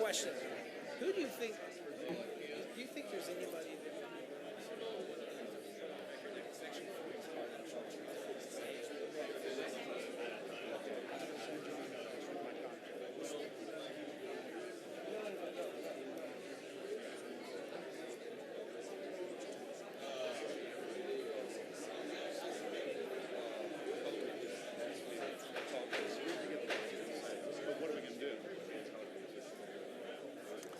question. Who do you think there's anybody that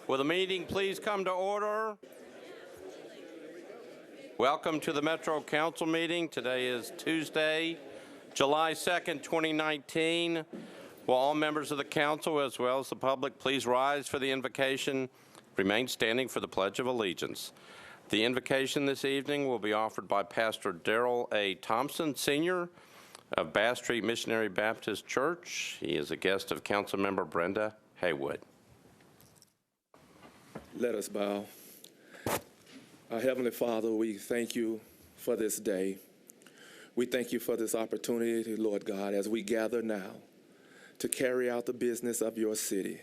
Will the meeting please come to order? Welcome to the Metro Council meeting. Today is Tuesday, July 2nd, 2019. Will all members of the council as well as the public please rise for the invocation, remain standing for the Pledge of Allegiance. The invocation this evening will be offered by Pastor Darrell A. Thompson, Sr. of Bass Street Missionary Baptist Church. He is a guest of Councilmember Brenda Haywood. Let us bow. Our Heavenly Father, we thank you for this day. We thank you for this opportunity, Lord God, as we gather now to carry out the business of your city.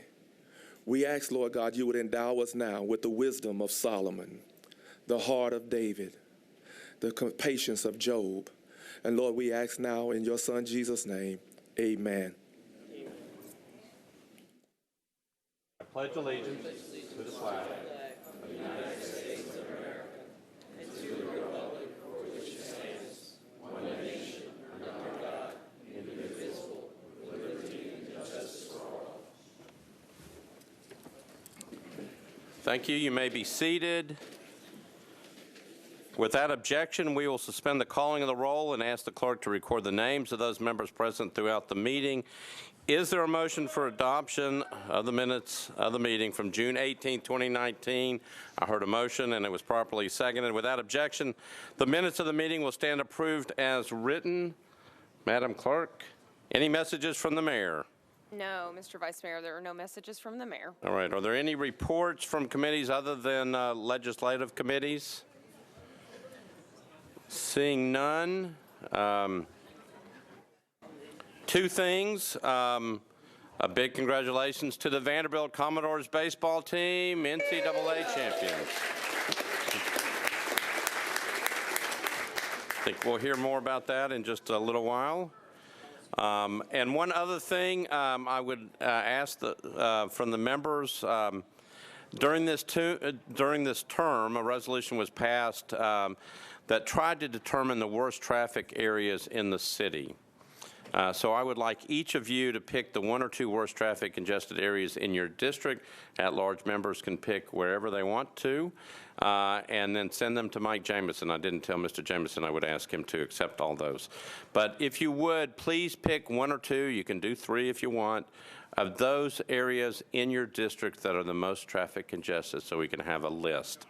We ask, Lord God, you would endow us now with the wisdom of Solomon, the heart of David, the patience of Job. And Lord, we ask now in your Son Jesus' name, amen. I pledge allegiance to the flag of the United States of America and to the republic for which it stands, one nation, under God, indivisible, with liberty and justice for all. Thank you. You may be seated. Without objection, we will suspend the calling of the roll and ask the clerk to record the names of those members present throughout the meeting. Is there a motion for adoption of the minutes of the meeting from June 18, 2019? I heard a motion and it was properly seconded. Without objection, the minutes of the meeting will stand approved as written. Madam Clerk, any messages from the mayor? No, Mr. Vice Mayor, there are no messages from the mayor. All right. Are there any reports from committees other than legislative committees? Seeing none. Two things. A big congratulations to the Vanderbilt Commodores baseball team, NCAA champions. I think we'll hear more about that in just a little while. And one other thing I would ask from the members, during this term, a resolution was passed that tried to determine the worst traffic areas in the city. So I would like each of you to pick the one or two worst traffic congested areas in your district. At-large members can pick wherever they want to, and then send them to Mike Jameson. I didn't tell Mr. Jameson I would ask him to accept all those. But if you would, please pick one or two. You can do three if you want, of those areas in your district that are the most traffic congested so we can have a list.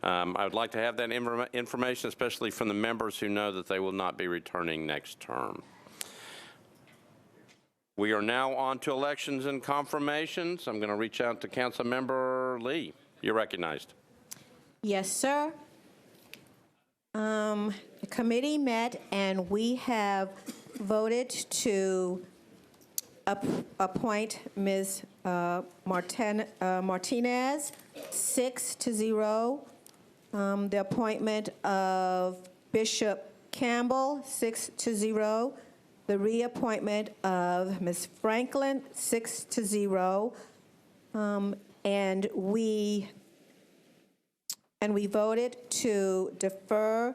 I would like to have that information, especially from the members who know that they will not be returning next term. We are now on to elections and confirmations. I'm going to reach out to Councilmember Lee. You're recognized. Yes, sir. The committee met and we have voted to appoint Ms. Martinez 6-0. The appointment of Bishop Campbell 6-0. The reappointment of Ms. Franklin 6-0. And we voted to defer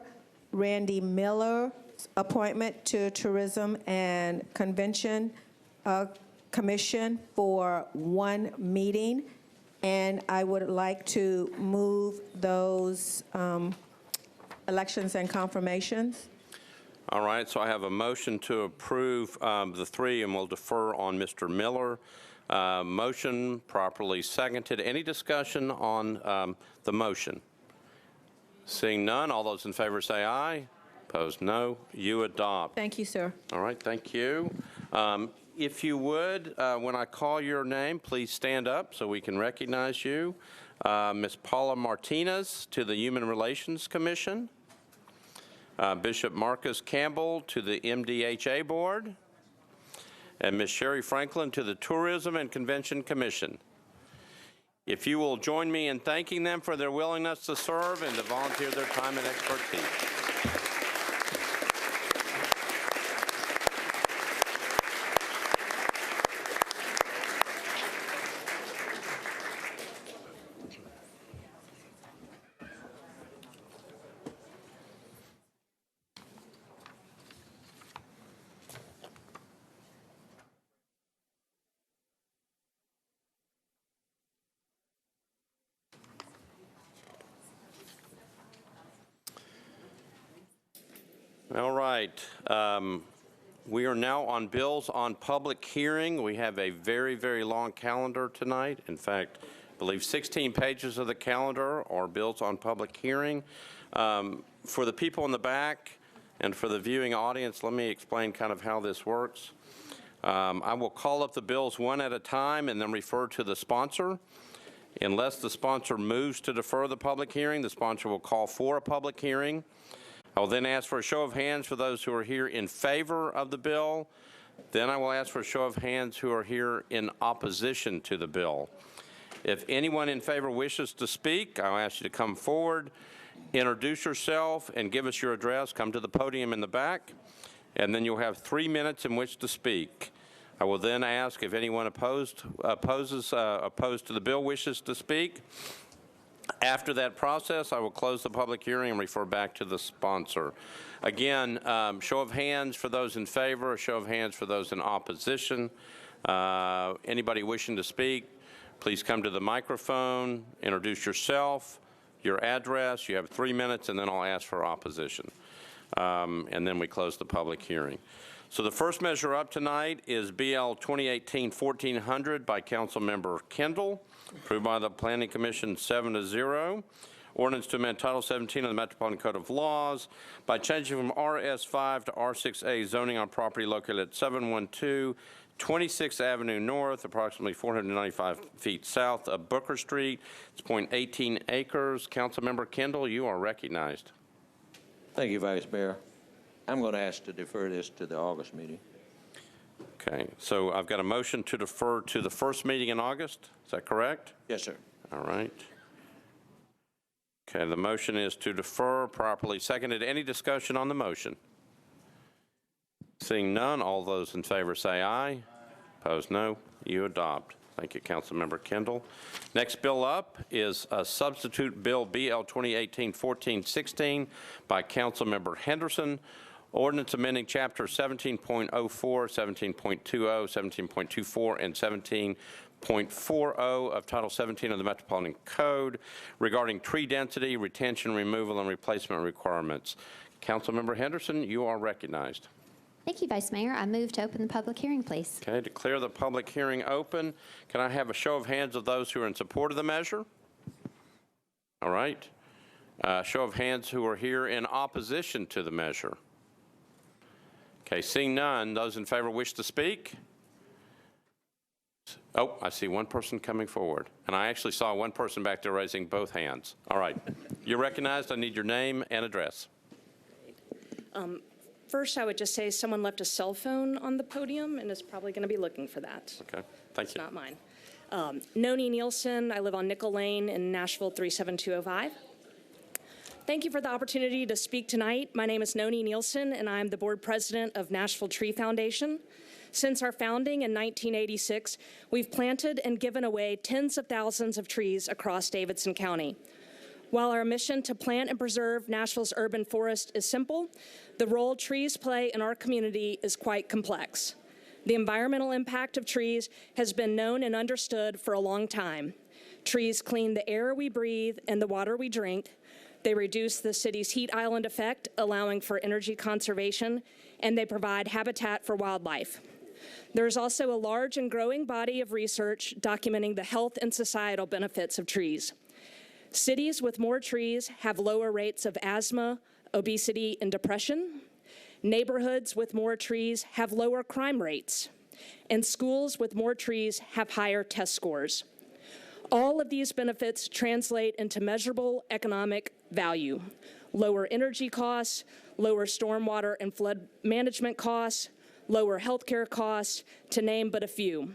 Randy Miller's appointment to Tourism and Convention Commission for one meeting. And I would like to move those elections and confirmations. All right, so I have a motion to approve the three, and we'll defer on Mr. Miller. Motion properly seconded. Any discussion on the motion? Seeing none, all those in favor say aye. Opposed, no. You adopt. Thank you, sir. All right, thank you. If you would, when I call your name, please stand up so we can recognize you. Ms. Paula Martinez to the Human Relations Commission. Bishop Marcus Campbell to the MDHA Board. And Ms. Sherry Franklin to the Tourism and Convention Commission. If you will join me in thanking them for their willingness to serve and to volunteer their time and expertise. All right. We are now on bills on public hearing. We have a very, very long calendar tonight. In fact, I believe 16 pages of the calendar are bills on public hearing. For the people in the back and for the viewing audience, let me explain kind of how this works. I will call up the bills one at a time and then refer to the sponsor. Unless the sponsor moves to defer the public hearing, the sponsor will call for a public hearing. I will then ask for a show of hands for those who are here in favor of the bill. Then I will ask for a show of hands who are here in opposition to the bill. If anyone in favor wishes to speak, I'll ask you to come forward, introduce yourself, and give us your address. Come to the podium in the back, and then you'll have 3 minutes in which to speak. I will then ask if anyone opposed to the bill wishes to speak. After that process, I will close the public hearing and refer back to the sponsor. Again, show of hands for those in favor, a show of hands for those in opposition. Anybody wishing to speak, please come to the microphone, introduce yourself, your address. You have 3 minutes, and then I'll ask for opposition. And then we close the public hearing. So the first measure up tonight is BL 2018-1400 by Councilmember Kendall, approved by the Planning Commission 7-0. Ordinance to amend Title 17 of the Metropolitan Code of Laws by changing from RS5 to R6A zoning on property located at 712 26th Avenue North, approximately 495 feet south of Booker Street. It's 0.18 acres. Councilmember Kendall, you are recognized. Thank you, Vice Mayor. I'm going to ask to defer this to the August meeting. Okay, so I've got a motion to defer to the first meeting in August. Is that correct? Yes, sir. All right. Okay, the motion is to defer, properly seconded. Any discussion on the motion? Seeing none, all those in favor say aye. Opposed, no. You adopt. Thank you, Councilmember Kendall. Next bill up is a substitute bill BL 2018-1416 by Councilmember Henderson. Ordinance amending Chapter 17.04, 17.20, 17.24, and 17.40 of Title 17 of the Metropolitan Code regarding tree density, retention, removal, and replacement requirements. Councilmember Henderson, you are recognized. Thank you, Vice Mayor. I move to open the public hearing, please. Okay, declare the public hearing open. Can I have a show of hands of those who are in support of the measure? All right. Show of hands who are here in opposition to the measure. Okay, seeing none, those in favor wish to speak? Oh, I see one person coming forward. And I actually saw one person back there raising both hands. All right. You're recognized. I need your name and address. First, I would just say someone left a cell phone on the podium and is probably going to be looking for that. Okay, thank you. It's not mine. Noni Nielsen. I live on Nickel Lane in Nashville 37205. Thank you for the opportunity to speak tonight. My name is Noni Nielsen, and I'm the board president of Nashville Tree Foundation. Since our founding in 1986, we've planted and given away tens of thousands of trees across Davidson County. While our mission to plant and preserve Nashville's urban forest is simple, the role trees play in our community is quite complex. The environmental impact of trees has been known and understood for a long time. Trees clean the air we breathe and the water we drink. They reduce the city's heat island effect, allowing for energy conservation, and they provide habitat for wildlife. There's also a large and growing body of research documenting the health and societal benefits of trees. Cities with more trees have lower rates of asthma, obesity, and depression. Neighborhoods with more trees have lower crime rates. And schools with more trees have higher test scores. All of these benefits translate into measurable economic value: lower energy costs, lower stormwater and flood management costs, lower healthcare costs, to name but a few.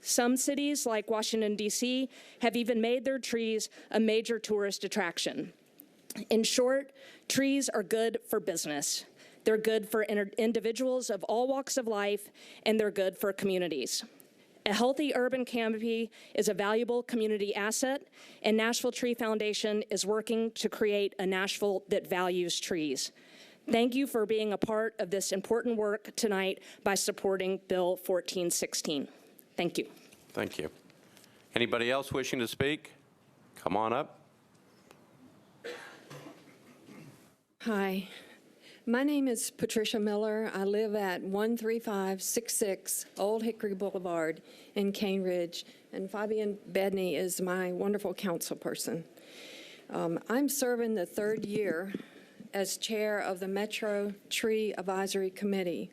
Some cities, like Washington, D.C., have even made their trees a major tourist attraction. In short, trees are good for business. They're good for individuals of all walks of life, and they're good for communities. A healthy urban canopy is a valuable community asset, and Nashville Tree Foundation is working to create a Nashville that values trees. Thank you for being a part of this important work tonight by supporting Bill 1416. Thank you. Thank you. Anybody else wishing to speak? Come on up. Hi, my name is Patricia Miller. I live at 13566 Old Hickory Boulevard in Cane Ridge, and Fabian Bedney is my wonderful council person. I'm serving the third year as chair of the Metro Tree Advisory Committee.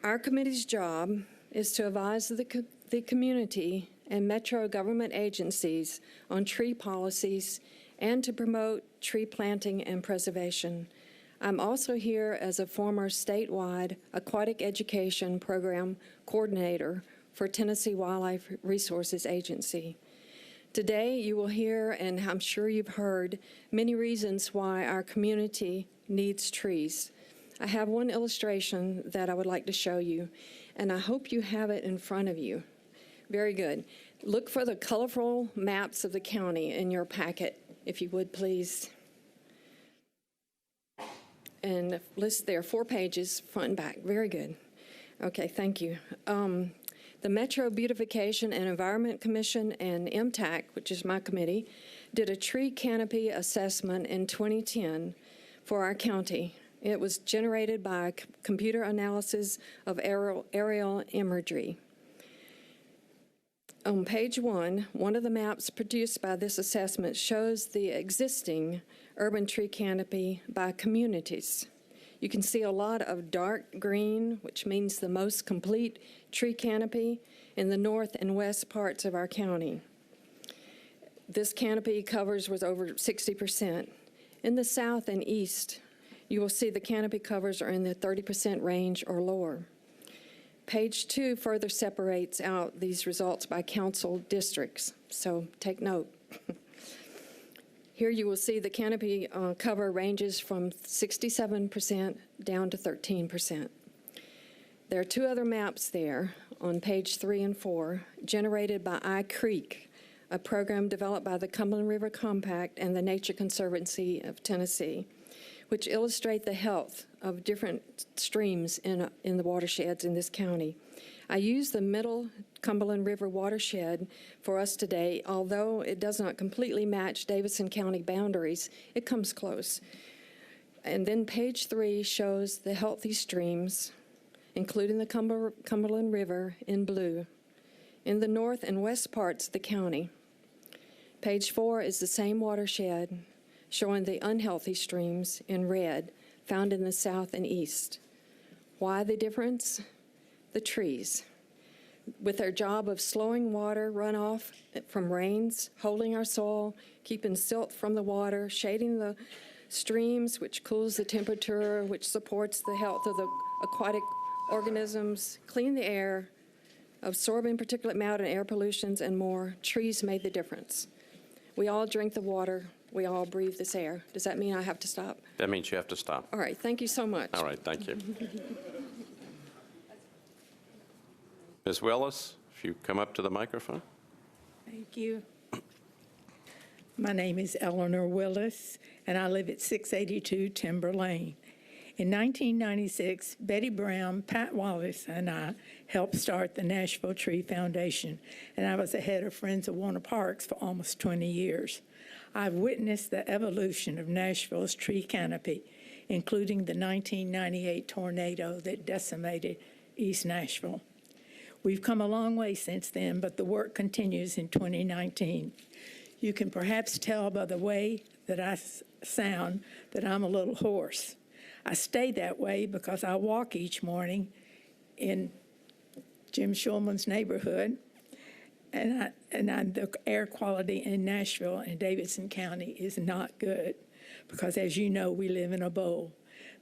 Our committee's job is to advise the community and Metro government agencies on tree policies and to promote tree planting and preservation. I'm also here as a former statewide aquatic education program coordinator for Tennessee Wildlife Resources Agency. Today, you will hear, and I'm sure you've heard, many reasons why our community needs trees. I have one illustration that I would like to show you, and I hope you have it in front of you. Very good. Look for the colorful maps of the county in your packet, if you would, please. And there are 4 pages, front and back. Very good. Okay, thank you. The Metro Beautification and Environment Commission and MTAC, which is my committee, did a tree canopy assessment in 2010 for our county. It was generated by computer analysis of aerial imagery. On page 1, one of the maps produced by this assessment shows the existing urban tree canopy by communities. You can see a lot of dark green, which means the most complete tree canopy in the north and west parts of our county. This canopy covers was over 60%. In the south and east, you will see the canopy covers are in the 30% range or lower. Page 2 further separates out these results by council districts, so take note. Here you will see the canopy cover ranges from 67% down to 13%. There are 2 other maps there on page 3 and 4, generated by iCreek, a program developed by the Cumberland River Compact and the Nature Conservancy of Tennessee, which illustrate the health of different streams in the watersheds in this county. I use the Middle Cumberland River watershed for us today. Although it does not completely match Davidson County boundaries, it comes close. And then page 3 shows the healthy streams, including the Cumberland River in blue, in the north and west parts of the county. Page 4 is the same watershed, showing the unhealthy streams in red, found in the south and east. Why the difference? The trees. With their job of slowing water runoff from rains, holding our soil, keeping silt from the water, shading the streams, which cools the temperature, which supports the health of the aquatic organisms, clean the air, absorbing particulate matter and air pollutions, and more, trees made the difference. We all drink the water. We all breathe this air. Does that mean I have to stop? That means you have to stop. All right, thank you so much. All right, thank you. Ms. Willis, if you come up to the microphone. Thank you. My name is Eleanor Willis, and I live at 682 Timber Lane. In 1996, Betty Brown, Pat Wallace, and I helped start the Nashville Tree Foundation, and I was the head of Friends of Warner Parks for almost 20 years. I've witnessed the evolution of Nashville's tree canopy, including the 1998 tornado that decimated East Nashville. We've come a long way since then, but the work continues in 2019. You can perhaps tell by the way that I sound that I'm a little hoarse. I stay that way because I walk each morning in Jim Schulman's neighborhood, and the air quality in Nashville and Davidson County is not good because, as you know, we live in a bowl.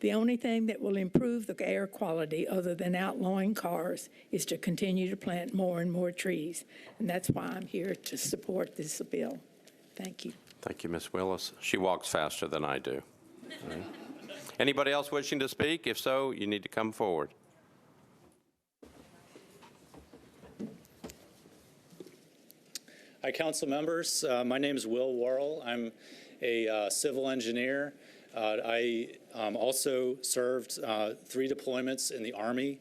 The only thing that will improve the air quality other than outlawing cars is to continue to plant more and more trees. And that's why I'm here to support this bill. Thank you. Thank you, Ms. Willis. She walks faster than I do. All right. Anybody else wishing to speak? If so, you need to come forward. Hi, council members. My name is Will Worrell. I'm a civil engineer. I also served 3 deployments in the Army.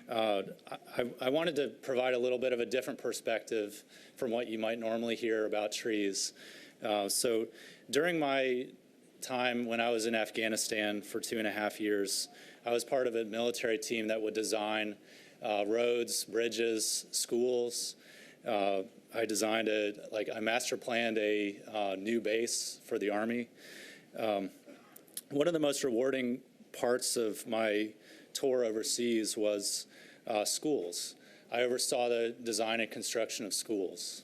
I wanted to provide a little bit of a different perspective from what you might normally hear about trees. So during my time when I was in Afghanistan for 2.5 years, I was part of a military team that would design roads, bridges, schools. I designed I master planned a new base for the Army. One of the most rewarding parts of my tour overseas was schools. I oversaw the design and construction of schools.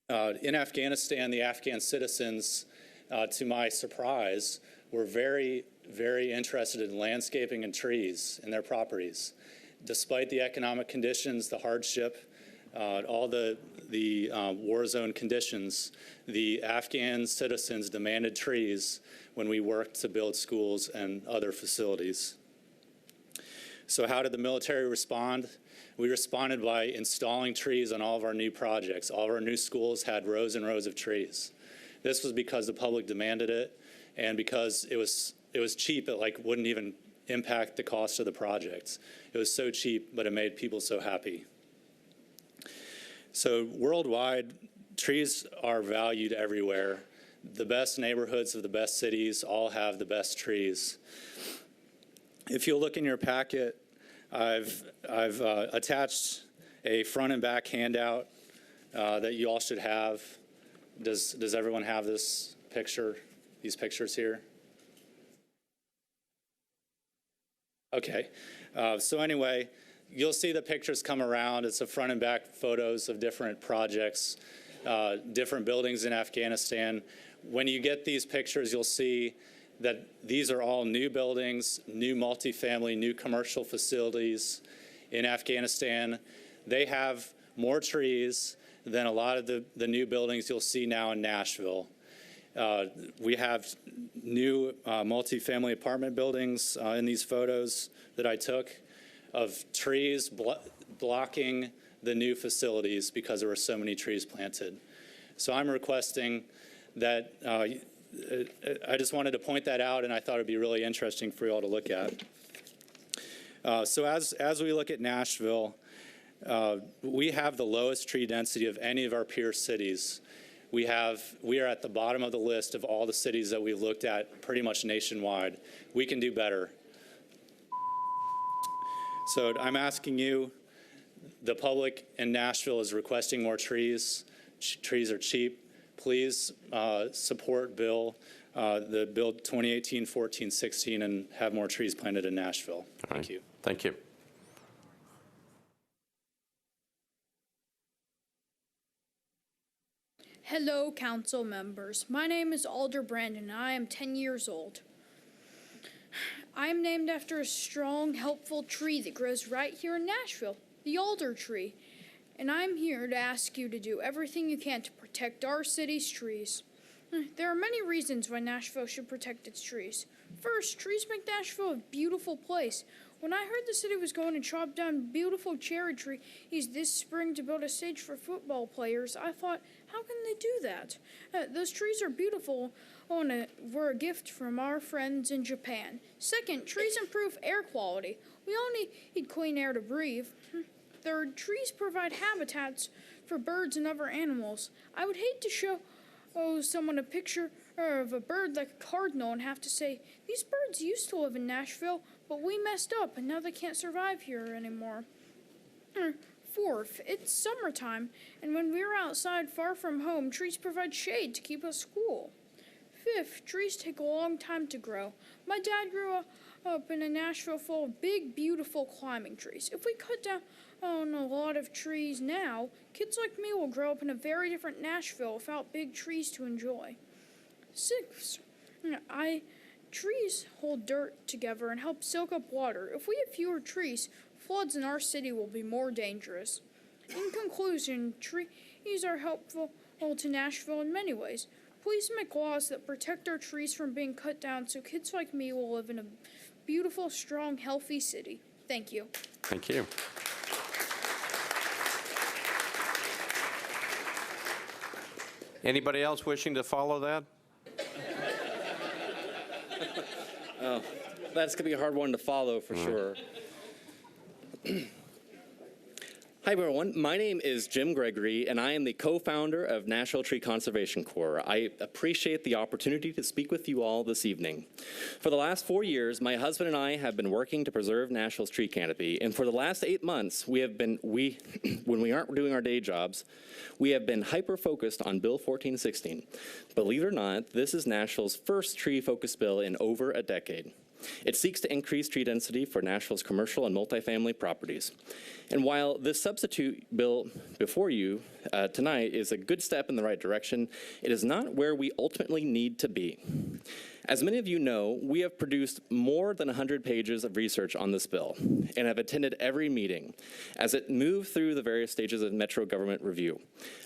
In Afghanistan, the Afghan citizens, to my surprise, were very, very interested in landscaping and trees in their properties. Despite the economic conditions, the hardship, all the war zone conditions, the Afghan citizens demanded trees when we worked to build schools and other facilities. So how did the military respond? We responded by installing trees on all of our new projects. All of our new schools had rows and rows of trees. This was because the public demanded it and because it was cheap. It wouldn't even impact the cost of the projects. It was so cheap, but it made people so happy. So worldwide, trees are valued everywhere. The best neighborhoods of the best cities all have the best trees. If you look in your packet, I've attached a front and back handout that you all should have. Does everyone have this picture, these pictures here? Okay. So anyway, you'll see the pictures come around. It's the front and back photos of different projects, different buildings in Afghanistan. When you get these pictures, you'll see that these are all new buildings, new multifamily, new commercial facilities in Afghanistan. They have more trees than a lot of the new buildings you'll see now in Nashville. We have new multifamily apartment buildings in these photos that I took of trees blocking the new facilities because there were so many trees planted. So I'm requesting that, I just wanted to point that out, and I thought it'd be really interesting for you all to look at. So as we look at Nashville, we have the lowest tree density of any of our peer cities. We are at the bottom of the list of all the cities that we've looked at pretty much nationwide. We can do better. So I'm asking you, the public in Nashville is requesting more trees. Trees are cheap. Please support the bill 2018-14-16 and have more trees planted in Nashville. Thank you. Thank you. Hello, council members. My name is Alder Brandon, and I am 10 years old. I am named after a strong, helpful tree that grows right here in Nashville, the alder tree. And I'm here to ask you to do everything you can to protect our city's trees. There are many reasons why Nashville should protect its trees. First, trees make Nashville a beautiful place. When I heard the city was going to chop down beautiful cherry trees this spring to build a stage for football players, I thought, how can they do that? Those trees are beautiful and were a gift from our friends in Japan. Second, trees improve air quality. We all need clean air to breathe. Third, trees provide habitats for birds and other animals. I would hate to show someone a picture of a bird like a cardinal and have to say, these birds used to live in Nashville, but we messed up and now they can't survive here anymore. Fourth, it's summertime, and when we're outside far from home, trees provide shade to keep us cool. Fifth, trees take a long time to grow. My dad grew up in a Nashville full of big, beautiful climbing trees. If we cut down a lot of trees now, kids like me will grow up in a very different Nashville without big trees to enjoy. Sixth, I Trees hold dirt together and help soak up water. If we have fewer trees, floods in our city will be more dangerous. In conclusion, trees are helpful to Nashville in many ways. Please make laws that protect our trees from being cut down so kids like me will live in a beautiful, strong, healthy city. Thank you. Thank you. Anybody else wishing to follow that? Oh, that's going to be a hard one to follow for sure. Hi, everyone. My name is Jim Gregory, and I am the co-founder of Nashville Tree Conservation Corps. I appreciate the opportunity to speak with you all this evening. For the last 4 years, my husband and I have been working to preserve Nashville's tree canopy, and for the last 8 months, when we aren't doing our day jobs, we have been hyper-focused on Bill 1416. Believe it or not, this is Nashville's first tree-focused bill in over a decade. It seeks to increase tree density for Nashville's commercial and multifamily properties. And while this substitute bill before you tonight is a good step in the right direction, it is not where we ultimately need to be. As many of you know, we have produced more than 100 pages of research on this bill and have attended every meeting as it moved through the various stages of Metro government review.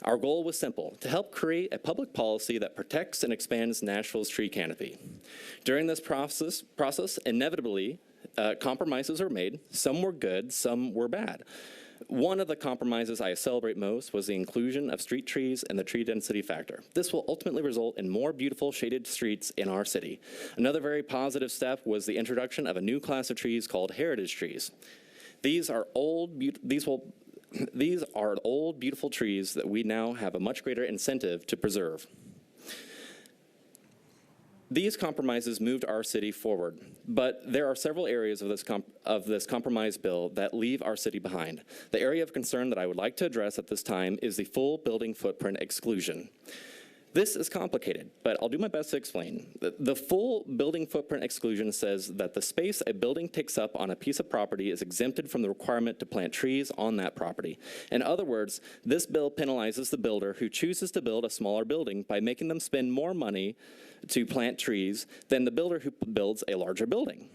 Our goal was simple: to help create a public policy that protects and expands Nashville's tree canopy. During this process inevitably, compromises were made. Some were good, some were bad. One of the compromises I celebrate most was the inclusion of street trees and the tree density factor. This will ultimately result in more beautiful shaded streets in our city. Another very positive step was the introduction of a new class of trees called heritage trees. These are old, beautiful trees that we now have a much greater incentive to preserve. These compromises moved our city forward, but there are several areas of this compromise bill that leave our city behind. The area of concern that I would like to address at this time is the full building footprint exclusion. This is complicated, but I'll do my best to explain. The full building footprint exclusion says that the space a building takes up on a piece of property is exempted from the requirement to plant trees on that property. In other words, this bill penalizes the builder who chooses to build a smaller building by making them spend more money to plant trees than the builder who builds a larger building.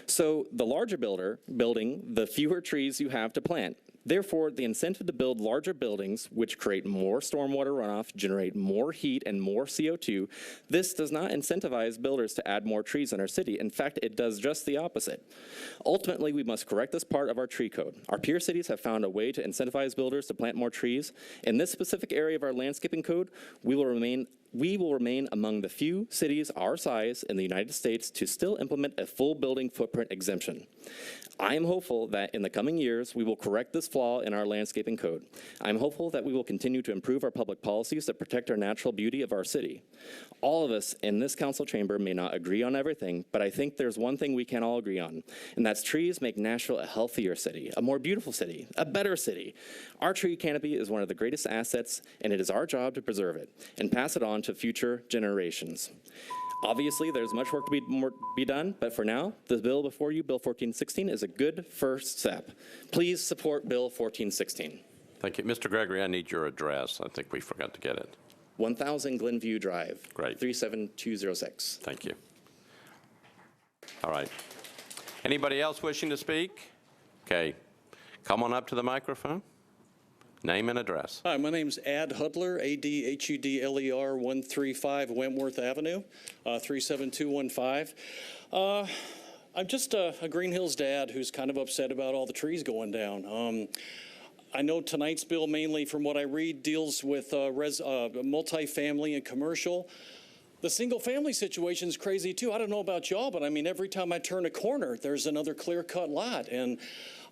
So the larger building, the fewer trees you have to plant. Therefore, the incentive to build larger buildings, which create more stormwater runoff, generate more heat and more CO2, this does not incentivize builders to add more trees in our city. In fact, it does just the opposite. Ultimately, we must correct this part of our tree code. Our peer cities have found a way to incentivize builders to plant more trees. In this specific area of our landscaping code, we will remain among the few cities our size in the United States to still implement a full building footprint exemption. I am hopeful that in the coming years, we will correct this flaw in our landscaping code. I'm hopeful that we will continue to improve our public policies that protect our natural beauty of our city. All of us in this council chamber may not agree on everything, but I think there's one thing we can all agree on, and that's trees make Nashville a healthier city, a more beautiful city, a better city. Our tree canopy is one of the greatest assets, and it is our job to preserve it and pass it on to future generations. Obviously, there's much work to be done, but for now, the bill before you, Bill 1416, is a good first step. Please support Bill 1416. Thank you. Mr. Gregory, I need your address. I think we forgot to get it. 1000 Glenview Drive. Great. 37206. Thank you. All right. Anybody else wishing to speak? Okay. Come on up to the microphone. Name and address. Hi, my name's Ad Hudler, ADHUDLER, 135 Wentworth Avenue, 37215. I'm just a Green Hills dad who's kind of upset about all the trees going down. I know tonight's bill, mainly from what I read, deals with multifamily and commercial. The single-family situation is crazy, too. I don't know about y'all, but I mean, every time I turn a corner, there's another clear-cut lot. And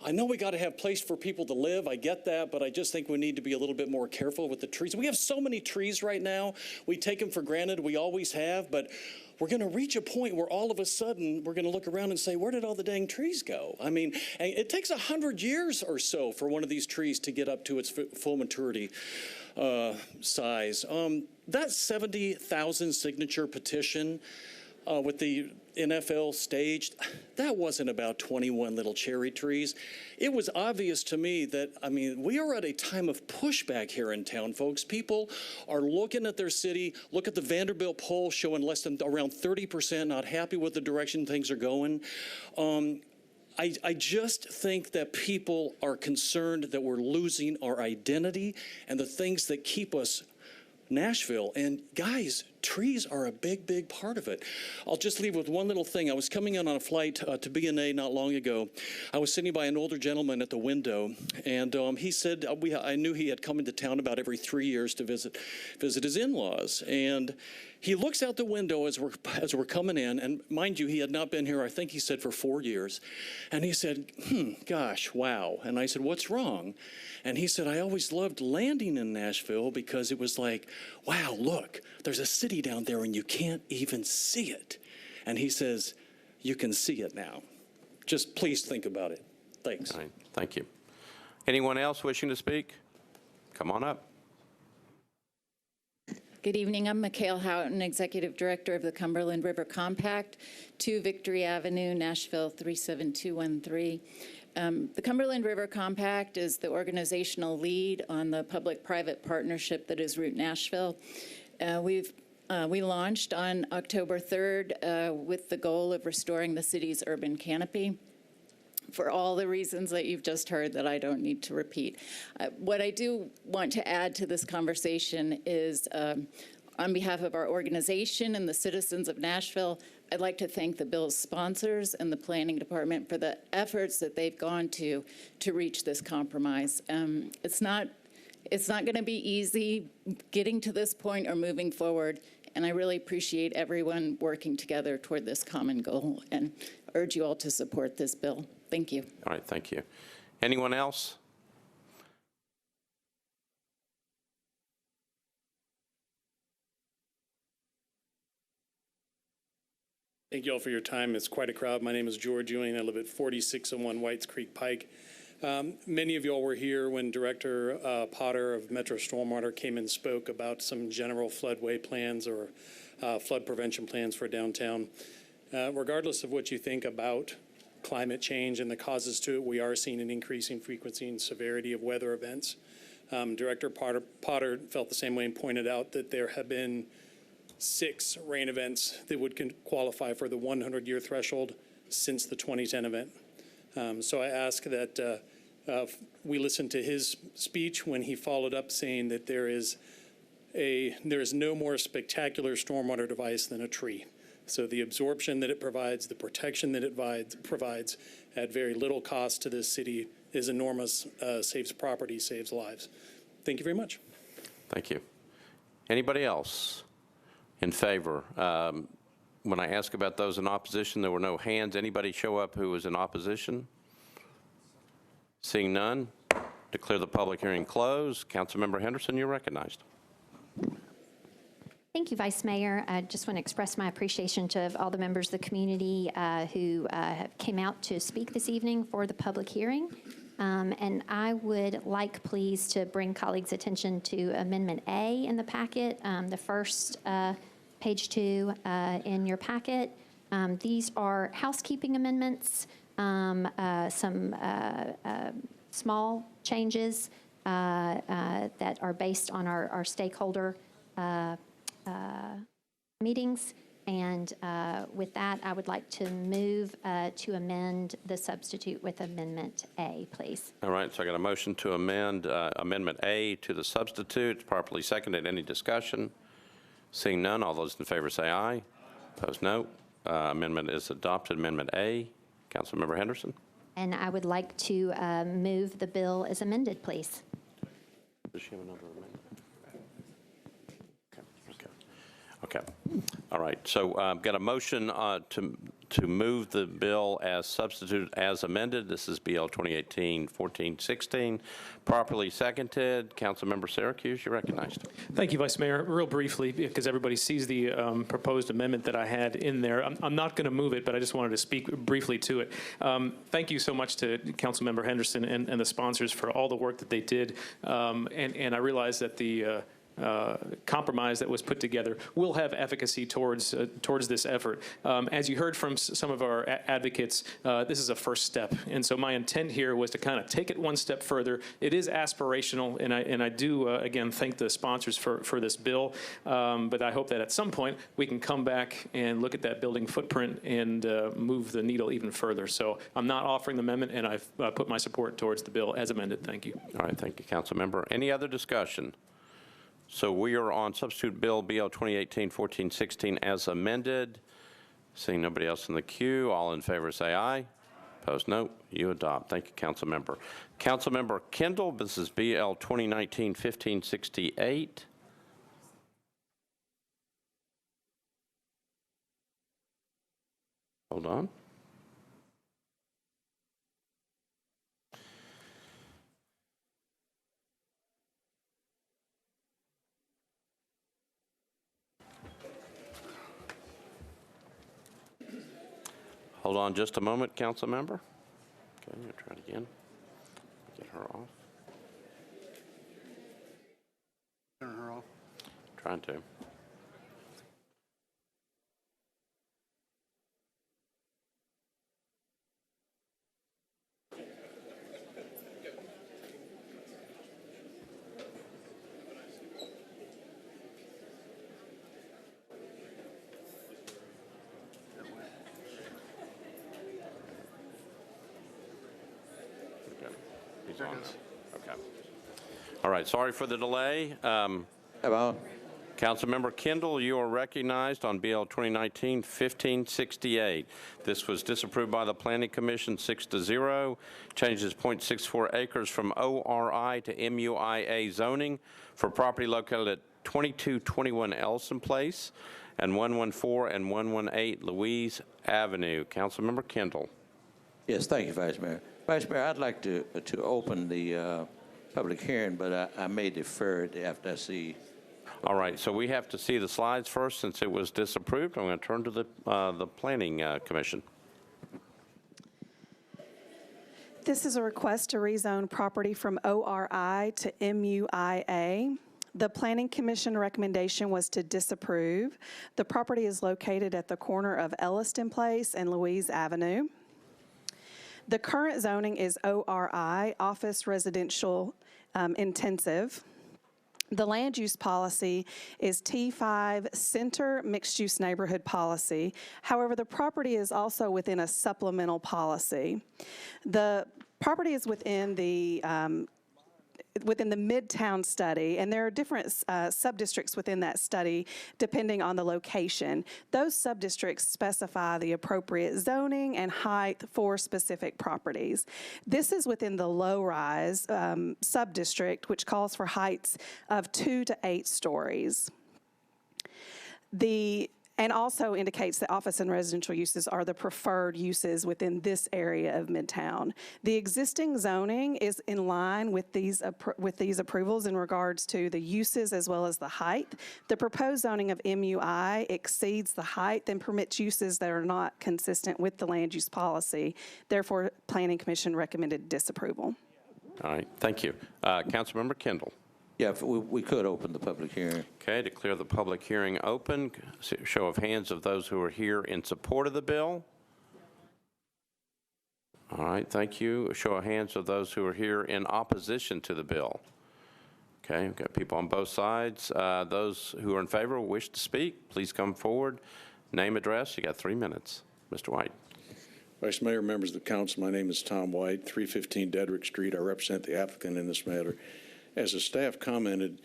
I know we got to have place for people to live. I get that, but I just think we need to be a little bit more careful with the trees. We have so many trees right now. We take them for granted. We always have, but we're going to reach a point where all of a sudden we're going to look around and say, where did all the dang trees go? I mean, and it takes 100 years or so for one of these trees to get up to its full maturity size. That 70,000 signature petition with the NFL staged, that wasn't about 21 little cherry trees. It was obvious to me that, I mean, we are at a time of pushback here in town, folks. People are looking at their city. Look at the Vanderbilt poll showing less than around 30% not happy with the direction things are going. I just think that people are concerned that we're losing our identity and the things that keep us Nashville. And guys, trees are a big, big part of it. I'll just leave with one little thing. I was coming in on a flight to B&A not long ago. I was sitting by an older gentleman at the window, and he said, I knew he had come into town about every 3 years to visit his in-laws. And he looks out the window as we're coming in, and mind you, he had not been here, I think he said, for 4 years. And he said, gosh, wow. And I said, what's wrong? And he said, I always loved landing in Nashville because it was like, wow, look, there's a city down there and you can't even see it. And he says, you can see it now. Just please think about it. Thanks. All right, thank you. Anyone else wishing to speak? Come on up. Good evening. I'm Mikhail Houghton, Executive Director of the Cumberland River Compact, 2 Victory Avenue, Nashville 37213. The Cumberland River Compact is the organizational lead on the public-private partnership that is Route Nashville. We launched on October 3rd with the goal of restoring the city's urban canopy for all the reasons that you've just heard that I don't need to repeat. What I do want to add to this conversation is on behalf of our organization and the citizens of Nashville, I'd like to thank the bill's sponsors and the planning department for the efforts that they've gone to reach this compromise. It's not going to be easy getting to this point or moving forward, and I really appreciate everyone working together toward this common goal and urge you all to support this bill. Thank you. All right, thank you. Anyone else? Thank you all for your time. It's quite a crowd. My name is George Ewing. I live at 4601 Whites Creek Pike. Many of you all were here when Director Potter of Metro Stormwater came and spoke about some general floodway plans or flood prevention plans for downtown. Regardless of what you think about climate change and the causes to it, we are seeing an increasing frequency and severity of weather events. Director Potter felt the same way and pointed out that there have been 6 rain events that would qualify for the 100-year threshold since the 2010 event. So I ask that we listen to his speech when he followed up saying that there is no more spectacular stormwater device than a tree. So the absorption that it provides, the protection that it provides at very little cost to this city is enormous, saves property, saves lives. Thank you very much. Thank you. Anybody else in favor? When I asked about those in opposition, there were no hands. Anybody show up who was in opposition? Seeing none, declare the public hearing closed. Councilmember Henderson, you're recognized. Thank you, Vice Mayor. I just want to express my appreciation to all the members of the community who came out to speak this evening for the public hearing. And I would like, please, to bring colleagues' attention to Amendment A in the packet, the first page 2 in your packet. These are housekeeping amendments, some small changes that are based on our stakeholder meetings. And with that, I would like to move to amend the substitute with Amendment A, please. All right, so I got a motion to amend Amendment A to the substitute. It's properly seconded. Any discussion? Seeing none, all those in favor say aye. Opposed, no. Amendment is adopted. Amendment A. Councilmember Henderson. And I would like to move the bill as amended, please. Does she have another amendment? Okay. All right. So I've got a motion to move the bill as substituted as amended. This is BL 2018-1416. Properly seconded. Councilmember Syracuse, you're recognized. Thank you, Vice Mayor. Real briefly, because everybody sees the proposed amendment that I had in there. I'm not going to move it, but I just wanted to speak briefly to it. Thank you so much to Councilmember Henderson and the sponsors for all the work that they did. And I realize that the compromise that was put together will have efficacy towards this effort. As you heard from some of our advocates, this is a first step, and so my intent here was to kind of take it one step further. It is aspirational, and I do again thank the sponsors for this bill, but I hope that at some point we can come back and look at that building footprint and move the needle even further. So I'm not offering the amendment, and I've put my support towards the bill as amended. Thank you. All right, thank you, Council Member. Any other discussion? So we are on substitute bill BL 2018-1416 as amended. Seeing nobody else in the queue, all in favor say aye. Opposed, no. You adopt. Thank you, Council Member. Council Member Kendall, this is BL 2019-1568. Hold on. Hold on just a moment, Council Member. Okay, I'll try it again. Get her off. Turn her off. Trying to. He's on. Okay. All right, sorry for the delay. Councilmember Kendall, you are recognized on BL 2019-1568. This was disapproved by the Planning Commission 6-0. Changes 0.64 acres from ORI to MUIA zoning for property located at 2221 Elson Place and 114 and 118 Louise Avenue. Councilmember Kendall. Yes, thank you, Vice Mayor. Vice Mayor, I'd like to open the public hearing, but I may defer it after I see. All right, so we have to see the slides first since it was disapproved. I'm going to turn to the Planning Commission. This is a request to rezone property from ORI to MUIA. The Planning Commission recommendation was to disapprove. The property is located at the corner of Elliston Place and Louise Avenue. The current zoning is ORI, Office Residential Intensive. The land use policy is T5 Center Mixed Use Neighborhood Policy. However, the property is also within a supplemental policy. The property is within the Midtown study, and there are different sub-districts within that study depending on the location. Those sub-districts specify the appropriate zoning and height for specific properties. This is within the low-rise sub-district, which calls for heights of 2 to 8 stories. And also indicates that office and residential uses are the preferred uses within this area of Midtown. The existing zoning is in line with these approvals in regards to the uses as well as the height. The proposed zoning of MUI exceeds the height and permits uses that are not consistent with the land use policy. Therefore, Planning Commission recommended disapproval. All right, thank you. Councilmember Kendall. Yeah, if we could open the public hearing. Okay, declare the public hearing open. Show of hands of those who are here in support of the bill. All right, thank you. Show of hands of those who are here in opposition to the bill. Okay, we've got people on both sides. Those who are in favor wish to speak, please come forward. Name, address, you got 3 minutes. Mr. White. Vice Mayor, members of the council, my name is Tom White, 315 Dedrick Street. I represent the applicant in this matter. As the staff commented,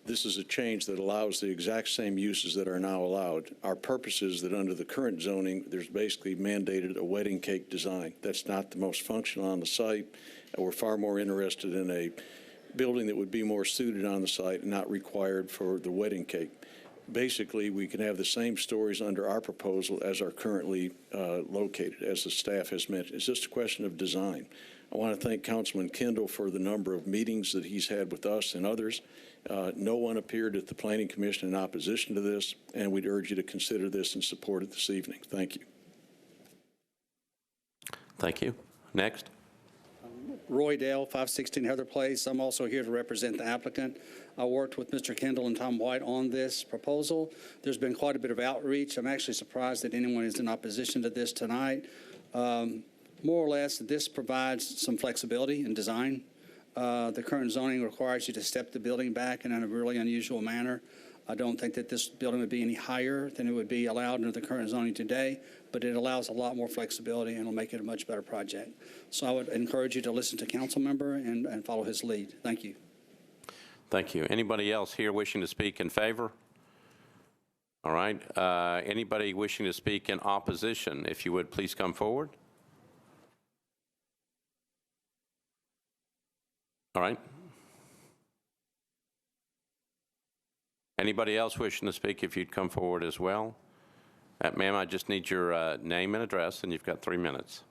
this is a change that allows the exact same uses that are now allowed. Our purpose is that under the current zoning, there's basically mandated a wedding cake design. That's not the most functional on the site. We're far more interested in a building that would be more suited on the site and not required for the wedding cake. Basically, we can have the same stories under our proposal as are currently located, as the staff has mentioned. It's just a question of design. I want to thank Councilman Kendall for the number of meetings that he's had with us and others. No one appeared at the Planning Commission in opposition to this, and we'd urge you to consider this and support it this evening. Thank you. Thank you. Next. Roy Dale, 516 Heather Place. I'm also here to represent the applicant. I worked with Mr. Kendall and Tom White on this proposal. There's been quite a bit of outreach. I'm actually surprised that anyone is in opposition to this tonight. More or less, this provides some flexibility in design. The current zoning requires you to step the building back in a really unusual manner. I don't think that this building would be any higher than it would be allowed under the current zoning today, but it allows a lot more flexibility and will make it a much better project. So I would encourage you to listen to council member and follow his lead. Thank you. Thank you. Anybody else here wishing to speak in favor? All right. Anybody wishing to speak in opposition, if you would please come forward. All right. Anybody else wishing to speak, if you'd come forward as well? Ma'am, I just need your name and address, and you've got 3 minutes.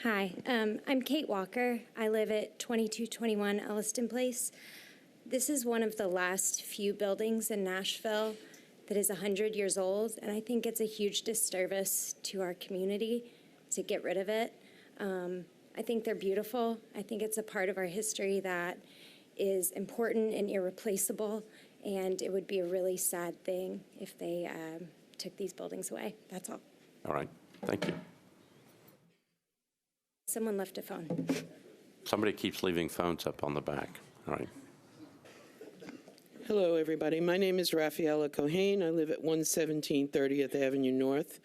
Hi, I'm Kate Walker. I live at 2221 Elliston Place. This is one of the last few buildings in Nashville that is 100 years old, and I think it's a huge disservice to our community to get rid of it. I think they're beautiful. I think it's a part of our history that is important and irreplaceable, and it would be a really sad thing if they took these buildings away. That's all. All right. Thank you. Someone left a phone. Somebody keeps leaving phones up on the back. All right. Hello, everybody. My name is Rafaela Cohane. I live at 117 30th Avenue North,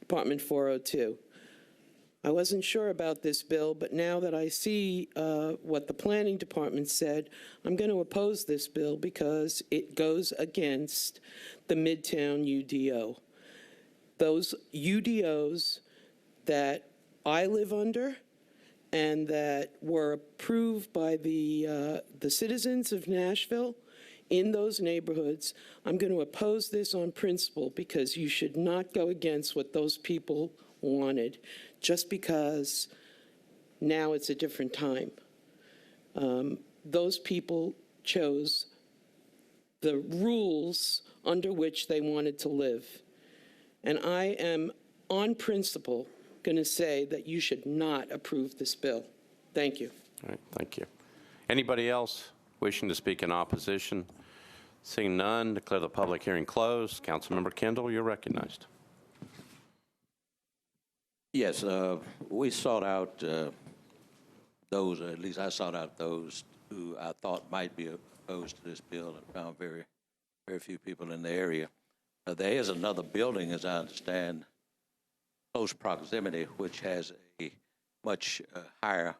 apartment 402. I wasn't sure about this bill, but now that I see what the planning department said, I'm going to oppose this bill because it goes against the Midtown UDO. Those UDOs that I live under and that were approved by the citizens of Nashville in those neighborhoods, I'm going to oppose this on principle because you should not go against what those people wanted just because now it's a different time. Those people chose the rules under which they wanted to live. And I am, on principle, going to say that you should not approve this bill. Thank you. All right, thank you. Anybody else wishing to speak in opposition? Seeing none, declare the public hearing closed. Councilmember Kendall, you're recognized. Yes, we sought out those, or at least I sought out those who I thought might be opposed to this bill, and found very few people in the area. There is another building, as I understand, close proximity, which has a much higher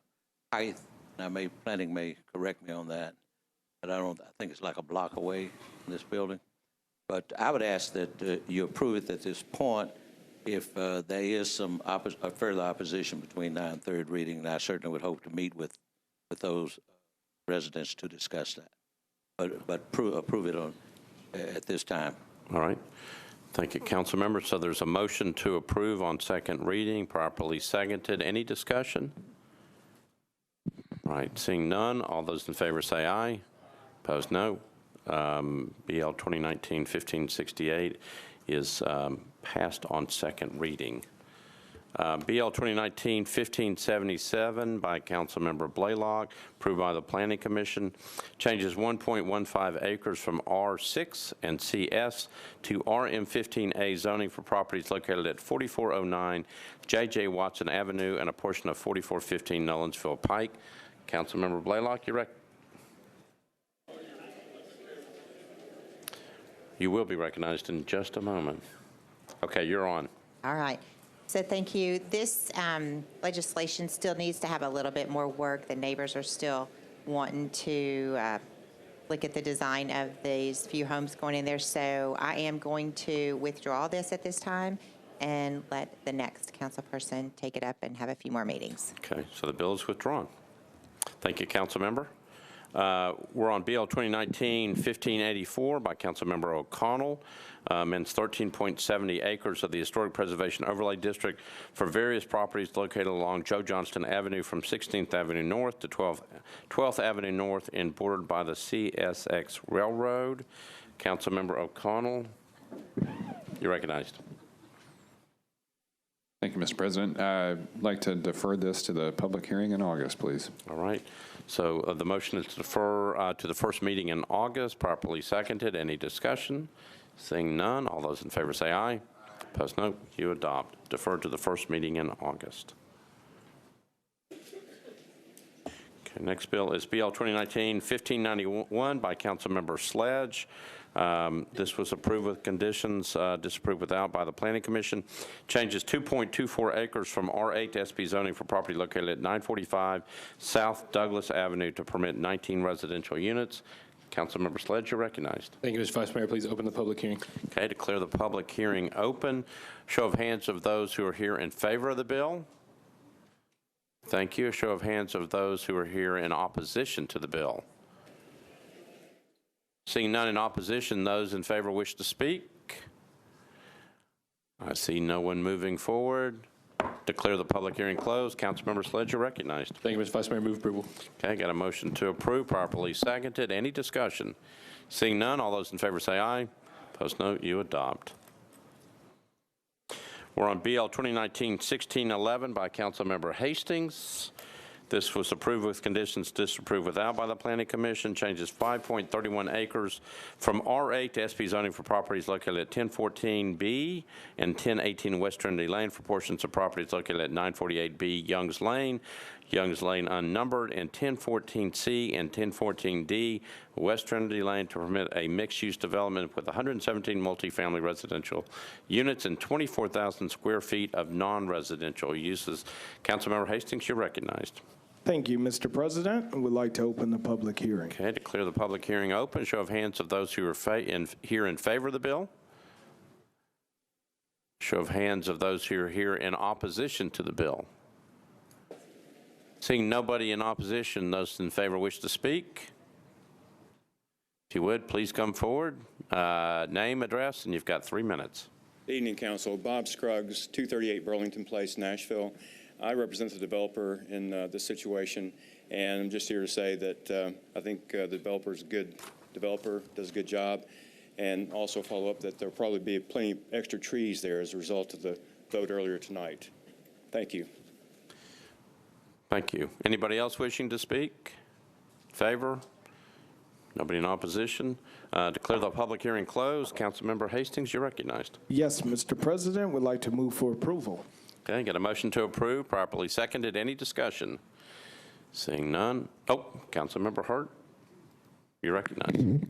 height. Now, planning may correct me on that, but I think it's like a block away from this building. But I would ask that you approve it at this point. If there is some further opposition between now and third reading, and I certainly would hope to meet with those residents to discuss that. But approve it at this time. All right. Thank you, council members. So there's a motion to approve on second reading, properly seconded. Any discussion? All right. Seeing none, all those in favor say aye. Opposed, no. BL 2019-1568 is passed on second reading. BL 2019-1577 by Councilmember Blaylock, approved by the Planning Commission, changes 1.15 acres from R6 and CS to RM15A zoning for properties located at 4409 J.J. Watson Avenue and a portion of 4415 Nolensville Pike. Councilmember Blaylock, you will be recognized in just a moment. Okay, you're on. All right. So thank you. This legislation still needs to have a little bit more work. The neighbors are still wanting to look at the design of these few homes going in there. So I am going to withdraw this at this time and let the next council person take it up and have a few more meetings. Okay, so the bill is withdrawn. Thank you, council member. We're on BL 2019-1584 by Councilmember O'Connell. Amends 13.70 acres of the Historic Preservation Overlay District for various properties located along Joe Johnston Avenue from 16th Avenue North to 12th Avenue North and bordered by the CSX Railroad. Councilmember O'Connell, you're recognized. Thank you, Mr. President. I'd like to defer this to the public hearing in August, please. All right. So the motion is to defer to the first meeting in August, properly seconded. Any discussion? Seeing none, all those in favor say aye. Opposed, no. You adopt. Defer to the first meeting in August. Okay, next bill is BL 2019-1591 by Councilmember Sledge. This was approved with conditions, disapproved without by the Planning Commission. Changes 2.24 acres from R8 to SP zoning for property located at 945 South Douglas Avenue to permit 19 residential units. Councilmember Sledge, you're recognized. Thank you, Mr. Vice Mayor. Please open the public hearing. Okay, declare the public hearing open. Show of hands of those who are here in favor of the bill. Thank you. A show of hands of those who are here in opposition to the bill. Seeing none in opposition, those in favor wish to speak. I see no one moving forward. Declare the public hearing closed. Councilmember Sledge, you're recognized. Thank you, Mr. Vice Mayor. Move approval. Okay, got a motion to approve, properly seconded. Any discussion? Seeing none, all those in favor say aye. Opposed, no. You adopt. We're on BL 2019-1611 by Councilmember Hastings. This was approved with conditions, disapproved without by the Planning Commission. Changes 5.31 acres from R8 to SP zoning for properties located at 1014B and 1018 West Trinity Lane for portions of properties located at 948B Youngs Lane unnumbered, and 1014C and 1014D West Trinity Lane to permit a mixed-use development with 117 multifamily residential units and 24,000 square feet of non-residential uses. Councilmember Hastings, you're recognized. Thank you, Mr. President. I would like to open the public hearing. Okay, declare the public hearing open. Show of hands of those who are here in favor of the bill. Show of hands of those who are here in opposition to the bill. Seeing nobody in opposition, those in favor wish to speak. If you would, please come forward. Name, address, and you've got 3 minutes. Good evening, Council. Bob Scruggs, 238 Burlington Place, Nashville. I represent the developer in this situation, and I'm just here to say that I think the developer's a good developer, does a good job, and also follow up that there'll probably be plenty of extra trees there as a result of the vote earlier tonight. Thank you. Thank you. Anybody else wishing to speak? Favor? Nobody in opposition? Declare the public hearing closed. Councilmember Hastings, you're recognized. Yes, Mr. President, would like to move for approval. Okay, got a motion to approve, properly seconded. Any discussion? Seeing none. Oh, Councilmember Hart, you're recognized.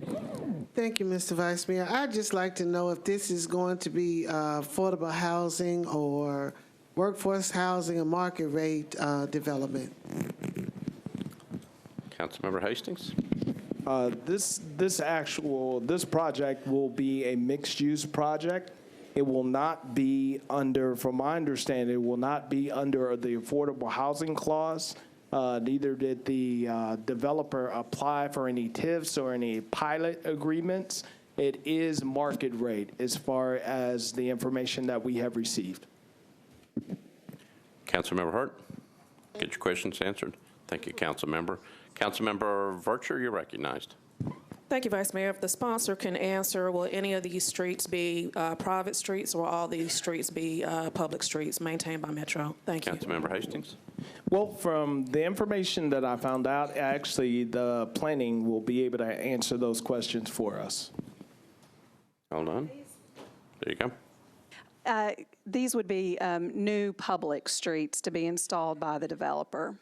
Thank you, Mr. Vice Mayor. I'd just like to know if this is going to be affordable housing or workforce housing and market rate development. Councilmember Hastings. This project will be a mixed-use project. It will not be under, from my understanding, it will not be under the affordable housing clause. Neither did the developer apply for any TIFs or any pilot agreements. It is market rate as far as the information that we have received. Councilmember Hart, get your questions answered. Thank you, Councilmember. Councilmember Vercher, you're recognized. Thank you, Vice Mayor. If the sponsor can answer, will any of these streets be private streets, or will all these streets be public streets maintained by Metro? Thank you. Councilmember Hastings. Well, from the information that I found out, actually the planning will be able to answer those questions for us. Hold on. There you go. These would be new public streets to be installed by the developer.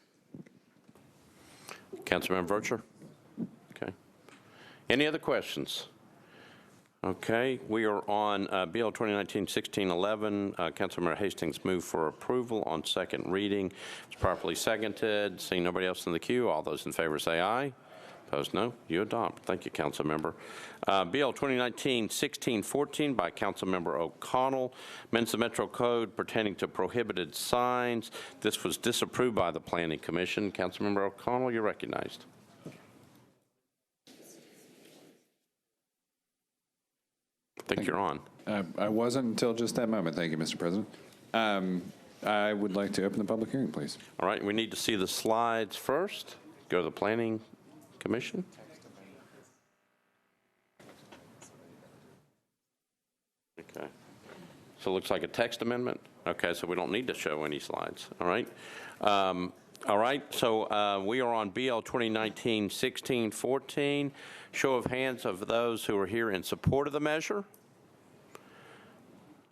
Councilmember Vercher. Okay. Any other questions? Okay, we are on BL 2019-1611. Councilmember Hastings moved for approval on second reading. It's properly seconded. Seeing nobody else in the queue, all those in favor say aye. Opposed, no. You adopt. Thank you, Councilmember. BL 2019-1614 by Councilmember O'Connell, amends the Metro Code pertaining to prohibited signs. This was disapproved by the Planning Commission. Councilmember O'Connell, you're recognized. I think you're on. I wasn't until just that moment. Thank you, Mr. President. I would like to open the public hearing, please. All right, we need to see the slides first. Go to the Planning Commission. Okay. So it looks like a text amendment. Okay, so we don't need to show any slides, all right? All right, so we are on BL 2019-1614. Show of hands of those who are here in support of the measure.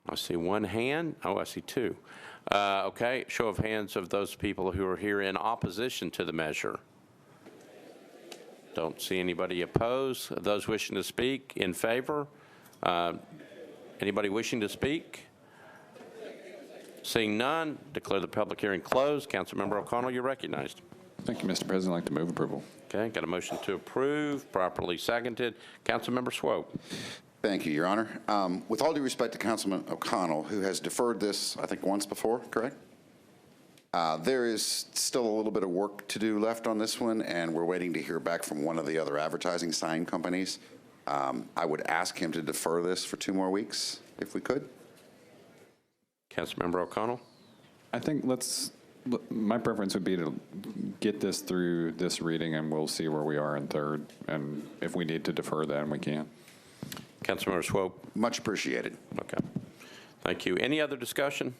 I see one hand. Oh, I see two. Okay, show of hands of those people who are here in opposition to the measure. Don't see anybody opposed. Those wishing to speak in favor? Anybody wishing to speak? Seeing none, declare the public hearing closed. Councilmember O'Connell, you're recognized. Thank you, Mr. President. I'd like to move approval. Okay, got a motion to approve, properly seconded. Councilmember Swope. Thank you, Your Honor. With all due respect to Councilman O'Connell, who has deferred this, I think, once before, correct? There is still a little bit of work to do left on this one, and we're waiting to hear back from one of the other advertising sign companies. I would ask him to defer this for 2 more weeks, if we could. Councilmember O'Connell? I think my preference would be to get this through this reading, and we'll see where we are in third. And if we need to defer that, we can. Councilmember Swope? Much appreciated. Okay. Thank you. Any other discussion?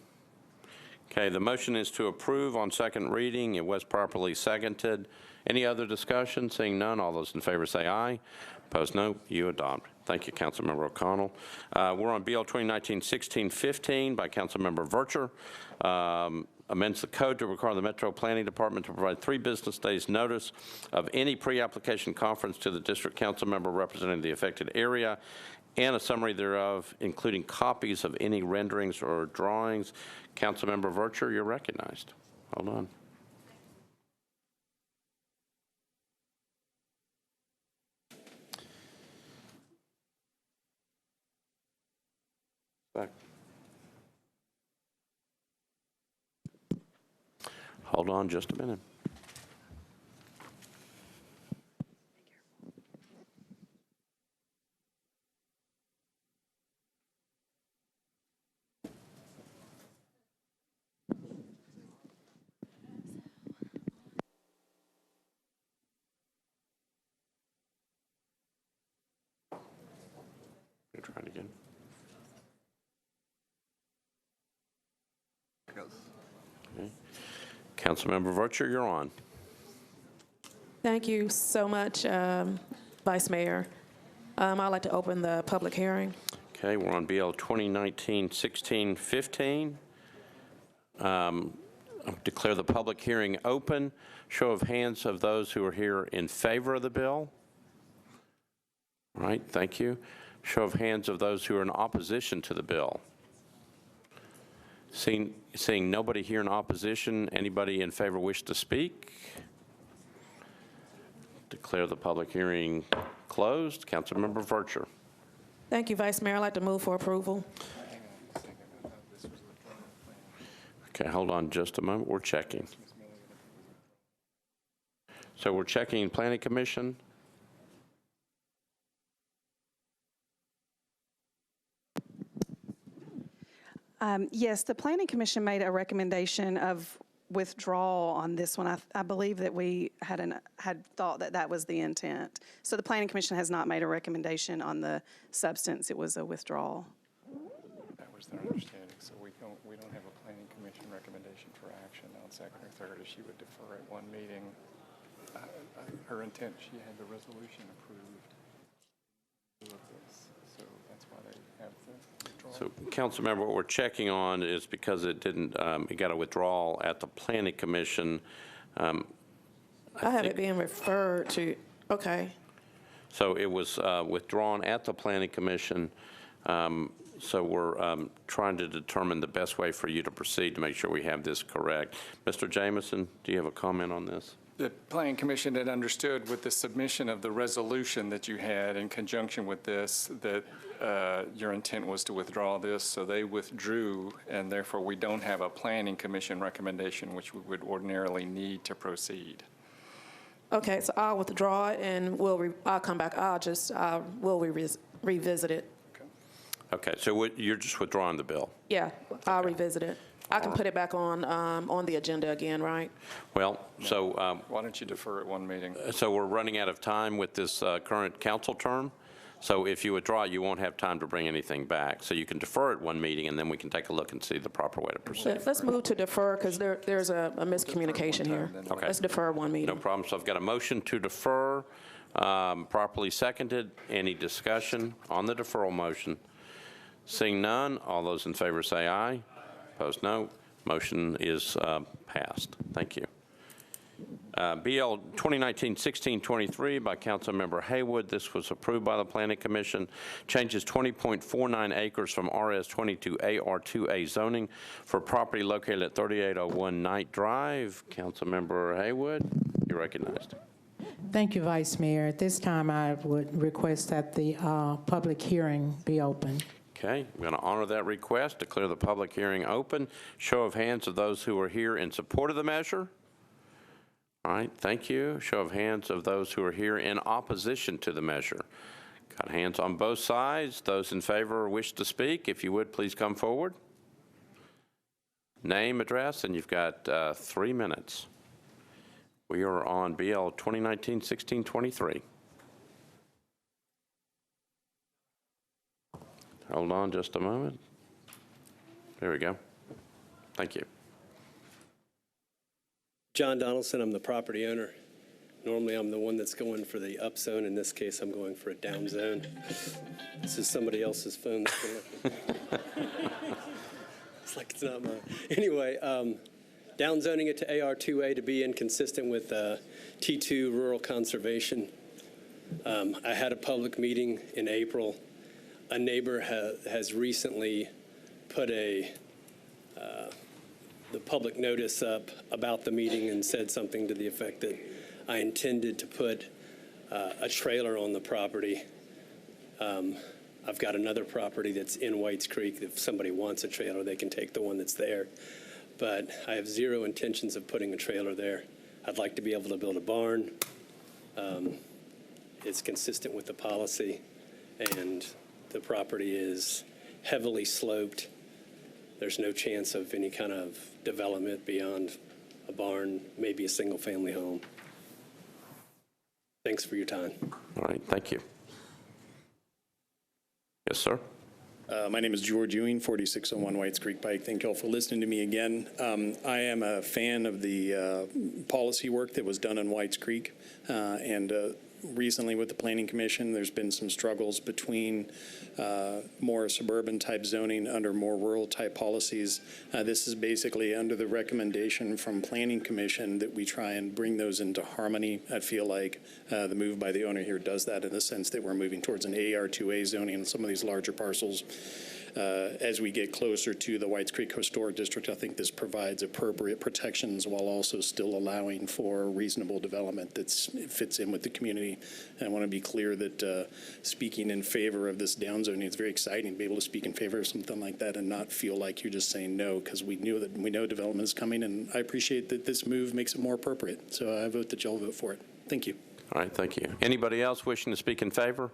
Okay, the motion is to approve on second reading. It was properly seconded. Any other discussion? Seeing none, all those in favor say aye. Opposed, no. You adopt. Thank you, Councilmember O'Connell. We're on BL 2019-1615 by Councilmember Vercher. Amends the code to require the Metro Planning Department to provide 3 business days notice of any pre-application conference to the district council member representing the affected area and a summary thereof, including copies of any renderings or drawings. Councilmember Vercher, you're recognized. Hold on. Back. Hold on just a minute. Try it again. Okay. Councilmember Vercher, you're on. Thank you so much, Vice Mayor. I'd like to open the public hearing. Okay, we're on BL 2019-1615. Declare the public hearing open. Show of hands of those who are here in favor of the bill. All right, thank you. Show of hands of those who are in opposition to the bill. Seeing nobody here in opposition, anybody in favor wish to speak? Declare the public hearing closed. Councilmember Vercher. Thank you, Vice Mayor. I'd like to move for approval. Okay, hold on just a moment. We're checking. So we're checking Planning Commission. Yes, the Planning Commission made a recommendation of withdrawal on this one. I believe that we had thought that that was the intent. So the Planning Commission has not made a recommendation on the substance. It was a withdrawal. That was their understanding. So we don't have a Planning Commission recommendation for action on second or third. If she would defer at one meeting, her intent, she had the resolution approved of this. So that's why they have the withdrawal. So, Councilmember, what we're checking on is because it didn't, it got a withdrawal at the Planning Commission. I have it being referred to. Okay. So it was withdrawn at the Planning Commission. So we're trying to determine the best way for you to proceed to make sure we have this correct. Mr. Jamison, do you have a comment on this? The Planning Commission had understood with the submission of the resolution that you had in conjunction with this that your intent was to withdraw this, so they withdrew, and therefore we don't have a Planning Commission recommendation which we would ordinarily need to proceed. Okay, so I'll withdraw it and I'll come back. We'll revisit it. Okay, so you're just withdrawing the bill? Yeah, I'll revisit it. I can put it back on the agenda again, right? Well, so why don't you defer at one meeting? So we're running out of time with this current council term. So if you withdraw, you won't have time to bring anything back. So you can defer it one meeting, and then we can take a look and see the proper way to proceed. Let's move to defer, because there's a miscommunication here. Okay. Let's defer one meeting. No problem. So I've got a motion to defer, properly seconded. Any discussion on the deferral motion? Seeing none, all those in favor say aye. Opposed, no. Motion is passed. Thank you. BL 2019-1623 by Councilmember Haywood. This was approved by the Planning Commission. Changes 20.49 acres from RS-20 to AR2A zoning for property located at 3801 Knight Drive. Councilmember Haywood, you're recognized. Thank you, Vice Mayor. At this time, I would request that the public hearing be open. Okay, I'm going to honor that request, declare the public hearing open. Show of hands of those who are here in support of the measure. All right, thank you. Show of hands of those who are here in opposition to the measure. Got hands on both sides. Those in favor or wish to speak, if you would, please come forward. Name, address, and you've got 3 minutes. We are on BL 2019-1623. Hold on just a moment. There we go. Thank you. John Donaldson, I'm the property owner. Normally I'm the one that's going for the up zone. In this case, I'm going for a down zone. This is somebody else's phone. It's like it's not mine. Anyway, down zoning it to AR2A to be inconsistent with T2 rural conservation. I had a public meeting in April. A neighbor has recently put the public notice up about the meeting and said something to the effect that I intended to put a trailer on the property. I've got another property that's in Whites Creek. If somebody wants a trailer, they can take the one that's there. But I have zero intentions of putting a trailer there. I'd like to be able to build a barn. It's consistent with the policy, and the property is heavily sloped. There's no chance of any kind of development beyond a barn, maybe a single-family home. Thanks for your time. All right, thank you. Yes, sir. My name is George Ewing, 4601 Whites Creek Pike. Thank you all for listening to me again. I am a fan of the policy work that was done in Whites Creek, and recently with the Planning Commission, there's been some struggles between more suburban type zoning under more rural type policies. This is basically under the recommendation from Planning Commission that we try and bring those into harmony. I feel like the move by the owner here does that in the sense that we're moving towards an AR2A zoning in some of these larger parcels. As we get closer to the Whites Creek Historic District, I think this provides appropriate protections while also still allowing for reasonable development that fits in with the community. And I want to be clear that speaking in favor of this down zoning, it's very exciting to be able to speak in favor of something like that and not feel like you're just saying no, because we know development is coming, and I appreciate that this move makes it more appropriate. So I vote that y'all vote for it. Thank you. All right, thank you. Anybody else wishing to speak in favor?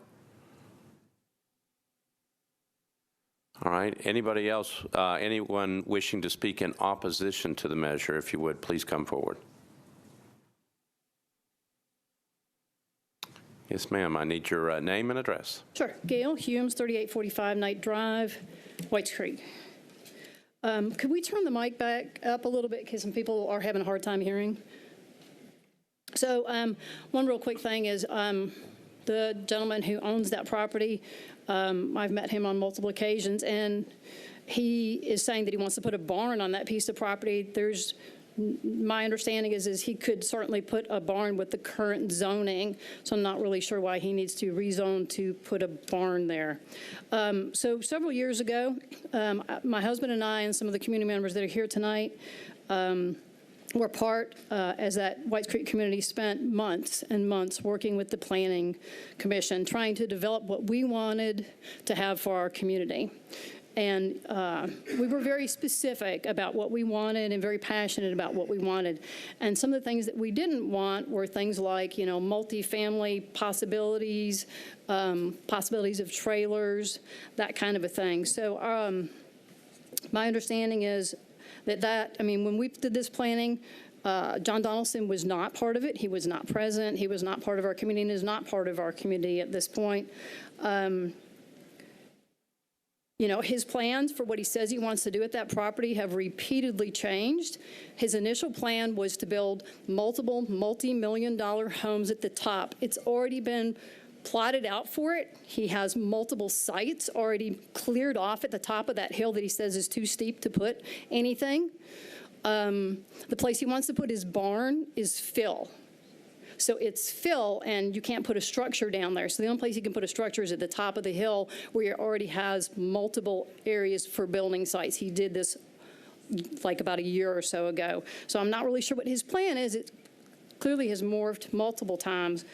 All right, anybody else, anyone wishing to speak in opposition to the measure, if you would, please come forward. Yes, ma'am, I need your name and address. Sure. Gail Humes, 3845 Knight Drive, Whites Creek. Could we turn the mic back up a little bit because some people are having a hard time hearing? So one real quick thing is the gentleman who owns that property, I've met him on multiple occasions, and he is saying that he wants to put a barn on that piece of property. My understanding is he could certainly put a barn with the current zoning, so I'm not really sure why he needs to rezone to put a barn there. So several years ago, my husband and I and some of the community members that are here tonight were part, as that Whites Creek community spent months and months working with the Planning Commission, trying to develop what we wanted to have for our community. And we were very specific about what we wanted and very passionate about what we wanted. And some of the things that we didn't want were things like, multifamily possibilities, possibilities of trailers, that kind of a thing. So my understanding is when we did this planning, John Donaldson was not part of it. He was not present. He was not part of our community and is not part of our community at this point. You know, his plans for what he says he wants to do at that property have repeatedly changed. His initial plan was to build multiple multi-million-dollar homes at the top. It's already been plotted out for it. He has multiple sites already cleared off at the top of that hill that he says is too steep to put anything. The place he wants to put his barn is fill. So it's fill, and you can't put a structure down there. So the only place you can put a structure is at the top of the hill where he already has multiple areas for building sites. He did this like about a year or so ago. So I'm not really sure what his plan is. It clearly has morphed multiple times.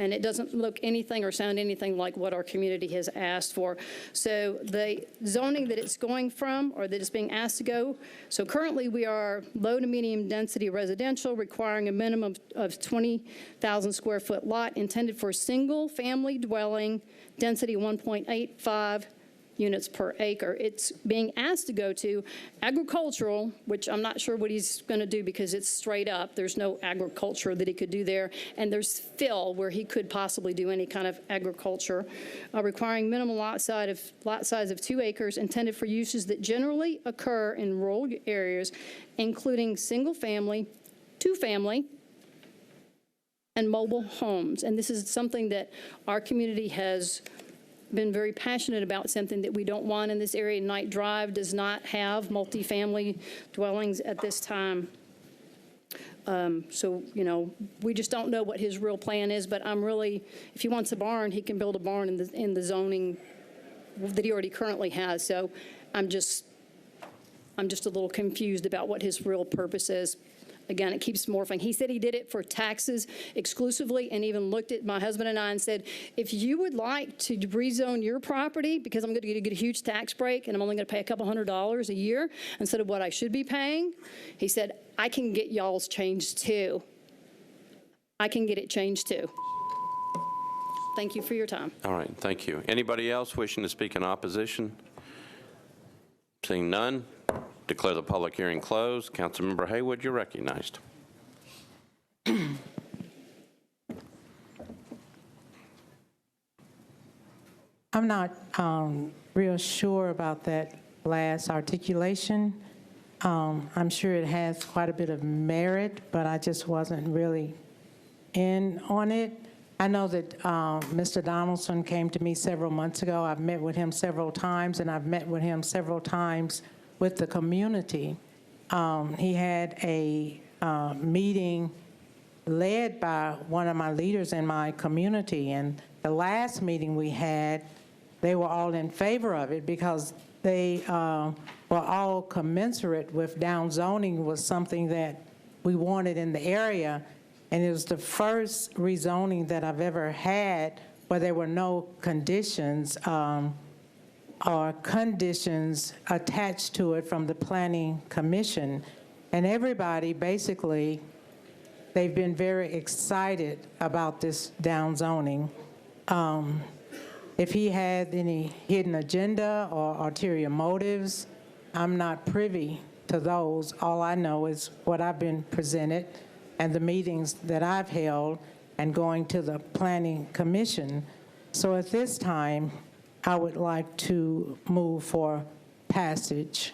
And it doesn't look anything or sound anything like what our community has asked for. So the zoning that it's going from, or that it's being asked to go, so currently we are low to medium density residential, requiring a minimum of 20,000 square foot lot intended for single family dwelling, density 1.85 units per acre. It's being asked to go to agricultural, which I'm not sure what he's going to do because it's straight up. There's no agriculture that he could do there. And there's fill where he could possibly do any kind of agriculture, requiring minimum lot size of 2 acres intended for uses that generally occur in rural areas, including single family, 2-family, and mobile homes. And this is something that our community has been very passionate about, something that we don't want in this area. Knight Drive does not have multifamily dwellings at this time. So, you know, we just don't know what his real plan is, but I'm really, if he wants a barn, he can build a barn in the zoning that he already currently has. So I'm just a little confused about what his real purpose is. Again, it keeps morphing. He said he did it for taxes exclusively, and even looked at my husband and I and said, if you would like to rezone your property, because I'm going to get a huge tax break and I'm only going to pay a couple $100 a year instead of what I should be paying, he said, I can get y'all's changed too. I can get it changed too. Thank you for your time. All right, thank you. Anybody else wishing to speak in opposition? Seeing none, declare the public hearing closed. Councilmember Haywood, you're recognized. I'm not real sure about that last articulation. I'm sure it has quite a bit of merit, but I just wasn't really in on it. I know that Mr. Donaldson came to me several months ago. I've met with him several times, and I've met with him several times with the community. He had a meeting led by one of my leaders in my community, and the last meeting we had, they were all in favor of it because they were all commensurate with downzoning was something that we wanted in the area, and it was the first rezoning that I've ever had where there were no conditions or conditions attached to it from the Planning Commission. And everybody, basically, they've been very excited about this downzoning. If he had any hidden agenda or ulterior motives, I'm not privy to those. All I know is what I've been presented and the meetings that I've held and going to the Planning Commission. So at this time, I would like to move for passage.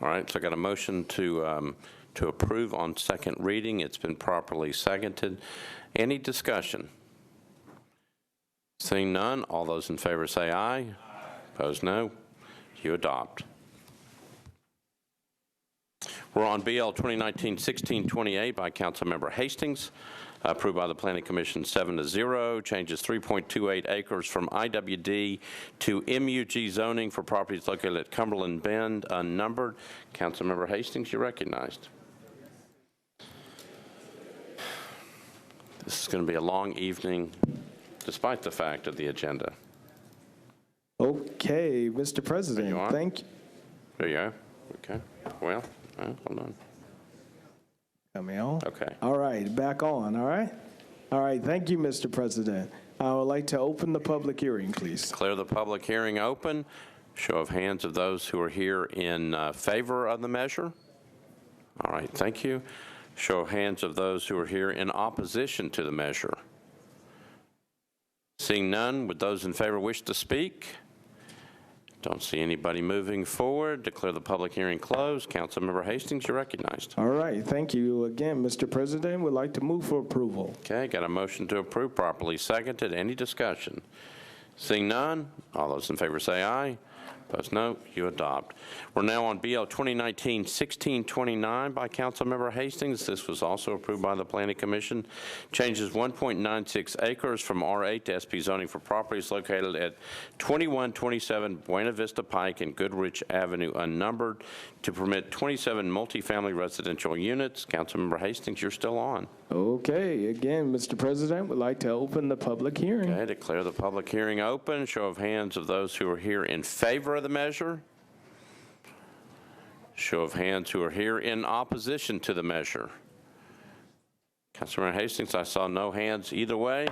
All right, so I got a motion to approve on second reading. It's been properly seconded. Any discussion? Seeing none, all those in favor say aye. Aye. Opposed, no. You adopt. We're on BL 2019-1628 by Councilmember Hastings, approved by the Planning Commission 7-0, changes 3.28 acres from IWD to MUG zoning for properties located at Cumberland Bend, unnumbered. Councilmember Hastings, you're recognized. This is going to be a long evening, despite the fact of the agenda. Okay, Mr. President, thank you. There you are. Okay. Well, hold on. Coming on? Okay. All right, back on, all right? All right, thank you, Mr. President. I would like to open the public hearing, please. Declare the public hearing open. Show of hands of those who are here in favor of the measure. All right, thank you. Show of hands of those who are here in opposition to the measure. Seeing none, would those in favor wish to speak? Don't see anybody moving forward. Declare the public hearing closed. Councilmember Hastings, you're recognized. All right, thank you again, Mr. President. Would like to move for approval. Okay, got a motion to approve, properly seconded. Any discussion? Seeing none, all those in favor say aye. Opposed, no. You adopt. We're now on BL 2019-1629 by Councilmember Hastings. This was also approved by the Planning Commission. Changes 1.96 acres from R8 to SP zoning for properties located at 2127 Buena Vista Pike and Goodrich Avenue unnumbered to permit 27 multifamily residential units. Councilmember Hastings, you're still on. Okay, again, Mr. President, would like to open the public hearing. Okay, declare the public hearing open. Show of hands of those who are here in favor of the measure. Show of hands who are here in opposition to the measure. Councilmember Hastings, I saw no hands either way.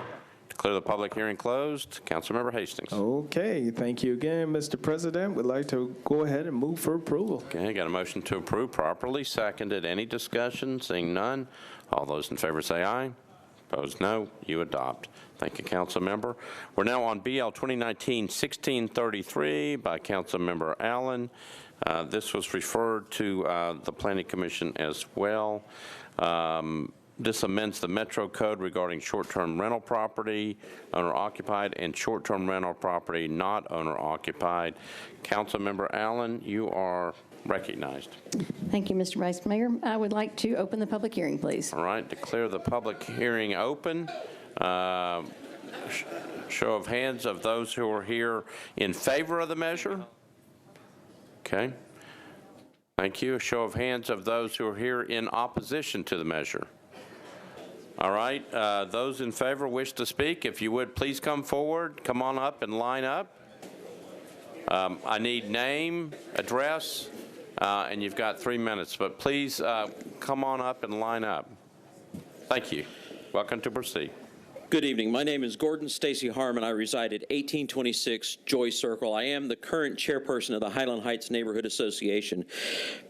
Declare the public hearing closed. Councilmember Hastings. Okay, thank you again, Mr. President. Would like to go ahead and move for approval. Okay, got a motion to approve, properly seconded. Any discussion? Seeing none, all those in favor say aye. Opposed, no. You adopt. Thank you, Councilmember. We're now on BL 2019-1633 by Councilmember Allen. This was referred to the Planning Commission as well. This amends the Metro Code regarding short-term rental property, owner-occupied, and short-term rental property not owner-occupied. Councilmember Allen, you are recognized. Thank you, Mr. Vice Mayor. I would like to open the public hearing, please. All right, declare the public hearing open. Show of hands of those who are here in favor of the measure. Okay. Thank you. A show of hands of those who are here in opposition to the measure. All right, those in favor wish to speak. If you would, please come forward. Come on up and line up. I need name, address, and you've got 3 minutes, but please come on up and line up. Thank you. Welcome to proceed. Good evening. My name is Gordon Stacy Harmon. I reside at 1826 Joy Circle. I am the current chairperson of the Highland Heights Neighborhood Association.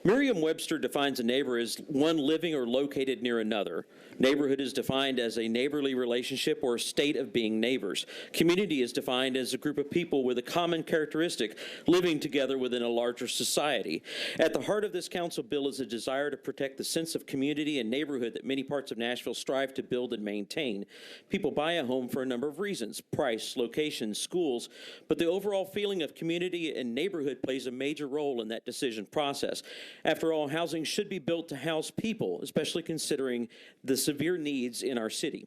Merriam-Webster defines a neighbor as one living or located near another. Neighborhood is defined as a neighborly relationship or state of being neighbors. Community is defined as a group of people with a common characteristic living together within a larger society. At the heart of this council bill is a desire to protect the sense of community and neighborhood that many parts of Nashville strive to build and maintain. People buy a home for a number of reasons: price, location, schools, but the overall feeling of community and neighborhood plays a major role in that decision process. After all, housing should be built to house people, especially considering the severe needs in our city.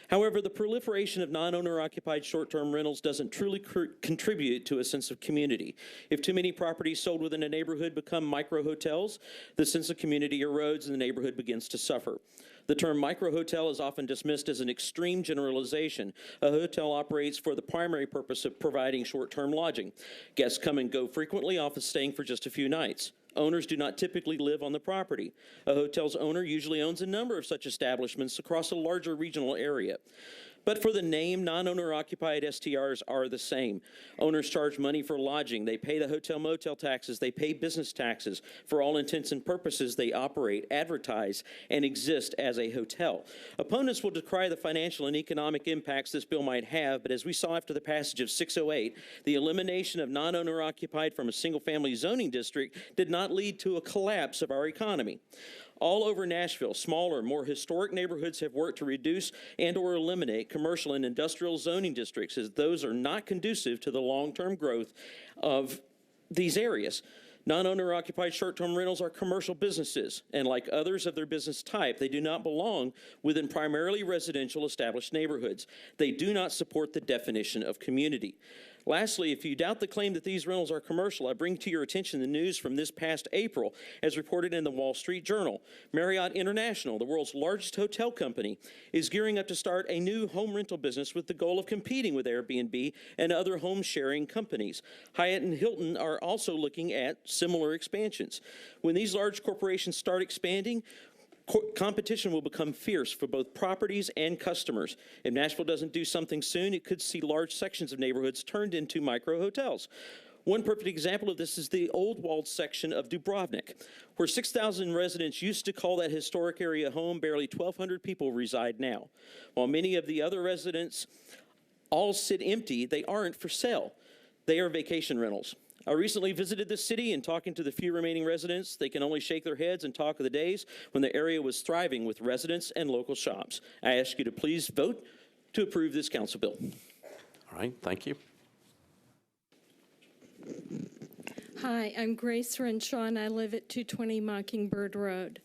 However, the proliferation of non-owner occupied short-term rentals doesn't truly contribute to a sense of community. If too many properties sold within a neighborhood become micro-hotels, the sense of community erodes and the neighborhood begins to suffer. The term micro-hotel is often dismissed as an extreme generalization. A hotel operates for the primary purpose of providing short-term lodging. Guests come and go frequently, often staying for just a few nights. Owners do not typically live on the property. A hotel's owner usually owns a number of such establishments across a larger regional area. But for the name, non-owner occupied STRs are the same. Owners charge money for lodging. They pay the hotel motel taxes. They pay business taxes. For all intents and purposes, they operate, advertise, and exist as a hotel. Opponents will decry the financial and economic impacts this bill might have, but as we saw after the passage of 608, the elimination of non-owner occupied from a single-family zoning district did not lead to a collapse of our economy. All over Nashville, smaller, more historic neighborhoods have worked to reduce and or eliminate commercial and industrial zoning districts, as those are not conducive to the long-term growth of these areas. Non-owner occupied short-term rentals are commercial businesses, and like others of their business type, they do not belong within primarily residential established neighborhoods. They do not support the definition of community. Lastly, if you doubt the claim that these rentals are commercial, I bring to your attention the news from this past April, as reported in the Wall Street Journal. Marriott International, the world's largest hotel company, is gearing up to start a new home rental business with the goal of competing with Airbnb and other home-sharing companies. Hyatt and Hilton are also looking at similar expansions. When these large corporations start expanding, competition will become fierce for both properties and customers. If Nashville doesn't do something soon, it could see large sections of neighborhoods turned into micro-hotels. One perfect example of this is the old walled section of Dubrovnik, where 6,000 residents used to call that historic area home. Barely 1,200 people reside now. While many of the other residents all sit empty, they aren't for sale. They are vacation rentals. I recently visited the city, and talking to the few remaining residents, they can only shake their heads and talk of the days when the area was thriving with residents and local shops. I ask you to please vote to approve this council bill. All right, thank you. Hi, I'm Grace Renshaw, and I live at 220 Mockingbird Road.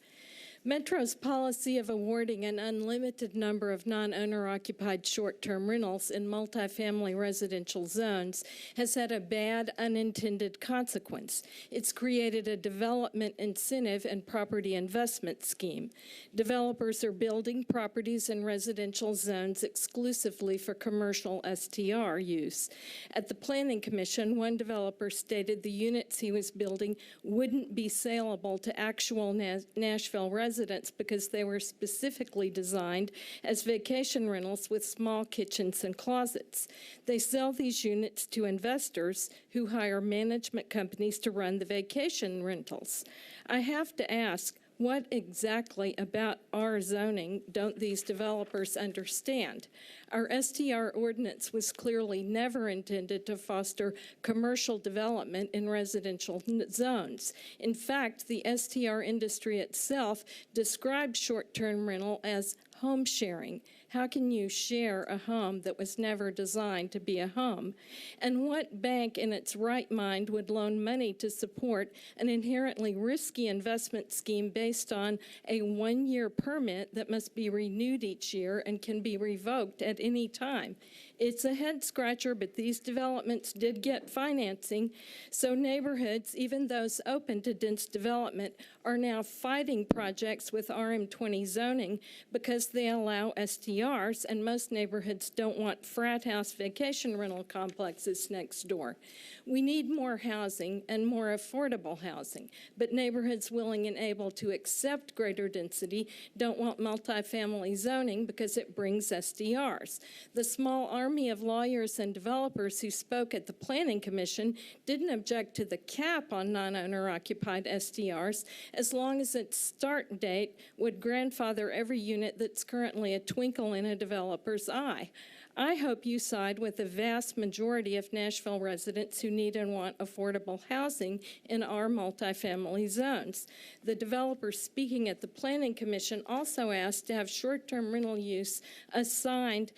Metro's policy of awarding an unlimited number of non-owner-occupied short-term rentals in multifamily residential zones has had a bad unintended consequence. It's created a development incentive and property investment scheme. Developers are building properties in residential zones exclusively for commercial STR use. At the Planning Commission, one developer stated the units he was building wouldn't be saleable to actual Nashville residents because they were specifically designed as vacation rentals with small kitchens and closets. They sell these units to investors who hire management companies to run the vacation rentals. I have to ask, what exactly about our zoning don't these developers understand? Our STR ordinance was clearly never intended to foster commercial development in residential zones. In fact, the STR industry itself describes short-term rental as home sharing. How can you share a home that was never designed to be a home? And what bank in its right mind would loan money to support an inherently risky investment scheme based on a one-year permit that must be renewed each year and can be revoked at any time? It's a head-scratcher, but these developments did get financing, so neighborhoods, even those open to dense development, are now fighting projects with RM20 zoning because they allow STRs, and most neighborhoods don't want frat house vacation rental complexes next door. We need more housing and more affordable housing, but neighborhoods willing and able to accept greater density don't want multifamily zoning because it brings STRs. The small army of lawyers and developers who spoke at the Planning Commission didn't object to the cap on non-owner-occupied STRs as long as its start date would grandfather every unit that's currently a twinkle in a developer's eye. I hope you side with the vast majority of Nashville residents who need and want affordable housing in our multifamily zones. The developers speaking at the Planning Commission also asked to have short-term rental use assigned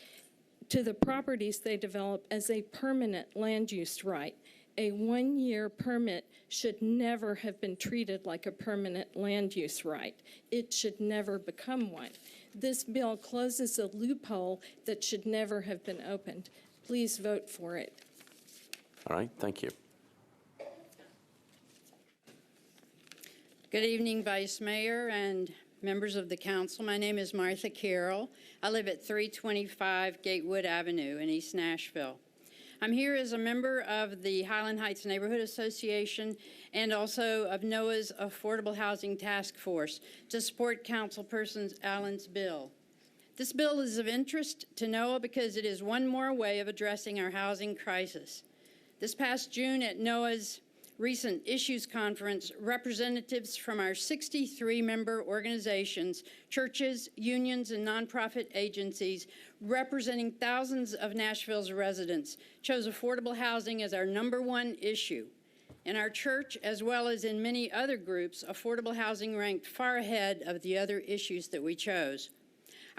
to the properties they develop as a permanent land use right. A one-year permit should never have been treated like a permanent land use right. It should never become one. This bill closes a loophole that should never have been opened. Please vote for it. All right, thank you. Good evening, Vice Mayor and members of the council. My name is Martha Carroll. I live at 325 Gatewood Avenue in East Nashville. I'm here as a member of the Highland Heights Neighborhood Association and also of NOAA's Affordable Housing Task Force to support Councilperson Allen's bill. This bill is of interest to NOAA because it is one more way of addressing our housing crisis. This past June at NOAA's recent Issues Conference, representatives from our 63-member organizations, churches, unions, and nonprofit agencies representing thousands of Nashville's residents chose affordable housing as our #1 issue. In our church, as well as in many other groups, affordable housing ranked far ahead of the other issues that we chose.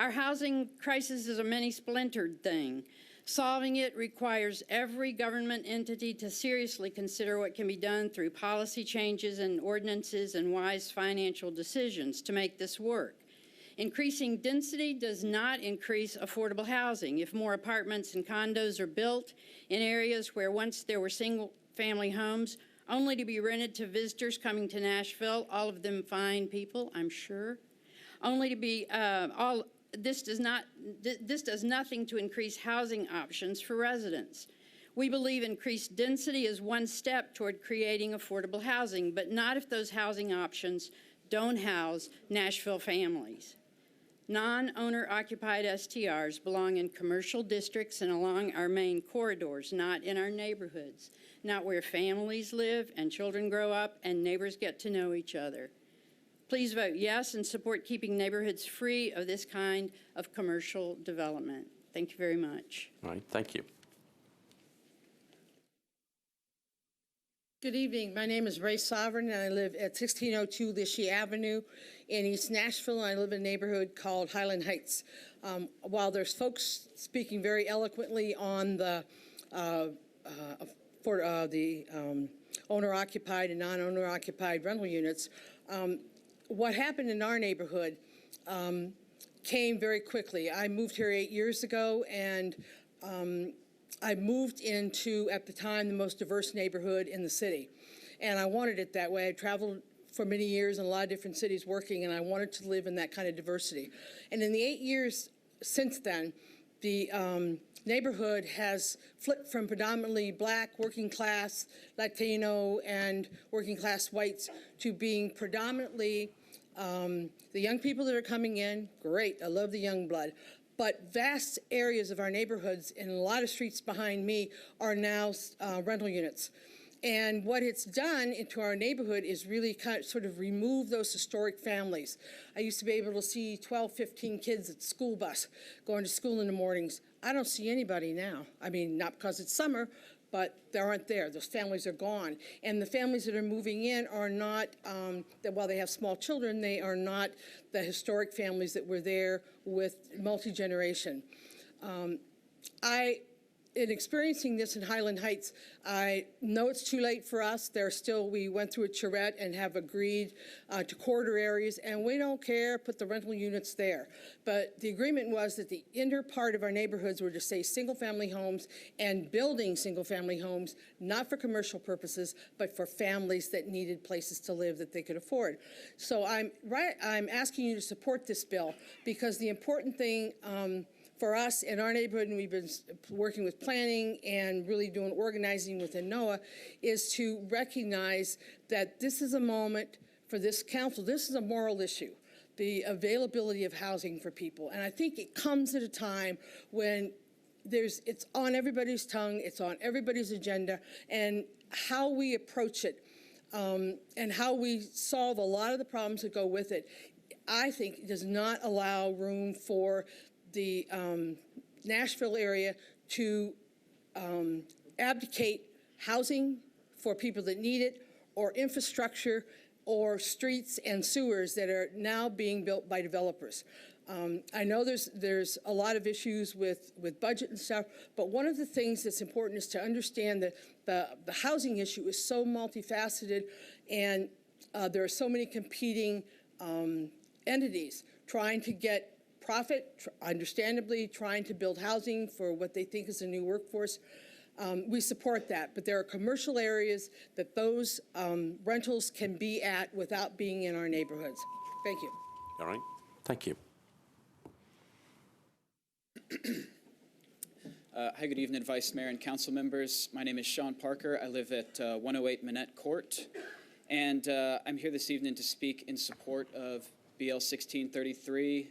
Our housing crisis is a many-splintered thing. Solving it requires every government entity to seriously consider what can be done through policy changes and ordinances and wise financial decisions to make this work. Increasing density does not increase affordable housing. If more apartments and condos are built in areas where once there were single-family homes, only to be rented to visitors coming to Nashville, all of them fine people, I'm sure, only to be This does nothing to increase housing options for residents. We believe increased density is one step toward creating affordable housing, but not if those housing options don't house Nashville families. Non-owner occupied STRs belong in commercial districts and along our main corridors, not in our neighborhoods, not where families live and children grow up and neighbors get to know each other. Please vote yes and support keeping neighborhoods free of this kind of commercial development. Thank you very much. All right, thank you. Good evening. My name is Ray Sovereign, and I live at 1602 Lishi Avenue in East Nashville. I live in a neighborhood called Highland Heights. While there's folks speaking very eloquently on the owner-occupied and non-owner-occupied rental units, what happened in our neighborhood came very quickly. I moved here 8 years ago, and I moved into, at the time, the most diverse neighborhood in the city. And I wanted it that way. I traveled for many years in a lot of different cities working, and I wanted to live in that kind of diversity. And in the 8 years since then, the neighborhood has flipped from predominantly black, working class, Latino, and working class whites to being predominantly the young people that are coming in. Great, I love the young blood. But vast areas of our neighborhoods, and a lot of streets behind me, are now rental units. And what it's done into our neighborhood is really sort of remove those historic families. I used to be able to see 12, 15 kids at the school bus going to school in the mornings. I don't see anybody now. I mean, not because it's summer, but they aren't there. Those families are gone. And the families that are moving in are not, while they have small children, they are not the historic families that were there with multi-generation. In experiencing this in Highland Heights, I know it's too late for us. We went through a charrette and have agreed to corridor areas, and we don't care, put the rental units there. But the agreement was that the inner part of our neighborhoods were to stay single-family homes and building single-family homes, not for commercial purposes, but for families that needed places to live that they could afford. So I'm asking you to support this bill, because the important thing for us in our neighborhood, and we've been working with planning and really doing organizing within NOAA, is to recognize that this is a moment for this council. This is a moral issue, the availability of housing for people. And I think it comes at a time when it's on everybody's tongue, it's on everybody's agenda, and how we approach it and how we solve a lot of the problems that go with it, I think does not allow room for the Nashville area to abdicate housing for people that need it, or infrastructure, or streets and sewers that are now being built by developers. I know there's a lot of issues with budget and stuff, but one of the things that's important is to understand that the housing issue is so multifaceted, and there are so many competing entities trying to get profit, understandably trying to build housing for what they think is a new workforce. We support that, but there are commercial areas that those rentals can be at without being in our neighborhoods. Thank you. All right, thank you. Hi, good evening, Vice Mayor and council members. My name is Sean Parker. I live at 108 Manette Court, and I'm here this evening to speak in support of BL 1633.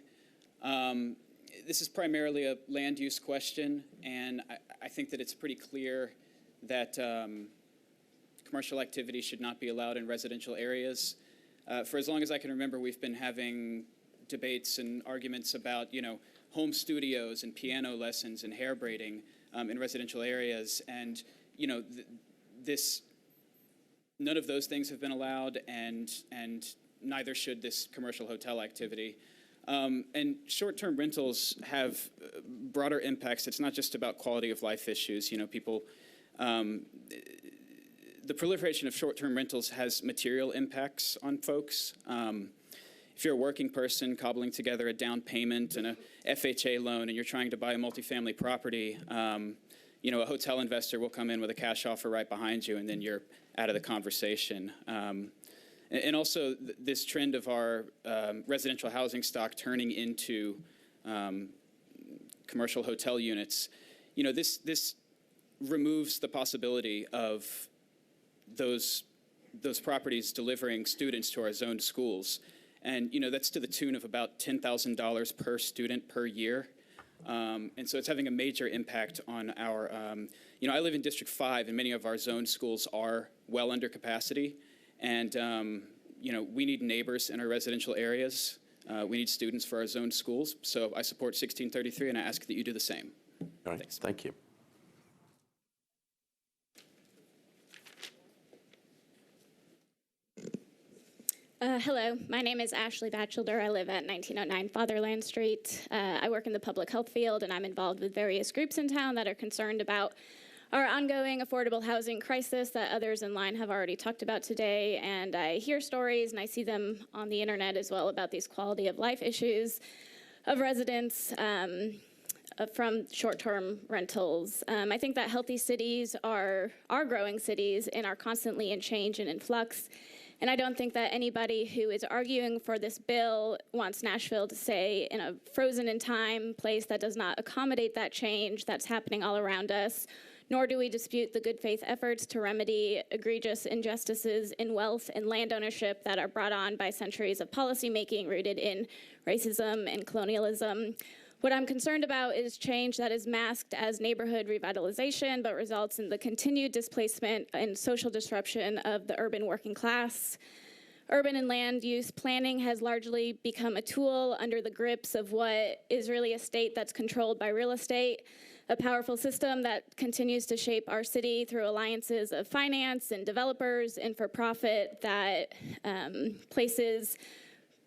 This is primarily a land use question, and I think that it's pretty clear that commercial activity should not be allowed in residential areas. For as long as I can remember, we've been having debates and arguments about, home studios and piano lessons and hair braiding in residential areas, and none of those things have been allowed, and neither should this commercial hotel activity. And short-term rentals have broader impacts. It's not just about quality of life issues. People, the proliferation of short-term rentals has material impacts on folks. If you're a working person cobbling together a down payment and a FHA loan, and you're trying to buy a multifamily property, a hotel investor will come in with a cash offer right behind you, and then you're out of the conversation. And also this trend of our residential housing stock turning into commercial hotel units, this removes the possibility of those properties delivering students to our zoned schools. And, that's to the tune of about $10,000 per student per year. And so it's having a major impact on our, I live in District 5, and many of our zone schools are well under capacity. And, we need neighbors in our residential areas. We need students for our zone schools. So I support 1633, and I ask that you do the same. All right, Thanks. thank you. Hello, my name is Ashley Batchelder. I live at 1909 Fatherland Street. I work in the public health field, and I'm involved with various groups in town that are concerned about our ongoing affordable housing crisis that others in line have already talked about today. And I hear stories, and I see them on the internet as well, about these quality of life issues of residents from short-term rentals. I think that healthy cities are growing cities and are constantly in change and in flux. And I don't think that anybody who is arguing for this bill wants Nashville to stay in a frozen in time place that does not accommodate that change that's happening all around us, nor do we dispute the good faith efforts to remedy egregious injustices in wealth and land ownership that are brought on by centuries of policymaking rooted in racism and colonialism. What I'm concerned about is change that is masked as neighborhood revitalization, but results in the continued displacement and social disruption of the urban working class. Urban and land use planning has largely become a tool under the grips of what is really a state that's controlled by real estate, a powerful system that continues to shape our city through alliances of finance and developers and for-profit that places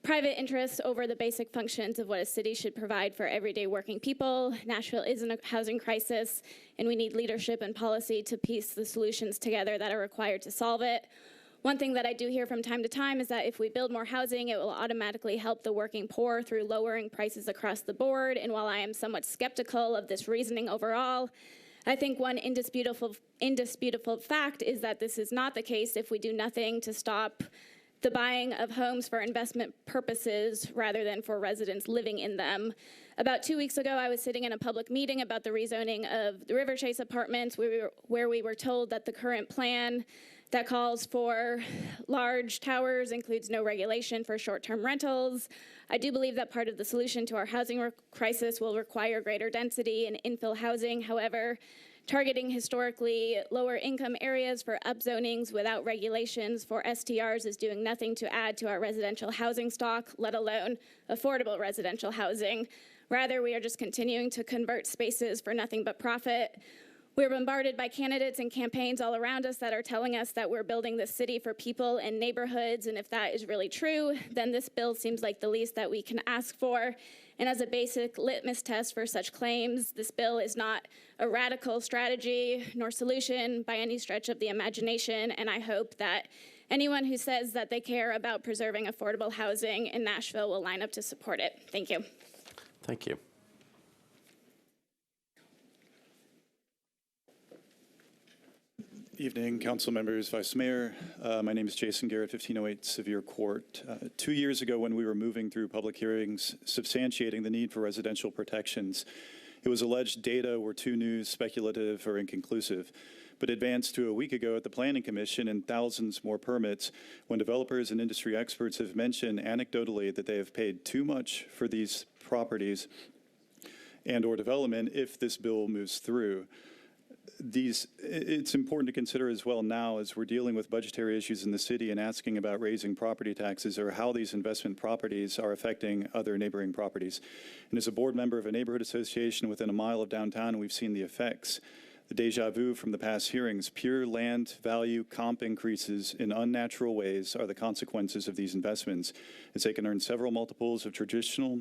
private interests over the basic functions of what a city should provide for everyday working people. Nashville is in a housing crisis, and we need leadership and policy to piece the solutions together that are required to solve it. One thing that I do hear from time to time is that if we build more housing, it will automatically help the working poor through lowering prices across the board. And while I am somewhat skeptical of this reasoning overall, I think one indisputable fact is that this is not the case if we do nothing to stop the buying of homes for investment purposes rather than for residents living in them. About 2 weeks ago, I was sitting in a public meeting about the rezoning of the River Chase apartments, where we were told that the current plan that calls for large towers includes no regulation for short-term rentals. I do believe that part of the solution to our housing crisis will require greater density and infill housing. However, targeting historically lower income areas for upzonings without regulations for STRs is doing nothing to add to our residential housing stock, let alone affordable residential housing. Rather, we are just continuing to convert spaces for nothing but profit. We're bombarded by candidates and campaigns all around us that are telling us that we're building this city for people and neighborhoods, and if that is really true, then this bill seems like the least that we can ask for. And as a basic litmus test for such claims, this bill is not a radical strategy nor solution by any stretch of the imagination, and I hope that anyone who says that they care about preserving affordable housing in Nashville will line up to support it. Thank you. Thank you. Evening, council members, vice mayor. My name is Jason Garrett, 1508 Sevier Court. 2 years ago, when we were moving through public hearings substantiating the need for residential protections, it was alleged data were too new, speculative, or inconclusive. But advanced to a week ago at the Planning Commission and thousands more permits, when developers and industry experts have mentioned anecdotally that they have paid too much for these properties and or development if this bill moves through. It's important to consider as well now as we're dealing with budgetary issues in the city and asking about raising property taxes or how these investment properties are affecting other neighboring properties. And as a board member of a neighborhood association within a mile of downtown, we've seen the effects. The deja vu from the past hearings, pure land value comp increases in unnatural ways are the consequences of these investments, as they can earn several multiples of traditional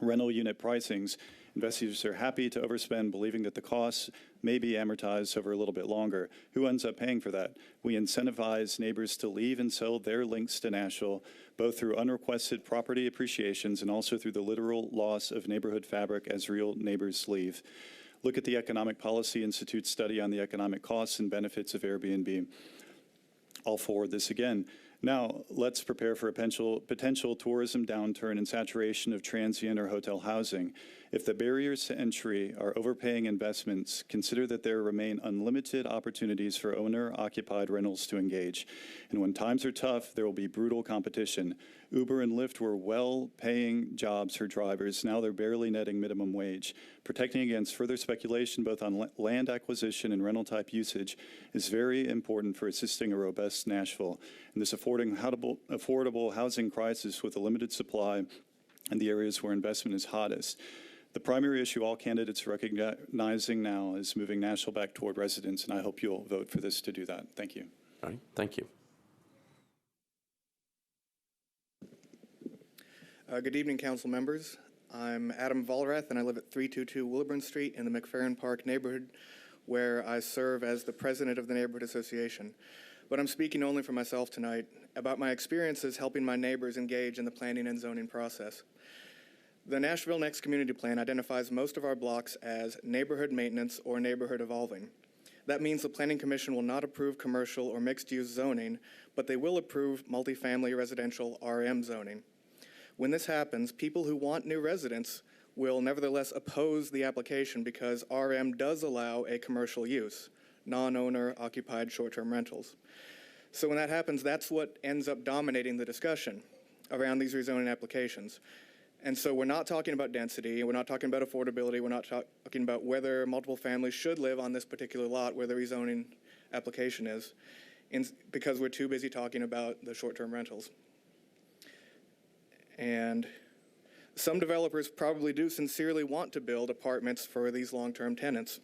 rental unit pricings. Investors are happy to overspend, believing that the costs may be amortized over a little bit longer. Who ends up paying for that? We incentivize neighbors to leave and sell their links to Nashville, both through unrequested property appreciations and also through the literal loss of neighborhood fabric as real neighbors leave. Look at the Economic Policy Institute study on the economic costs and benefits of Airbnb. I'll forward this again. Now, let's prepare for a potential tourism downturn and saturation of transient or hotel housing. If the barriers to entry are overpaying investments, consider that there remain unlimited opportunities for owner-occupied rentals to engage. And when times are tough, there will be brutal competition. Uber and Lyft were well-paying jobs for drivers. Now they're barely netting minimum wage. Protecting against further speculation both on land acquisition and rental type usage is very important for assisting a robust Nashville. And this affordable housing crisis with a limited supply in the areas where investment is hottest. The primary issue all candidates are recognizing now is moving Nashville back toward residents, and I hope you'll vote for this to do that. Thank you. All right, thank you. Good evening, council members. I'm Adam Vollrath, and I live at 322 Wilburn Street in the McFerrin Park neighborhood, where I serve as the president of the neighborhood association. But I'm speaking only for myself tonight about my experiences helping my neighbors engage in the planning and zoning process. The Nashville Next Community Plan identifies most of our blocks as neighborhood maintenance or neighborhood evolving. That means the Planning Commission will not approve commercial or mixed-use zoning, but they will approve multifamily residential RM zoning. When this happens, people who want new residents will nevertheless oppose the application because RM does allow a commercial use, non-owner occupied short-term rentals. So when that happens, that's what ends up dominating the discussion around these rezoning applications. And so we're not talking about density, we're not talking about affordability, we're not talking about whether multiple families should live on this particular lot where the rezoning application is, because we're too busy talking about the short-term rentals. And some developers probably do sincerely want to build apartments for these long-term tenants,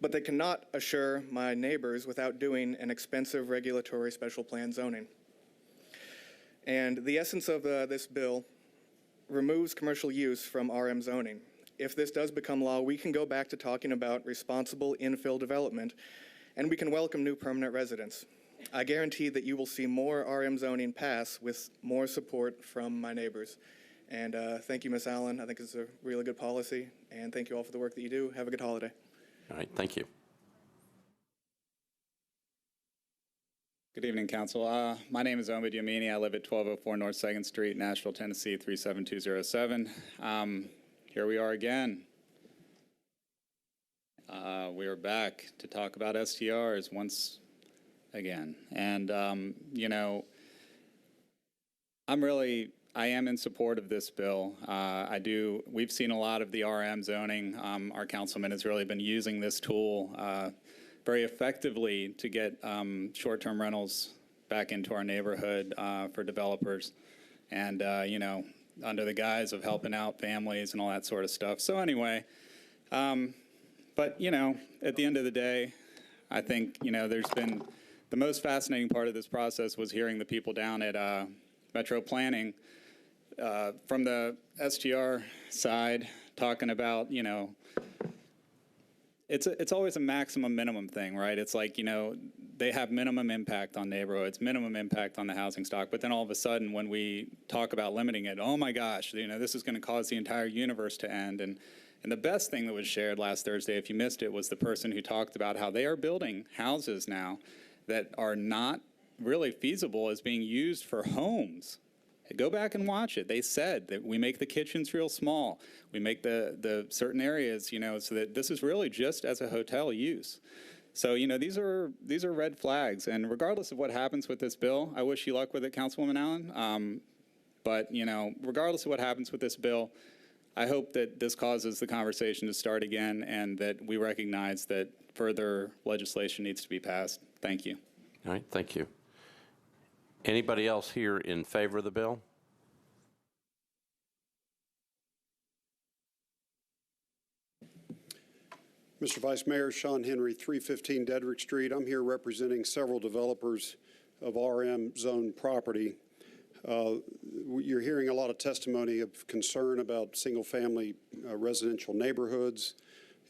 but they cannot assure my neighbors without doing an expensive regulatory special plan zoning. And the essence of this bill removes commercial use from RM zoning. If this does become law, we can go back to talking about responsible infill development, and we can welcome new permanent residents. I guarantee that you will see more RM zoning pass with more support from my neighbors. And thank you, Ms. Allen. I think it's a really good policy, and thank you all for the work that you do. Have a good holiday. All right, thank you. Good evening, Council. My name is Omid Yamini. I live at 1204 North 2nd Street, Nashville, Tennessee, 37207. Here we are again. We are back to talk about STRs once again. And, you know, I am in support of this bill. We've seen a lot of the RM zoning. Our councilman has really been using this tool very effectively to get short-term rentals back into our neighborhood for developers, and you know, under the guise of helping out families and all that sort of stuff. So anyway, but you know, at the end of the day, I think, you know, there's been the most fascinating part of this process was hearing the people down at Metro Planning from the STR side talking about, you know, it's always a maximum minimum thing, right? It's like, you know, they have minimum impact on neighborhoods, minimum impact on the housing stock, but then all of a sudden when we talk about limiting it, oh my gosh, you know, this is going to cause the entire universe to end. And the best thing that was shared last Thursday, if you missed it, was the person who talked about how they are building houses now that are not really feasible as being used for homes. Go back and watch it. They said that we make the kitchens real small. We make the certain areas, you know, so that this is really just as a hotel use. So, you know, these are red flags. And regardless of what happens with this bill, I wish you luck with it, Councilwoman Allen. But, you know, regardless of what happens with this bill, I hope that this causes the conversation to start again and that we recognize that further legislation needs to be passed. Thank you. All right, thank you. Anybody else here in favor of the bill? Mr. Vice Mayor, Sean Henry, 315 Dedrick Street. I'm here representing several developers of RM zone property. You're hearing a lot of testimony of concern about single-family residential neighborhoods.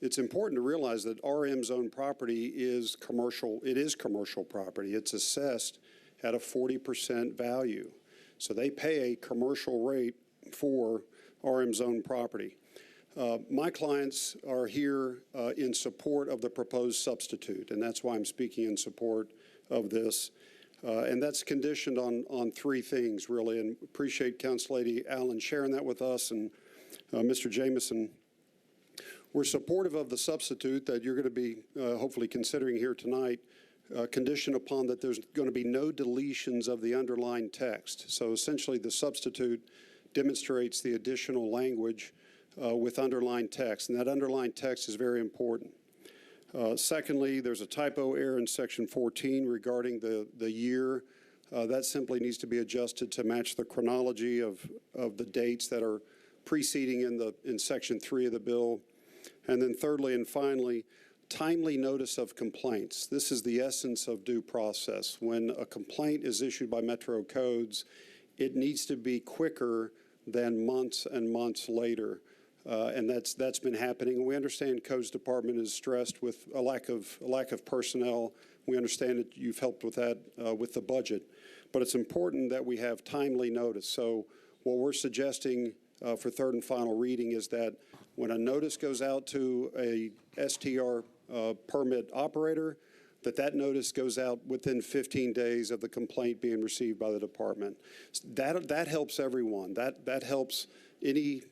It's important to realize that RM zone property is commercial. It is commercial property. It's assessed at a 40% value. So they pay a commercial rate for RM zone property. My clients are here in support of the proposed substitute, and that's why I'm speaking in support of this. And that's conditioned on three things, really, and appreciate Council Lady Allen sharing that with us, and Mr. Jameson. We're supportive of the substitute that you're going to be hopefully considering here tonight conditioned upon that there's going to be no deletions of the underlying text. So essentially, the substitute demonstrates the additional language with underlined text, and that underlined text is very important. Secondly, there's a typo error in section 14 regarding the year. That simply needs to be adjusted to match the chronology of the dates that are preceding in section 3 of the bill. And then thirdly and finally, timely notice of complaints. This is the essence of due process. When a complaint is issued by Metro Codes, it needs to be quicker than months and months later. And that's been happening. We understand Codes Department is stressed with a lack of personnel. We understand that you've helped with that with the budget. But it's important that we have timely notice. So what we're suggesting for third and final reading is that when a notice goes out to a STR permit operator, that notice goes out within 15 days of the complaint being received by the department. That helps everyone. That helps any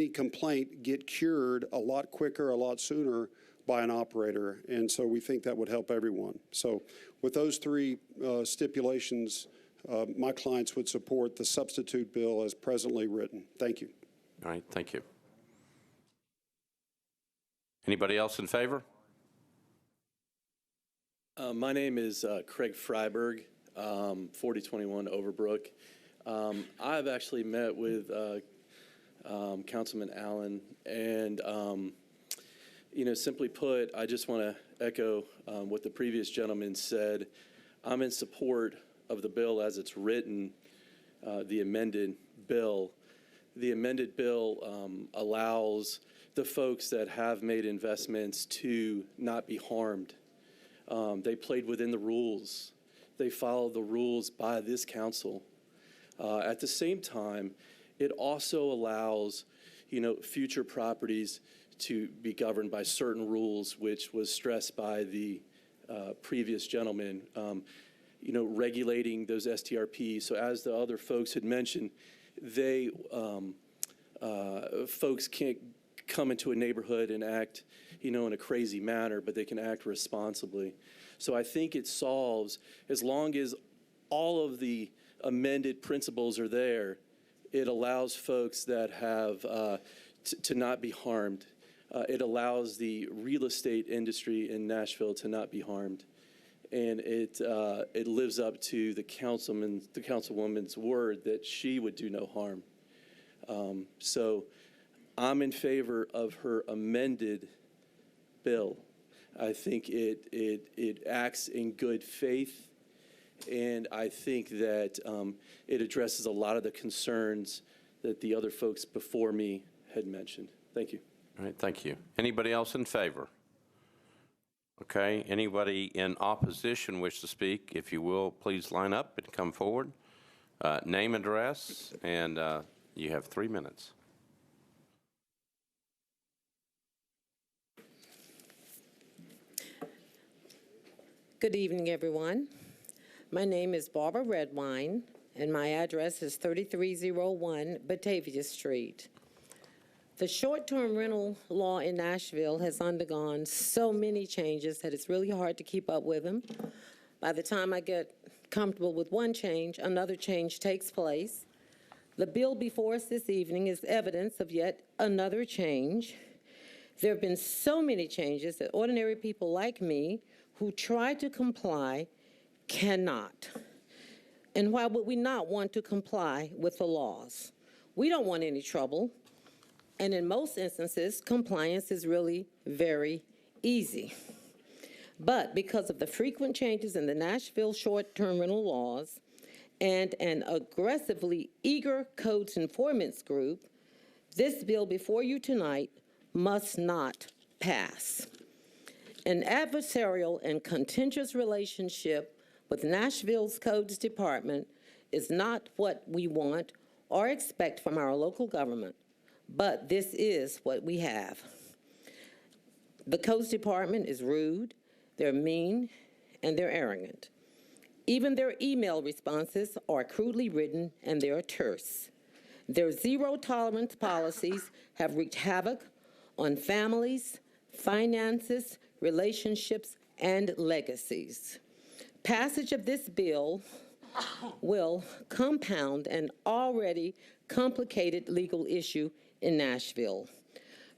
complaint get cured a lot quicker, a lot sooner by an operator. And so we think that would help everyone. So with those three stipulations, my clients would support the substitute bill as presently written. Thank you. All right, thank you. Anybody else in favor? My name is Craig Freiberg, 4021 Overbrook. I've actually met with Councilman Allen, and simply put, I just want to echo what the previous gentleman said. I'm in support of the bill as it's written, the amended bill. The amended bill allows the folks that have made investments to not be harmed. They played within the rules. They followed the rules by this council. At the same time, it also allows, future properties to be governed by certain rules, which was stressed by the previous gentleman, regulating those STRPs. So as the other folks had mentioned, folks can't come into a neighborhood and act, in a crazy manner, but they can act responsibly. So I think it solves, as long as all of the amended principles are there, it allows folks that have to not be harmed. It allows the real estate industry in Nashville to not be harmed. And it lives up to the councilwoman's word that she would do no harm. So I'm in favor of her amended bill. I think it acts in good faith, and I think that it addresses a lot of the concerns that the other folks before me had mentioned. Thank you. All right, thank you. Anybody else in favor? Okay, anybody in opposition wish to speak? If you will, please line up and come forward. Name, address, and you have 3 minutes. Good evening, everyone. My name is Barbara Redwine, and my address is 3301 Batavia Street. The short-term rental law in Nashville has undergone so many changes that it's really hard to keep up with them. By the time I get comfortable with one change, another change takes place. The bill before us this evening is evidence of yet another change. There have been so many changes that ordinary people like me who try to comply cannot. And why would we not want to comply with the laws? We don't want any trouble. And in most instances, compliance is really very easy. But because of the frequent changes in the Nashville short-term rental laws and an aggressively eager codes enforcement group, this bill before you tonight must not pass. An adversarial and contentious relationship with Nashville's Codes Department is not what we want or expect from our local government, but this is what we have. The Codes Department is rude, they're mean, and they're arrogant. Even their email responses are crudely written and they're terse. Their zero-tolerance policies have wreaked havoc on families, finances, relationships, and legacies. Passage of this bill will compound an already complicated legal issue in Nashville.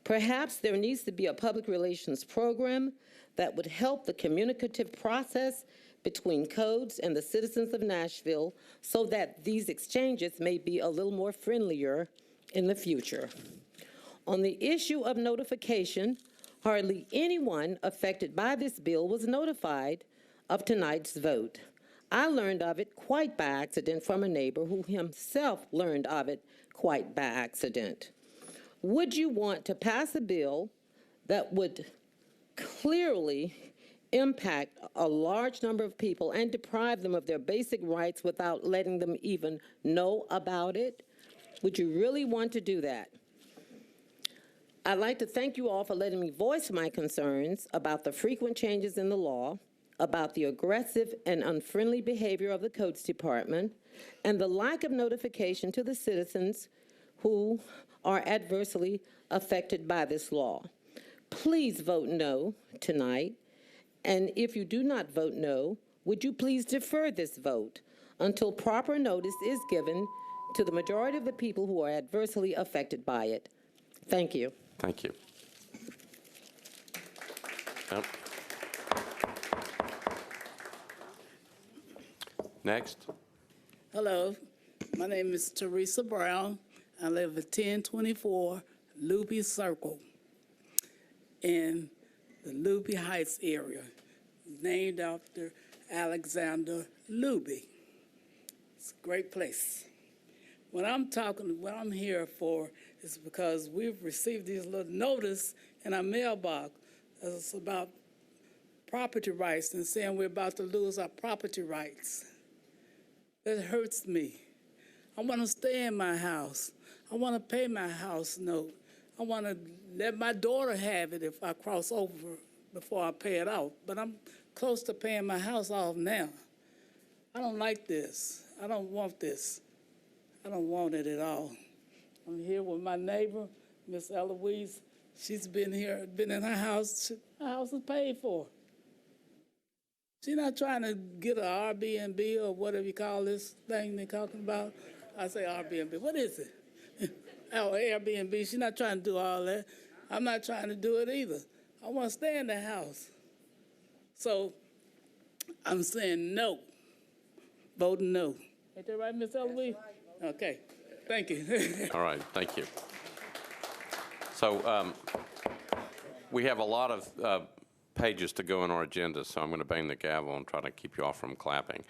Perhaps there needs to be a public relations program that would help the communicative process between codes and the citizens of Nashville so that these exchanges may be a little more friendlier in the future. On the issue of notification, hardly anyone affected by this bill was notified of tonight's vote. I learned of it quite by accident from a neighbor who himself learned of it quite by accident. Would you want to pass a bill that would clearly impact a large number of people and deprive them of their basic rights without letting them even know about it? Would you really want to do that? I'd like to thank you all for letting me voice my concerns about the frequent changes in the law, about the aggressive and unfriendly behavior of the Codes Department, and the lack of notification to the citizens who are adversely affected by this law. Please vote no tonight. And if you do not vote no, would you please defer this vote until proper notice is given to the majority of the people who are adversely affected by it? Thank you. Thank you. Yep. Next. Hello, my name is Teresa Brown. I live at 1024 Luby Circle in the Luby Heights area, named after Alexander Luby. It's a great place. What I'm here for is because we've received these little notice in our mailbox that's about property rights and saying we're about to lose our property rights. That hurts me. I want to stay in my house. I want to pay my house note. I want to let my daughter have it if I cross over before I pay it off. But I'm close to paying my house off now. I don't like this. I don't want this. I don't want it at all. I'm here with my neighbor, Miss Eloise. She's been here, been in her house. Her house is paid for. She's not trying to get an Airbnb or whatever you call this thing they're talking about. I say Airbnb. What is it? Oh, Airbnb. She's not trying to do all that. I'm not trying to do it either. I want to stay in the house. So I'm saying no. Voting no. Ain't that right, Miss Eloise? Okay. Thank you. All right. Thank you. So we have a lot of pages to go on our agenda, so I'm going to bang the gavel and try to keep you all from clapping.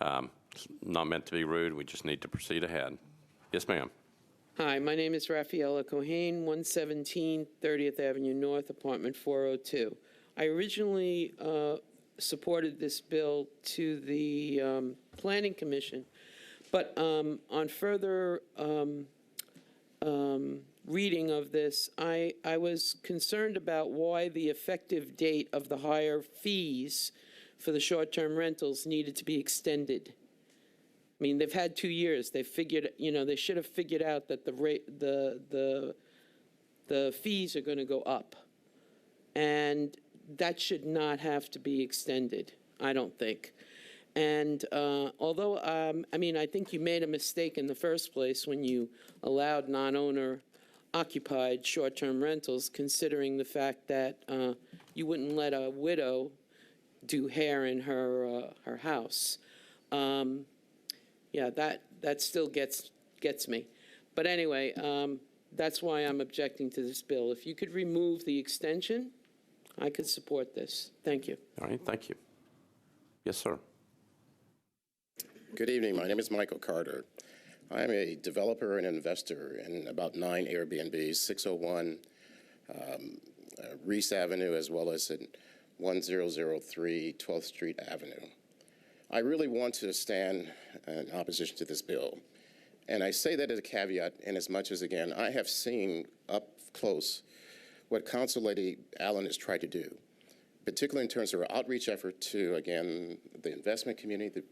It's not meant to be rude. We just need to proceed ahead. Yes, ma'am. Hi, my name is Rafaela Cohane, 117 30th Avenue North, apartment 402. I originally supported this bill to the Planning Commission, but on further reading of this, I was concerned about why the effective date of the higher fees for the short-term rentals needed to be extended. I mean, they've had 2 years. They figured, they should have figured out that the fees are going to go up, and that should not have to be extended, I don't think. And although, I think you made a mistake in the first place when you allowed non-owner occupied short-term rentals, considering the fact that you wouldn't let a widow do hair in her house. Yeah, that still gets me. But anyway, that's why I'm objecting to this bill. If you could remove the extension, I could support this. Thank you. All right, thank you. Yes, sir. Good evening. My name is Michael Carter. I'm a developer and investor in about 9 Airbnbs, 601 Reese Avenue, as well as at 1003 12th Street Avenue. I really want to stand in opposition to this bill. And I say that as a caveat, in as much as, again, I have seen up close what Council Lady Allen has tried to do, particularly in terms of her outreach effort to, again, the investment community, the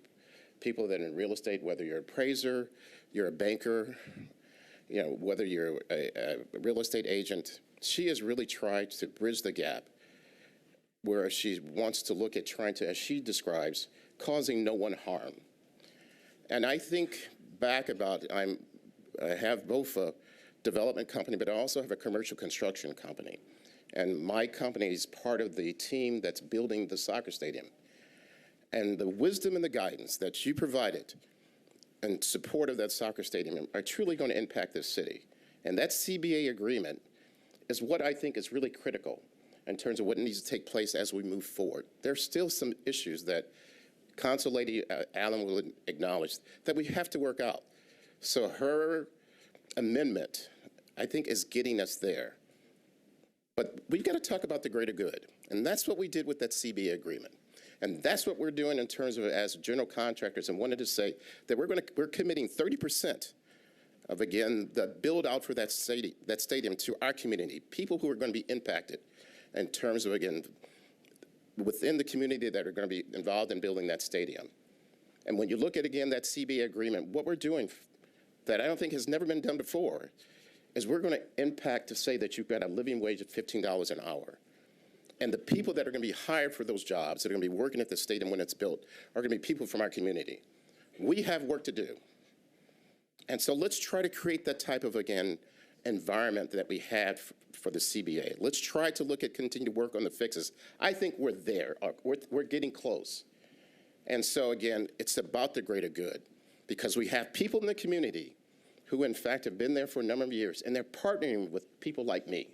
people that are in real estate, whether you're an appraiser, you're a banker, whether you're a real estate agent. She has really tried to bridge the gap where she wants to look at trying to, as she describes, causing no one harm. And I think back about, I have both a development company, but I also have a commercial construction company. And my company is part of the team that's building the soccer stadium. And the wisdom and the guidance that you provided in support of that soccer stadium are truly going to impact this city. And that CBA agreement is what I think is really critical in terms of what needs to take place as we move forward. There's still some issues that Council Lady Allen will acknowledge that we have to work out. So her amendment, I think, is getting us there. But we've got to talk about the greater good. And that's what we did with that CBA agreement. And that's what we're doing in terms of as general contractors, and wanted to say that we're committing 30% of, again, the build out for that stadium to our community, people who are going to be impacted in terms of, again, within the community that are going to be involved in building that stadium. And when you look at, again, that CBA agreement, what we're doing that I don't think has never been done before is we're going to impact to say that you've got a living wage of $15 an hour. And the people that are going to be hired for those jobs, that are going to be working at the stadium when it's built, are going to be people from our community. We have work to do. And so let's try to create that type of, again, environment that we had for the CBA. Let's try to look at continue to work on the fixes. I think we're there. We're getting close. And so, again, it's about the greater good, because we have people in the community who, in fact, have been there for a number of years, and they're partnering with people like me.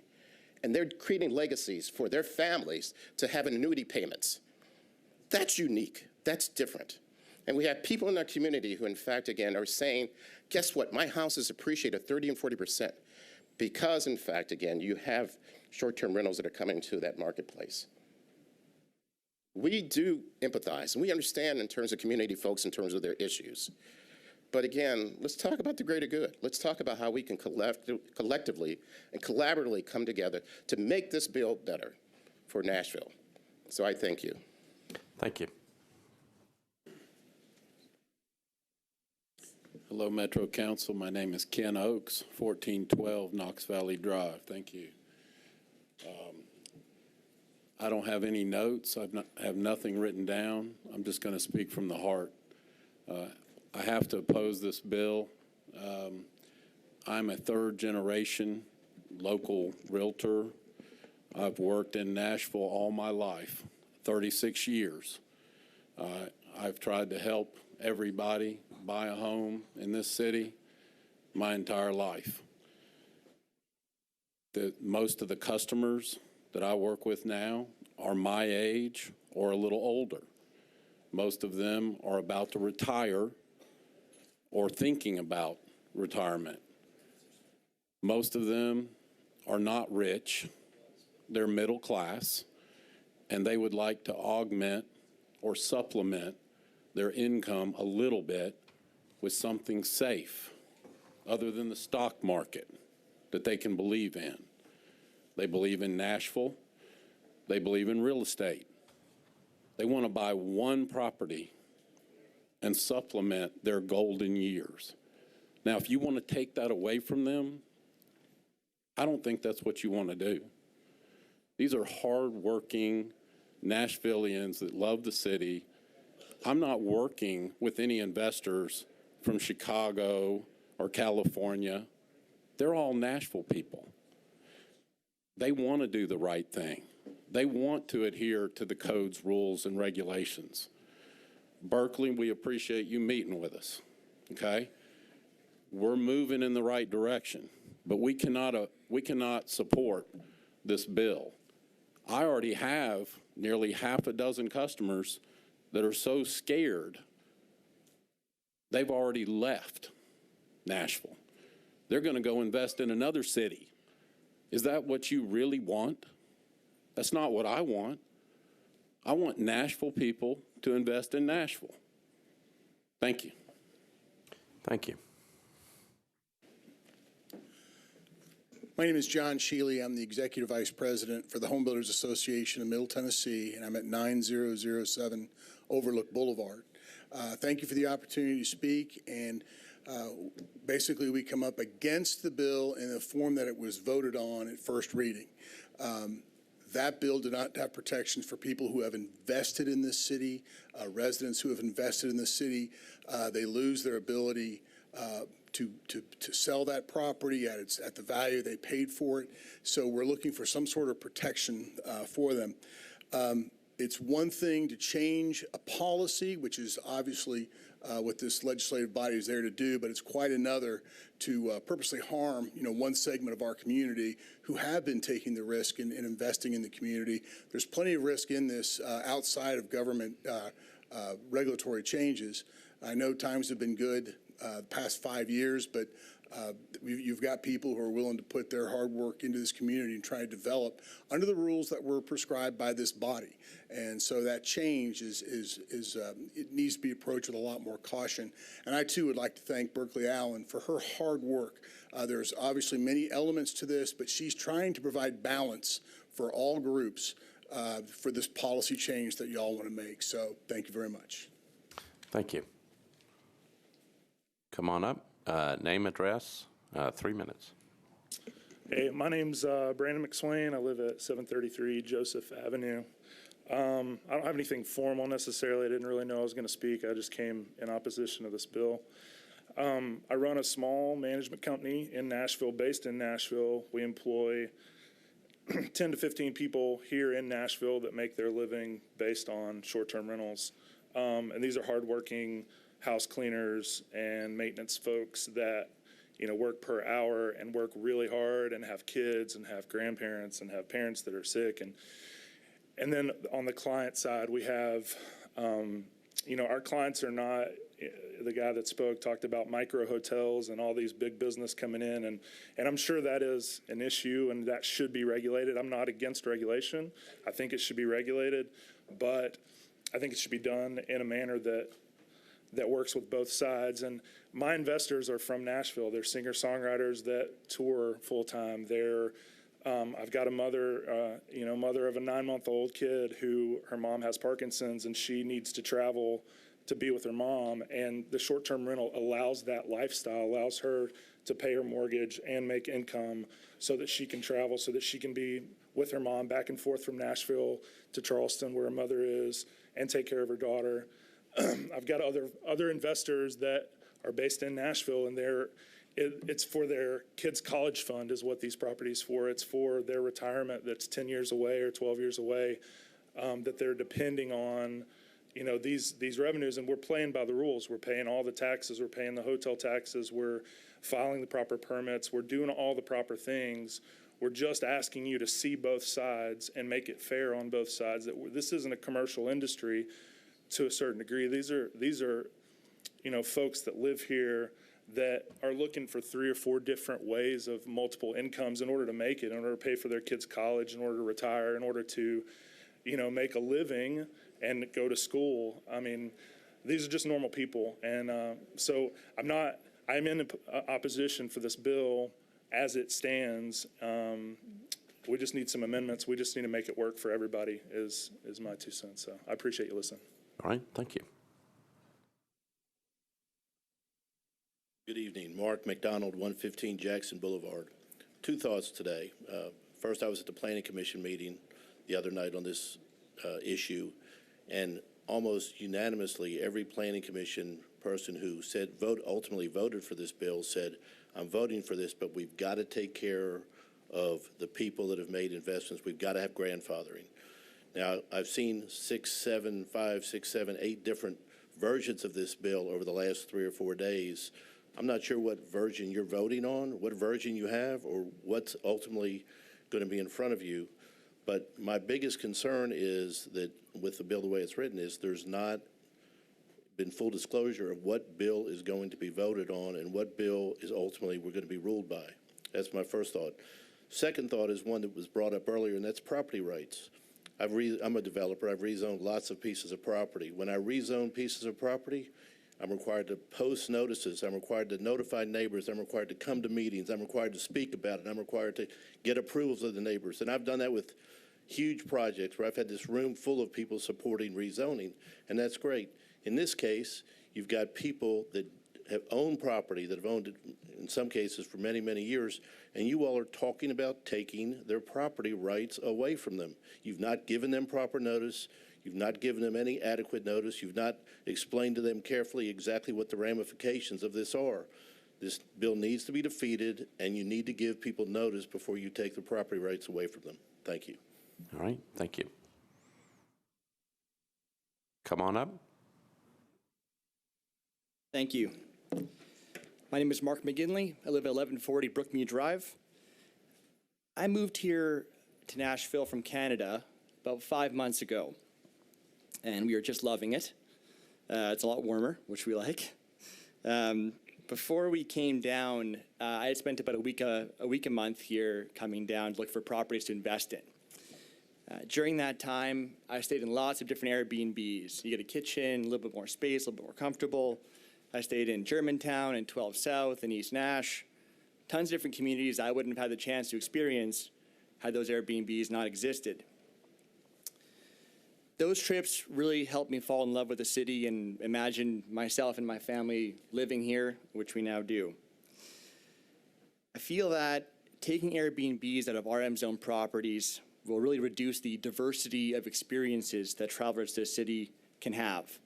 And they're creating legacies for their families to have annuity payments. That's unique. That's different. And we have people in our community who, in fact, again, are saying, guess what? My house is appreciated 30 and 40% because, in fact, again, you have short-term rentals that are coming to that marketplace. We do empathize, and we understand in terms of community folks in terms of their issues. But again, let's talk about the greater good. Let's talk about how we can collectively and collaboratively come together to make this bill better for Nashville. So I thank you. Thank you. Hello, Metro Council. My name is Ken Oakes, 1412 Knox Valley Drive. Thank you. I don't have any notes. I have nothing written down. I'm just going to speak from the heart. I have to oppose this bill. I'm a third-generation local realtor. I've worked in Nashville all my life, 36 years. I've tried to help everybody buy a home in this city my entire life. Most of the customers that I work with now are my age or a little older. Most of them are about to retire or thinking about retirement. Most of them are not rich, they're middle class, and they would like to augment or supplement their income a little bit with something safe other than the stock market that they can believe in. They believe in Nashville, they believe in real estate. They want to buy one property and supplement their golden years. Now, if you want to take that away from them, I don't think that's what you want to do. These are hard-working Nashvillians that love the city. I'm not working with any investors from Chicago or California. They're all Nashville people. They want to do the right thing. They want to adhere to the codes, rules, and regulations. Berkeley, we appreciate you meeting with us, okay? We're moving in the right direction, but we cannot support this bill. I already have nearly half a dozen customers that are so scared they've already left Nashville. They're going to go invest in another city. Is that what you really want? That's not what I want. I want Nashville people to invest in Nashville. Thank you. Thank you. My name is John Sheely. I'm the Executive Vice President for the Home Builders Association of Middle Tennessee, and I'm at 9007 Overlook Boulevard. Thank you for the opportunity to speak, and basically we come up against the bill in the form that it was voted on at first reading. That bill did not have protections for people who have invested in this city, residents who have invested in this city. They lose their ability to sell that property at the value they paid for it. So we're looking for some sort of protection for them. It's one thing to change a policy, which is obviously what this legislative body is there to do, but it's quite another to purposely harm, one segment of our community who have been taking the risk and investing in the community. There's plenty of risk in this outside of government regulatory changes. I know times have been good the past 5 years, but you've got people who are willing to put their hard work into this community and try to develop under the rules that were prescribed by this body. And so that change it needs to be approached with a lot more caution. And I too would like to thank Berkeley Allen for her hard work. There's obviously many elements to this, but she's trying to provide balance for all groups for this policy change that you all want to make. So thank you very much. Thank you. Come on up. Name, address, 3 minutes. Hey, my name's Brandon McSwain. I live at 733 Joseph Avenue. I don't have anything formal necessarily. I didn't really know I was going to speak. I just came in opposition to this bill. I run a small management company in Nashville, based in Nashville. We employ 10 to 15 people here in Nashville that make their living based on short-term rentals. And these are hardworking house cleaners and maintenance folks that, work per hour and work really hard and have kids and have grandparents and have parents that are sick. And then on the client side, we have, our clients are not, the guy that spoke talked about micro hotels and all these big business coming in. And I'm sure that is an issue and that should be regulated. I'm not against regulation. I think it should be regulated, but I think it should be done in a manner that works with both sides. And my investors are from Nashville. They're singer-songwriters that tour full-time. I've got a mother, mother of a 9-month-old kid who her mom has Parkinson's and she needs to travel to be with her mom. And the short-term rental allows that lifestyle, allows her to pay her mortgage and make income so that she can travel, so that she can be with her mom back and forth from Nashville to Charleston where her mother is and take care of her daughter. I've got other investors that are based in Nashville, and it's for their kids' college fund is what these properties for. It's for their retirement that's 10 years away or 12 years away, that they're depending on, these revenues. And we're playing by the rules. We're paying all the taxes. We're paying the hotel taxes. We're filing the proper permits. We're doing all the proper things. We're just asking you to see both sides and make it fair on both sides. That this isn't a commercial industry. To a certain degree, these are, folks that live here that are looking for 3 or 4 different ways of multiple incomes in order to make it, in order to pay for their kids' college, in order to retire, in order to, make a living and go to school. I mean, these are just normal people, and so I'm in opposition for this bill as it stands. We just need some amendments. We just need to make it work for everybody. Is my 2 cents. So I appreciate you listening. All right, thank you. Good evening. Mark McDonald, 115 Jackson Boulevard. 2 thoughts today. First, I was at the Planning Commission meeting the other night on this issue, and almost unanimously, every Planning Commission person who ultimately voted for this bill said, I'm voting for this, but we've got to take care of the people that have made investments. We've got to have grandfathering. Now, I've seen 5, 6, 7, 8 different versions of this bill over the last 3 or 4 days. I'm not sure what version you're voting on, what version you have, or what's ultimately going to be in front of you. But my biggest concern is that with the bill the way it's written is there's not been full disclosure of what bill is going to be voted on and what bill is ultimately we're going to be ruled by. That's my first thought. Second thought is one that was brought up earlier, and that's property rights. I'm a developer. I've rezoned lots of pieces of property. When I rezone pieces of property, I'm required to post notices. I'm required to notify neighbors. I'm required to come to meetings. I'm required to speak about it. I'm required to get approvals of the neighbors. And I've done that with huge projects where I've had this room full of people supporting rezoning, and that's great. In this case, you've got people that have owned property, that have owned it in some cases for many, many years, and you all are talking about taking their property rights away from them. You've not given them proper notice. You've not given them any adequate notice. You've not explained to them carefully exactly what the ramifications of this are. This bill needs to be defeated, and you need to give people notice before you take the property rights away from them. Thank you. All right, thank you. Come on up. Thank you. My name is Mark McGinley. I live at 1140 Brookmead Drive. I moved here to Nashville from Canada about 5 months ago, and we are just loving it. It's a lot warmer, which we like. Before we came down, I had spent about a week a month here coming down to look for properties to invest in. During that time, I stayed in lots of different Airbnbs. You get a kitchen, a little bit more space, a little bit more comfortable. I stayed in Germantown and 12 South and East Nash. Tons of different communities I wouldn't have had the chance to experience had those Airbnbs not existed. Those trips really helped me fall in love with the city and imagine myself and my family living here, which we now do. I feel that taking Airbnbs out of RM zone properties will really reduce the diversity of experiences that travelers to the city can have.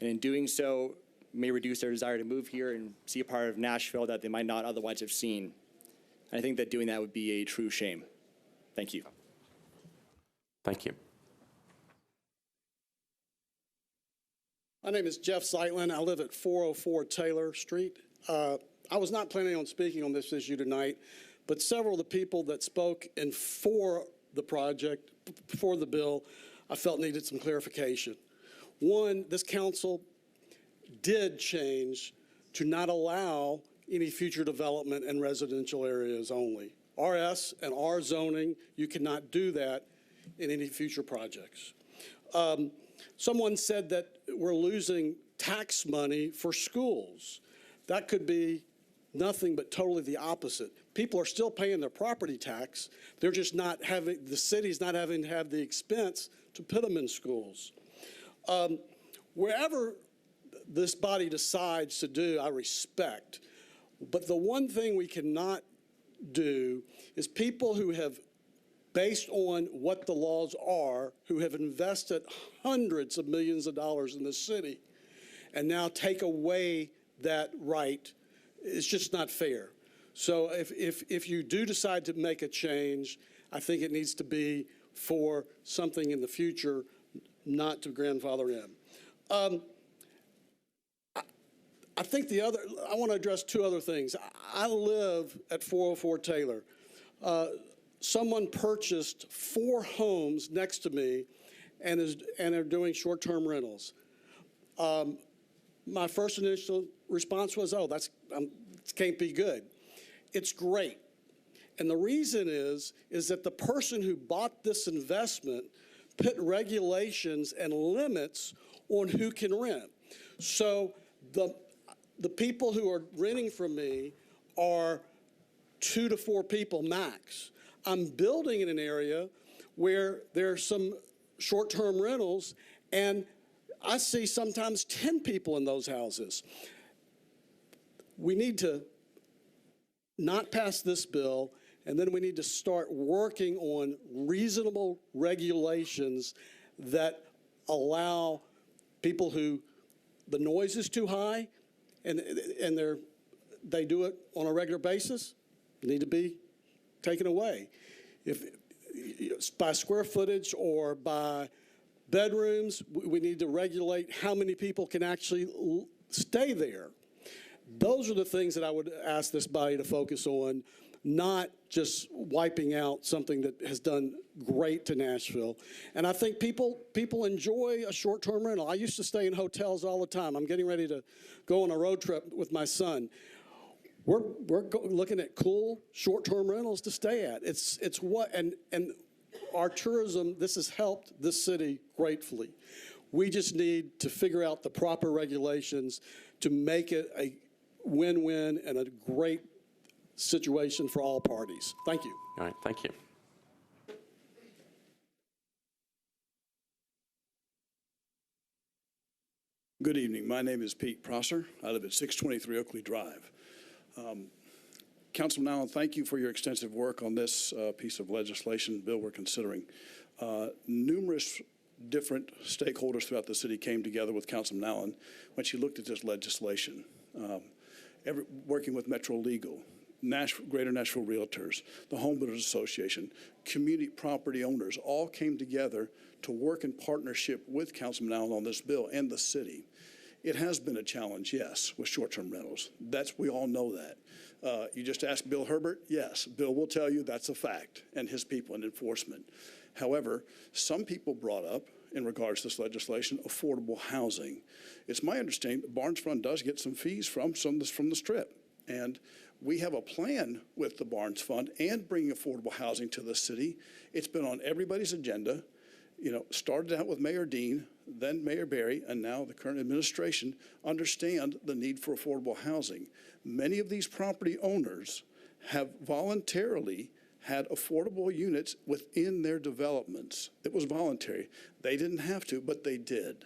And in doing so, may reduce their desire to move here and see a part of Nashville that they might not otherwise have seen. I think that doing that would be a true shame. Thank you. Thank you. My name is Jeff Zeitlin. I live at 404 Taylor Street. I was not planning on speaking on this issue tonight, but several of the people that spoke in for the project, for the bill, I felt needed some clarification. One, this council did change to not allow any future development in residential areas only. RS and R zoning, you cannot do that in any future projects. Someone said that we're losing tax money for schools. That could be nothing but totally the opposite. People are still paying their property tax. They're just not having, the city's not having to have the expense to put them in schools. Wherever this body decides to do, I respect. But the one thing we cannot do is people who have, based on what the laws are, who have invested hundreds of millions of dollars in this city and now take away that right, it's just not fair. So if you do decide to make a change, I think it needs to be for something in the future, not to grandfather in. I think I want to address two other things. I live at 404 Taylor. Someone purchased 4 homes next to me and are doing short-term rentals. My first initial response was, oh, that can't be good. It's great. And the reason is that the person who bought this investment put regulations and limits on who can rent. So the people who are renting from me are 2 to 4 people max. I'm building in an area where there's some short-term rentals, and I see sometimes 10 people in those houses. We need to not pass this bill, and then we need to start working on reasonable regulations that allow people who the noise is too high and they do it on a regular basis, need to be taken away. If by square footage or by bedrooms, we need to regulate how many people can actually stay there. Those are the things that I would ask this body to focus on, not just wiping out something that has done great to Nashville. And I think people enjoy a short-term rental. I used to stay in hotels all the time. I'm getting ready to go on a road trip with my son. We're looking at cool short-term rentals to stay at. It's what, and our tourism, this has helped this city gratefully. We just need to figure out the proper regulations to make it a win-win and a great situation for all parties. Thank you. All right, thank you. Good evening. My name is Pete Prosser. I live at 623 Oakley Drive. Councilman Allen, thank you for your extensive work on this piece of legislation bill we're considering. Numerous different stakeholders throughout the city came together with Councilman Allen when she looked at this legislation. Working with Metro Legal, Greater Nashville Realtors, the Home Builders Association, community property owners, all came together to work in partnership with Councilman Allen on this bill and the city. It has been a challenge, yes, with short-term rentals. We all know that. You just asked Bill Herbert? Yes, Bill will tell you that's a fact, and his people in enforcement. However, some people brought up, in regards to this legislation, affordable housing. It's my understanding that Barnes Fund does get some fees from the Strip, and we have a plan with the Barnes Fund and bringing affordable housing to the city. It's been on everybody's agenda. You know, started out with Mayor Dean, then Mayor Berry, and now the current administration understand the need for affordable housing. Many of these property owners have voluntarily had affordable units within their developments. It was voluntary. They didn't have to, but they did.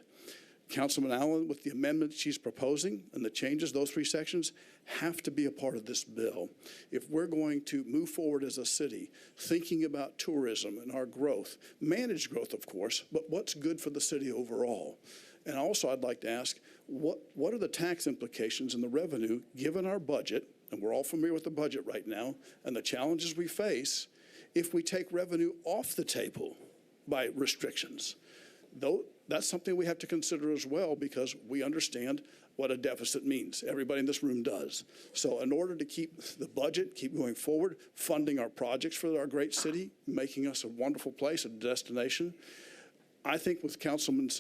Councilman Allen, with the amendment she's proposing and the changes, those three sections, have to be a part of this bill. If we're going to move forward as a city, thinking about tourism and our growth, managed growth, of course, but what's good for the city overall? And also, I'd like to ask, what are the tax implications and the revenue, given our budget, and we're all familiar with the budget right now, and the challenges we face, if we take revenue off the table by restrictions? Though that's something we have to consider as well, because we understand what a deficit means. Everybody in this room does. So in order to keep the budget, keep going forward, funding our projects for our great city, making us a wonderful place, a destination, I think with Councilman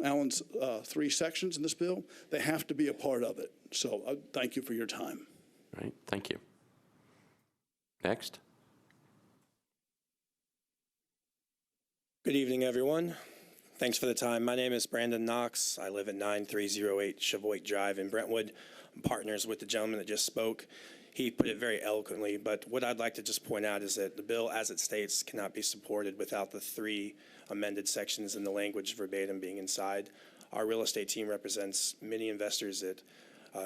Allen's three sections in this bill, they have to be a part of it. So thank you for your time. All right, thank you. Next. Good evening, everyone. Thanks for the time. My name is Brandon Knox. I live at 9308 Chavoy Drive in Brentwood. I'm partners with the gentleman that just spoke. He put it very eloquently, but what I'd like to just point out is that the bill, as it states, cannot be supported without the three amended sections and the language verbatim being inside. Our real estate team represents many investors that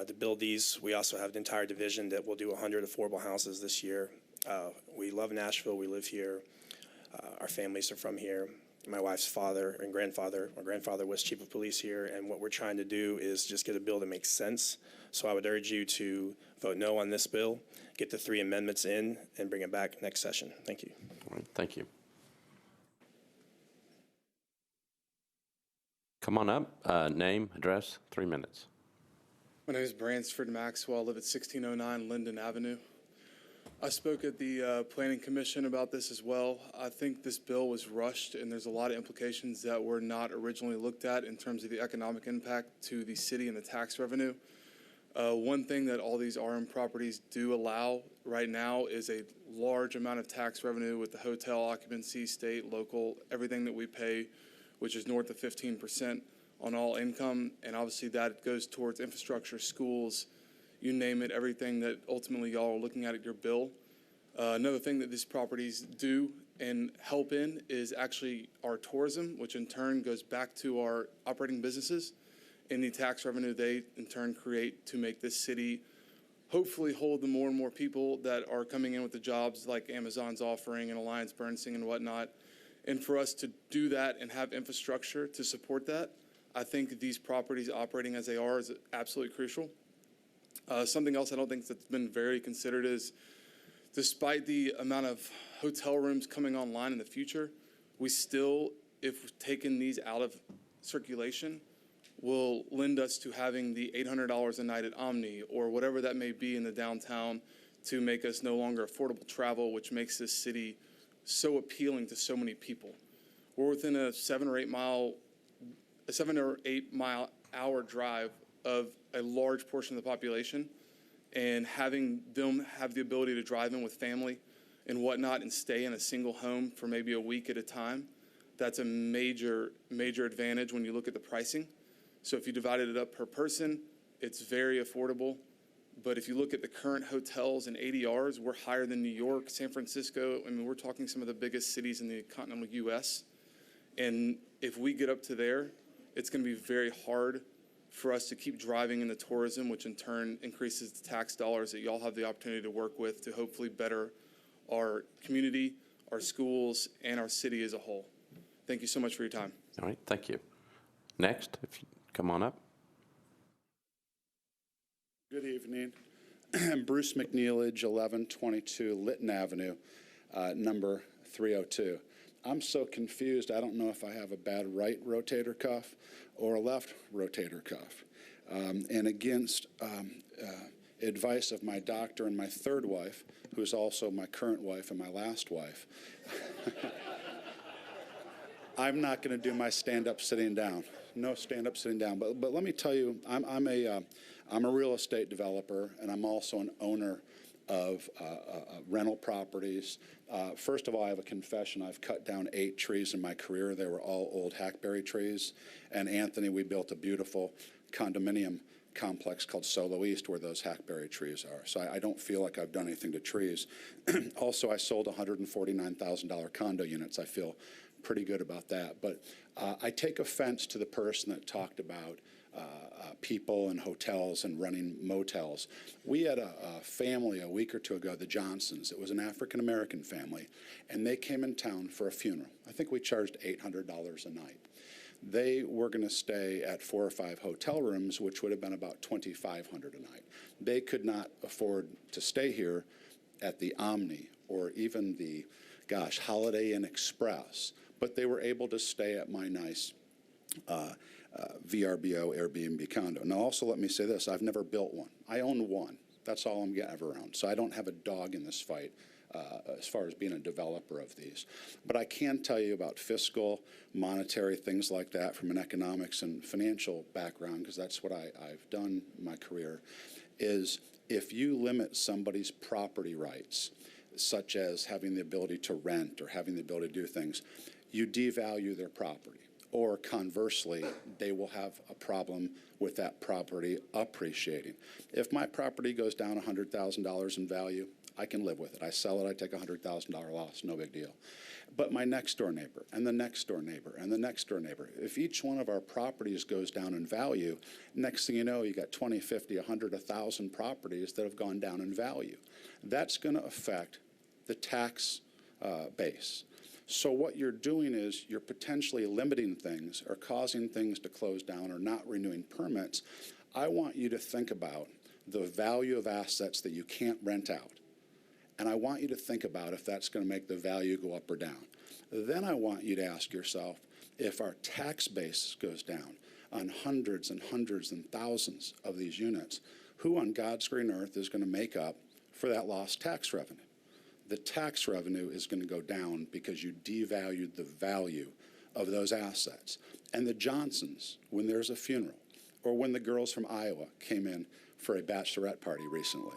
to build these. We also have an entire division that will do 100 affordable houses this year. We love Nashville. We live here. Our families are from here. My wife's father and grandfather, my grandfather was chief of police here, and what we're trying to do is just get a bill that makes sense. So I would urge you to vote no on this bill, get the three amendments in, and bring it back next session. Thank you. All right, thank you. Come on up. Name, address, 3 minutes. My name is Bransford Maxwell. I live at 1609 Linden Avenue. I spoke at the Planning Commission about this as well. I think this bill was rushed, and there's a lot of implications that were not originally looked at in terms of the economic impact to the city and the tax revenue. One thing that all these RM properties do allow right now is a large amount of tax revenue with the hotel occupancy, state, local, everything that we pay, which is north of 15% on all income, and obviously that goes towards infrastructure, schools, you name it, everything that ultimately y'all are looking at your bill. Another thing that these properties do and help in is actually our tourism, which in turn goes back to our operating businesses and the tax revenue they in turn create to make this city hopefully hold the more and more people that are coming in with the jobs like Amazon's offering and Alliance Bernstein and whatnot. And for us to do that and have infrastructure to support that, I think these properties operating as they are is absolutely crucial. Something else I don't think that's been very considered is, despite the amount of hotel rooms coming online in the future, we still, if taking these out of circulation, will lend us to having the $800 a night at Omni or whatever that may be in the downtown to make us no longer affordable travel, which makes this city so appealing to so many people. We're within a 7 or 8 mile hour drive of a large portion of the population, and having them have the ability to drive in with family and whatnot and stay in a single home for maybe a week at a time, that's a major, major advantage when you look at the pricing. So if you divided it up per person, it's very affordable. But if you look at the current hotels and ADRs, we're higher than New York, San Francisco. I mean, we're talking some of the biggest cities in the continental U.S. And if we get up to there, it's going to be very hard for us to keep driving into tourism, which in turn increases the tax dollars that y'all have the opportunity to work with to hopefully better our community, our schools, and our city as a whole. Thank you so much for your time. All right, thank you. Next, if you come on up. Good evening. Bruce McNeilage, 1122 Lytton Avenue, number 302. I'm so confused, I don't know if I have a bad right rotator cuff or a left rotator cuff. And against advice of my doctor and my third wife, who's also my current wife and my last wife, I'm not going to do my stand-up sitting down. No stand-up sitting down. But let me tell you, I'm a real estate developer, and I'm also an owner of rental properties. First of all, I have a confession. I've cut down 8 trees in my career. They were all old hackberry trees. And Anthony, we built a beautiful condominium complex called Solo East where those hackberry trees are. So I don't feel like I've done anything to trees. Also, I sold $149,000 condo units. I feel pretty good about that. But I take offense to the person that talked about people and hotels and running motels. We had a family a week or two ago, the Johnsons. It was an African-American family, and they came in town for a funeral. I think we charged $800 a night. They were going to stay at 4 or 5 hotel rooms, which would have been about $2,500 a night. They could not afford to stay here at the Omni or even the, Holiday Inn Express, but they were able to stay at my nice VRBO Airbnb condo. Now, also let me say this, I've never built one. I own one. That's all I'm ever owned. So I don't have a dog in this fight as far as being a developer of these. But I can tell you about fiscal, monetary, things like that from an economics and financial background, because that's what I've done in my career, is if you limit somebody's property rights, such as having the ability to rent or having the ability to do things, you devalue their property. Or conversely, they will have a problem with that property appreciating. If my property goes down $100,000 in value, I can live with it. I sell it, I take a $100,000 loss, no big deal. But my next door neighbor, and the next door neighbor, and the next door neighbor, if each one of our properties goes down in value, next thing you know, you got 20, 50, 100, 1,000 properties that have gone down in value. That's going to affect the tax base. So what you're doing is you're potentially limiting things or causing things to close down or not renewing permits. I want you to think about the value of assets that you can't rent out. And I want you to think about if that's going to make the value go up or down. Then I want you to ask yourself, if our tax base goes down on hundreds and hundreds and thousands of these units, who on God's green earth is going to make up for that lost tax revenue? The tax revenue is going to go down because you devalued the value of those assets. And the Johnsons, when there's a funeral, or when the girls from Iowa came in for a bachelorette party recently,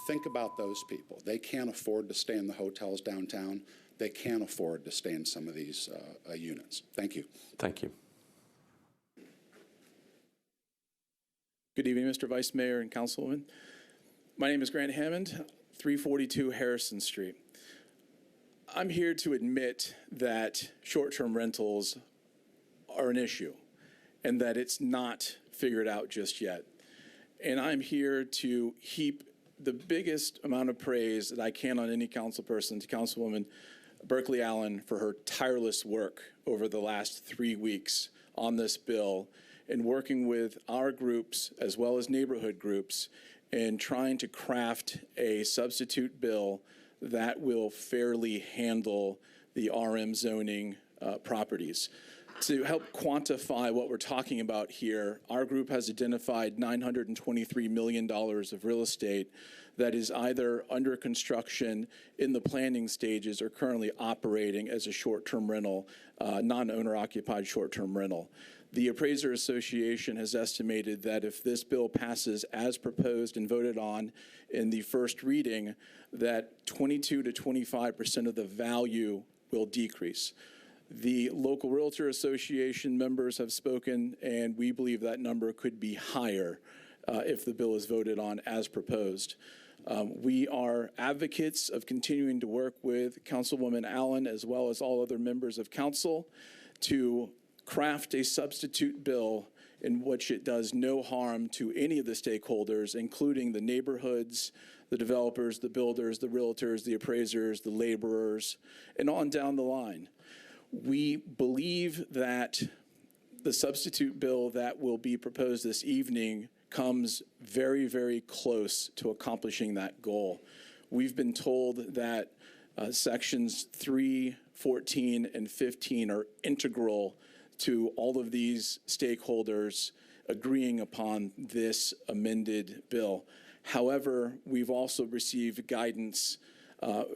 think about those people. They can't afford to stay in the hotels downtown. They can't afford to stay in some of these units. Thank you. Thank you. Good evening, Mr. Vice Mayor and Councilwoman. My name is Grant Hammond, 342 Harrison Street. I'm here to admit that short-term rentals are an issue and that it's not figured out just yet. And I'm here to heap the biggest amount of praise that I can on any council person to Councilwoman Berkeley Allen for her tireless work over the last 3 weeks on this bill and working with our groups as well as neighborhood groups and trying to craft a substitute bill that will fairly handle the RM zoning properties. To help quantify what we're talking about here, our group has identified $923 million of real estate that is either under construction in the planning stages or currently operating as a short-term rental, non-owner occupied short-term rental. The Appraiser Association has estimated that if this bill passes as proposed and voted on in the first reading, that 22 to 25% of the value will decrease. The local Realtor Association members have spoken, and we believe that number could be higher if the bill is voted on as proposed. We are advocates of continuing to work with Councilwoman Allen as well as all other members of council to craft a substitute bill in which it does no harm to any of the stakeholders, including the neighborhoods, the developers, the builders, the realtors, the appraisers, the laborers, and on down the line. We believe that the substitute bill that will be proposed this evening comes very, very close to accomplishing that goal. We've been told that sections 3, 14, and 15 are integral to all of these stakeholders agreeing upon this amended bill. However, we've also received guidance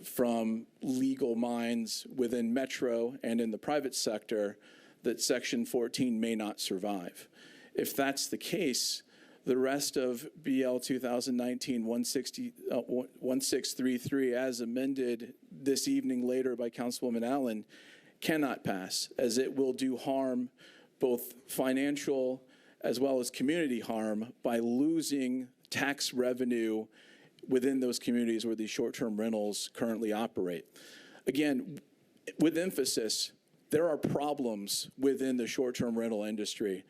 from legal minds within Metro and in the private sector that Section 14 may not survive. If that's the case, the rest of BL 2019-1633 as amended this evening later by Councilwoman Allen cannot pass, as it will do harm, both financial as well as community harm, by losing tax revenue within those communities where these short-term rentals currently operate. Again, with emphasis, there are problems within the short-term rental industry.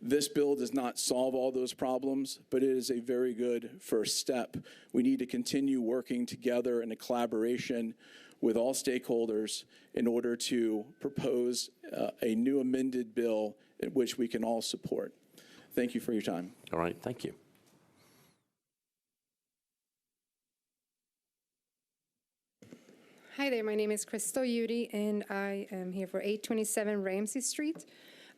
This bill does not solve all those problems, but it is a very good first step. We need to continue working together in a collaboration with all stakeholders in order to propose a new amended bill in which we can all support. Thank you for your time. All right, thank you. Hi there, my name is Crystal Yudi, and I am here for 827 Ramsey Street.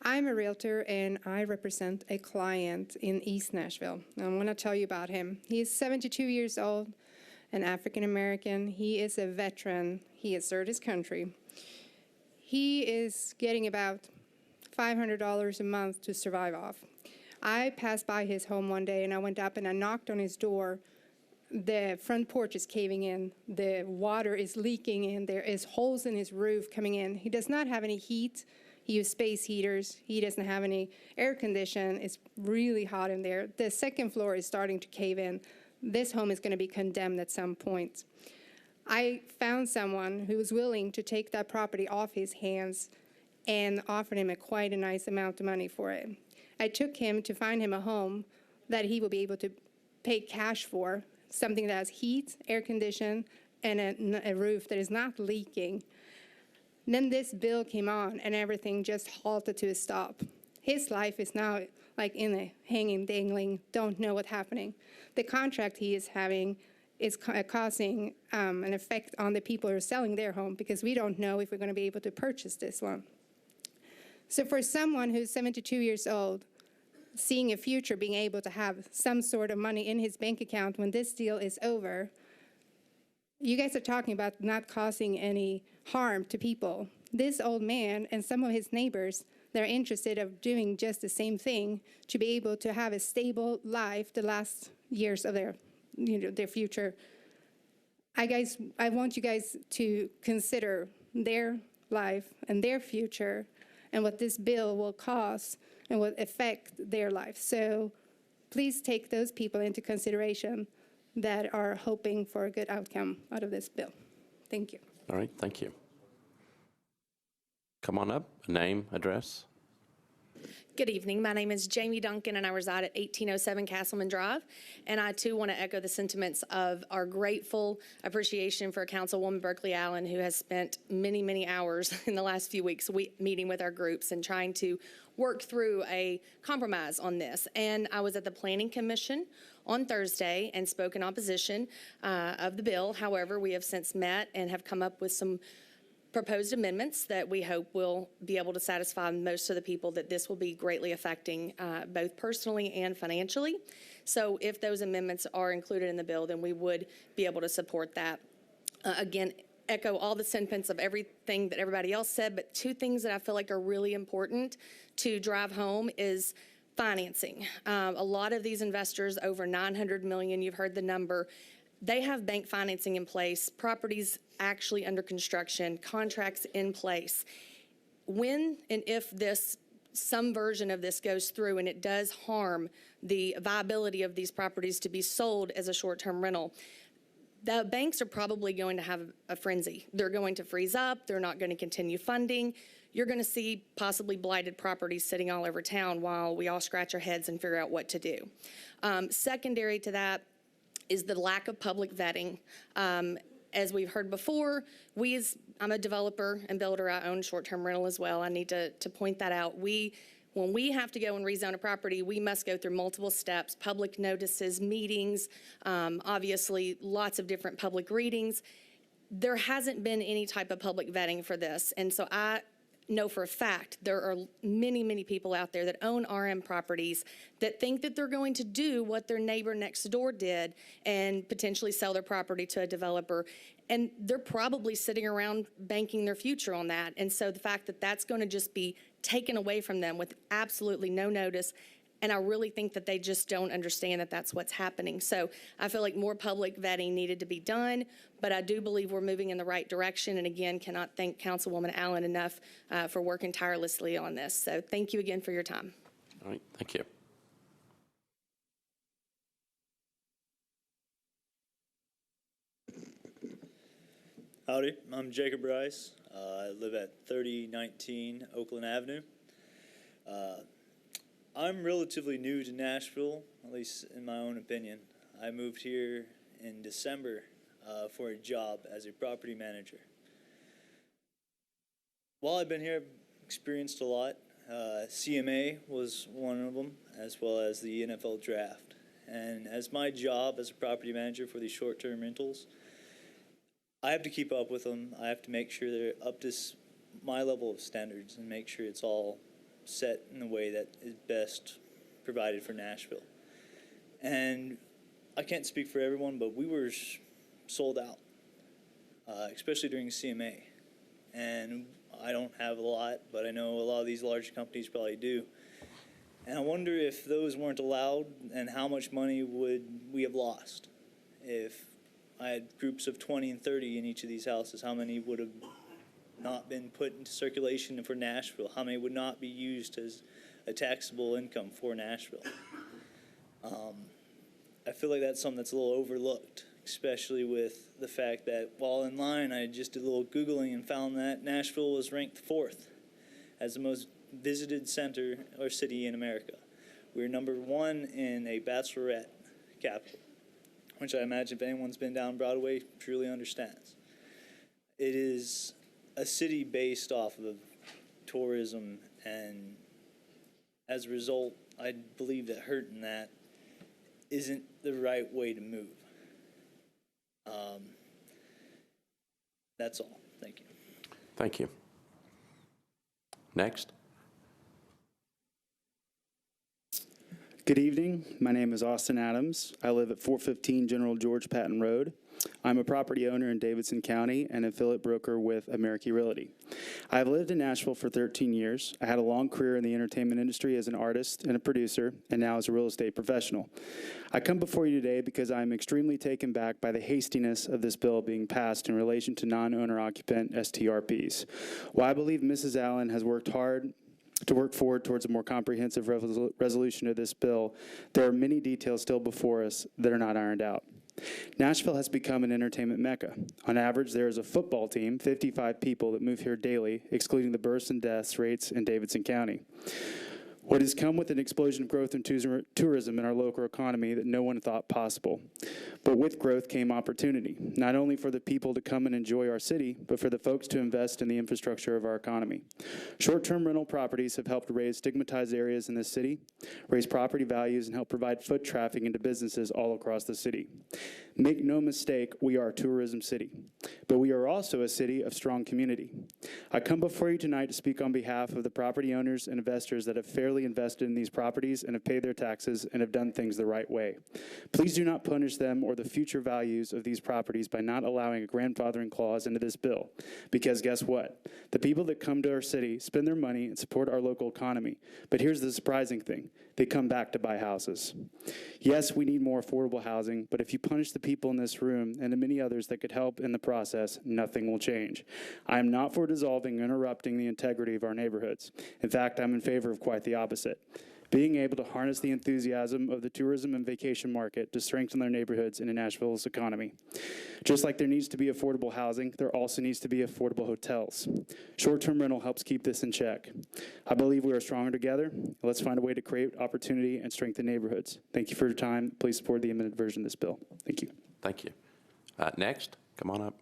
I'm a realtor, and I represent a client in East Nashville. I want to tell you about him. He is 72 years old, an African-American. He is a veteran. He has served his country. He is getting about $500 a month to survive off. I passed by his home one day, and I went up and I knocked on his door. The front porch is caving in. The water is leaking in. There is holes in his roof coming in. He does not have any heat. He uses space heaters. He doesn't have any air condition. It's really hot in there. The second floor is starting to cave in. This home is going to be condemned at some point. I found someone who was willing to take that property off his hands and offered him quite a nice amount of money for it. I took him to find him a home that he will be able to pay cash for, something that has heat, air condition, and a roof that is not leaking. Then this bill came on, and everything just halted to a stop. His life is now like in a hanging, dangling, don't know what's happening. The contract he is having is causing an effect on the people who are selling their home, because we don't know if we're going to be able to purchase this one. So for someone who's 72 years old, seeing a future being able to have some sort of money in his bank account when this deal is over, you guys are talking about not causing any harm to people. This old man and some of his neighbors, they're interested of doing just the same thing to be able to have a stable life the last years of their future. I want you guys to consider their life and their future and what this bill will cost and will affect their life. So please take those people into consideration that are hoping for a good outcome out of this bill. Thank you. All right, thank you. Come on up, name, address. Good evening. My name is Jamie Duncan, and I reside at 1807 Castleman Drive. And I, too, want to echo the sentiments of our grateful appreciation for Councilwoman Berkeley Allen, who has spent many, many hours in the last few weeks meeting with our groups and trying to work through a compromise on this. And I was at the Planning Commission on Thursday and spoke in opposition of the bill. However, we have since met and have come up with some proposed amendments that we hope will be able to satisfy most of the people that this will be greatly affecting, both personally and financially. So if those amendments are included in the bill, then we would be able to support that. Again, echo all the sentiments of everything that everybody else said, but two things that I feel like are really important to drive home is financing. A lot of these investors, over $900 million, you've heard the number, they have bank financing in place, properties actually under construction, contracts in place. When and if some version of this goes through and it does harm the viability of these properties to be sold as a short-term rental, the banks are probably going to have a frenzy. They're going to freeze up. They're not going to continue funding. you're going to see possibly blighted properties sitting all over town while we all scratch our heads and figure out what to do. Secondary to that is the lack of public vetting. As we've heard before, I'm a developer and builder. I own short-term rental as well. I need to point that out. When we have to go and rezone a property, we must go through multiple steps, public notices, meetings, obviously lots of different public readings. There hasn't been any type of public vetting for this. And so I know for a fact there are many, many people out there that own RM properties that think that they're going to do what their neighbor next door did and potentially sell their property to a developer. And they're probably sitting around banking their future on that. And so the fact that that's going to just be taken away from them with absolutely no notice, and I really think that they just don't understand that that's what's happening. So I feel like more public vetting needed to be done, but I do believe we're moving in the right direction. And again, cannot thank Councilwoman Allen enough for working tirelessly on this. So thank you again for your time. All right, thank you. Howdy, I'm Jacob Rice. I live at 3019 Oakland Avenue. I'm relatively new to Nashville, at least in my own opinion. I moved here in December for a job as a property manager. While I've been here, I've experienced a lot. CMA was one of them, as well as the NFL draft. And as my job as a property manager for these short-term rentals, I have to keep up with them. I have to make sure they're up to my level of standards and make sure it's all set in a way that is best provided for Nashville. And I can't speak for everyone, but we were sold out, especially during CMA. And I don't have a lot, but I know a lot of these large companies probably do. And I wonder if those weren't allowed and how much money would we have lost if I had groups of 20 and 30 in each of these houses. How many would have not been put into circulation for Nashville? How many would not be used as a taxable income for Nashville? I feel like that's something that's a little overlooked, especially with the fact that while in line, I just did a little Googling and found that Nashville was ranked 4th as the most visited center or city in America. We're number 1 in a bachelorette capital, which I imagine if anyone's been down Broadway truly understands. It is a city based off of tourism, and as a result, I believe that hurting that isn't the right way to move. That's all. Thank you. Thank you. Next. Good evening. My name is Austin Adams. I live at 415 General George Patton Road. I'm a property owner in Davidson County and affiliate broker with American Realty. I've lived in Nashville for 13 years. I had a long career in the entertainment industry as an artist and a producer, and now as a real estate professional. I come before you today because I am extremely taken back by the hastiness of this bill being passed in relation to non-owner occupant STRPs. While I believe Mrs. Allen has worked hard to work forward towards a more comprehensive resolution of this bill, there are many details still before us that are not ironed out. Nashville has become an entertainment mecca. On average, there is a football team, 55 people that move here daily, excluding the births and deaths rates in Davidson County. What has come with an explosion of growth in tourism in our local economy that no one thought possible. But with growth came opportunity, not only for the people to come and enjoy our city, but for the folks to invest in the infrastructure of our economy. Short-term rental properties have helped raise stigmatized areas in this city, raise property values, and help provide foot traffic into businesses all across the city. Make no mistake, we are a tourism city, but we are also a city of strong community. I come before you tonight to speak on behalf of the property owners and investors that have fairly invested in these properties and have paid their taxes and have done things the right way. Please do not punish them or the future values of these properties by not allowing a grandfathering clause into this bill. Because guess what? The people that come to our city spend their money and support our local economy. But here's the surprising thing. They come back to buy houses. Yes, we need more affordable housing, but if you punish the people in this room and the many others that could help in the process, nothing will change. I am not for dissolving and interrupting the integrity of our neighborhoods. In fact, I'm in favor of quite the opposite. being able to harness the enthusiasm of the tourism and vacation market to strengthen their neighborhoods and in Nashville's economy. Just like there needs to be affordable housing, there also needs to be affordable hotels. Short-term rental helps keep this in check. I believe we are stronger together. Let's find a way to create opportunity and strengthen neighborhoods. Thank you for your time. Please support the amended version of this bill. Thank you. Thank you. Next, come on up.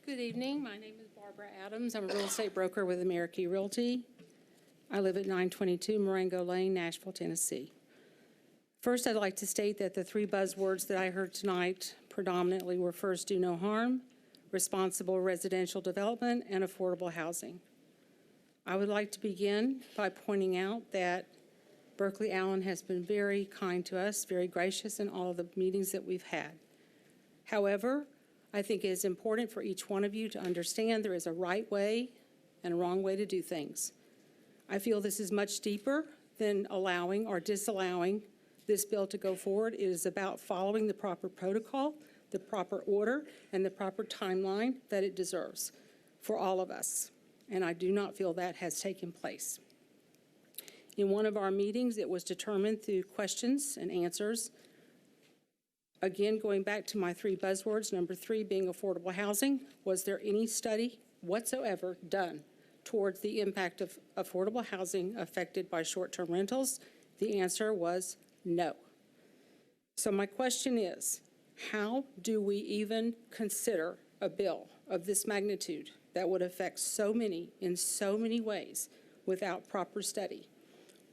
Good evening. My name is Barbara Adams. I'm a real estate broker with American Realty. I live at 922 Marengo Lane, Nashville, Tennessee. First, I'd like to state that the three buzzwords that I heard tonight predominantly were first, do no harm, responsible residential development, and affordable housing. I would like to begin by pointing out that Berkeley Allen has been very kind to us, very gracious in all of the meetings that we've had. However, I think it is important for each one of you to understand there is a right way and a wrong way to do things. I feel this is much deeper than allowing or disallowing this bill to go forward. It is about following the proper protocol, the proper order, and the proper timeline that it deserves for all of us. And I do not feel that has taken place. In one of our meetings, it was determined through questions and answers. Again, going back to my three buzzwords, number 3 being affordable housing, was there any study whatsoever done towards the impact of affordable housing affected by short-term rentals? The answer was no. So my question is, how do we even consider a bill of this magnitude that would affect so many in so many ways without proper study?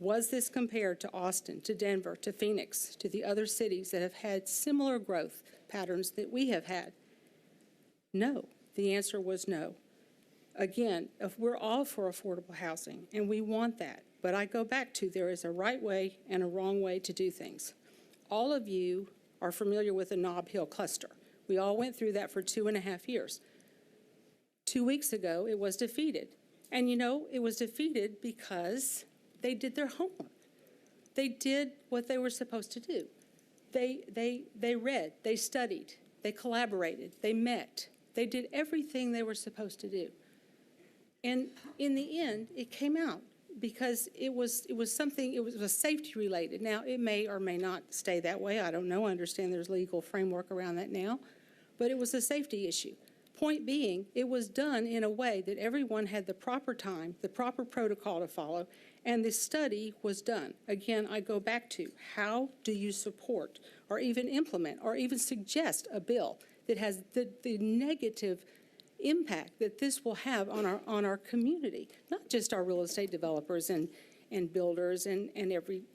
Was this compared to Austin, to Denver, to Phoenix, to the other cities that have had similar growth patterns that we have had? No. The answer was no. Again, if we're all for affordable housing, and we want that, but I go back to there is a right way and a wrong way to do things. All of you are familiar with the Nob Hill cluster. We all went through that for 2.5 years. 2 weeks ago, it was defeated. And you know, it was defeated because they did their homework. They did what they were supposed to do. They read, they studied, they collaborated, they met. They did everything they were supposed to do. And in the end, it came out because it was something, it was safety related. Now, it may or may not stay that way. I don't know. I understand there's legal framework around that now. But it was a safety issue. Point being, it was done in a way that everyone had the proper time, the proper protocol to follow, and the study was done. Again, I go back to how do you support or even implement or even suggest a bill that has the negative impact that this will have on our community, not just our real estate developers and builders and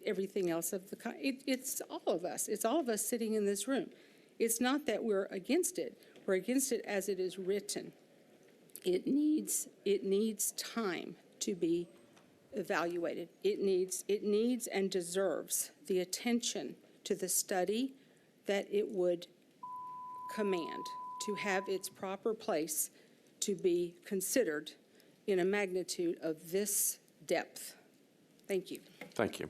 everything else of the kind. It's all of us. It's all of us sitting in this room. It's not that we're against it. We're against it as it is written. It needs time to be evaluated. It needs and deserves the attention to the study that it would command to have its proper place to be considered in a magnitude of this depth. Thank you. Thank you.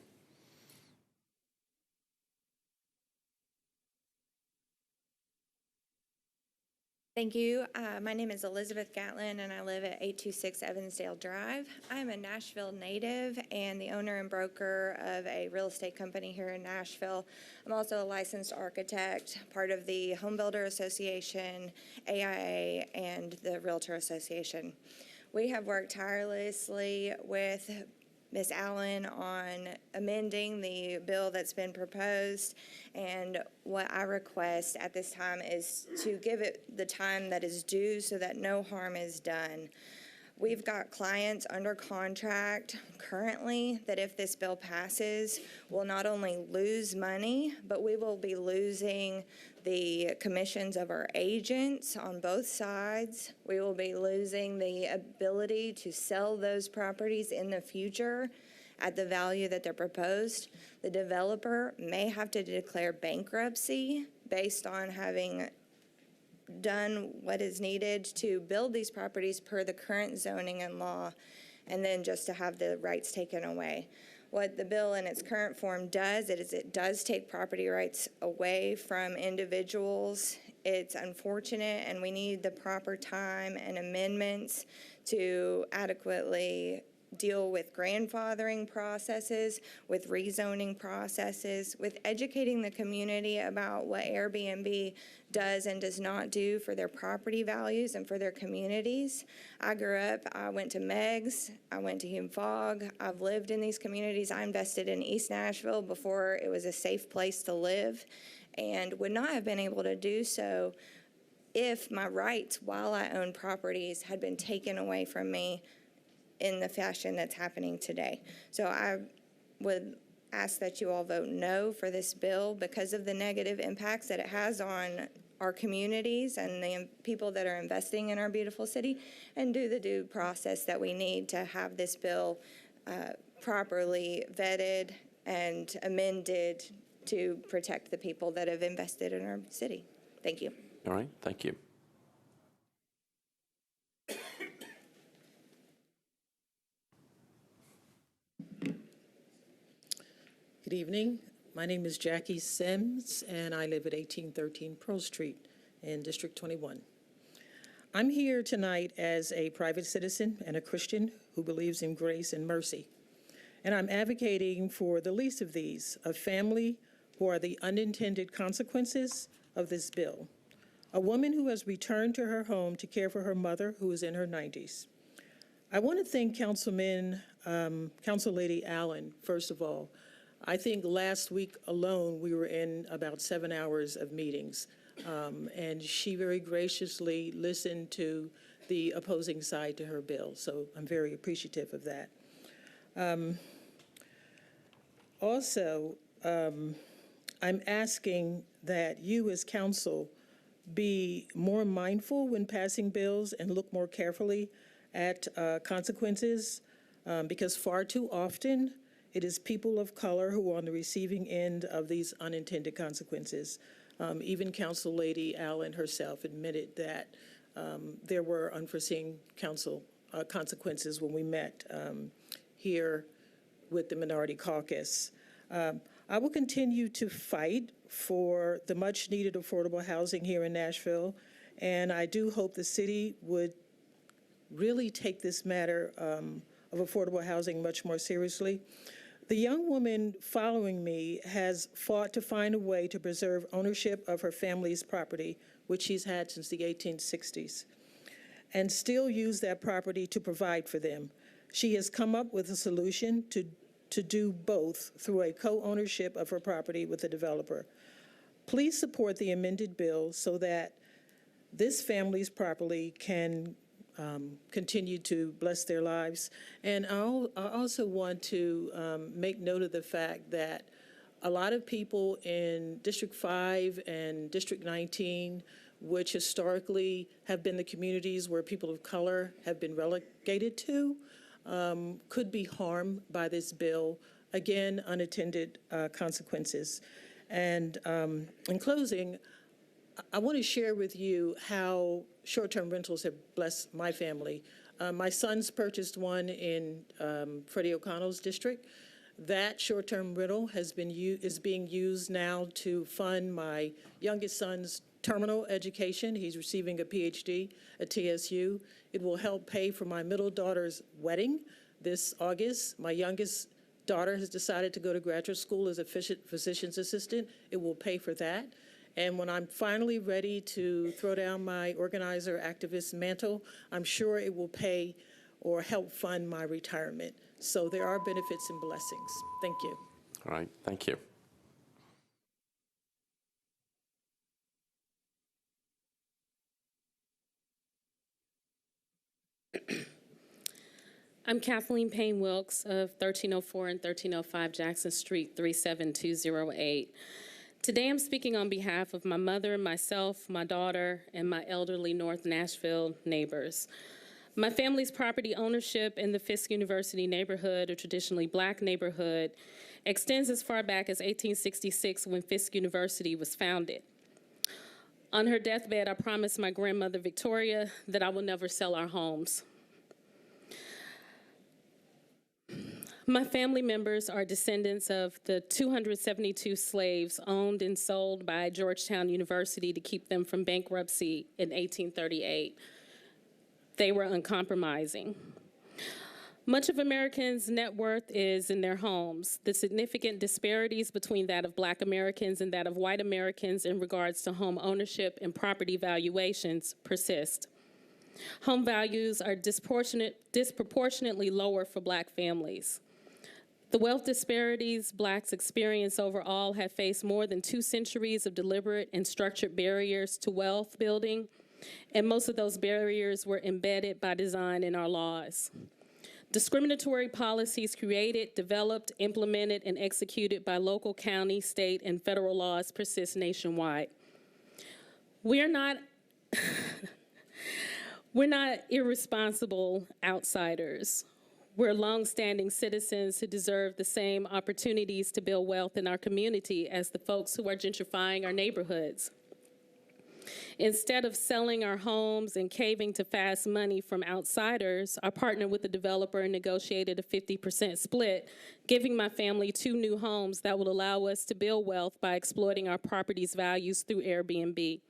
Thank you. My name is Elizabeth Gatlin, and I live at 826 Evansdale Drive. I'm a Nashville native and the owner and broker of a real estate company here in Nashville. I'm also a licensed architect, part of the Home Builder Association, AIA, and the Realtor Association. We have worked tirelessly with Ms. Allen on amending the bill that's been proposed, and what I request at this time is to give it the time that is due so that no harm is done. We've got clients under contract currently that if this bill passes, will not only lose money, but we will be losing the commissions of our agents on both sides. We will be losing the ability to sell those properties in the future at the value that they're proposed. The developer may have to declare bankruptcy based on having done what is needed to build these properties per the current zoning and law, and then just to have the rights taken away. What the bill in its current form does is it does take property rights away from individuals. It's unfortunate, and we need the proper time and amendments to adequately deal with grandfathering processes, with rezoning processes, with educating the community about what Airbnb does and does not do for their property values and for their communities. I grew up, I went to Meg's, I went to Hume Fogg, I've lived in these communities. I invested in East Nashville before it was a safe place to live, and would not have been able to do so if my rights while I own properties had been taken away from me in the fashion that's happening today. So I would ask that you all vote no for this bill because of the negative impacts that it has on our communities and the people that are investing in our beautiful city, and do the due process that we need to have this bill properly vetted and amended to protect the people that have invested in our city. Thank you. All right, thank you. Good evening. My name is Jackie Sims, and I live at 1813 Pearl Street in District 21. I'm here tonight as a private citizen and a Christian who believes in grace and mercy. And I'm advocating for the least of these, a family who are the unintended consequences of this bill. A woman who has returned to her home to care for her mother who is in her 90s. I want to thank Council Lady Allen, first of all. I think last week alone, we were in about 7 hours of meetings, and she very graciously listened to the opposing side to her bill, so I'm very appreciative of that. I'm asking that you as council be more mindful when passing bills and look more carefully at consequences, because far too often, it is people of color who are on the receiving end of these unintended consequences. Even Council Lady Allen herself admitted that there were unforeseen consequences when we met here with the Minority Caucus. I will continue to fight for the much-needed affordable housing here in Nashville, and I do hope the city would really take this matter of affordable housing much more seriously. The young woman following me has fought to find a way to preserve ownership of her family's property, which she's had since the 1860s, and still use that property to provide for them. She has come up with a solution to do both through a co-ownership of her property with a developer. Please support the amended bill so that this family's property can continue to bless their lives. And I also want to make note of the fact that a lot of people in District 5 and District 19, which historically have been the communities where people of color have been relegated to, could be harmed by this bill. Again, unintended consequences. And in closing, I want to share with you how short-term rentals have blessed my family. My sons purchased one in Freddie O'Connell's district. That short-term rental is being used now to fund my youngest son's terminal education. He's receiving a PhD at TSU. It will help pay for my middle daughter's wedding this August. My youngest daughter has decided to go to graduate school as a physician's assistant. It will pay for that. And when I'm finally ready to throw down my organizer activist mantle, I'm sure it will pay or help fund my retirement. So there are benefits and blessings. Thank you. All right, thank you. I'm Kathleen Payne Wilkes of 1304 and 1305 Jackson Street, 37208. Today I'm speaking on behalf of my mother, myself, my daughter, and my elderly North Nashville neighbors. My family's property ownership in the Fisk University neighborhood, a traditionally Black neighborhood, extends as far back as 1866 when Fisk University was founded. On her deathbed, I promised my grandmother Victoria that I will never sell our homes. My family members are descendants of the 272 slaves owned and sold by Georgetown University to keep them from bankruptcy in 1838. they were uncompromising. Much of Americans' net worth is in their homes. The significant disparities between that of Black Americans and that of white Americans in regards to home ownership and property valuations persist. Home values are disproportionately lower for Black families. The wealth disparities Blacks experience overall have faced more than 2 centuries of deliberate and structured barriers to wealth building, and most of those barriers were embedded by design in our laws. Discriminatory policies created, developed, implemented, and executed by local, county, state, and federal laws persist nationwide. We're not irresponsible outsiders. We're longstanding citizens who deserve the same opportunities to build wealth in our community as the folks who are gentrifying our neighborhoods. Instead of selling our homes and caving to fast money from outsiders, I partnered with the developer and negotiated a 50% split, giving my family 2 new homes that will allow us to build wealth by exploiting our property's values through Airbnb.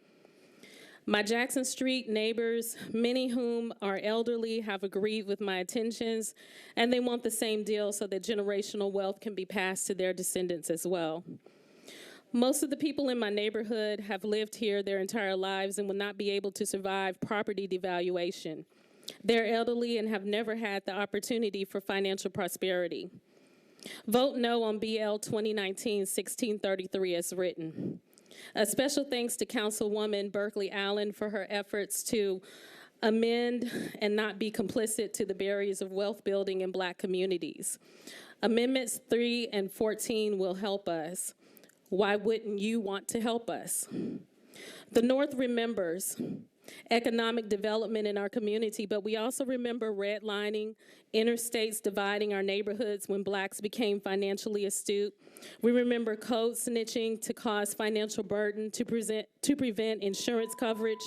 My Jackson Street neighbors, many whom are elderly, have agreed with my intentions, and they want the same deal so that generational wealth can be passed to their descendants as well. Most of the people in my neighborhood have lived here their entire lives and will not be able to survive property devaluation. They're elderly and have never had the opportunity for financial prosperity. Vote no on BL 2019-1633 as written. A special thanks to Councilwoman Berkeley Allen for her efforts to amend and not be complicit to the barriers of wealth building in Black communities. Amendments 3 and 14 will help us. Why wouldn't you want to help us? The North remembers economic development in our community, but we also remember redlining, interstates dividing our neighborhoods when Blacks became financially astute. We remember code snitching to cause financial burden to prevent insurance coverage.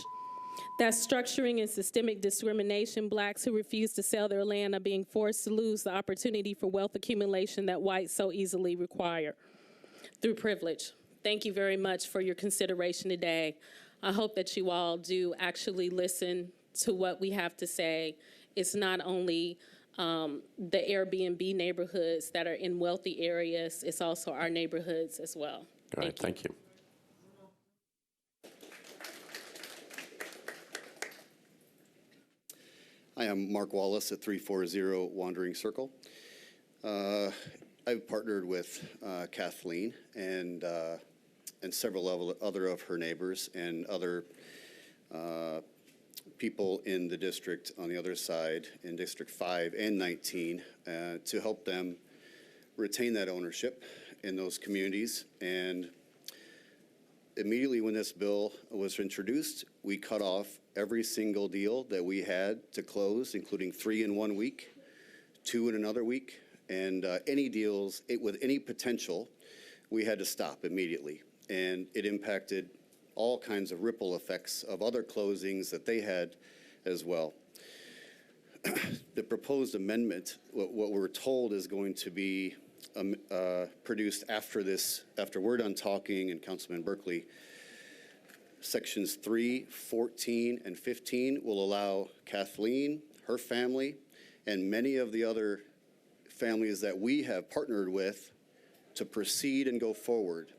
That's structuring and systemic discrimination. Blacks who refuse to sell their land are being forced to lose the opportunity for wealth accumulation that whites so easily require through privilege. Thank you very much for your consideration today. I hope that you all do actually listen to what we have to say. It's not only the Airbnb neighborhoods that are in wealthy areas, it's also our neighborhoods as well. All right, thank you. Hi, I'm Mark Wallace at 340 Wandering Circle. I've partnered with Kathleen and several other of her neighbors and other people in the district on the other side, in District 5 and 19, to help them retain that ownership in those communities. And immediately when this bill was introduced, we cut off every single deal that we had to close, including 3 in 1 week, 2 in another week, and any deals with any potential, we had to stop immediately. And it impacted all kinds of ripple effects of other closings that they had as well. The proposed amendment, what we're told is going to be produced after we're done talking, and Councilman Berkeley, sections 3, 14, and 15 will allow Kathleen, her family, and many of the other families that we have partnered with to proceed and go forward.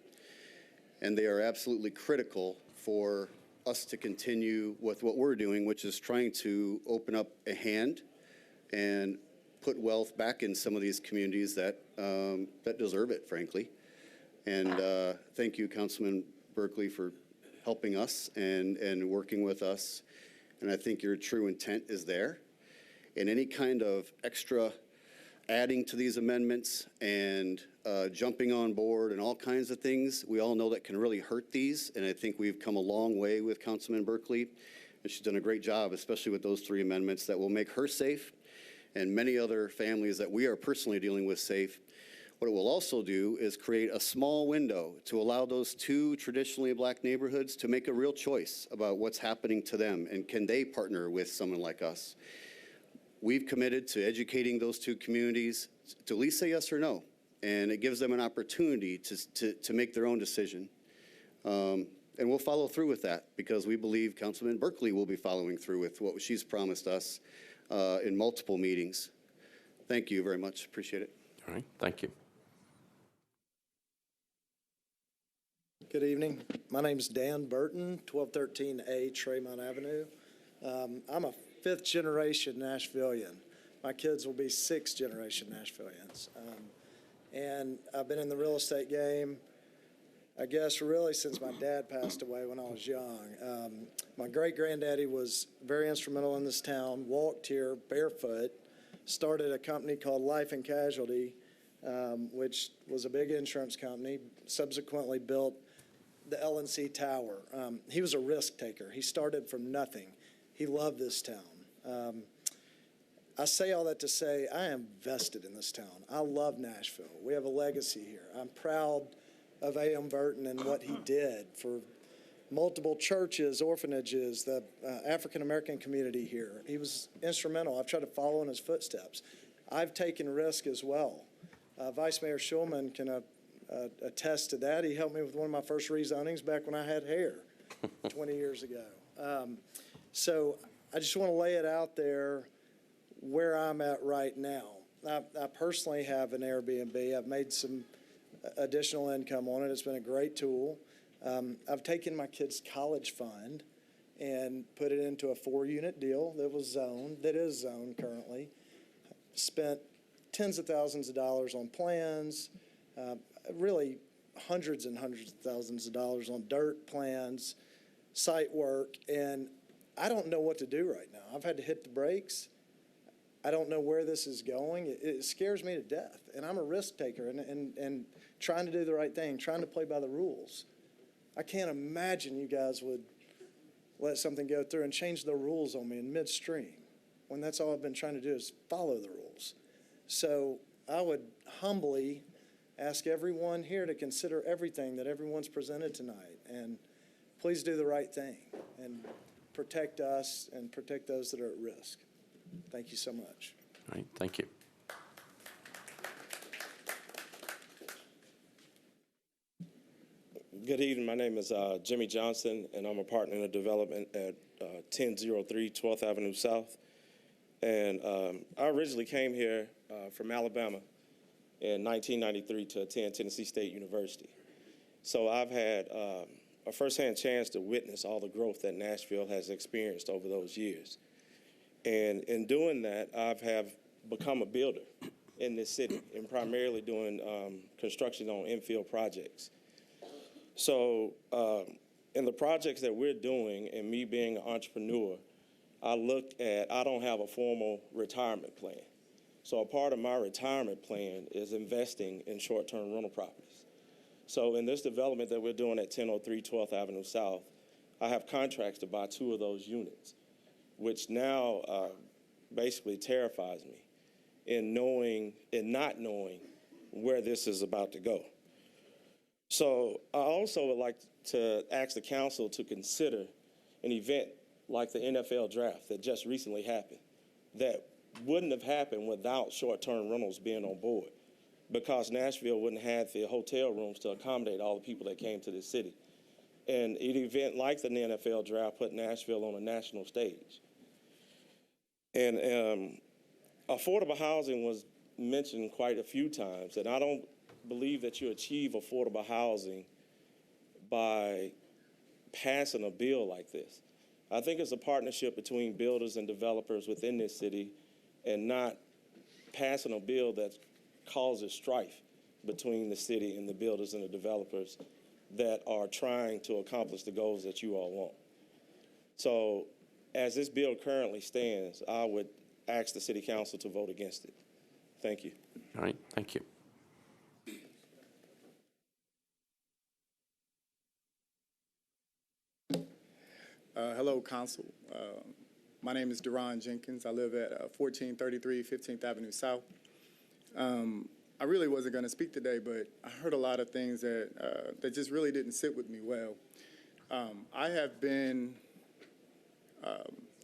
And they are absolutely critical for us to continue with what we're doing, which is trying to open up a hand and put wealth back in some of these communities that deserve it, frankly. And thank you, Councilman Berkeley, for helping us and working with us. And I think your true intent is there. And any kind of extra adding to these amendments and jumping on board and all kinds of things, we all know that can really hurt these. And I think we've come a long way with Councilman Berkeley. And she's done a great job, especially with those 3 amendments that will make her safe and many other families that we are personally dealing with safe. What it will also do is create a small window to allow those 2 traditionally Black neighborhoods to make a real choice about what's happening to them and can they partner with someone like us. We've committed to educating those 2 communities to at least say yes or no, and it gives them an opportunity to make their own decision. And we'll follow through with that because we believe Councilman Berkeley will be following through with what she's promised us in multiple meetings. Thank you very much. Appreciate it. All right, thank you. Good evening. My name is Dan Burton, 1213A Tremont Avenue. I'm a fifth-generation Nashvilleian. My kids will be sixth-generation Nashvilleians. And I've been in the real estate game, I guess, really since my dad passed away when I was young. My great-granddaddy was very instrumental in this town, walked here barefoot, started a company called Life and Casualty, which was a big insurance company, subsequently built the L&C Tower. He was a risk taker. He started from nothing. He loved this town. I say all that to say I am vested in this town. I love Nashville. We have a legacy here. I'm proud of A.M. Burton and what he did for multiple churches, orphanages, the African-American community here. He was instrumental. I've tried to follow in his footsteps. I've taken risk as well. Vice Mayor Schulman can attest to that. He helped me with one of my first rezonings back when I had hair 20 years ago. So I just want to lay it out there where I'm at right now. I personally have an Airbnb. I've made some additional income on it. It's been a great tool. I've taken my kids' college fund and put it into a 4-unit deal that is zoned currently. Spent tens of thousands of dollars on plans, really hundreds and hundreds of thousands of dollars on dirt plans, site work, and I don't know what to do right now. I've had to hit the brakes. I don't know where this is going. It scares me to death, and I'm a risk taker and trying to do the right thing, trying to play by the rules. I can't imagine you guys would let something go through and change the rules on me in midstream when that's all I've been trying to do is follow the rules. So I would humbly ask everyone here to consider everything that everyone's presented tonight, and please do the right thing and protect us and protect those that are at risk. Thank you so much. All right, thank you. Good evening. My name is Jimmy Johnson, and I'm a partner in the development at 1003 12th Avenue South. And I originally came here from Alabama in 1993 to attend Tennessee State University. So I've had a firsthand chance to witness all the growth that Nashville has experienced over those years. And in doing that, have become a builder in this city and primarily doing construction on infill projects. So in the projects that we're doing and me being an entrepreneur, I don't have a formal retirement plan. So a part of my retirement plan is investing in short-term rental properties. So in this development that we're doing at 1003 12th Avenue South, I have contracts to buy 2 of those units, which now basically terrifies me in not knowing where this is about to go. So I also would like to ask the council to consider an event like the NFL draft that just recently happened that wouldn't have happened without short-term rentals being on board, because Nashville wouldn't have the hotel rooms to accommodate all the people that came to this city. And an event like the NFL draft put Nashville on a national stage. And affordable housing was mentioned quite a few times, and I don't believe that you achieve affordable housing by passing a bill like this. I think it's a partnership between builders and developers within this city and not passing a bill that causes strife between the city and the builders and the developers that are trying to accomplish the goals that you all want. So as this bill currently stands, I would ask the city council to vote against it. Thank you. All right, thank you. Hello, Council. My name is Deron Jenkins. I live at 1433 15th Avenue South. I really wasn't going to speak today, but I heard a lot of things that just really didn't sit with me well. I have been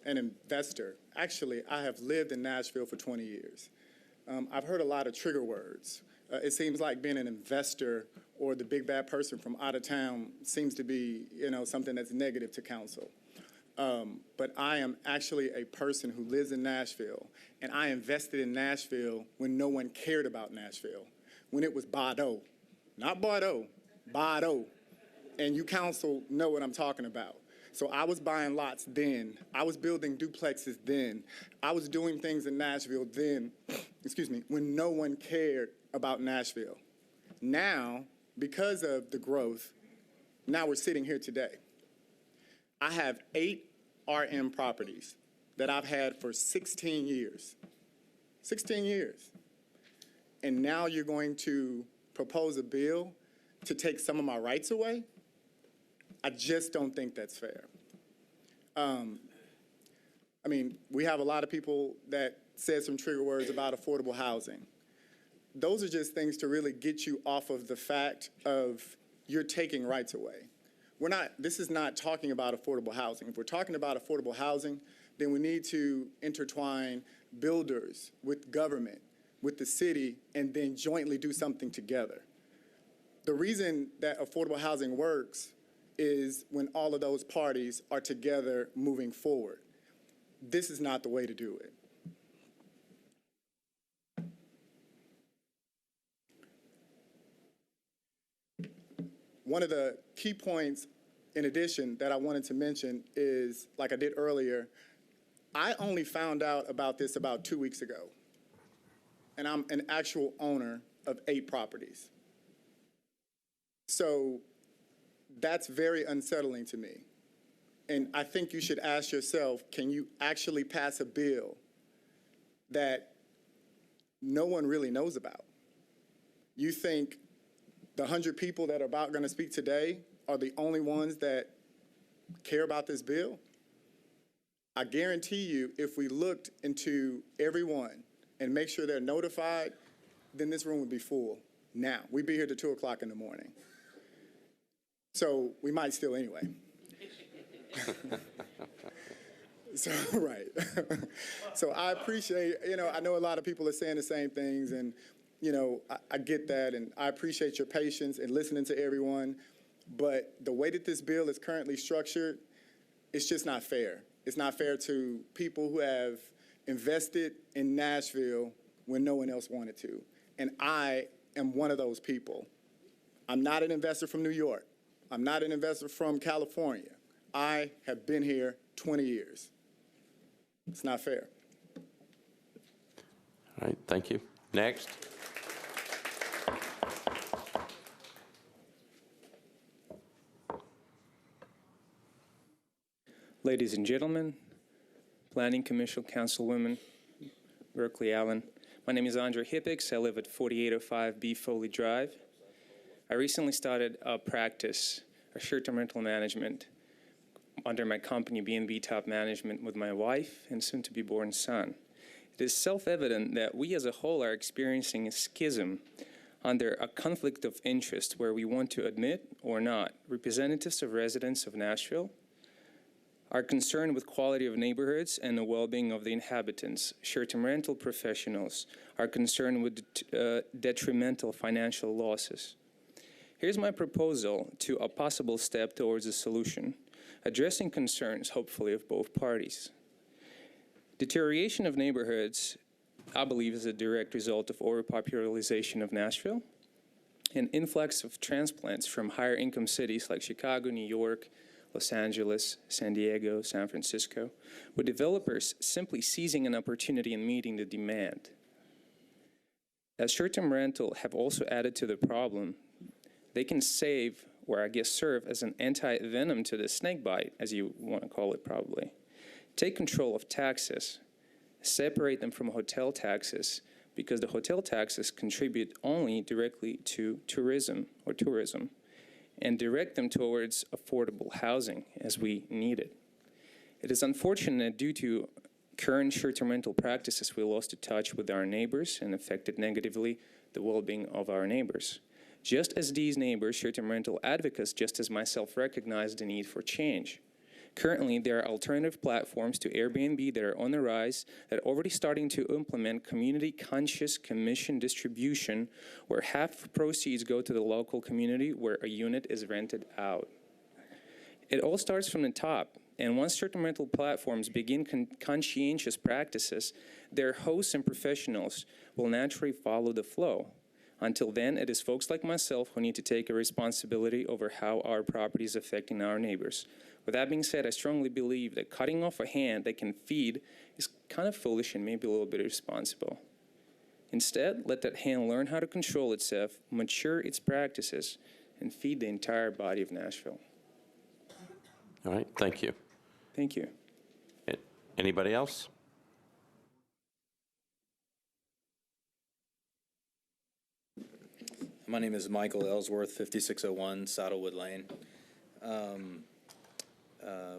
an investor. Actually, I have lived in Nashville for 20 years. I've heard a lot of trigger words. It seems like being an investor or the big bad person from out of town seems to be, something that's negative to council. But I am actually a person who lives in Nashville, and I invested in Nashville when no one cared about Nashville, when it was Bordeaux, not Bordeaux, Bordeaux. And you council know what I'm talking about. So I was buying lots then. I was building duplexes then. I was doing things in Nashville then, when no one cared about Nashville. Now, because of the growth, now we're sitting here today. I have 8 RM properties that I've had for 16 years. 16 years. And now you're going to propose a bill to take some of my rights away? I just don't think that's fair. We have a lot of people that said some trigger words about affordable housing. Those are just things to really get you off of the fact of you're taking rights away. This is not talking about affordable housing. If we're talking about affordable housing, then we need to intertwine builders with government, with the city, and then jointly do something together. The reason that affordable housing works is when all of those parties are together moving forward. This is not the way to do it. One of the key points, in addition, that I wanted to mention is, like I did earlier, I only found out about this about 2 weeks ago, and I'm an actual owner of 8 properties. So that's very unsettling to me. And I think you should ask yourself, can you actually pass a bill that no one really knows about? You think the 100 people that are about going to speak today are the only ones that care about this bill? I guarantee you, if we looked into everyone and make sure they're notified, then this room would be full now. We'd be here till 2 o'clock in the morning. So we might still anyway. So, right. So I appreciate, I know a lot of people are saying the same things, and, I get that, and I appreciate your patience and listening to everyone. But the way that this bill is currently structured, it's just not fair. It's not fair to people who have invested in Nashville when no one else wanted to. And I am one of those people. I'm not an investor from New York. I'm not an investor from California. I have been here 20 years. It's not fair. All right, thank you. Next. Ladies and gentlemen, Planning Commission Councilwoman Berkeley Allen, my name is Andre Hippix. I live at 4805 B Foley Drive. I recently started a practice, a short-term rental management, under my company B&B Top Management with my wife and soon-to-be-born son. It is self-evident that we as a whole are experiencing a schism under a conflict of interest where we want to admit or not. Representatives of residents of Nashville are concerned with quality of neighborhoods and the well-being of the inhabitants. Short-term rental professionals are concerned with detrimental financial losses. Here's my proposal to a possible step towards a solution, addressing concerns, hopefully, of both parties. Deterioration of neighborhoods, I believe, is a direct result of overpopularization of Nashville, an influx of transplants from higher income cities like Chicago, New York, Los Angeles, San Diego, San Francisco, with developers simply seizing an opportunity and meeting the demand. As short-term rental have also added to the problem, they can save, or I guess serve, as an anti-venom to the snake bite, as you want to call it probably. Take control of taxes, separate them from hotel taxes, because the hotel taxes contribute only directly to tourism, and direct them towards affordable housing as we need it. It is unfortunate due to current short-term rental practices we lost touch with our neighbors and affected negatively the well-being of our neighbors. Just as these neighbors, short-term rental advocates, just as myself, recognize the need for change. Currently, there are alternative platforms to Airbnb that are on the rise that are already starting to implement community-conscious commission distribution, where half proceeds go to the local community where a unit is rented out. It all starts from the top, and once certain rental platforms begin conscientious practices, their hosts and professionals will naturally follow the flow. Until then, it is folks like myself who need to take a responsibility over how our property is affecting our neighbors. With that being said, I strongly believe that cutting off a hand that can feed is kind of foolish and maybe a little bit irresponsible. Instead, let that hand learn how to control itself, mature its practices, and feed the entire body of Nashville. All right, thank you. Thank you. Anybody else? My name is Michael Ellsworth, 5601 Saddlewood Lane.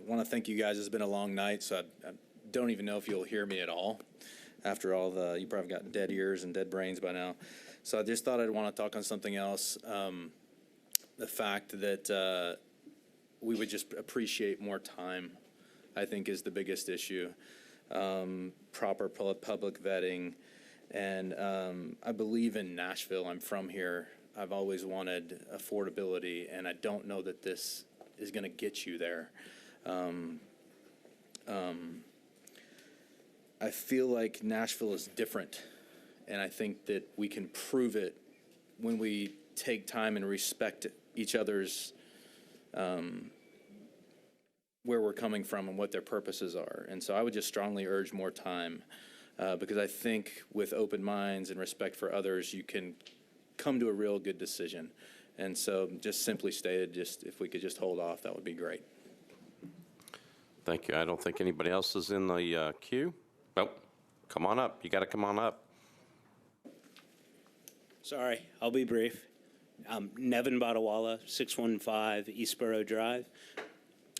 Want to thank you guys. It's been a long night, so I don't even know if you'll hear me at all. After all you probably got dead ears and dead brains by now. So I just thought I'd want to talk on something else. The fact that we would just appreciate more time, I think, is the biggest issue. Proper public vetting. And I believe in Nashville. I'm from here. I've always wanted affordability, and I don't know that this is going to get you there. I feel like Nashville is different, and I think that we can prove it when we take time and respect each other's where we're coming from and what their purposes are. And so I would just strongly urge more time, because I think with open minds and respect for others, you can come to a real good decision. And so just simply stated, just if we could just hold off, that would be great. Thank you. I don't think anybody else is in the queue. Oh, come on up. You got to come on up. Sorry, I'll be brief. Nevin Badawala, 615 Eastboro Drive.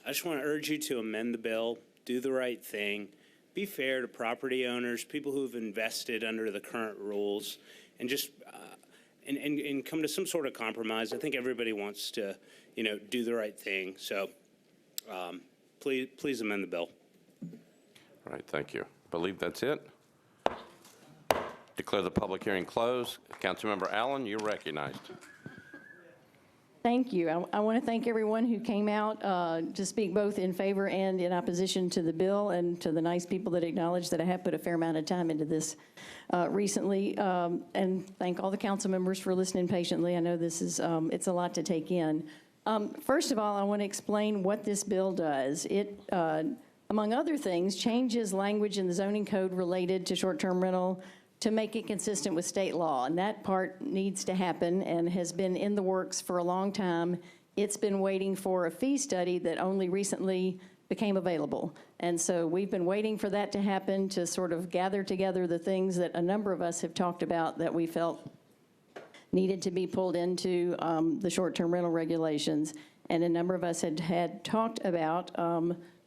I just want to urge you to amend the bill, do the right thing, be fair to property owners, people who have invested under the current rules, and just and come to some sort of compromise. I think everybody wants to, do the right thing. So please amend the bill. All right, thank you. I believe that's it. Declare the public hearing closed. Councilmember Allen, you're recognized. Thank you. I want to thank everyone who came out to speak both in favor and in opposition to the bill, and to the nice people that acknowledge that I have put a fair amount of time into this recently. And thank all the council members for listening patiently. I know this is, it's a lot to take in. First of all, I want to explain what this bill does. It, among other things, changes language in the zoning code related to short-term rental to make it consistent with state law. And that part needs to happen and has been in the works for a long time. It's been waiting for a fee study that only recently became available. And so we've been waiting for that to happen to sort of gather together the things that a number of us have talked about that we felt needed to be pulled into the short-term rental regulations. And a number of us had talked about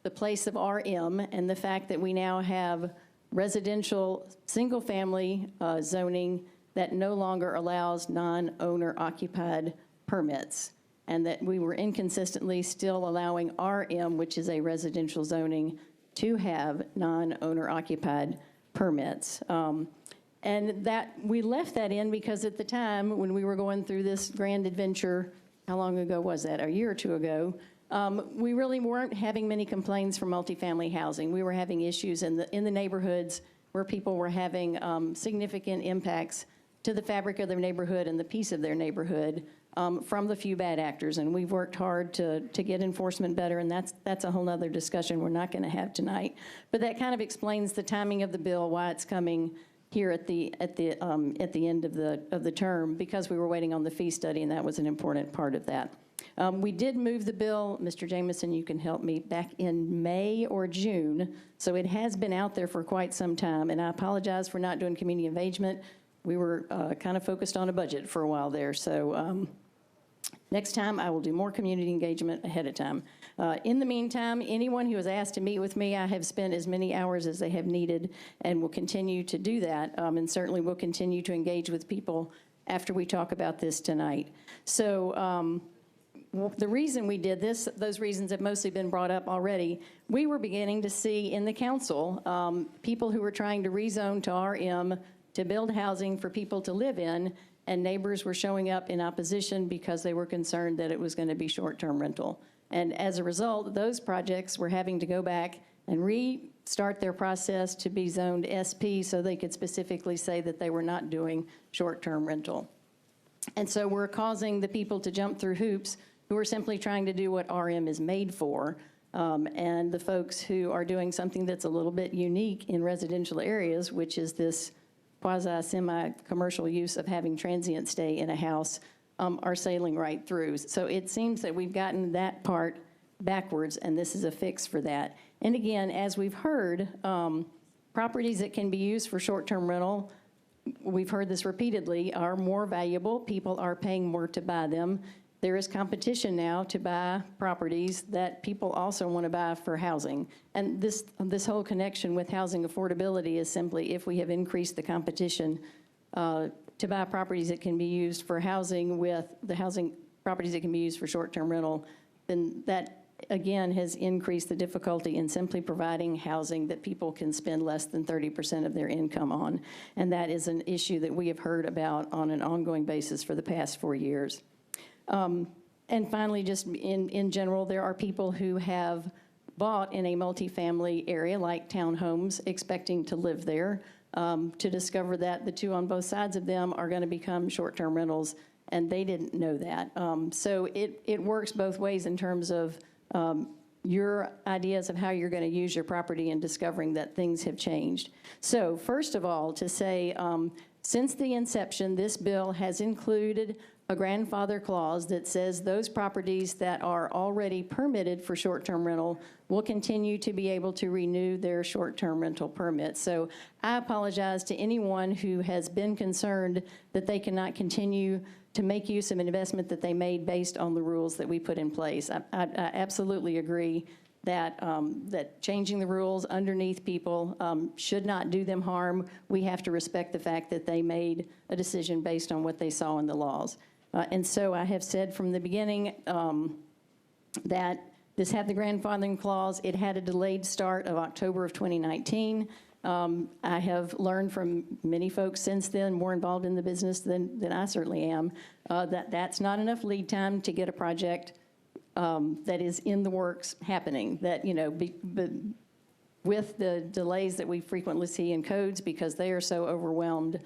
the place of RM and the fact that we now have residential single-family zoning that no longer allows non-owner occupied permits, and that we were inconsistently still allowing RM, which is a residential zoning, to have non-owner occupied permits. And that we left that in because at the time when we were going through this grand adventure, how long ago was that? A year or two ago. We really weren't having many complaints from multifamily housing. We were having issues in the neighborhoods where people were having significant impacts to the fabric of their neighborhood and the peace of their neighborhood from the few bad actors. And we've worked hard to get enforcement better, and that's a whole other discussion we're not going to have tonight. But that kind of explains the timing of the bill, why it's coming here at the end of the term, because we were waiting on the fee study, and that was an important part of that. We did move the bill, Mr. Jamison, you can help me, back in May or June, so it has been out there for quite some time, and I apologize for not doing community engagement. We were kind of focused on a budget for a while there, so next time I will do more community engagement ahead of time. In the meantime, anyone who has asked to meet with me, I have spent as many hours as they have needed and will continue to do that, and certainly will continue to engage with people after we talk about this tonight. So the reason we did this, those reasons have mostly been brought up already. We were beginning to see in the council people who were trying to rezone to RM to build housing for people to live in, and neighbors were showing up in opposition because they were concerned that it was going to be short-term rental. And as a result, those projects were having to go back and restart their process to be zoned SP so they could specifically say that they were not doing short-term rental. And so we're causing the people to jump through hoops who are simply trying to do what RM is made for. And the folks who are doing something that's a little bit unique in residential areas, which is this quasi-semi-commercial use of having transient stay in a house, are sailing right through. So it seems that we've gotten that part backwards, and this is a fix for that. And again, as we've heard, properties that can be used for short-term rental, we've heard this repeatedly, are more valuable. People are paying more to buy them. There is competition now to buy properties that people also want to buy for housing. And this whole connection with housing affordability is simply if we have increased the competition to buy properties that can be used for housing with the housing properties that can be used for short-term rental, then that again has increased the difficulty in simply providing housing that people can spend less than 30% of their income on. And that is an issue that we have heard about on an ongoing basis for the past 4 years. And finally, just in general, there are people who have bought in a multifamily area like townhomes expecting to live there to discover that the two on both sides of them are going to become short-term rentals, and they didn't know that. So it works both ways in terms of your ideas of how you're going to use your property and discovering that things have changed. So first of all, to say, since the inception, this bill has included a grandfather clause that says those properties that are already permitted for short-term rental will continue to be able to renew their short-term rental permits. So I apologize to anyone who has been concerned that they cannot continue to make use of an investment that they made based on the rules that we put in place. I absolutely agree that that changing the rules underneath people should not do them harm. We have to respect the fact that they made a decision based on what they saw in the laws. And so I have said from the beginning that this had the grandfathering clause. It had a delayed start of October of 2019. I have learned from many folks since then, more involved in the business than I certainly am, that that's not enough lead time to get a project that is in the works happening. That, you know, with the delays that we frequently see in codes because they are so overwhelmed,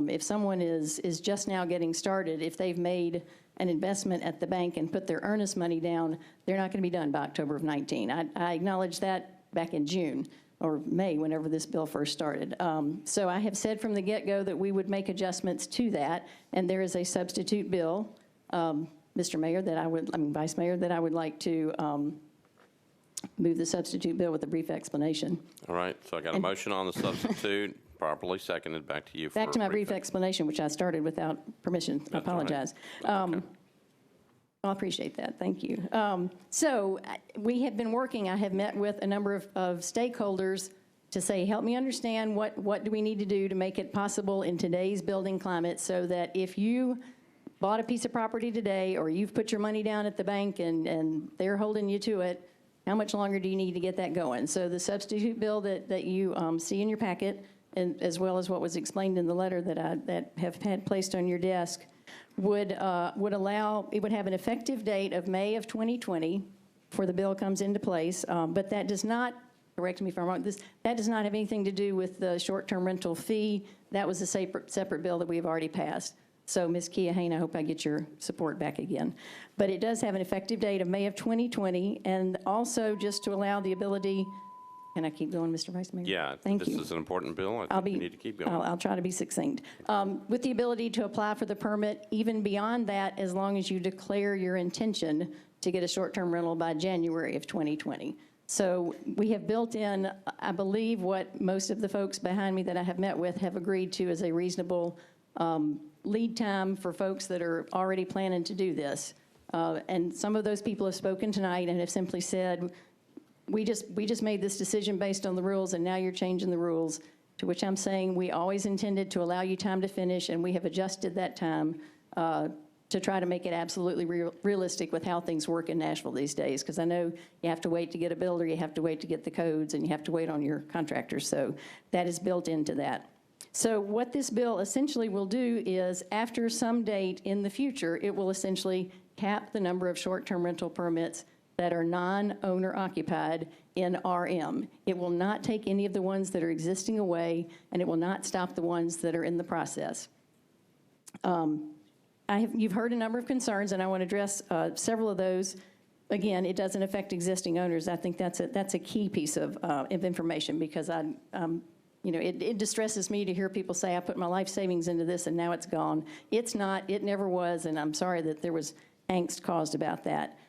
if someone is just now getting started, if they've made an investment at the bank and put their earnest money down, they're not going to be done by October of 19. I acknowledged that back in June or May, whenever this bill first started. So I have said from the get-go that we would make adjustments to that, and there is a substitute bill, Mr. Mayor, Vice Mayor, that I would like to move the substitute bill with a brief explanation. All right, so I got a motion on the substitute, properly seconded. Back to you. Back to my brief explanation, which I started without permission. I apologize. Okay. I appreciate that. Thank you. So we have been working. I have met with a number of stakeholders to say, help me understand what do we need to do to make it possible in today's building climate so that if you bought a piece of property today or you've put your money down at the bank and they're holding you to it, how much longer do you need to get that going? So the substitute bill that you see in your packet, and as well as what was explained in the letter that have had placed on your desk, would allow, it would have an effective date of May of 2020 before the bill comes into place, but that does not, correct me if I'm wrong, that does not have anything to do with the short-term rental fee. That was a separate bill that we've already passed. So Ms. Kia Hain, I hope I get your support back again. But it does have an effective date of May of 2020, and also just to allow the ability, can I keep going, Mr. Vice Mayor? Yeah, Thank this you. is an important bill. I think we need to keep going. I'll try to be succinct. With the ability to apply for the permit, even beyond that, as long as you declare your intention to get a short-term rental by January of 2020. So we have built in, I believe, what most of the folks behind me that I have met with have agreed to as a reasonable lead time for folks that are already planning to do this. And some of those people have spoken tonight and have simply said, we just made this decision based on the rules, and now you're changing the rules, to which I'm saying we always intended to allow you time to finish, and we have adjusted that time to to try to make it absolutely realistic with how things work in Nashville these days, because I know you have to wait to get a builder, you have to wait to get the codes, and you have to wait on your contractors. So that is built into that. So what this bill essentially will do is, after some date in the future, it will essentially cap the number of short-term rental permits that are non-owner occupied in RM. It will not take any of the ones that are existing away, and it will not stop the ones that are in the process. You've heard a number of concerns, and I want to address several of those. Again, it doesn't affect existing owners. I think that's a key piece of information, because it distresses me to hear people say, I put my life savings into this and now it's gone. It's not, it never was, and I'm sorry that there was angst caused about that.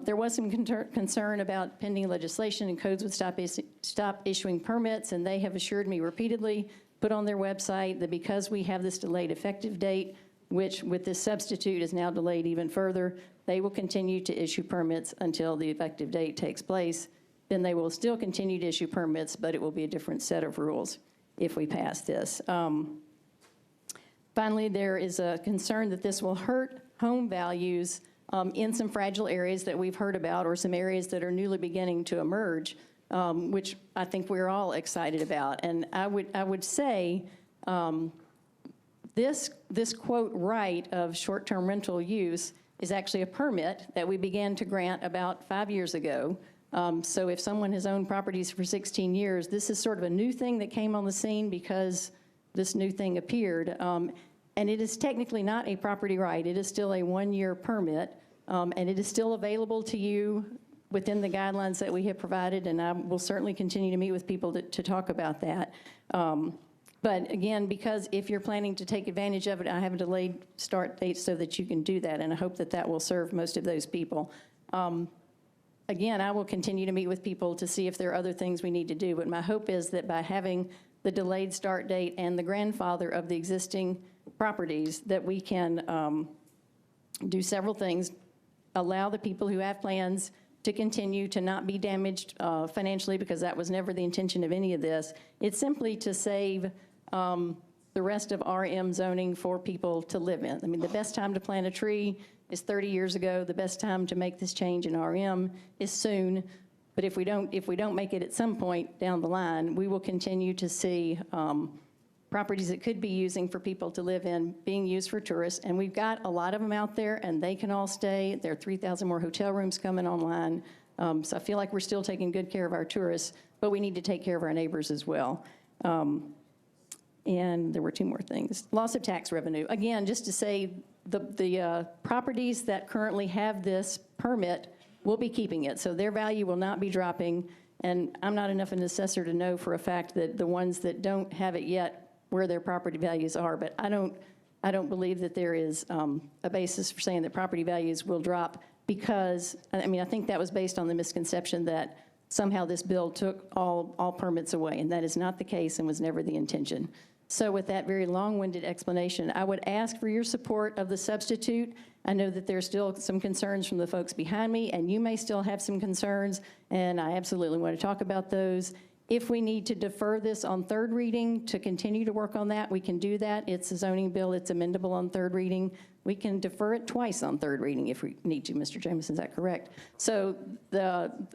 There was some concern about pending legislation and codes would stop issuing permits, and they have assured me repeatedly, put on their website, that because we have this delayed effective date, which with this substitute is now delayed even further, they will continue to issue permits until the effective date takes place. Then they will still continue to issue permits, but it will be a different set of rules if we pass this. Finally, there is a concern that this will hurt home values in some fragile areas that we've heard about, or some areas that are newly beginning to emerge, which I think we're all excited about. And I would say this quote right of short-term rental use is actually a permit that we began to grant about 5 years ago. So if someone has owned properties for 16 years, this is sort of a new thing that came on the scene because this new thing appeared. And it is technically not a property right. It is still a one-year permit, and it is still available to you within the guidelines that we have provided, and I will certainly continue to meet with people to talk about that. But again, because if you're planning to take advantage of it, I have a delayed start date so that you can do that, and I hope that that will serve most of those people. Again, I will continue to meet with people to see if there are other things we need to do, but my hope is that by having the delayed start date and the grandfather of the existing properties, that we can do several things, allow the people who have plans to continue to not be damaged financially, because that was never the intention of any of this. It's simply to save the rest of RM zoning for people to live in. I mean, the best time to plant a tree is 30 years ago. The best time to make this change in RM is soon. But if we don't make it at some point down the line, we will continue to see properties that could be using for people to live in being used for tourists. And we've got a lot of them out there, and they can all stay. There are 3,000 more hotel rooms coming online. So I feel like we're still taking good care of our tourists, but we need to take care of our neighbors as well. And there were two more things. Loss of tax revenue. Again, just to say, the properties that currently have this permit will be keeping it. So their value will not be dropping. And I'm not enough an assessor to know for a fact that the ones that don't have it yet, where their property values are. But I don't believe that there is a basis for saying that property values will drop, because, I mean, I think that was based on the misconception that somehow this bill took all permits away, and that is not the case and was never the intention. So with that very long-winded explanation, I would ask for your support of the substitute. I know that there's still some concerns from the folks behind me, and you may still have some concerns, and I absolutely want to talk about those. If we need to defer this on third reading to continue to work on that, we can do that. It's a zoning bill. It's amendable on third reading. We can defer it twice on third reading if we need to. Mr. Jameson, is that correct? So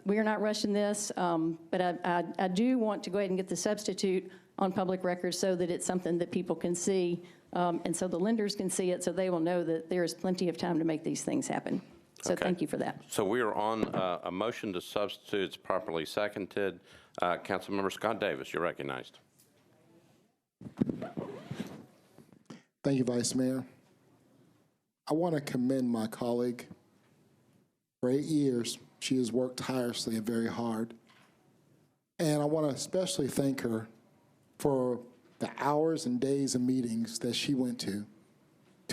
we are not rushing this, but I do want to go ahead and get the substitute on public record so that it's something that people can see, and so the lenders can see it, so they will know that there is plenty of time to make these things happen. So Okay. Thank you for that. So we are on a motion to substitute. It's properly seconded. Councilmember Scott Davis, you're recognized. Thank you, Vice Mayor. I want to commend my colleague. For 8 years, she has worked tirelessly and very hard. And I want to especially thank her for the hours and days of meetings that she went to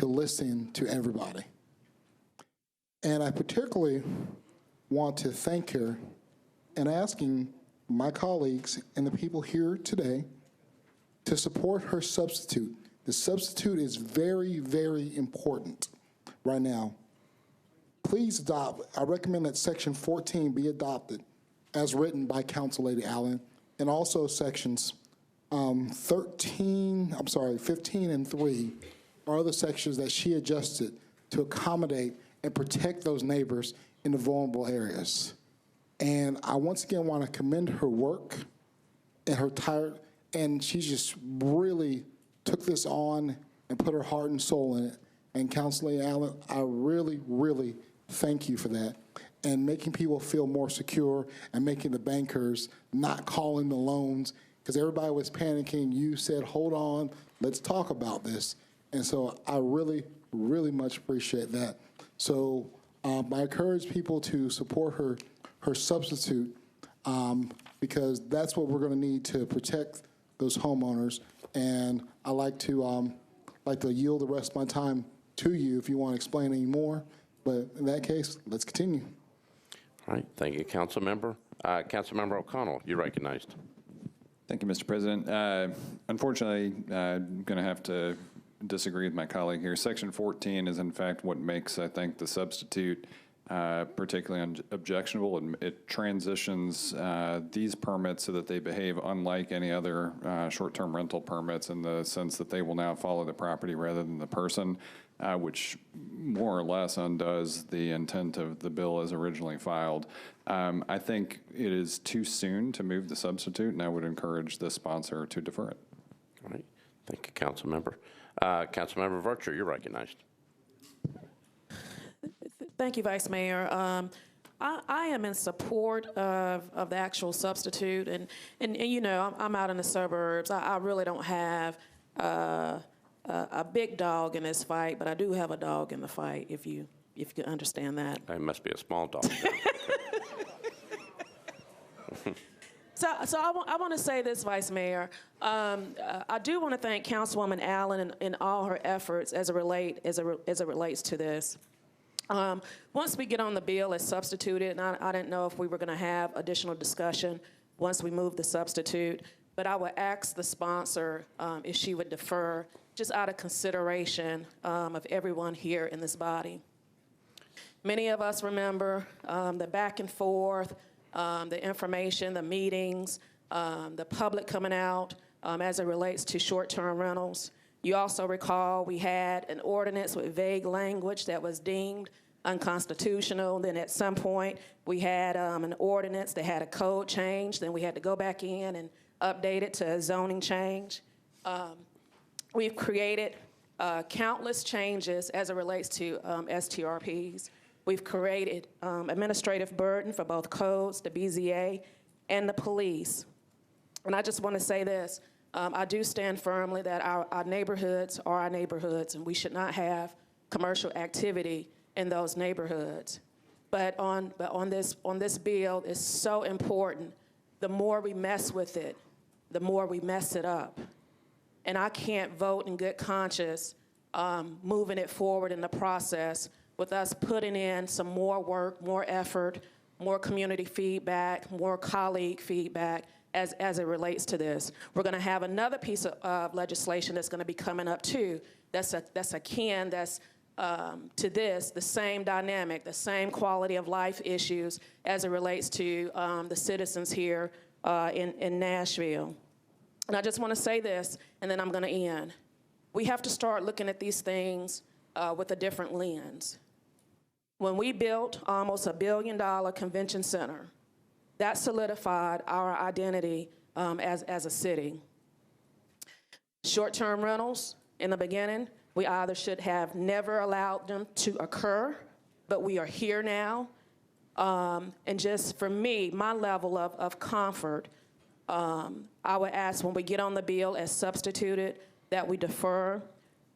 listen to everybody. And I particularly want to thank her and asking my colleagues and the people here today to support her substitute. The substitute is very, very important right now. Please adopt. I recommend that Section 14 be adopted as written by Council Lady Allen, and also sections 15 and 3 are the sections that she adjusted to accommodate and protect those neighbors in the vulnerable areas. And I once again want to commend her work and her tired, and she just really took this on and put her heart and soul in it. And Councilor Allen, I really, really thank you for that. And making people feel more secure and making the bankers not calling the loans, because everybody was panicking. You said, hold on, let's talk about this. And so I really, really much appreciate that. So I encourage people to support her substitute because that's what we're going to need to protect those homeowners. And I like to yield the rest of my time to you if you want to explain any more. But in that case, let's continue. All right, thank you, Council Member. Council Member O'Connell, you're recognized. Thank you, Mr. President. Unfortunately, I'm going to have to disagree with my colleague here. Section 14 is in fact what makes, I think, the substitute particularly objectionable. It transitions these permits so that they behave unlike any other short-term rental permits in the sense that they will now follow the property rather than the person, which more or less undoes the intent of the bill as originally filed. I think it is too soon to move the substitute, and I would encourage the sponsor to defer it. All right, thank you, Council Member. Council Member Virtue, you're recognized. Thank you, Vice Mayor. I am in support of the actual substitute, and you know, I'm out in the suburbs. I really don't have a big dog in this fight, but I do have a dog in the fight, if you can understand that. It must be a small dog. So I want to say this, Vice Mayor. I do want to thank Councilwoman Allen in all her efforts as it relates to this. Once we get on the bill as substituted, and I didn't know if we were going to have additional discussion once we move the substitute, but I would ask the sponsor if she would defer just out of consideration of everyone here in this body. Many of us remember the back and forth, the information, the meetings, the public coming out as it relates to short-term rentals. You also recall we had an ordinance with vague language that was deemed unconstitutional. Then at some point, we had an ordinance that had a code change. Then we had to go back in and update it to a zoning change. We've created countless changes as it relates to STRPs. We've created administrative burden for both codes, the BZA, and the police. And I just want to say this. I do stand firmly that our neighborhoods are our neighborhoods, and we should not have commercial activity in those neighborhoods. But on this bill is so important. The more we mess with it, the more we mess it up. And I can't vote in good conscience moving it forward in the process with us putting in some more work, more effort, more community feedback, more colleague feedback as it relates to this. We're going to have another piece of legislation that's going to be coming up too. That's akin to this, the same dynamic, the same quality of life issues as it relates to the citizens here in Nashville. And I just want to say this, and then I'm going to end. We have to start looking at these things with a different lens. When we built almost $1 billion convention center, that solidified our identity as a city. Short-term rentals, in the beginning, we either should have never allowed them to occur, but we are here now. And just for me, my level of comfort, I would ask when we get on the bill as substituted that we defer.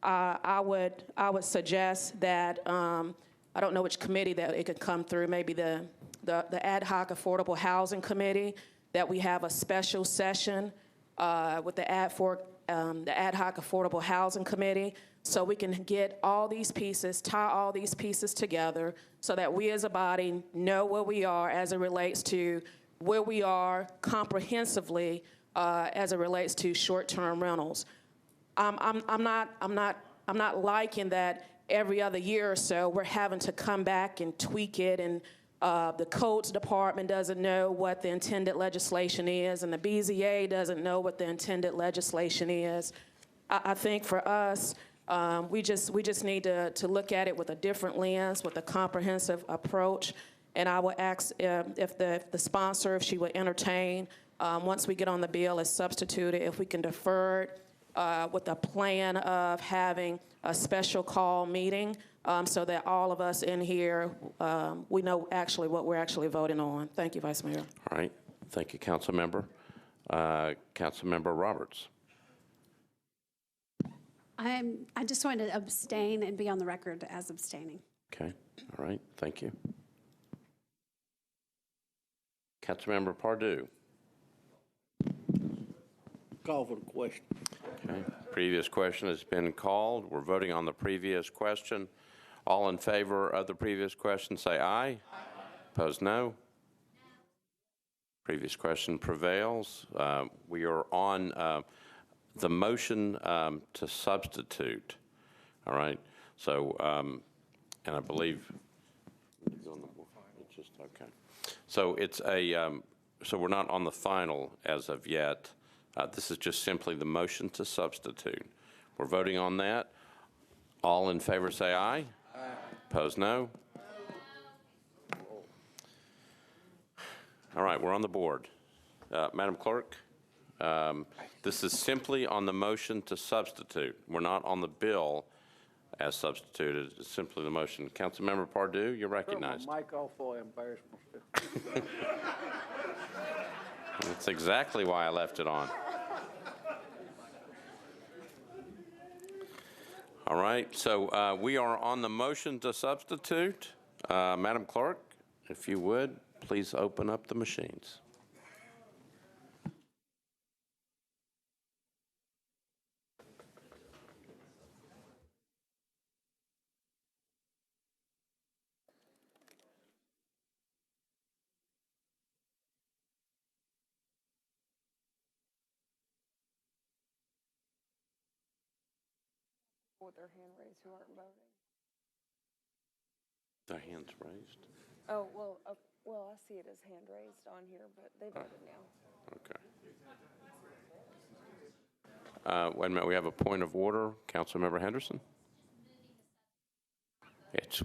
I would suggest that, I don't know which committee that it could come through, maybe the Ad Hoc Affordable Housing Committee, that we have a special session with the Ad Hoc Affordable Housing Committee, so we can get all these pieces, tie all these pieces together, so that we as a body know where we are as it relates to where we are comprehensively as it relates to short-term rentals. I'm not liking that every other year or so we're having to come back and tweak it, and the codes department doesn't know what the intended legislation is, and the BZA doesn't know what the intended legislation is. I think for us, We just need to look at it with a different lens, with a comprehensive approach. And I would ask if the sponsor, if she would entertain, once we get on the bill as substituted, if we can defer it with a plan of having a special call meeting so that all of us in here, we know actually what we're actually voting on. Thank you, Vice Mayor. All right. Thank you, Council Member. Council Member Roberts. I just wanted to abstain and be on the record as abstaining. Okay. All right. Thank you. Councilmember Pardue. Call for the question. Okay. Previous question has been called. We're voting on the previous question. All in favor of the previous question, say aye. Aye. Opposed, no. Previous question prevails. We are on the motion to substitute. All right. So, and I believe, it's just okay. So it's so we're not on the final as of yet. This is just simply the motion to substitute. We're voting on that. All in favor say aye. Aye. Opposed, no. All right, we're on the board. Madam Clerk, this is simply on the motion to substitute. We're not on the bill as substituted. It's simply the motion. Councilmember Pardue, you're recognized. Turn my mic off for embarrassment. That's exactly why I left it on. All right, so we are on the motion to substitute. Madam Clerk, if you would, please open up the machines. With their hand raised who aren't voting. The hand's raised. Oh, well, I see it as hand raised on here, but they voted now. Okay. Wait a minute, we have a point of order. Councilmember Henderson?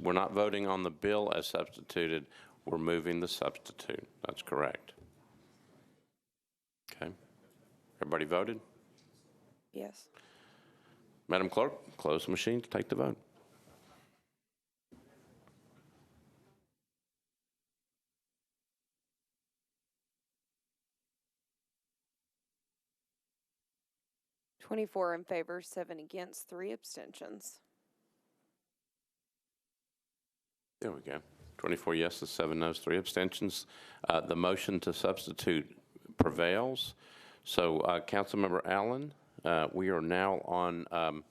We're not voting on the bill as substituted. We're moving the substitute. That's correct. Okay. Everybody voted? Yes. Madam Clerk, close the machine to take the vote. $24 in favor, 7 against, 3 abstentions. There we go. 24 yeses, 7 noes, 3 abstentions. The motion to substitute prevails. So, Councilmember Allen, we are now on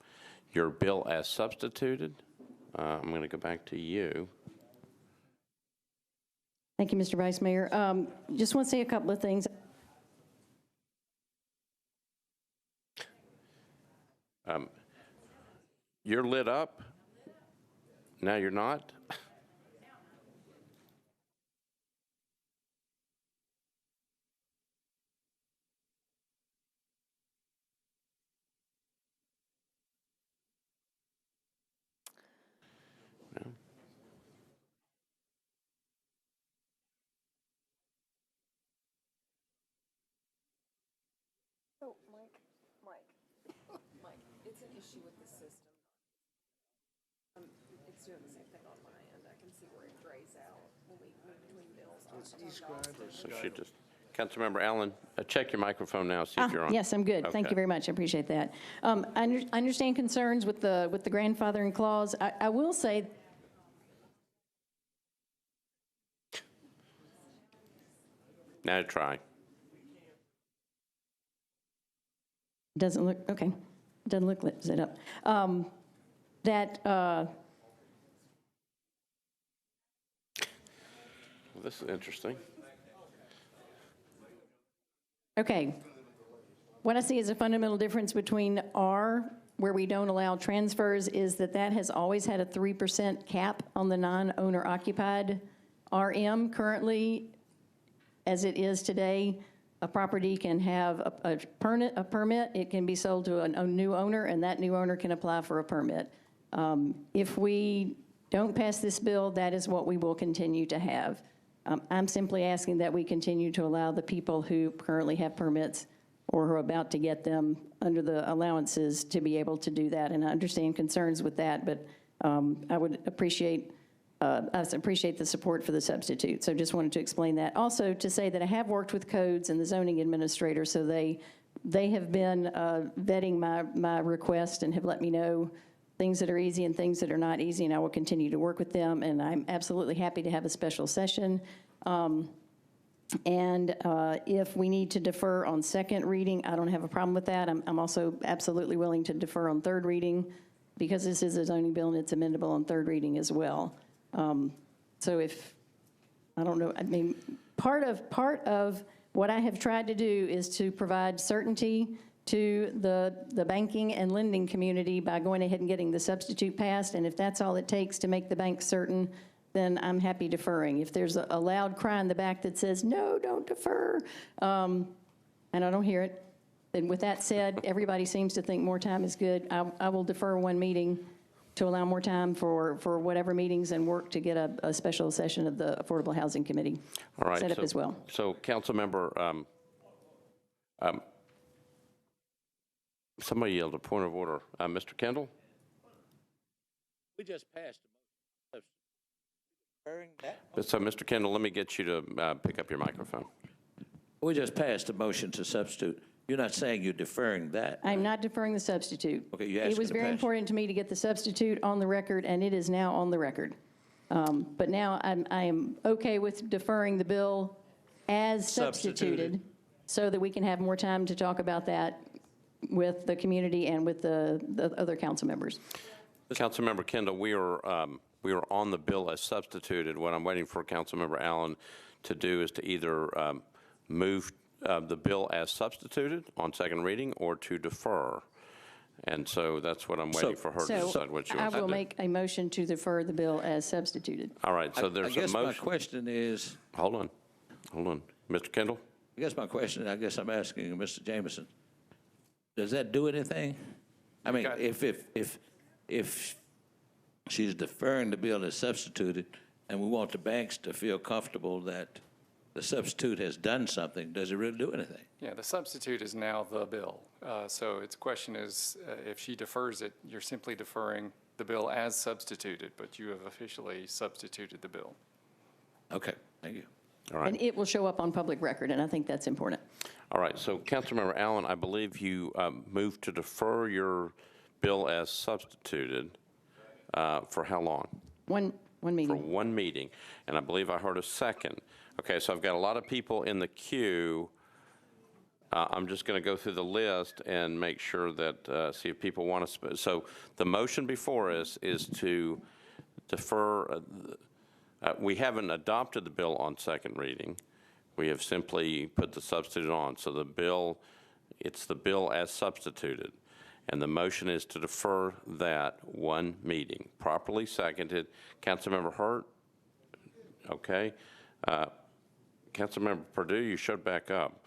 your bill as substituted. I'm going to go back to you. Thank you, Mr. Vice Mayor. Just want to say a couple of things. You're lit up. Now you're not. Oh, Mike, it's an issue with the system. It's doing the same thing on my end. I can see where it grays out when we move between bills. So she just, Councilmember Allen, check your microphone now, see if you're on. Yes, I'm good. Thank Okay. you very much. I appreciate that. I understand concerns with the grandfathering clause. I will say, Now try. doesn't look, okay, doesn't look lit, is it up? Well, this is interesting. Okay. What I see as a fundamental difference between R, where we don't allow transfers, is that has always had a 3% cap on the non-owner occupied RM. Currently, as it is today, a property can have a permit, it can be sold to a new owner, and that new owner can apply for a permit. If we don't pass this bill, that is what we will continue to have. I'm simply asking that we continue to allow the people who currently have permits or who are about to get them under the allowances to be able to do that. And I understand concerns with that, but I would appreciate the support for the substitute. So just wanted to explain that. Also to say that I have worked with codes and the zoning administrator, so they have been vetting my request and have let me know things that are easy and things that are not easy, and I will continue to work with them. And I'm absolutely happy to have a special session. If we need to defer on second reading, I don't have a problem with that. I'm also absolutely willing to defer on third reading because this is a zoning bill and it's amendable on third reading as well. So if, I don't know, I mean, part of what I have tried to do is to provide certainty to the banking and lending community by going ahead and getting the substitute passed. And if that's all it takes to make the bank certain, then I'm happy deferring. If there's a loud cry in the back that says, no, don't defer, and I don't hear it, then with that said, everybody seems to think more time is good. I will defer one meeting to allow more time for whatever meetings and work to get a special session of the Affordable Housing Committee set up as well. So Councilmember, somebody yelled a point of order. Mr. Kendall? We just passed a motion. So, Mr. Kendall, let me get you to pick up your microphone. We just passed a motion to substitute. You're not saying you're deferring that. I'm not deferring the substitute. Okay, you asked It was very important to me to get the substitute on the record, and it is now on the record. But now I am okay with deferring the bill as substituted so that we can have more time to talk about that with the community and with the other council members. Councilmember Kendall, we are on the bill as substituted. What I'm waiting for Councilmember Allen to do is to either move the bill as substituted on second reading or to defer. And so that's what I'm waiting for her to decide what she wants to do. I will make a motion to defer the bill as substituted. All right, so there's a motion. I guess my question is. Hold on. Mr. Kendall? I guess my question, I guess I'm asking Mr. Jameson, does that do anything? I mean, if she's deferring the bill as substituted and we want the banks to feel comfortable that the substitute has done something, does it really do anything? Yeah, the substitute is now the bill. So its question is, if she defers it, you're simply deferring the bill as substituted, but you have officially substituted the bill. Okay, thank you. All right. And it will show up on public record, and I think that's important. All right, so Councilmember Allen, I believe you moved to defer your bill as substituted for how long? One meeting. For one meeting, and I believe I heard a second. Okay, so I've got a lot of people in the queue. I'm just going to go through the list and make sure that, see if people want to, so the motion before us is to defer, we haven't adopted the bill on second reading. We have simply put the substitute on. So the bill, it's the bill as substituted. And the motion is to defer that one meeting. Properly seconded. Councilmember Hurt? Okay. Councilmember Perdue, you showed back up.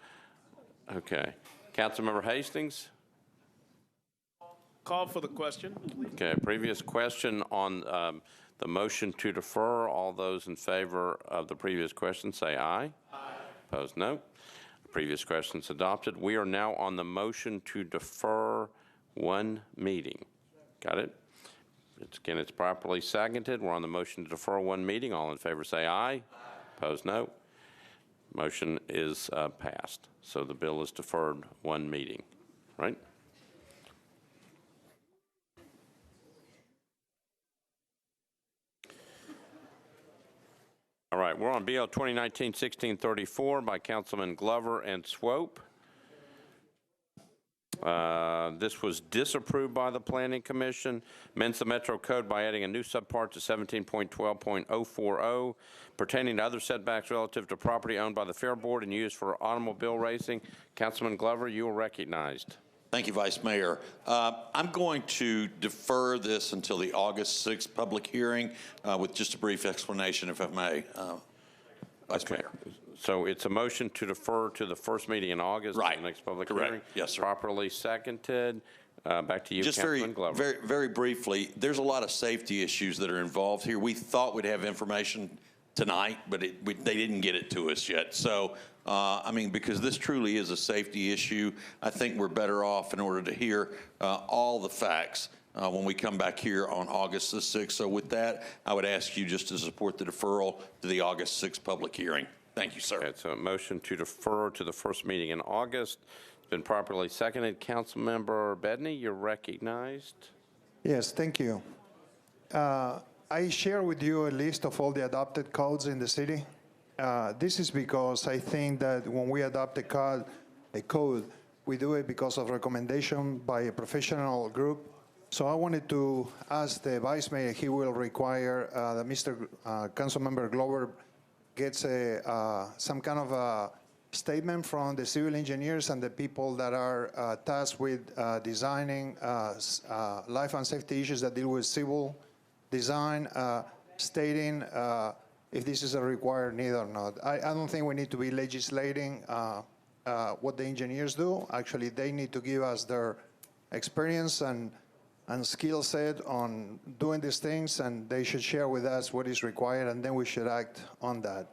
Okay. Councilmember Hastings? Call for the question. Okay. Previous question on the motion to defer. All those in favor of the previous question say aye. Aye. Opposed, no. Previous question's adopted. We are now on the motion to defer one meeting. Got it? Again, it's properly seconded. We're on the motion to defer one meeting. All in favor say aye. Aye. Opposed, no. Motion is passed. So the bill is deferred one meeting, right? All right, we're on BL 2019-1634 by Councilman Glover and Swope. This was disapproved by the Planning Commission. Amends the Metro Code by adding a new subpart to 17.12.040 pertaining to other setbacks relative to property owned by the Fair Board and used for automobile racing. Councilman Glover, you are recognized. Thank you, Vice Mayor. I'm going to defer this until the August 6th public hearing with just a brief explanation, if I may, Vice Mayor. So it's a motion to defer to the first meeting in August. Right. The next public Correct. hearing. Yes, sir. Properly seconded. Back to you, Just Councilman Glover. very briefly, there's a lot of safety issues that are involved here. We thought we'd have information tonight, but they didn't get it to us yet. So, I mean, because this truly is a safety issue, I think we're better off in order to hear all the facts when we come back here on August the 6th. So with that, I would ask you just to support the deferral to the August 6th public hearing. Thank you, sir. Okay, so a motion to defer to the first meeting in August. It's been properly seconded. Councilmember Bedney, you're recognized. Yes, thank you. I share with you a list of all the adopted codes in the city. This is because I think that when we adopt a code, we do it because of recommendation by a professional group. So I wanted to ask the Vice Mayor, he will require that Mr. Councilmember Glover gets some kind of a statement from the civil engineers and the people that are tasked with designing life and safety issues that deal with civil design, stating if this is a required need or not. I don't think we need to be legislating what the engineers do. Actually, they need to give us their experience and skill set on doing these things, and they should share with us what is required, and then we should act on that.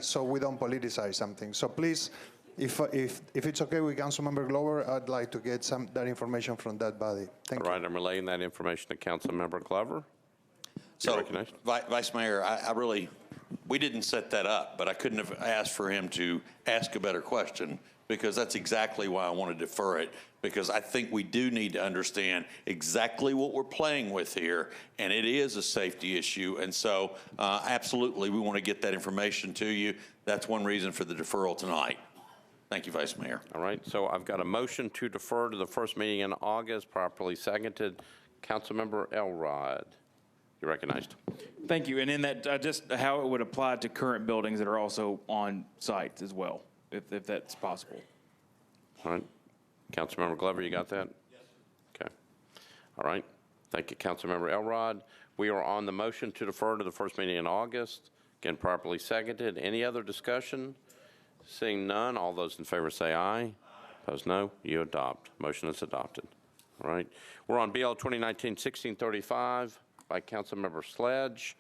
So we don't politicize something. So please, if it's okay with Councilmember Glover, I'd like to get that information from that body. Thank you. All right, I'm relaying that information to Councilmember Glover. So, Vice Mayor, we didn't set that up, but I couldn't have asked for him to ask a better question, because that's exactly why I want to defer it, because I think we do need to understand exactly what we're playing with here, and it is a safety issue. And so, absolutely, we want to get that information to you. That's one reason for the deferral tonight. Thank you, Vice Mayor. All right, so I've got a motion to defer to the first meeting in August, properly seconded. Councilmember Elrod, you're recognized. Thank you. And in that, just how it would apply to current buildings that are also on site as well, if that's possible. All right. Councilmember Glover, you got that? Yes. Okay. All right. Thank you, Councilmember Elrod. We are on the motion to defer to the first meeting in August. Again, properly seconded. Any other discussion? Seeing none, all those in favor say aye. Opposed, no. You adopt. Motion is adopted. All right. We're on BL 2019-1635 by Councilmember Sledge.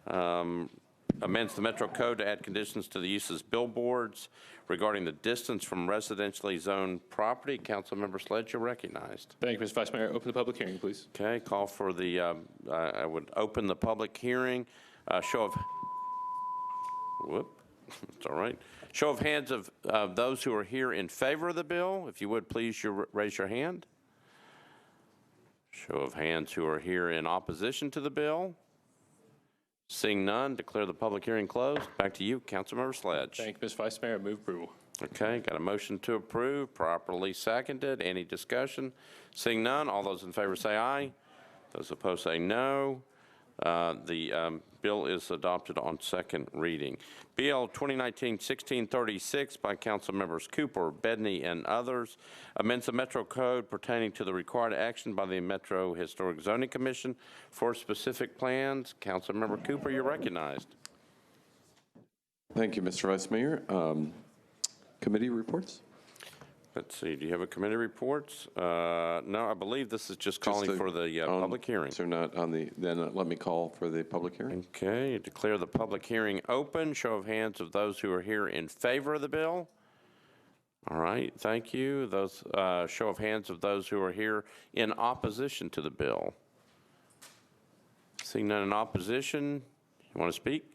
Amends the Metro Code to add conditions to the uses billboards regarding the distance from residentially zoned property. Councilmember Sledge, you're recognized. Thank you, Mr. Vice Mayor. Open the public hearing, please. Okay, call for the, I would open the public hearing. Show of, it's all right. Show of hands of those who are here in favor of the bill. If you would, please raise your hand. Show of hands who are here in opposition to the bill. Seeing none, declare the public hearing closed. Back to you, Councilmember Sledge. Thank you, Mr. Vice Mayor. Move approval. Okay, got a motion to approve, properly seconded. Any discussion? Seeing none, all those in favor say aye. Those opposed say no. The bill is adopted on second reading. BL 2019-1636 by Council Members Cooper, Bedney, and others amends the Metro Code pertaining to the required action by the Metro Historic Zoning Commission for specific plans. Council Member Cooper, you're recognized. Thank you, Mr. Vice Mayor. Committee reports? Let's see, do you have a committee reports? No, I believe this is just calling for the public hearing. So not on the, then let me call for the public hearing. Okay, declare the public hearing open. Show of hands of those who are here in favor of the bill. All right, thank you. Those show of hands of those who are here in opposition to the bill. Seeing none in opposition, you want to speak?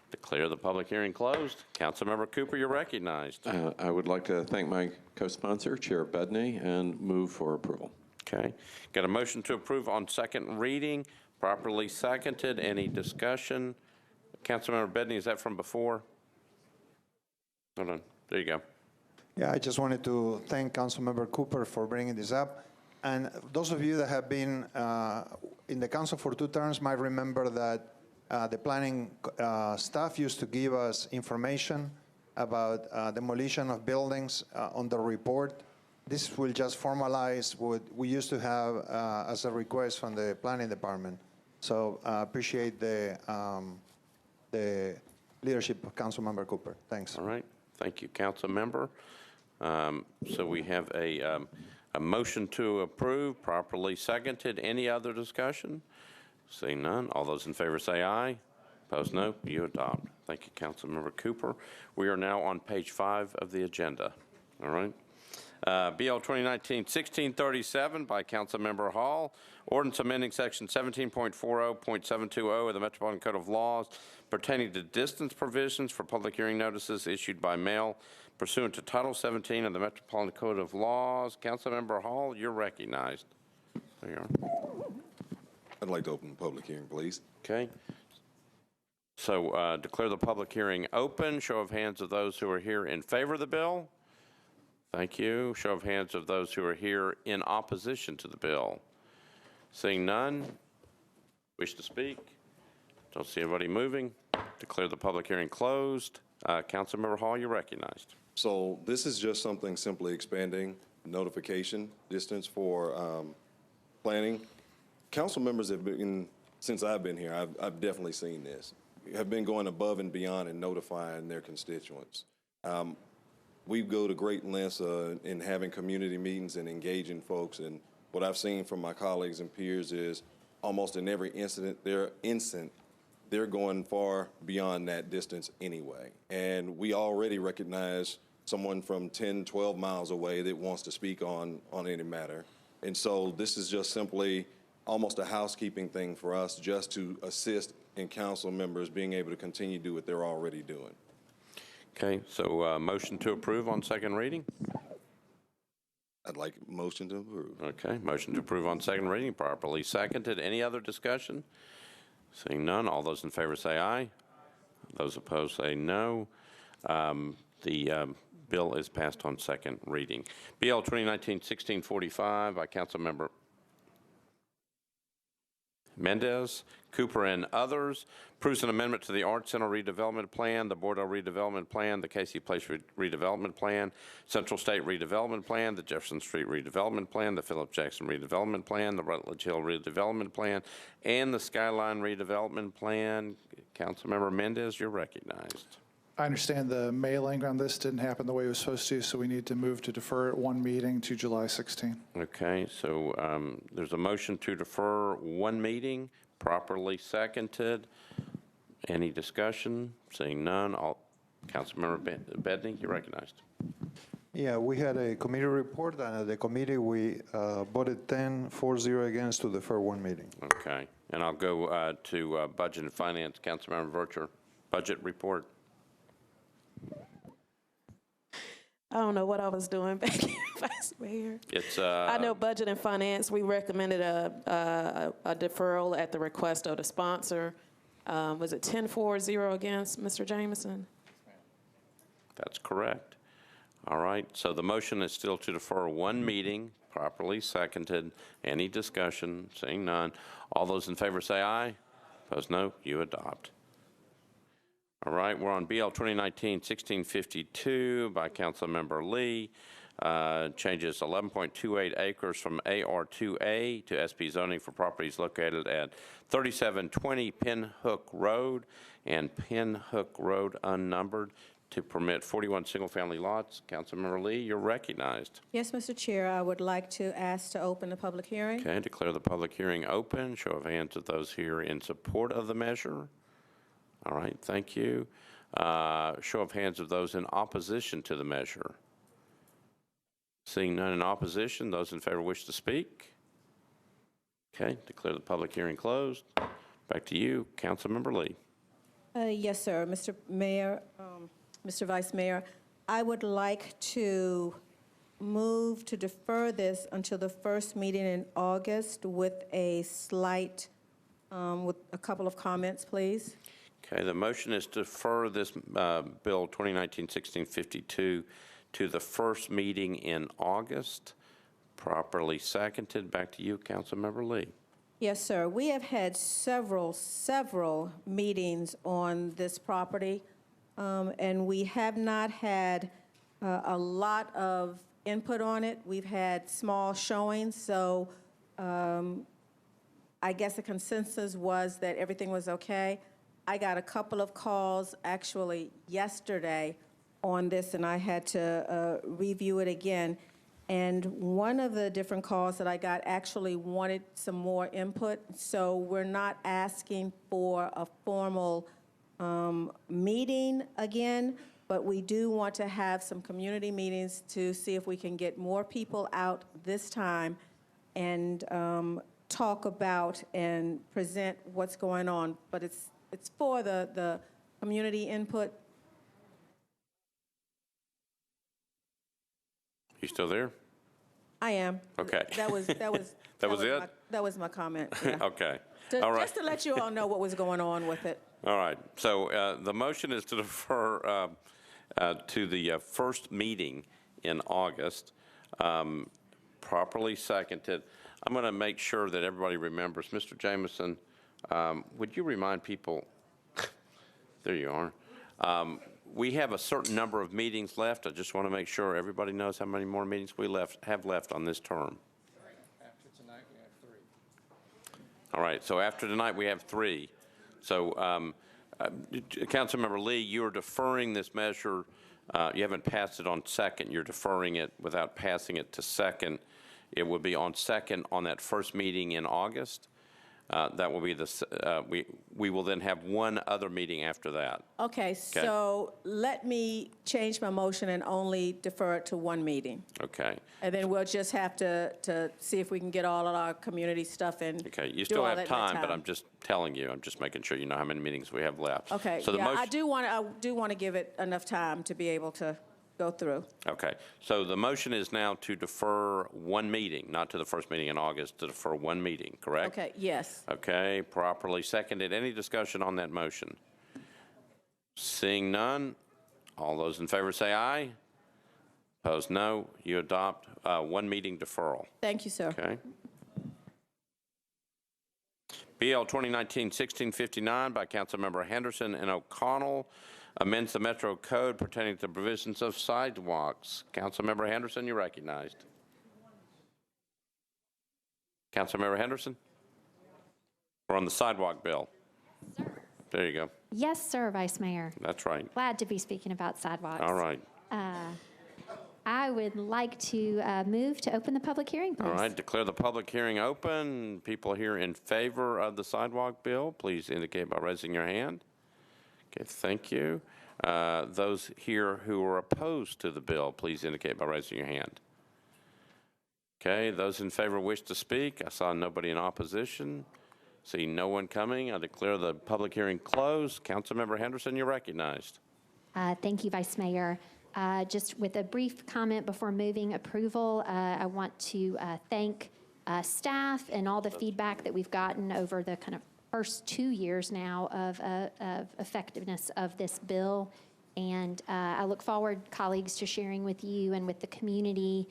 Declare the public hearing closed. Councilmember Cooper, you're recognized. I would like to thank my co-sponsor, Chair Bedney, and move for approval. Okay. Got a motion to approve on second reading, properly seconded. Any discussion? Councilmember Bedney, is that from before? Hold on. There you go. Yeah, I just wanted to thank Councilmember Cooper for bringing this up. And those of you that have been in the council for 2 terms might remember that the planning staff used to give us information about demolition of buildings on the report. This will just formalize what we used to have as a request from the planning department. So I appreciate the leadership of Councilmember Cooper. Thanks. All right. Thank you, council member. So we have a motion to approve, properly seconded. Any other discussion? Seeing none, all those in favor say aye. Opposed, no. You adopt. Thank you, Councilmember Cooper. We are now on page 5 of the agenda. All right. BL 2019-1637 by Councilmember Hall. Ordinance amending section 17.40.720 of the Metropolitan Code of Laws pertaining to distance provisions for public hearing notices issued by mail pursuant to Title 17 of the Metropolitan Code of Laws. Councilmember Hall, you're recognized. There you are. I'd like to open the public hearing, please. Okay. So declare the public hearing open. Show of hands of those who are here in favor of the bill. Thank you. Show of hands of those who are here in opposition to the bill. Seeing none, wish to speak? Don't see anybody moving. Declare the public hearing closed. Councilmember Hall, you're recognized. So this is just something simply expanding notification distance for planning. Council members have been, since I've been here, I've definitely seen this, have been going above and beyond and notifying their constituents. We go to great lengths in having community meetings and engaging folks. And what I've seen from my colleagues and peers is almost in every incident, they're going far beyond that distance anyway. And we already recognize someone from 10, 12 miles away that wants to speak on any matter. And so this is just simply almost a housekeeping thing for us just to assist in council members being able to continue to do what they're already doing. Okay, so motion to approve on second reading? I'd like a motion to approve. Okay, motion to approve on second reading, properly seconded. Any other discussion? Seeing none, all those in favor say aye. Those opposed say no. The bill is passed on second reading. BL 2019-1645 by Councilmember Mendez, Cooper, and others. Approves an amendment to the Arts Center redevelopment plan, the Bordeaux redevelopment plan, the Casey Place redevelopment plan, Central State redevelopment plan, the Jefferson Street redevelopment plan, the Phillips Jackson redevelopment plan, the Rutledge Hill redevelopment plan, and the Skyline redevelopment plan. Councilmember Mendez, you're recognized. I understand the mailing on this didn't happen the way it was supposed to, so we need to move to defer it one meeting to July 16. Okay, so there's a motion to defer one meeting, properly seconded. Any discussion? Seeing none, Councilmember Bedney, you're recognized. Yeah, we had a committee report, and at the committee we voted 10-4-0 against to defer one meeting. Okay, and I'll go to Budget and Finance. Councilmember Vercher, budget report. I don't know what I was doing back here, Vice Mayor. It's I know Budget and Finance, we recommended a deferral at the request of the sponsor. Was it 10-4-0 against, Mr. Jameson? That's correct. All right, so the motion is still to defer one meeting, properly seconded. Any discussion? Seeing none. All those in favor say aye. Opposed, no. You adopt. All right, we're on BL 2019-1652 by Councilmember Lee. Changes 11.28 acres from AR2A to SP zoning for properties located at 3720 Pinhook Road and Pinhook Road unnumbered to permit 41 single-family lots. Councilmember Lee, you're recognized. Yes, Mr. Chair, I would like to ask to open the public hearing. Okay, declare the public hearing open. Show of hands of those here in support of the measure. All right, thank you. Show of hands of those in opposition to the measure. Seeing none in opposition, those in favor wish to speak. Okay, declare the public hearing closed. Back to you, Councilmember Lee. Yes, sir. Mr. Mayor, Mr. Vice Mayor, I would like to move to defer this until the first meeting in August with a slight, with a couple of comments, please. Okay, the motion is to defer this Bill 2019-1652 to the first meeting in August. Properly seconded. Back to you, Councilmember Lee. Yes, sir. We have had several meetings on this property, and we have not had a lot of input on it. We've had small showings, so I guess the consensus was that everything was okay. I got a couple of calls actually yesterday on this, and I had to review it again. And one of the different calls that I got actually wanted some more input, so we're not asking for a formal meeting again, but we do want to have some community meetings to see if we can get more people out this time and talk about and present what's going on. But it's for the community input. You still there? I am. Okay. That was That was it? that was my comment. Yeah. Okay. To- All right. Just to let you all know what was going on with it. All right. So the motion is to defer to the first meeting in August, properly seconded. I'm going to make sure that everybody remembers. Mr. Jameson, would you remind people, there you are. We have a certain number of meetings left. I just want to make sure everybody knows how many more meetings we have left on this term. After tonight, we have 3. All right, so after tonight, we have 3. So, Councilmember Lee, you are deferring this measure. You haven't passed it on second. You're deferring it without passing it to second. It will be on second on that first meeting in August. That will be we will then have one other meeting after that. Okay, so let me change my motion and only defer it to one meeting. Okay. And then we'll just have to see if we can get all of our community stuff in. Okay, you still have time, but I'm just telling you, I'm just making sure you know how many meetings we have left. Okay, so the yeah, I do want to give it enough time to be able to go through. Okay, so the motion is now to defer one meeting, not to the first meeting in August, to defer one meeting, correct? Okay, yes. Okay, properly seconded. Any discussion on that motion? Seeing none, all those in favor say aye. Opposed, no. You adopt one meeting deferral. Thank you, sir. Okay. BL 2019-1659 by Councilmember Henderson and O'Connell amends the Metro Code pertaining to the provisions of sidewalks. Councilmember Henderson, you're recognized. Councilmember Henderson? We're on the sidewalk bill. Sir. There you go. Yes, sir, Vice Mayor. That's right. Glad to be speaking about sidewalks. All right. I would like to move to open the public hearing, please. All right, declare the public hearing open. People here in favor of the sidewalk bill, please indicate by raising your hand. Okay, thank you. Those here who are opposed to the bill, please indicate by raising your hand. Okay, those in favor wish to speak. I saw nobody in opposition. See no one coming. I declare the public hearing closed. Councilmember Henderson, you're recognized. Thank you, Vice Mayor. Just with a brief comment before moving approval, I want to thank staff and all the feedback that we've gotten over the kind of first 2 years now of effectiveness of this bill. And I look forward, colleagues, to sharing with you and with the community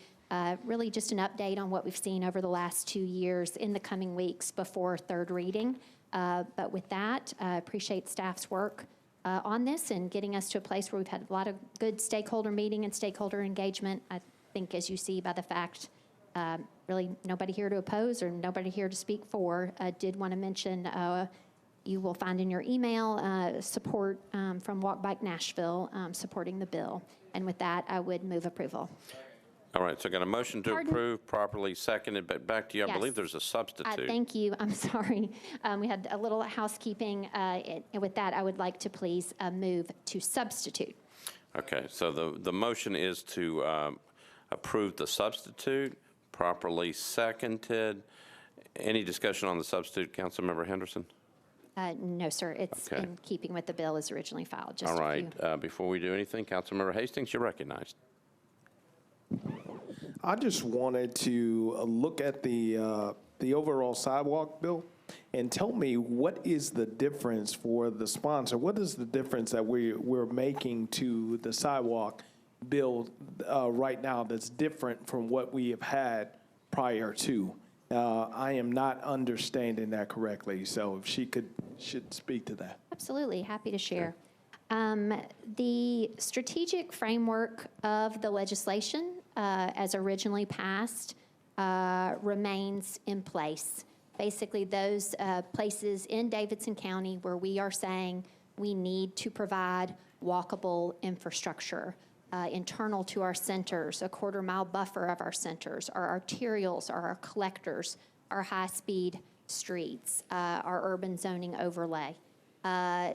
really just an update on what we've seen over the last 2 years in the coming weeks before third reading. But with that, I appreciate staff's work on this and getting us to a place where we've had a lot of good stakeholder meeting and stakeholder engagement. I think, as you see by the fact, really nobody here to oppose or nobody here to speak for. I did want to mention you will find in your email support from Walk Bike Nashville supporting the bill. And with that, I would move approval. All right, so I got a motion to approve, properly seconded, but back to you. I Yes. believe there's a substitute. Thank you. I'm sorry. We had a little housekeeping. And with that, I would like to please move to substitute. Okay, so the motion is to approve the substitute, properly seconded. Any discussion on the substitute, Councilmember Henderson? No, sir. It's Okay. in keeping with the bill as originally filed. Just All a right, few. before we do anything, Councilmember Hastings, you're recognized. I just wanted to look at the overall sidewalk bill and tell me what is the difference for the sponsor? What is the difference that we're making to the sidewalk bill right now that's different from what we have had prior to? I am not understanding that correctly, so if she should speak to that. Absolutely. Happy to share. The strategic framework of the legislation as originally passed remains in place. Basically, those places in Davidson County where we are saying we need to provide walkable infrastructure internal to our centers, a quarter-mile buffer of our centers, our arterials, our collectors, our high-speed streets, our urban zoning overlay.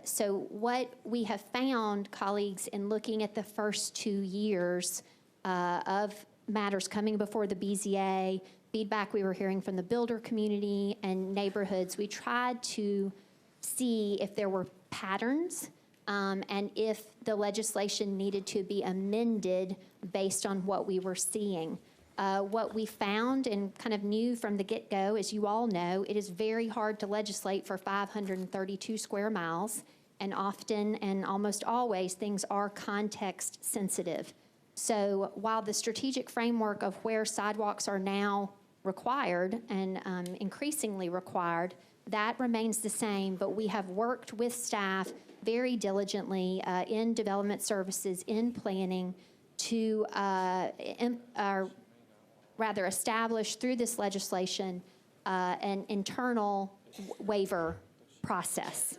So what we have found, colleagues, in looking at the first 2 years of matters coming before the BZA, feedback we were hearing from the builder community and neighborhoods, we tried to see if there were patterns and if the legislation needed to be amended based on what we were seeing. What we found and kind of knew from the get-go, as you all know, it is very hard to legislate for 532 square miles, and often and almost always things are context sensitive. So while the strategic framework of where sidewalks are now required and increasingly required, that remains the same, but we have worked with staff very diligently in development services, in planning, to rather establish through this legislation an internal waiver process.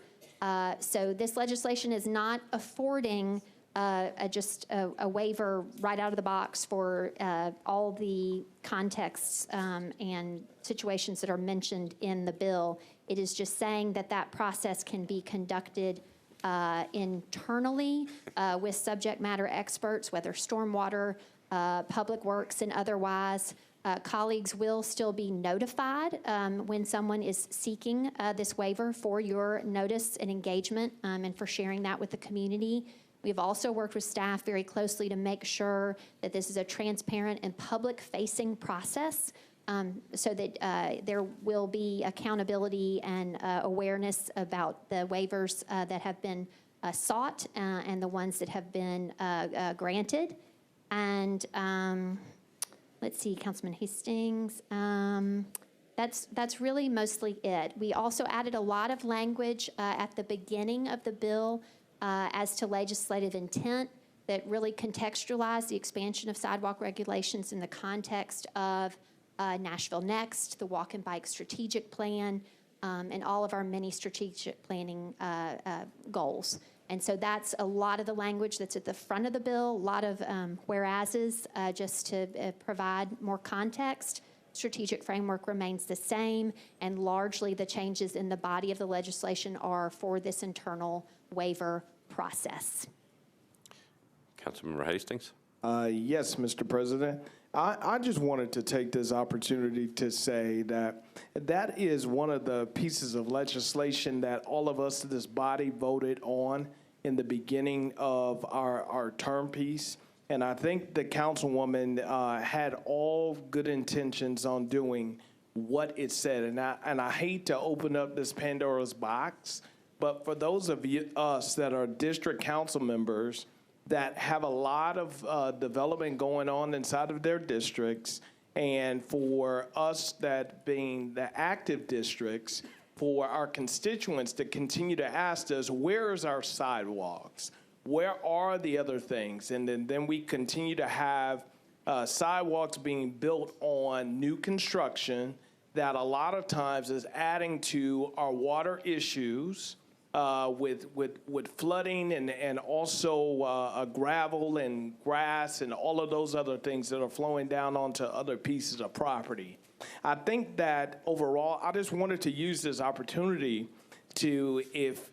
So this legislation is not affording just a waiver right out of the box for all the contexts and situations that are mentioned in the bill. It is just saying that that process can be conducted internally with subject matter experts, whether stormwater, public works, and otherwise. Colleagues will still be notified when someone is seeking this waiver for your notice and engagement and for sharing that with the community. We've also worked with staff very closely to make sure that this is a transparent and public-facing process so that there will be accountability and awareness about the waivers that have been sought and the ones that have been granted. And let's see, Councilman Hastings. That's really mostly it. We also added a lot of language at the beginning of the bill as to legislative intent that really contextualized the expansion of sidewalk regulations in the context of Nashville Next, the Walk and Bike Strategic Plan, and all of our many strategic planning goals. And so that's a lot of the language that's at the front of the bill, a lot of whereases just to provide more context. Strategic framework remains the same, and largely the changes in the body of the legislation are for this internal waiver process. Councilmember Hastings? Yes, Mr. President. I just wanted to take this opportunity to say that that is one of the pieces of legislation that all of us in this body voted on in the beginning of our term piece. And I think the councilwoman had all good intentions on doing what it said. And I hate to open up this Pandora's box, but for those of us that are district council members that have a lot of development going on inside of their districts, and for us that being the active districts, for our constituents to continue to ask us, where's our sidewalks? Where are the other things? And then we continue to have sidewalks being built on new construction that a lot of times is adding to our water issues with flooding and also gravel and grass and all of those other things that are flowing down onto other pieces of property. I think that overall, I just wanted to use this opportunity to, if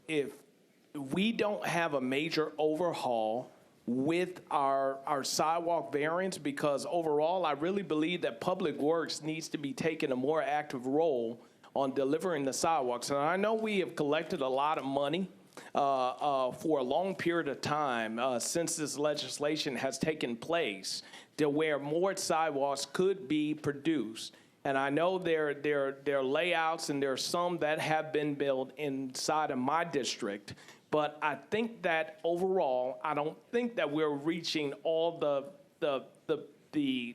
we don't have a major overhaul with our sidewalk variance, because overall, I really believe that Public Works needs to be taking a more active role on delivering the sidewalks. And I know we have collected a lot of money for a long period of time since this legislation has taken place to where more sidewalks could be produced. And I know there are layouts and there are some that have been built inside of my district. But I think that overall, I don't think that we're reaching all the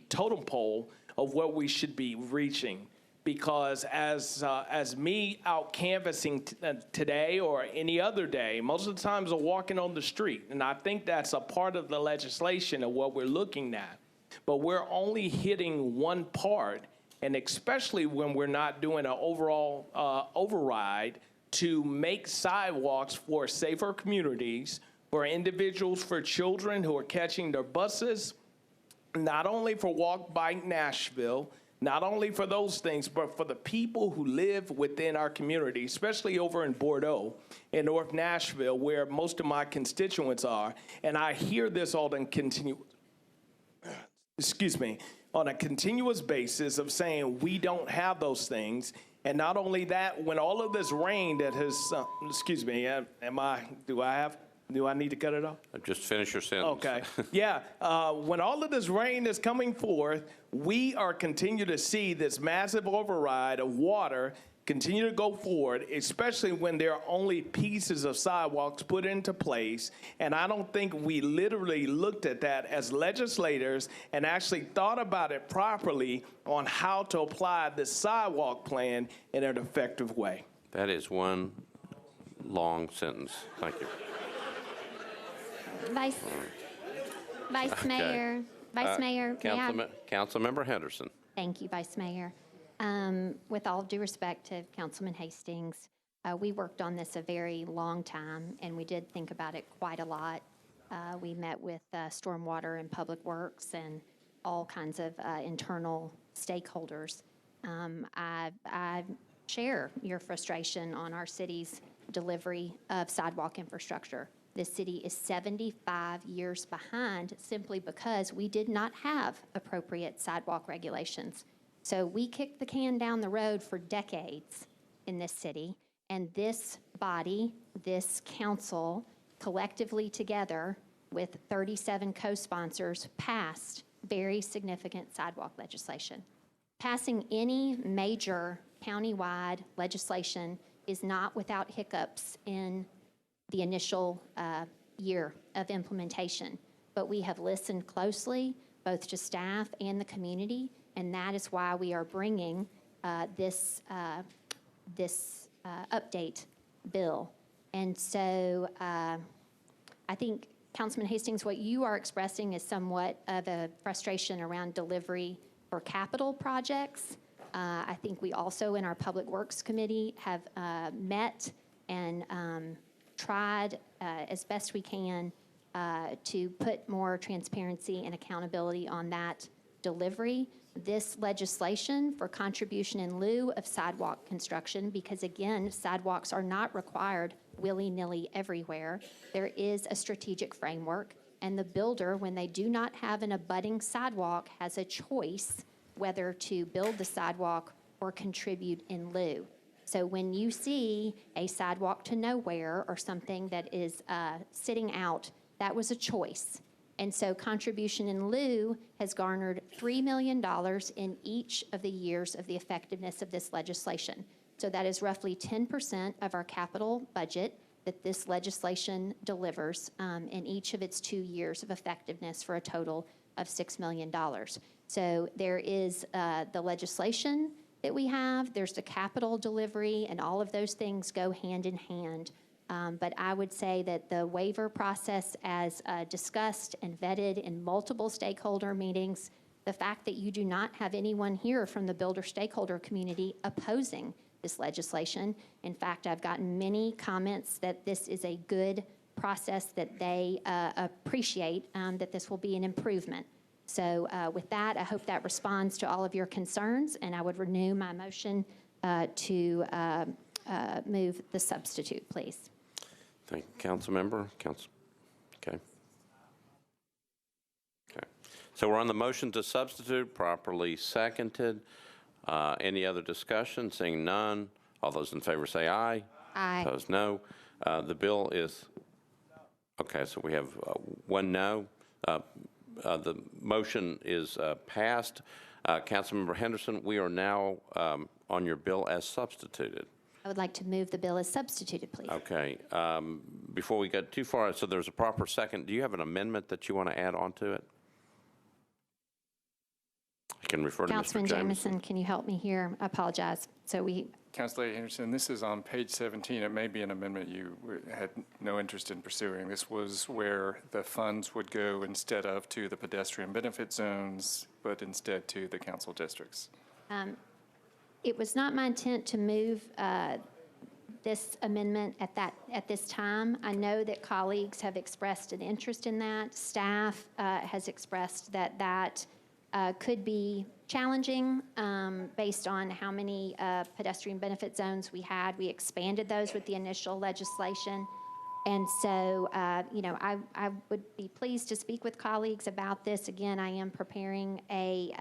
totem pole of what we should be reaching. Because as me out canvassing today or any other day, most of the times I'm walking on the street. And I think that's a part of the legislation of what we're looking at. But we're only hitting one part, and especially when we're not doing an overall override to make sidewalks for safer communities, for individuals, for children who are catching their buses, not only for Walk Bike Nashville, not only for those things, but for the people who live within our community, especially over in Bordeaux, in North Nashville, where most of my constituents are. And I hear this all on on a continuous basis of saying we don't have those things. And not only that, when all of this rain that has, do I need to cut it off? Just finish your sentence. Okay. Yeah. When all of this rain is coming forth, we are continue to see this massive override of water continue to go forward, especially when there are only pieces of sidewalks put into place. And I don't think we literally looked at that as legislators and actually thought about it properly on how to apply this sidewalk plan in an effective way. That is one long sentence. Thank you. Vice Mayor, Vice Mayor, may I? Councilmember Henderson. Thank you, Vice Mayor. With all due respect to Councilman Hastings, we worked on this a very long time, and we did think about it quite a lot. We met with Stormwater and Public Works and all kinds of internal stakeholders. I share your frustration on our city's delivery of sidewalk infrastructure. This city is 75 years behind simply because we did not have appropriate sidewalk regulations. So we kicked the can down the road for decades in this city, and this body, this council, collectively together with 37 co-sponsors passed very significant sidewalk legislation. Passing any major countywide legislation is not without hiccups in the initial year of implementation. But we have listened closely, both to staff and the community, and that is why we are bringing this update bill. And so I think, Councilman Hastings, what you are expressing is somewhat of a frustration around delivery for capital projects. I think we also in our Public Works Committee have met and tried as best we can to put more transparency and accountability on that delivery. This legislation for contribution in lieu of sidewalk construction, because again, sidewalks are not required willy-nilly everywhere. There is a strategic framework, and the builder, when they do not have an abutting sidewalk, has a choice whether to build the sidewalk or contribute in lieu. So when you see a sidewalk to nowhere or something that is sitting out, that was a choice. And so contribution in lieu has garnered $3 million in each of the years of the effectiveness of this legislation. So that is roughly 10% of our capital budget that this legislation delivers in each of its 2 years of effectiveness for a total of $6 million. So there is the legislation that we have, there's the capital delivery, and all of those things go hand in hand. But I would say that the waiver process, as discussed and vetted in multiple stakeholder meetings, the fact that you do not have anyone here from the builder stakeholder community opposing this legislation. In fact, I've gotten many comments that this is a good process, that they appreciate, that this will be an improvement. So with that, I hope that responds to all of your concerns, and I would renew my motion to move the substitute, please. Thank you, Councilmember. Okay. So we're on the motion to substitute, properly seconded. Any other discussion? Seeing none. All those in favor say aye. Aye. Opposed, no. The bill is, okay, so we have one no. The motion is passed. Councilmember Henderson, we are now on your bill as substituted. I would like to move the bill as substituted, please. Okay. Before we get too far, so there's a proper second. Do you have an amendment that you want to add on to it? I can refer to Councilman Mr. Jameson, can you help me here? I apologize. So Councilor Henderson, this is on page 17. It may be an amendment you had no interest in pursuing. This was where the funds would go instead of to the pedestrian benefit zones, but instead to the council districts. it was not my intent to move this amendment at this time. I know that colleagues have expressed an interest in that. Staff has expressed that could be challenging based on how many pedestrian benefit zones we had. We expanded those with the initial legislation. And so, I would be pleased to speak with colleagues about this. Again, I am preparing a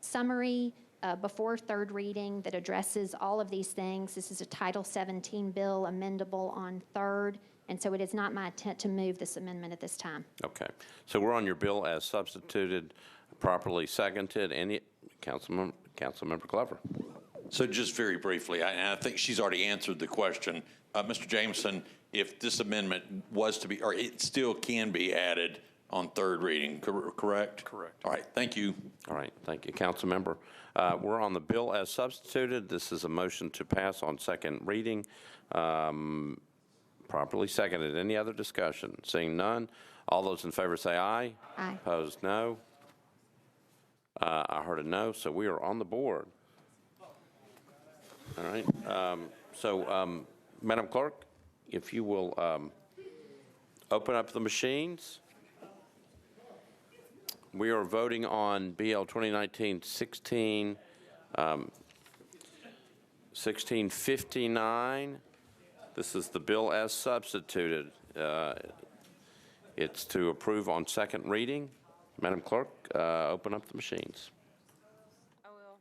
summary before third reading that addresses all of these things. This is a Title 17 bill amendable on third, and so it is not my intent to move this amendment at this time. Okay. So we're on your bill as substituted, properly seconded. Any Councilmember Glover. So just very briefly, and I think she's already answered the question. Mr. Jameson, if this amendment was to be, or it still can be added on third reading, correct? Correct. All right, thank you. All right, thank you, Councilmember. We're on the bill as substituted. This is a motion to pass on second reading. Properly seconded. Any other discussion? Seeing none, all those in favor say aye. Aye. Opposed, no. I heard a no, so we are on the board. All right. Madam Clerk, if you will open up the machines. We are voting on BL 2019-16, 1659. This is the bill as substituted. It's to approve on second reading. Madam Clerk, open up the machines. I will.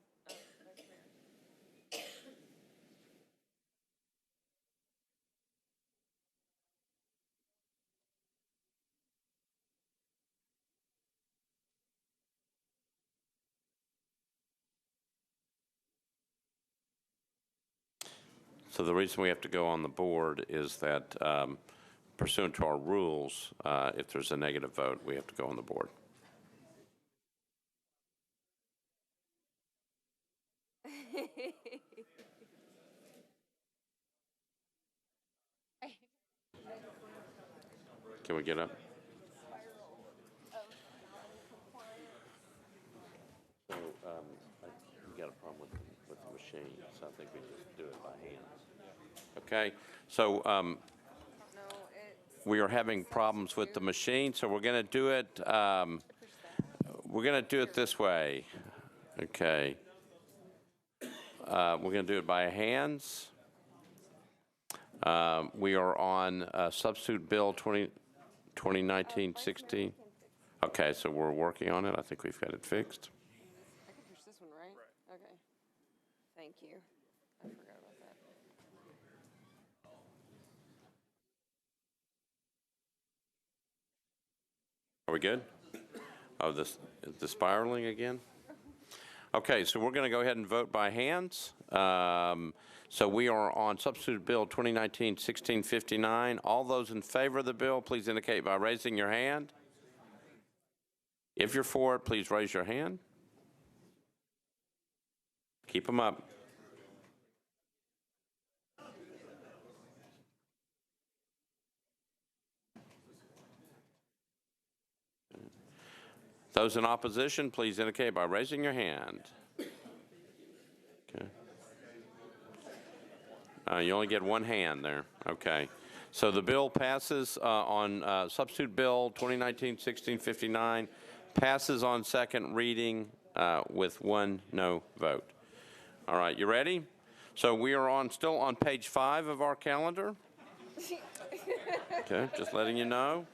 So the reason we have to go on the board is that pursuant to our rules, if there's a negative vote, we have to go on the board. Can we get up? So we got a problem with the machine, so I think we just do it by hand. Okay, so we are having problems with the machine, so we're going to do it. We're going to do it this way. Okay. We're going to do it by hands. We are on substitute bill 2019-16. Okay, so we're working on it. I think we've got it fixed. I can push this one, right? Okay. Thank you. I forgot about that. Are we good? Oh, is the spiraling again? Okay, so we're going to go ahead and vote by hands. So we are on substitute bill 2019-1659. All those in favor of the bill, please indicate by raising your hand. If you're for it, please raise your hand. Keep them up. Those in opposition, please indicate by raising your hand. Okay. You only get one hand there. Okay. So the bill passes on substitute bill 2019-1659, passes on second reading with one no vote. All right, you ready? So we are still on page 5 of our calendar. Okay, just letting you know.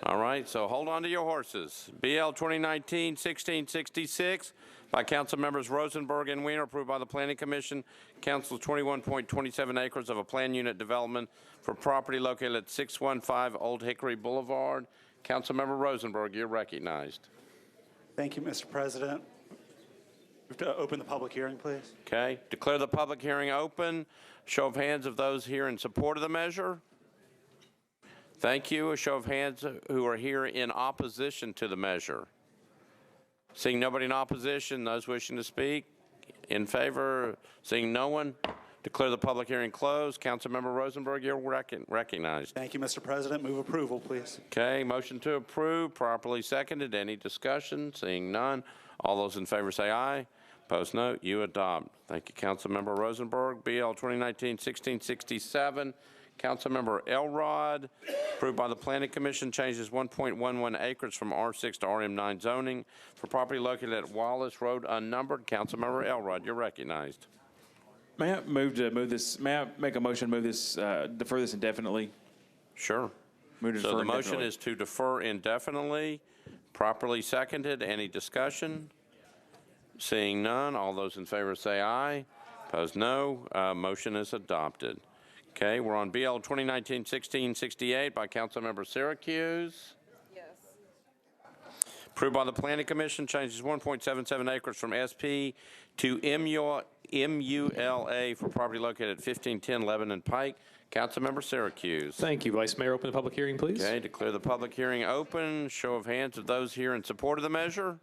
All right, so hold on to your horses. BL 2019-1666 by Council Members Rosenberg and Wiener, approved by the Planning Commission. Council's 21.27 acres of a plan unit development for property located at 615 Old Hickory Boulevard. Councilmember Rosenberg, you're recognized. Thank you, Mr. President. We have to open the public hearing, please. Okay, declare the public hearing open. Show of hands of those here in support of the measure. Thank you. A show of hands who are here in opposition to the measure. Seeing nobody in opposition, those wishing to speak in favor, seeing no one, declare the public hearing closed. Councilmember Rosenberg, you're recognized. Thank you, Mr. President. Move approval, please. Okay, motion to approve, properly seconded. Any discussion? Seeing none. All those in favor say aye. Opposed, no. You adopt. Thank you, Councilmember Rosenberg. BL 2019-1667. Councilmember Elrod, approved by the Planning Commission, changes 1.11 acres from R6 to RM9 zoning for property located at Wallace Road unnumbered. Councilmember Elrod, you're recognized. May I move this, may I make a motion to move this, defer this indefinitely? Sure. Move to So defer the motion indefinitely. is to defer indefinitely. Properly seconded. Any discussion? Seeing none, all those in favor say aye. Opposed, no. Motion is adopted. Okay, we're on BL 2019-1668 by Councilmember Syracuse. Yes. Approved by the Planning Commission, changes 1.77 acres from SP to MULA for property located at 1510 Lebanon Pike. Councilmember Syracuse. Thank you, Vice Mayor. Open the public hearing, please. Okay, declare the public hearing open. Show of hands of those here in support of the measure.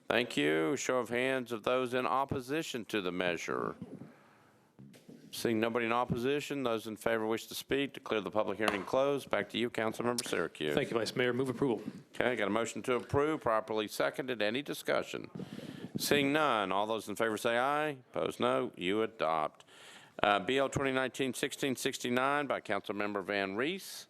Thank you. Show of hands of those in opposition to the measure. Seeing nobody in opposition, those in favor wish to speak. Declare the public hearing closed. Back to you, Councilmember Syracuse. Thank you, Vice Mayor. Move approval. Okay, got a motion to approve, properly seconded. Any discussion? Seeing none, all those in favor say aye. Opposed, no. You adopt. BL 2019-1669 by Councilmember Van Rees.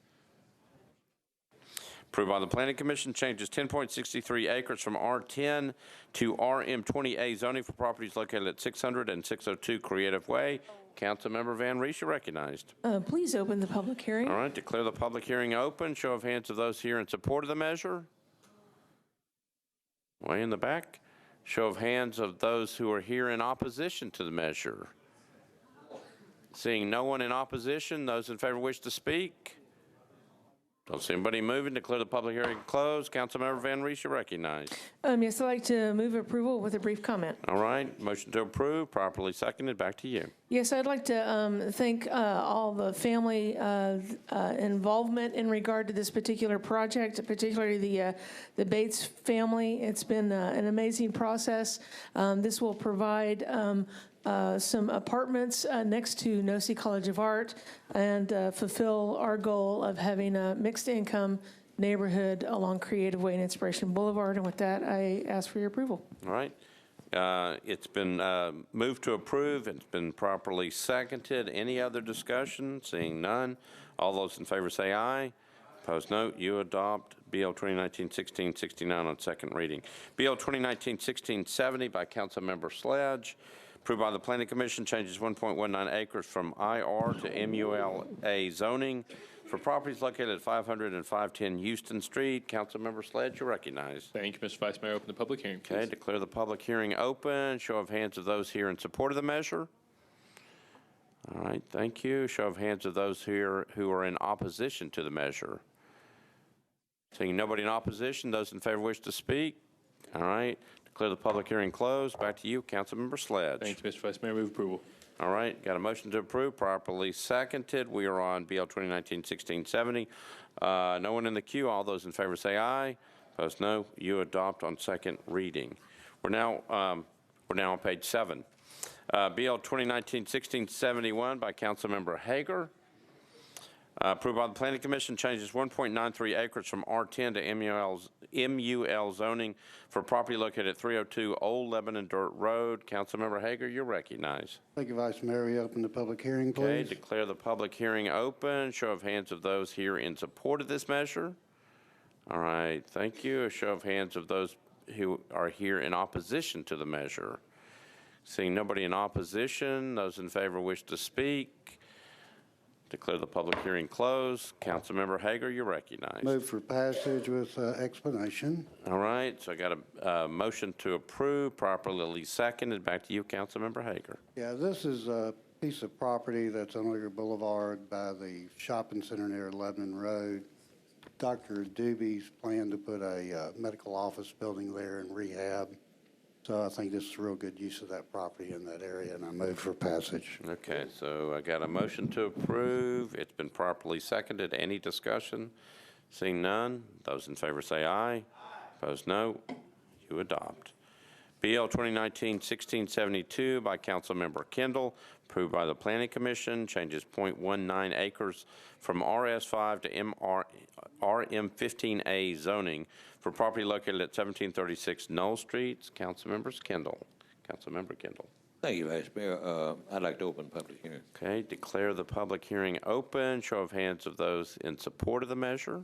Approved by the Planning Commission, changes 10.63 acres from R10 to RM20A zoning for properties located at 600 and 602 Creative Way. Councilmember Van Rees, you're recognized. Please open the public hearing. All right, declare the public hearing open. Show of hands of those here in support of the measure. Way in the back. Show of hands of those who are here in opposition to the measure. Seeing no one in opposition, those in favor wish to speak. Don't see anybody moving. Declare the public hearing closed. Councilmember Van Rees, you're recognized. Yes, I'd like to move approval with a brief comment. All right, motion to approve, properly seconded. Back to you. Yes, I'd like to thank all the family involvement in regard to this particular project, particularly the Bates family. It's been an amazing process. This will provide some apartments next to Nosy College of Art and fulfill our goal of having a mixed income neighborhood along Creative Way and Inspiration Boulevard. And with that, I ask for your approval. All right. It's been moved to approve. It's been properly seconded. Any other discussion? Seeing none. All those in favor say aye. Opposed, no. You adopt BL 2019-1669 on second reading. BL 2019-1670 by Councilmember Sledge. Approved by the Planning Commission, changes 1.19 acres from IR to MULA zoning for properties located at 500 and 510 Houston Street. Councilmember Sledge, you're recognized. Thank you, Mr. Vice Mayor. Open the public hearing, please. Okay, declare the public hearing open. Show of hands of those here in support of the measure. All right, thank you. Show of hands of those here who are in opposition to the measure. Seeing nobody in opposition, those in favor wish to speak. All right. Declare the public hearing closed. Back to you, Councilmember Sledge. Thank you, Mr. Vice Mayor. Move approval. All right, got a motion to approve, properly seconded. We are on BL 2019-1670. No one in the queue. All those in favor say aye. Opposed, no. You adopt on second reading. We're now on page 7. BL 2019-1671 by Councilmember Hager. Approved by the Planning Commission, changes 1.93 acres from R10 to MUL zoning for property located at 302 Old Lebanon Dirt Road. Councilmember Hager, you're recognized. Thank you, Vice Mayor. We open the public hearing, please. Okay, declare the public hearing open. Show of hands of those here in support of this measure. All right, thank you. A show of hands of those who are here in opposition to the measure. Seeing nobody in opposition, those in favor wish to speak. Declare the public hearing closed. Councilmember Hager, you're recognized. Move for passage with explanation. All right, so I got a motion to approve, properly seconded. Back to you, Councilmember Hager. Yeah, this is a piece of property that's on Lear Boulevard by the shopping center near Lebanon Road. Dr. Doobie's planned to put a medical office building there and rehab. So I think this is a real good use of that property in that area, and I move for passage. Okay, so I got a motion to approve. It's been properly seconded. Any discussion? Seeing none, those in favor say aye. Opposed, no. You adopt. BL 2019-1672 by Councilmember Kendall, approved by the Planning Commission, changes 0.19 acres from RS5 to RM15A zoning for property located at 1736 Knoll Street. Councilmembers Kendall. Councilmember Kendall. Thank you, Vice Mayor. I'd like to open the public hearing. Okay, declare the public hearing open. Show of hands of those in support of the measure.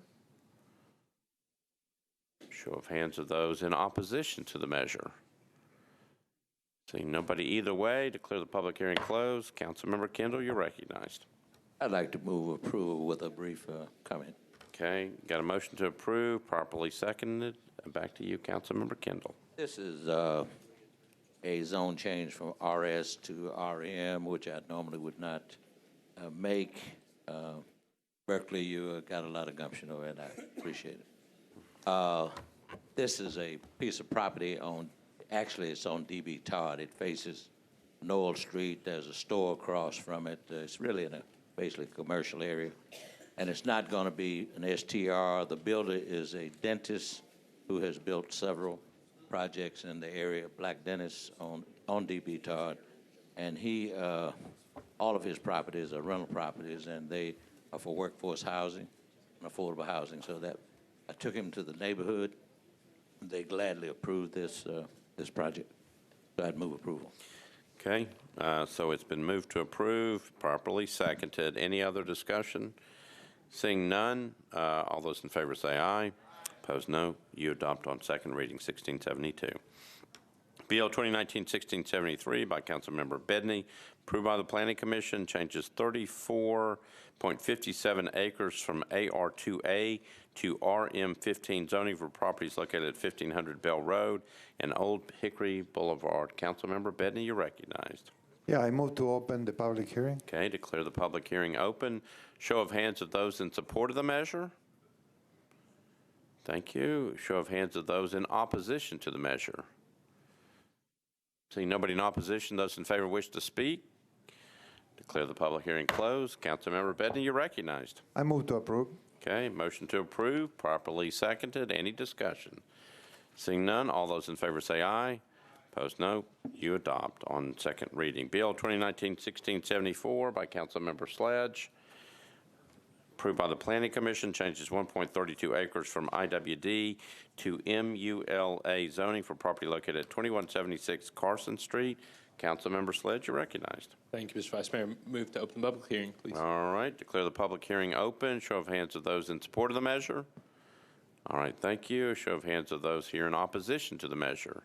Show of hands of those in opposition to the measure. Seeing nobody either way, declare the public hearing closed. Councilmember Kendall, you're recognized. I'd like to move approval with a brief comment. Okay, got a motion to approve, properly seconded. Back to you, Councilmember Kendall. This is a zone change from RS to RM, which I normally would not make. Berkeley, you got a lot of gumption over it, and I appreciate it. This is a piece of property on, actually it's on DB Todd. It faces Noel Street. There's a store across from it. It's really in a basically commercial area. And it's not going to be an STR. The builder is a dentist who has built several projects in the area, Black Dentist on DB Todd. And he, all of his properties are rental properties, and they are for workforce housing and affordable housing. So that I took him to the neighborhood. They gladly approved this project. So I'd move approval. Okay, so it's been moved to approve, properly seconded. Any other discussion? Seeing none, all those in favor say aye. Opposed, no. You adopt on second reading 1672. BL 2019-1673 by Councilmember Bedney, approved by the Planning Commission, changes 34.57 acres from AR2A to RM15 zoning for properties located at 1500 Bell Road and Old Hickory Boulevard. Councilmember Bedney, you're recognized. Yeah, I move to open the public hearing. Okay, declare the public hearing open. Show of hands of those in support of the measure. Thank you. Show of hands of those in opposition to the measure. Seeing nobody in opposition, those in favor wish to speak. Declare the public hearing closed. Councilmember Bedney, you're recognized. I move to approve. Okay, motion to approve, properly seconded. Any discussion? Seeing none, all those in favor say aye. Opposed, no. You adopt on second reading. BL 2019-1674 by Councilmember Sledge. Approved by the Planning Commission, changes 1.32 acres from IWD to MULA zoning for property located at 2176 Carson Street. Councilmember Sledge, you're recognized. Thank you, Mr. Vice Mayor. Move to open the public hearing, please. All right, declare the public hearing open. Show of hands of those in support of the measure. All right, thank you. Show of hands of those here in opposition to the measure.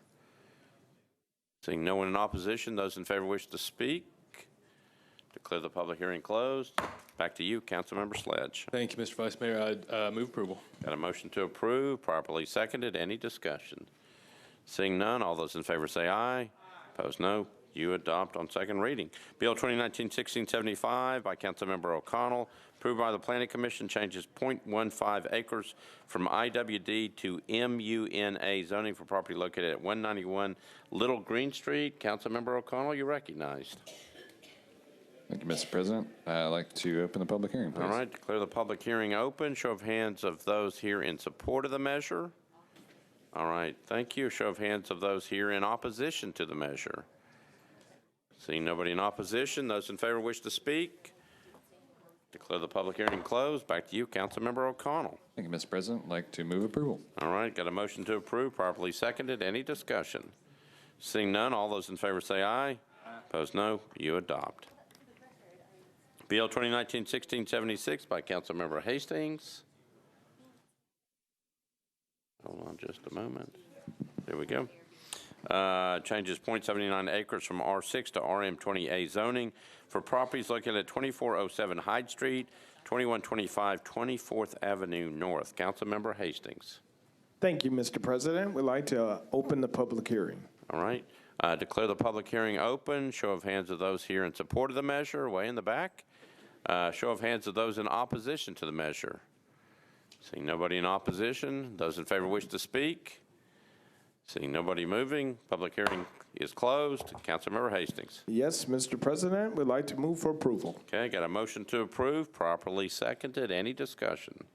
Seeing no one in opposition, those in favor wish to speak. Declare the public hearing closed. Back to you, Councilmember Sledge. Thank you, Mr. Vice Mayor. I'd move approval. Got a motion to approve, properly seconded. Any discussion? Seeing none, all those in favor say aye. Opposed, no. You adopt on second reading. Bill 2019-1675 by Councilmember O'Connell, approved by the Planning Commission, changes 0.15 acres from IWD to MUNA zoning for property located at 191 Little Green Street. Councilmember O'Connell, you're recognized. Thank you, Mr. President. I'd like to open the public hearing, please. All right, declare the public hearing open. Show of hands of those here in support of the measure. All right, thank you. Show of hands of those here in opposition to the measure. Seeing nobody in opposition, those in favor wish to speak. Declare the public hearing closed. Back to you, Councilmember O'Connell. Thank you, Mr. President. I'd like to move approval. All right, got a motion to approve, properly seconded. Any discussion? Seeing none, all those in favor say aye. Opposed, no. You adopt. BL 2019-1676 by Councilmember Hastings. Hold on just a moment. There we go. Changes 0.79 acres from R6 to RM20A zoning for properties located at 2407 Hyde Street, 2125 24th Avenue North. Councilmember Hastings. Thank you, Mr. President. We'd like to open the public hearing. All right. Declare the public hearing open. Show of hands of those here in support of the measure, way in the back. Show of hands of those in opposition to the measure. Seeing nobody in opposition, those in favor wish to speak. Seeing nobody moving, public hearing is closed. Councilmember Hastings. Yes, Mr. President, we'd like to move for approval. Okay, got a motion to approve, properly seconded. Any discussion?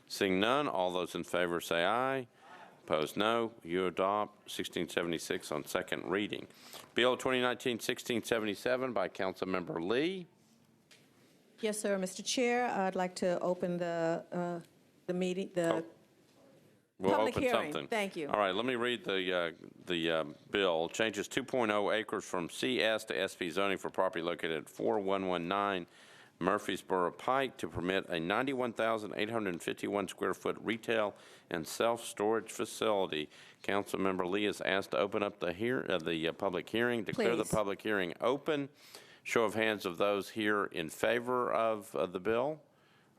Seeing none, all those in favor say aye. Opposed, no. You adopt 1676 on second reading. Bill 2019-1677 by Councilmember Lee. Yes, sir, Mr. Chair. I'd like to open the meeting, We'll public open hearing. something. Thank you. All right, let me read the bill changes 2.0 acres from CS to SP zoning for property located at 4119 Murfreesboro Pike to permit a 91,851 square foot retail and self-storage facility. Councilmember Lee is asked to open up the public hearing. Declare the Please. public hearing open. Show of hands of those here in favor of the bill.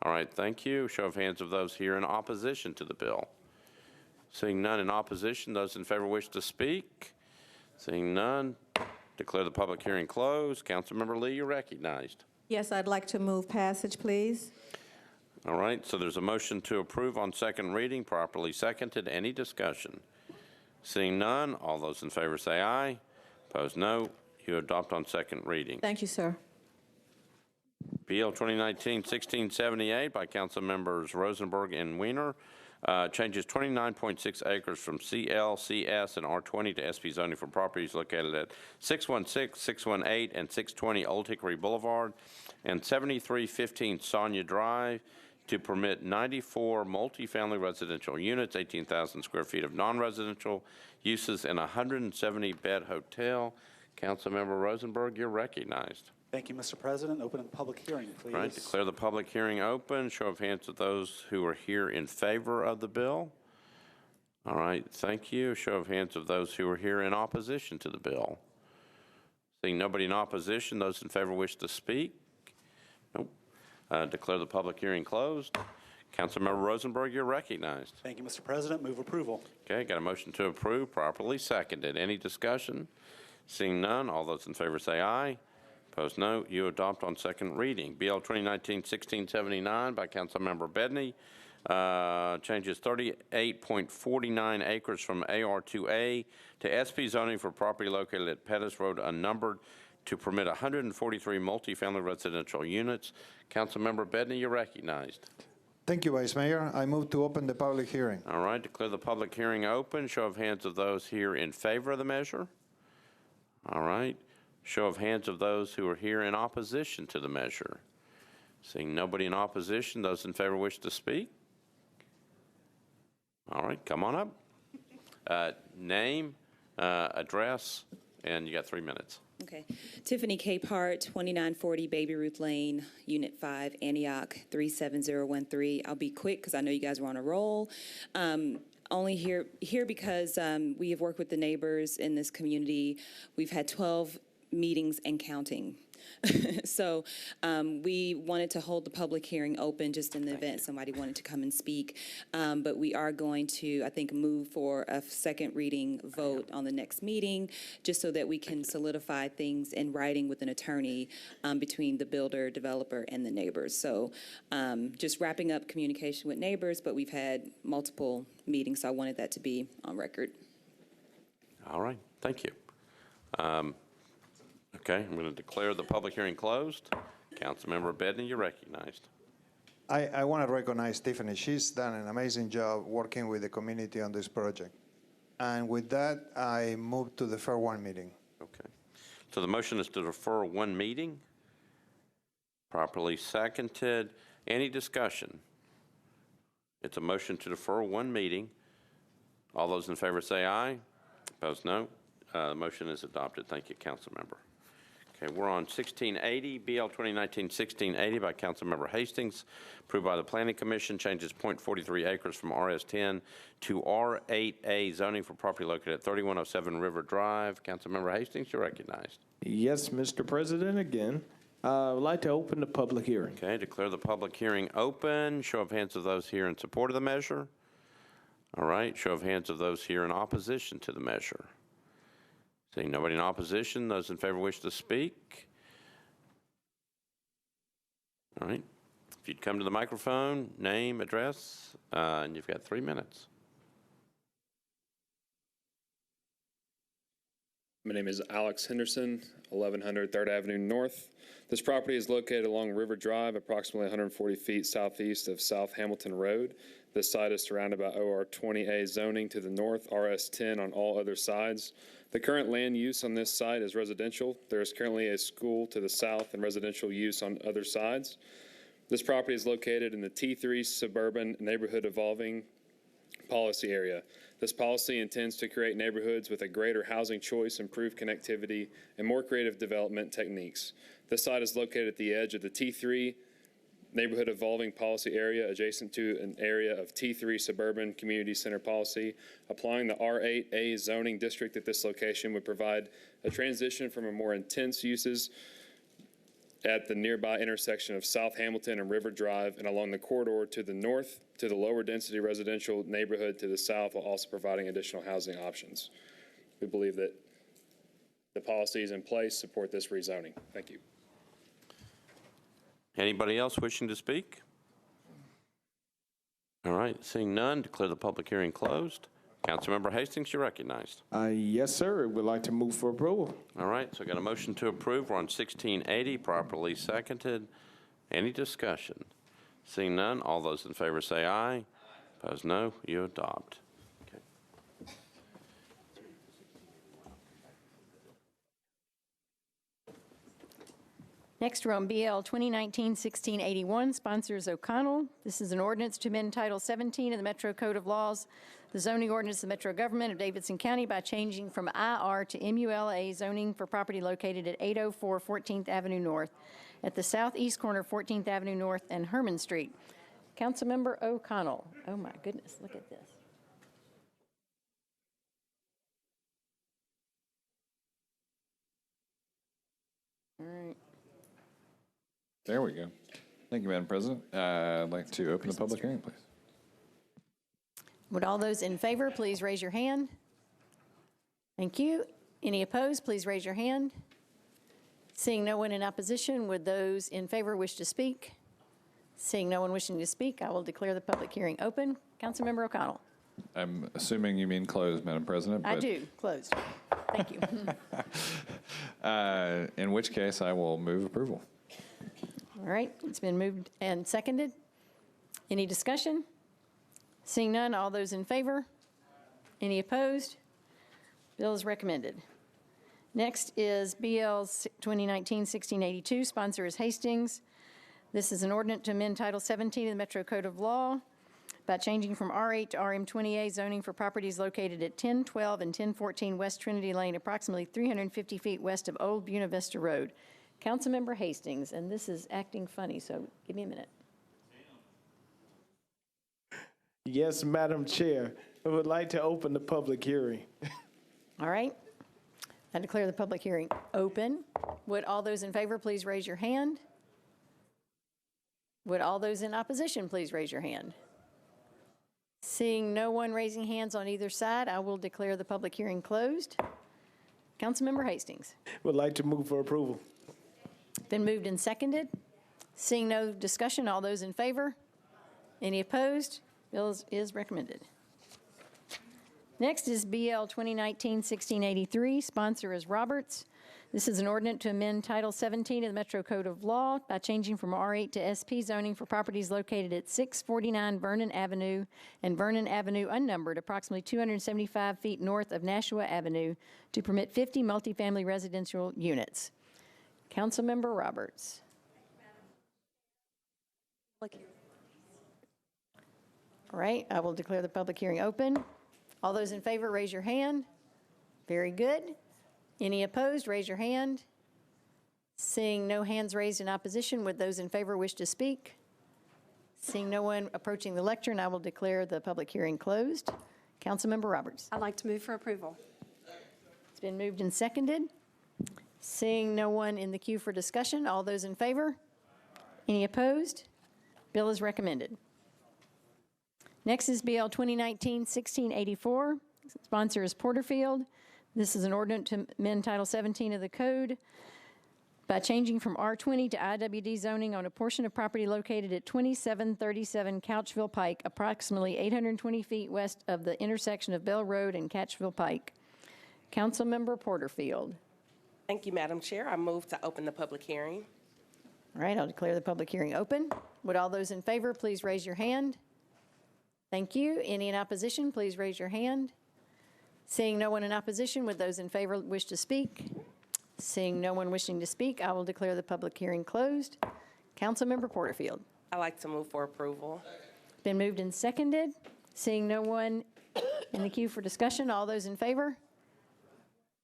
All right, thank you. Show of hands of those here in opposition to the bill. Seeing none in opposition, those in favor wish to speak. Seeing none, declare the public hearing closed. Councilmember Lee, you're recognized. Yes, I'd like to move passage, please. All right, so there's a motion to approve on second reading, properly seconded. Any discussion? Seeing none, all those in favor say aye. Opposed, no. You adopt on second reading. Thank you, sir. BL 2019-1678 by Council Members Rosenberg and Weiner changes 29.6 acres from CL, CS, and R20 to SP zoning for properties located at 616, 618, and 620 Old Hickory Boulevard and 7315 Sonia Drive to permit 94 multifamily residential units, 18,000 square feet of non-residential uses, and a 170-bed hotel. Councilmember Rosenberg, you're recognized. Thank you, Mr. President. Open the public hearing, please. All right, declare the public hearing open. Show of hands of those who are here in favor of the bill. All right, thank you. Show of hands of those who are here in opposition to the bill. Seeing nobody in opposition, those in favor wish to speak. Nope. Declare the public hearing closed. Councilmember Rosenberg, you're recognized. Thank you, Mr. President. Move approval. Okay, got a motion to approve, properly seconded. Any discussion? Seeing none, all those in favor say aye. Opposed, no. You adopt on second reading. BL 2019-1679 by Councilmember Bedney changes 38.49 acres from AR2A to SP zoning for property located at Pettis Road unnumbered to permit 143 multifamily residential units. Councilmember Bedney, you're recognized. Thank you, Vice Mayor. I move to open the public hearing. All right, declare the public hearing open. Show of hands of those here in favor of the measure. All right. Show of hands of those who are here in opposition to the measure. Seeing nobody in opposition, those in favor wish to speak. All right, come on up. Name, address, and you got 3 minutes. Okay. Tiffany Capehart, 2940 Baby Ruth Lane, Unit 5, Antioch, 37013. I'll be quick because I know you guys were on a roll. Only here because we have worked with the neighbors in this community. We've had 12 meetings and counting. So we wanted to hold the public hearing open just in the event somebody wanted to come and speak. But we are going to, I think, move for a second reading vote on the next meeting, just so that we can solidify things in writing with an attorney between the builder, developer, and the neighbors. So just wrapping up communication with neighbors, but we've had multiple meetings, so I wanted that to be on record. All right, thank you. Okay, I'm going to declare the public hearing closed. Councilmember Bedney, you're recognized. I want to recognize Tiffany. She's done an amazing job working with the community on this project. And with that, I move to defer one meeting. Okay. So the motion is to defer one meeting. Properly seconded. Any discussion? It's a motion to defer one meeting. All those in favor say aye. Opposed, no. The motion is adopted. Thank you, Councilmember. Okay, we're on 1680, BL 2019-1680 by Councilmember Hastings, approved by the Planning Commission, changes .43 acres from RS10 to R8A zoning for property located at 3107 River Drive. Councilmember Hastings, you're recognized. Yes, Mr. President, again. I would like to open the public hearing. Okay, declare the public hearing open. Show of hands of those here in support of the measure. All right, show of hands of those here in opposition to the measure. Seeing nobody in opposition, those in favor wish to speak. All right. If you'd come to the microphone, name, address, and you've got 3 minutes. My name is Alex Henderson, 1100 3rd Avenue North. This property is located along River Drive, approximately 140 feet southeast of South Hamilton Road. This site is surrounded by OR 20A zoning to the north, RS 10 on all other sides. The current land use on this site is residential. There is currently a school to the south and residential use on other sides. This property is located in the T3 suburban neighborhood evolving policy area. This policy intends to create neighborhoods with a greater housing choice, improved connectivity, and more creative development techniques. This site is located at the edge of the T3 neighborhood evolving policy area adjacent to an area of T3 suburban community center policy. Applying the R8A zoning district at this location would provide a transition from a more intense uses at the nearby intersection of South Hamilton and River Drive and along the corridor to the north to the lower density residential neighborhood to the south, while also providing additional housing options. We believe that the policies in place support this rezoning. Thank you. Anybody else wishing to speak? All right, seeing none, declare the public hearing closed. Councilmember Hastings, you're recognized. Yes, sir. Would like to move for approval. All right, so I got a motion to approve. We're on 1680, properly seconded. Any discussion? Seeing none, all those in favor say aye. Opposed, no. You adopt. Okay. Next, we're on BL 2019-1681, sponsors O'Connell. This is an ordinance to amend Title 17 of the Metro Code of Laws, the zoning ordinance of the Metro Government of Davidson County by changing from IR to MULA zoning for property located at 804 14th Avenue North at the southeast corner of 14th Avenue North and Herman Street. Councilmember O'Connell. Oh my goodness, look at this. All right. There we go. Thank you, Madam President. I'd like to open the public hearing, please. Would all those in favor please raise your hand? Thank you. Any opposed, please raise your hand. Seeing no one in opposition, would those in favor wish to speak? Seeing no one wishing to speak, I will declare the public hearing open. Councilmember O'Connell. I'm assuming you mean closed, Madam President. I do. Closed. Thank you. In which case, I will move approval. All right. It's been moved and seconded. Any discussion? Seeing none, all those in favor? Any opposed? Bill is recommended. Next is BL 2019-1682. Sponsor is Hastings. This is an ordinance to amend Title 17 of the Metro Code of Law by changing from R8 to RM20A zoning for properties located at 1012 and 1014 West Trinity Lane, approximately 350 feet west of Old Buena Vista Road. Councilmember Hastings, and this is acting funny, so give me a minute. Yes, Madam Chair. I would like to open the public hearing. All right. I declare the public hearing open. Would all those in favor please raise your hand? Would all those in opposition please raise your hand? Seeing no one raising hands on either side, I will declare the public hearing closed. Councilmember Hastings. Would like to move for approval. Been moved and seconded. Seeing no discussion, all those in favor? Any opposed? Bill is recommended. Next is BL 2019-1683. Sponsor is Roberts. This is an ordinance to amend Title 17 of the Metro Code of Law by changing from R8 to SP zoning for properties located at 649 Vernon Avenue and Vernon Avenue unnumbered, approximately 275 feet north of Nashville Avenue, to permit 50 multifamily residential units. Councilmember Roberts. All right, I will declare the public hearing open. All those in favor, raise your hand. Very good. Any opposed, raise your hand. Seeing no hands raised in opposition, would those in favor wish to speak? Seeing no one approaching the lectern, I will declare the public hearing closed. Councilmember Roberts. I'd like to move for approval. It's been moved and seconded. Seeing no one in the queue for discussion, all those in favor? Any opposed? Bill is recommended. Next is BL 2019-1684. Sponsor is Porterfield. This is an ordinance to amend Title 17 of the Code by changing from R20 to IWD zoning on a portion of property located at 2737 Couchville Pike, approximately 820 feet west of the intersection of Bell Road and Couchville Pike. Councilmember Porterfield. Thank you, Madam Chair. I move to open the public hearing. All right, I'll declare the public hearing open. Would all those in favor please raise your hand? Thank you. Any in opposition, please raise your hand. Seeing no one in opposition, would those in favor wish to speak? Seeing no one wishing to speak, I will declare the public hearing closed. Councilmember Porterfield. I'd like to move for approval. Been moved and seconded. Seeing no one in the queue for discussion, all those in favor?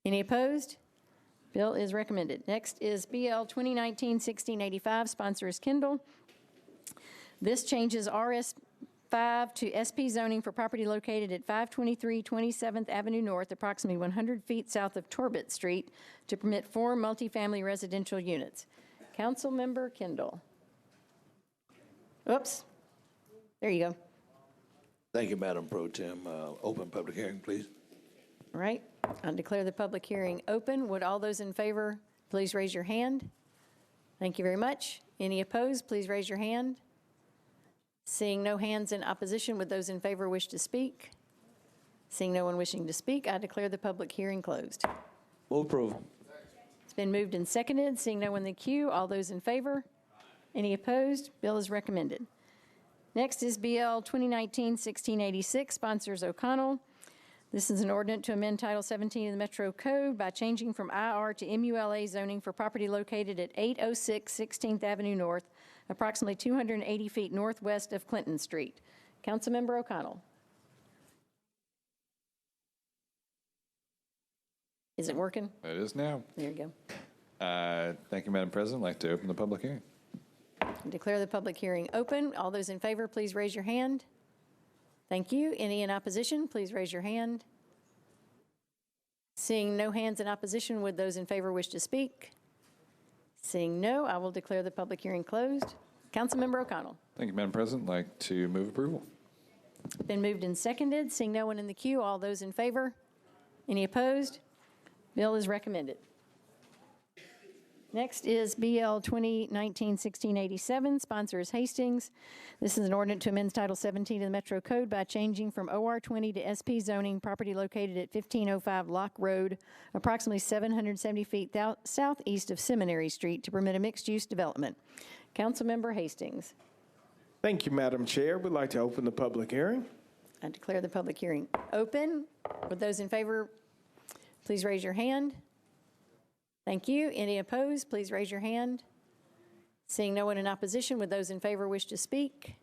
Any opposed? Bill is recommended. Next is BL 2019-1685, sponsor is Kendall. This changes RS 5 to SP zoning for property located at 523 27th Avenue North, approximately 100 feet south of Torbett Street, to permit 4 multifamily residential units. Councilmember Kendall. Oops. There you go. Thank you, Madam Pro Tem. Open public hearing, please. All right. I'll declare the public hearing open. Would all those in favor please raise your hand? Thank you very much. Any opposed, please raise your hand. Seeing no hands in opposition, would those in favor wish to speak? Seeing no one wishing to speak, I declare the public hearing closed. Move approval. It's been moved and seconded. Seeing no one in the queue, all those in favor? Any opposed? Bill is recommended. Next is BL 2019-1686, sponsors O'Connell. This is an ordinance to amend Title 17 of the Metro Code by changing from IR to MULA zoning for property located at 806 16th Avenue North, approximately 280 feet northwest of Clinton Street. Councilmember O'Connell. Is it working? It is now. There you go. Thank you, Madam President. I'd like to open the public hearing. Declare the public hearing open. All those in favor, please raise your hand. Thank you. Any in opposition, please raise your hand. Seeing no hands in opposition, would those in favor wish to speak? Seeing no, I will declare the public hearing closed. Councilmember O'Connell. Thank you, Madam President. I'd like to move approval. Been moved and seconded. Seeing no one in the queue, all those in favor? Any opposed? Bill is recommended. Next is BL 2019-1687, sponsor is Hastings. This is an ordinance to amend Title 17 of the Metro Code by changing from OR 20 to SP zoning, property located at 1505 Lock Road, approximately 770 feet southeast of Seminary Street, to permit a mixed-use development. Councilmember Hastings. Thank you, Madam Chair. We'd like to open the public hearing. I declare the public hearing open. Would those in favor please raise your hand? Thank you. Any opposed, please raise your hand. Seeing no one in opposition, would those in favor wish to speak?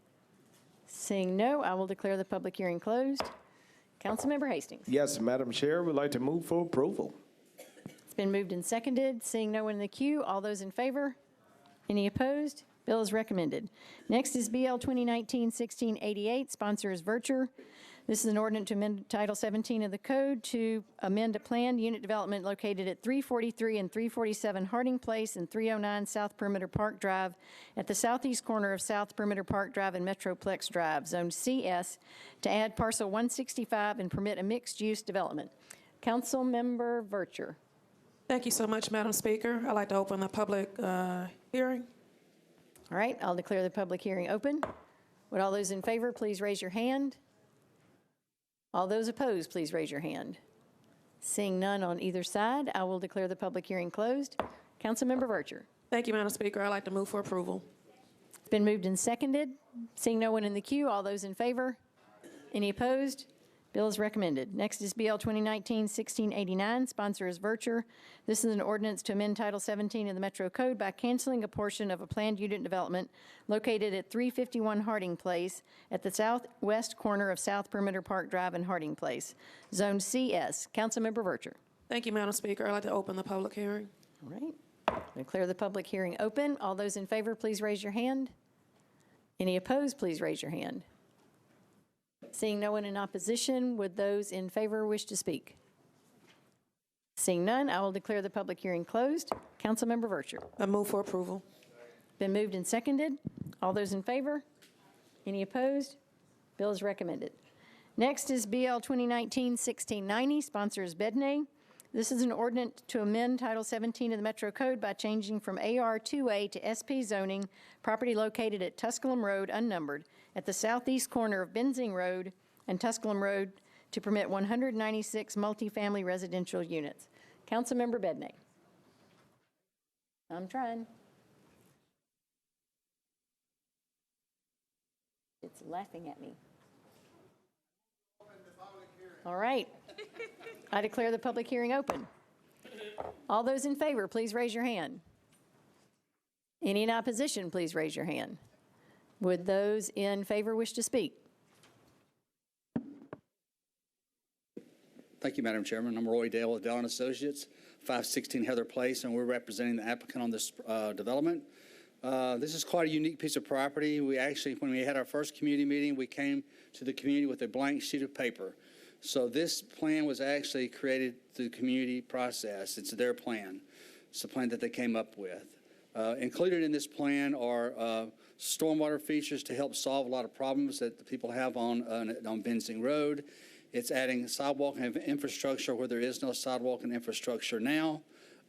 Seeing no, I will declare the public hearing closed. Councilmember Hastings. Yes, Madam Chair, we'd like to move for approval. It's been moved and seconded. Seeing no one in the queue, all those in favor? Any opposed? Bill is recommended. Next is BL 2019-1688, sponsor is Vircher. This is an ordinance to amend Title 17 of the Code to amend a planned unit development located at 343 and 347 Harding Place and 309 South Perimeter Park Drive at the southeast corner of South Perimeter Park Drive and Metroplex Drive, Zone CS, to add parcel 165 and permit a mixed-use development. Councilmember Vircher. Thank you so much, Madam Speaker. I'd like to open the public hearing. All right, I'll declare the public hearing open. Would all those in favor please raise your hand? All those opposed, please raise your hand. Seeing none on either side, I will declare the public hearing closed. Councilmember Vircher. Thank you, Madam Speaker. I'd like to move for approval. It's been moved and seconded. Seeing no one in the queue, all those in favor? Any opposed? Bill is recommended. Next is BL 2019-1689. Sponsor is Vircher. This is an ordinance to amend Title 17 of the Metro Code by canceling a portion of a planned unit development located at 351 Harding Place at the southwest corner of South Perimeter Park Drive and Harding Place, Zone CS. Councilmember Vircher. Thank you, Madam Speaker. I'd like to open the public hearing. All right. I declare the public hearing open. All those in favor, please raise your hand. Any opposed, please raise your hand. Seeing no one in opposition, would those in favor wish to speak? Seeing none, I will declare the public hearing closed. Councilmember Vircher. I move for approval. Been moved and seconded. All those in favor? Any opposed? Bill is recommended. Next is BL 2019-1690. Sponsor is Bedney. This is an ordinance to amend Title 17 of the Metro Code by changing from AR 2A to SP zoning, property located at Tusculum Road, unnumbered, at the southeast corner of Benzing Road and Tusculum Road, to permit 196 multifamily residential units. Councilmember Bedney. I'm trying. It's laughing at me. All right. I declare the public hearing open. All those in favor, please raise your hand. Any in opposition, please raise your hand. Would those in favor wish to speak? Thank you, Madam Chairman. I'm Roy Dale with Dale & Associates, 516 Heather Place, and we're representing the applicant on this development. This is quite a unique piece of property. We actually, when we had our first community meeting, we came to the community with a blank sheet of paper. So this plan was actually created through the community process. It's their plan. It's the plan that they came up with. Included in this plan are stormwater features to help solve a lot of problems that the people have on Benzing Road. It's adding sidewalk and infrastructure where there is no sidewalk and infrastructure now.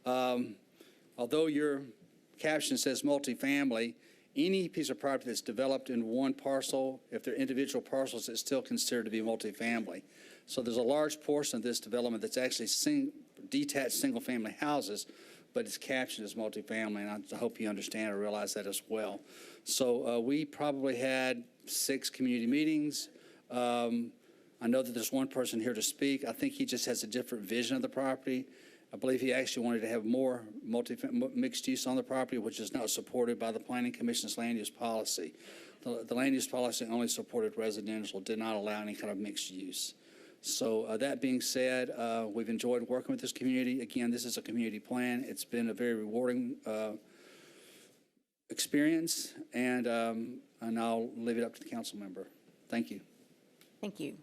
Although your caption says multifamily, any piece of property that's developed in one parcel, if they're individual parcels, it's still considered to be multifamily. So there's a large portion of this development that's actually detached single-family houses, but it's captioned as multifamily, and I hope you understand or realize that as well. So we probably had 6 community meetings. I know that there's one person here to speak. I think he just has a different vision of the property. I believe he actually wanted to have more mixed use on the property, which is not supported by the Planning Commission's land use policy. The land use policy only supported residential, did not allow any kind of mixed use. So that being said, we've enjoyed working with this community. Again, this is a community plan. It's been a very rewarding experience, and I'll leave it up to the council member. Thank you. Thank you.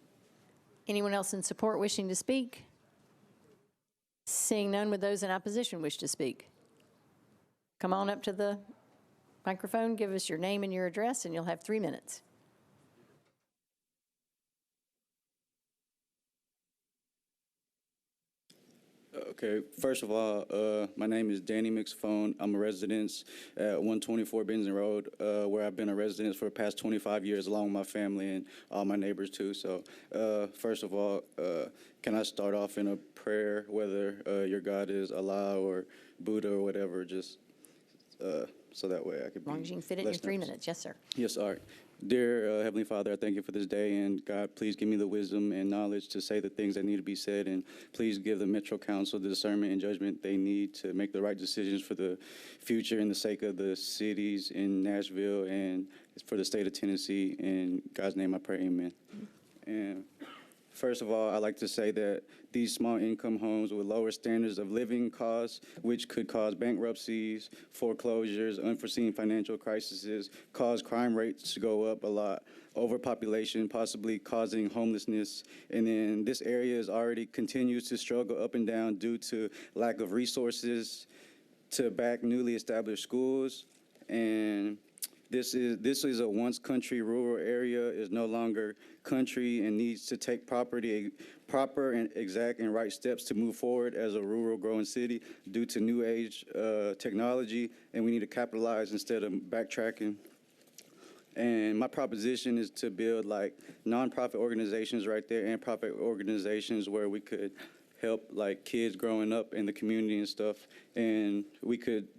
Anyone else in support wishing to speak? Seeing none, would those in opposition wish to speak? Come on up to the microphone, give us your name and your address, and you'll have 3 minutes. Okay, first of all, my name is Danny McSphone. I'm a resident at 124 Benzing Road, where I've been a resident for the past 25 years, along with my family and all my neighbors too. So first of all, can I start off in a prayer, whether your God is Allah or Buddha or whatever, just so that way I could be. As long as you can fit it in your 3 minutes. Yes, sir. Yes, all right. Dear Heavenly Father, I thank you for this day, and God, please give me the wisdom and knowledge to say the things that need to be said, and please give the Metro Council the discernment and judgment they need to make the right decisions for the future and the sake of the cities in Nashville and for the state of Tennessee. In God's name I pray, amen. And first of all, I'd like to say that these small income homes with lower standards of living costs, which could cause bankruptcies, foreclosures, unforeseen financial crises, cause crime rates to go up a lot, overpopulation possibly causing homelessness. And then this area is already continues to struggle up and down due to lack of resources to back newly established schools. And this is a once country rural area, is no longer country, and needs to take proper and exact and right steps to move forward as a rural growing city due to new age technology, and we need to capitalize instead of backtracking. And my proposition is to build like nonprofit organizations right there and profit organizations where we could help like kids growing up in the community and stuff, and we could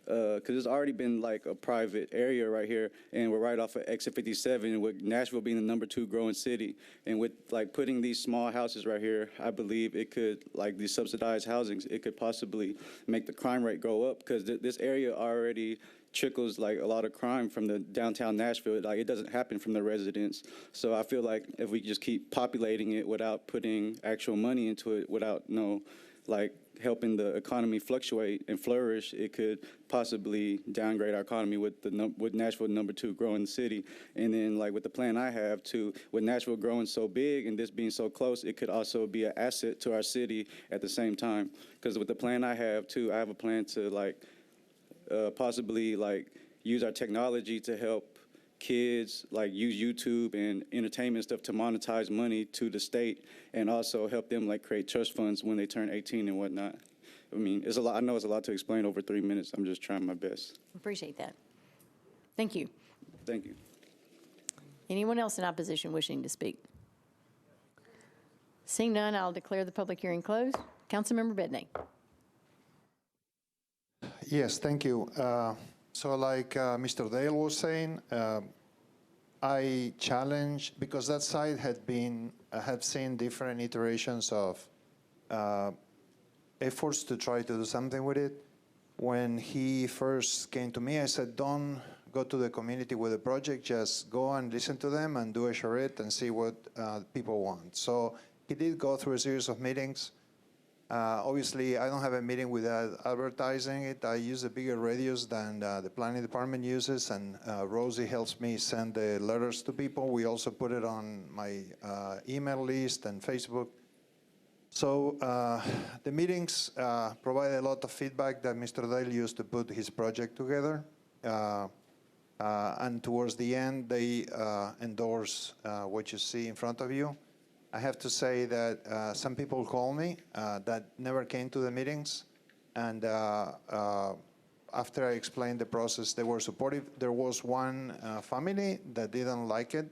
because it's already been like a private area right here, and we're right off of exit 57, with Nashville being the #2 growing city. And with like putting these small houses right here, I believe it could, like these subsidized housings, it could possibly make the crime rate go up, because this area already trickles like a lot of crime from the downtown Nashville. Like it doesn't happen from the residents. So I feel like if we just keep populating it without putting actual money into it, without like helping the economy fluctuate and flourish, it could possibly downgrade our economy with Nashville #2 growing city. And then like with the plan I have too, with Nashville growing so big and this being so close, it could also be an asset to our city at the same time. Because with the plan I have too, I have a plan to like possibly like use our technology to help kids like use YouTube and entertainment stuff to monetize money to the state, and also help them like create trust funds when they turn 18 and whatnot. I mean, it's a lot. I know it's a lot to explain over 3 minutes. I'm just trying my best. Appreciate that. Thank you. Thank you. Anyone else in opposition wishing to speak? Seeing none, I'll declare the public hearing closed. Councilmember Bedney. Yes, thank you. So like Mr. Dale was saying, I challenge, because that site had seen different iterations of efforts to try to do something with it. When he first came to me, I said, don't go to the community with a project, just go and listen to them and do a charrette and see what people want. So he did go through a series of meetings. Obviously, I don't have a meeting without advertising it. I use a bigger radius than the planning department uses, and Rosie helps me send the letters to people. We also put it on my email list and Facebook. So the meetings provide a lot of feedback that Mr. Dale used to put his project together. And towards the end, they endorse what you see in front of you. I have to say that some people call me that never came to the meetings, and after I explained the process, they were supportive. There was one family that didn't like it,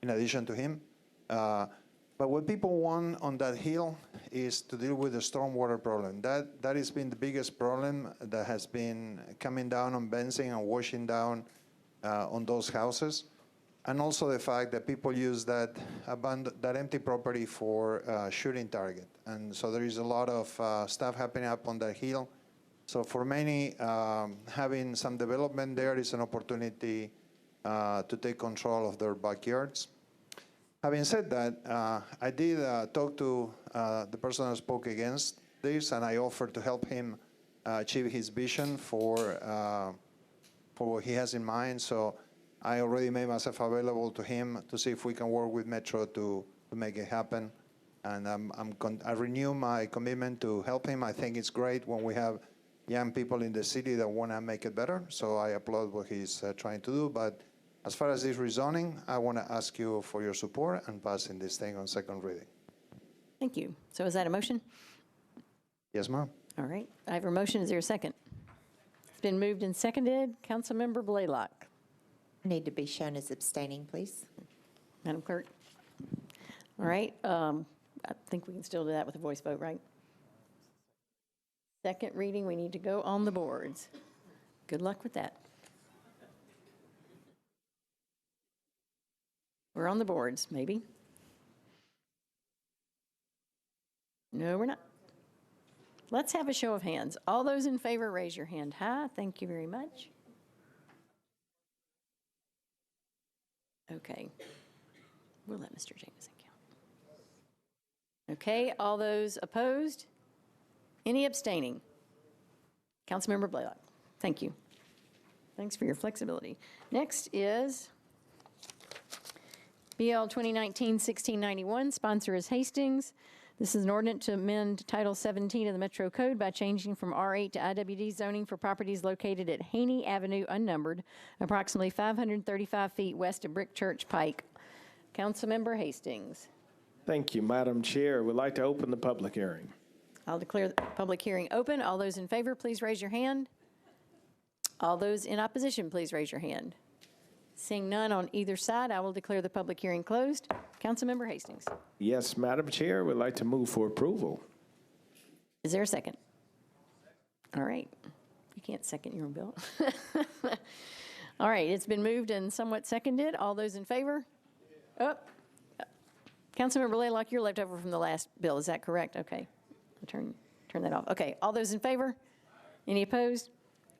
in addition to him. But what people want on that hill is to deal with the stormwater problem. That has been the biggest problem that has been coming down on Benson and washing down on those houses. And also the fact that people use that empty property for shooting target. And so there is a lot of stuff happening up on that hill. So for many, having some development there is an opportunity to take control of their backyards. Having said that, I did talk to the person who spoke against this, and I offered to help him achieve his vision for what he has in mind. So I already made myself available to him to see if we can work with Metro to make it happen. And I renew my commitment to help him. I think it's great when we have young people in the city that want to make it better. So I applaud what he's trying to do. But as far as this rezoning, I want to ask you for your support and passing this thing on second reading. Thank you. So is that a motion? Yes, ma'am. All right. I have a motion. Is there a second? It's been moved and seconded. Councilmember Blaylock. Need to be shown as abstaining, please. Madam Clerk. All right. I think we can still do that with a voice vote, right? Second reading, we need to go on the boards. Good luck with that. We're on the boards, maybe. No, we're not. Let's have a show of hands. All those in favor, raise your hand high. Thank you very much. Okay. We'll let Mr. Jameson count. Okay, all those opposed? Any abstaining? Councilmember Blaylock, thank you. Thanks for your flexibility. Next is BL 2019-1691, sponsor is Hastings. This is an ordinance to amend Title 17 of the Metro Code by changing from R8 to IWD zoning for properties located at Haney Avenue unnumbered, approximately 535 feet west of Brick Church Pike. Councilmember Hastings. Thank you, Madam Chair. We'd like to open the public hearing. I'll declare the public hearing open. All those in favor, please raise your hand. All those in opposition, please raise your hand. Seeing none on either side, I will declare the public hearing closed. Councilmember Hastings. Yes, Madam Chair, we'd like to move for approval. Is there a second? All right. You can't second your own bill. All right, it's been moved and somewhat seconded. All those in favor? Oh. Councilmember Blaylock, you're left over from the last bill. Is that correct? Okay. I'll turn that off. Okay, all those in favor? Any opposed?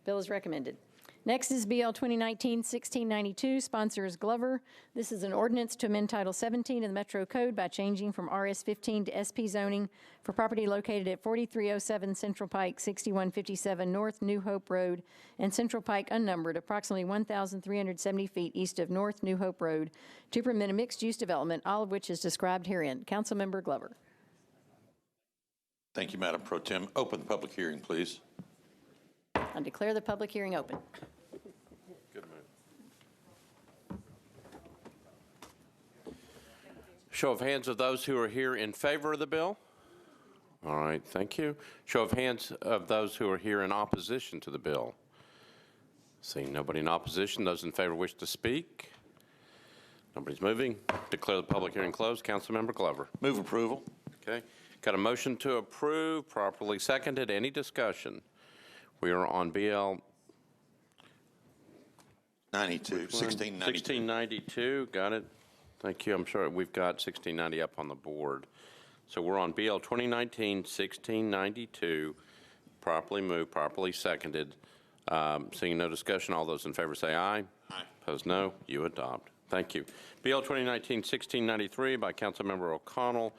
Bill is recommended. Next is BL 2019-1692, sponsor is Glover. This is an ordinance to amend Title 17 of the Metro Code by changing from RS-15 to SP zoning for property located at 4307 Central Pike, 6157 North New Hope Road, and Central Pike unnumbered, approximately 1,370 feet east of North New Hope Road, to permit a mixed-use development, all of which is described herein. Councilmember Glover. Thank you, Madam Pro Tem. Open the public hearing, please. I declare the public hearing open. Good move. Show of hands of those who are here in favor of the bill. All right, thank you. Show of hands of those who are here in opposition to the bill. Seeing nobody in opposition, those in favor wish to speak. Nobody's moving. Declare the public hearing closed. Councilmember Glover. Move approval. Okay. Got a motion to approve, properly seconded. Any discussion? We are on BL 1692. Got it. Thank you. I'm sure we've got 1690 up on the board. So we're on BL 2019-1692. Properly moved, properly seconded. Seeing no discussion, all those in favor say aye. Aye. Opposed, no. You adopt. Thank you. Bill 2019-1693 by Councilmember O'Connell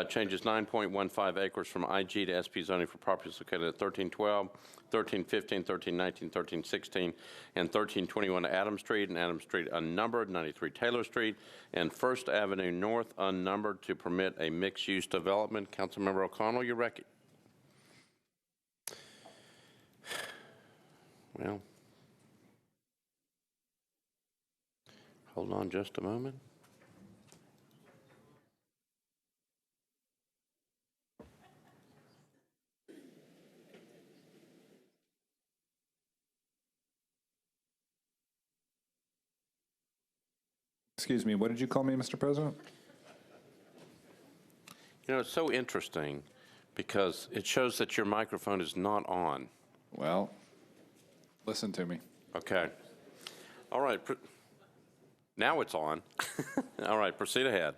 changes 9.15 acres from IG to SP zoning for properties located at 1312, 1315, 1319, 1316, and 1321 Adams Street, and Adams Street unnumbered, 93 Taylor Street, and First Avenue North unnumbered to permit a mixed-use development. Councilmember O'Connell, you're recognized. Well, hold on just a moment. Excuse me, what did you call me, Mr. President? You know, it's so interesting because it shows that your microphone is not on. Well, listen to me. Okay. All right. Now it's on. All right, proceed ahead.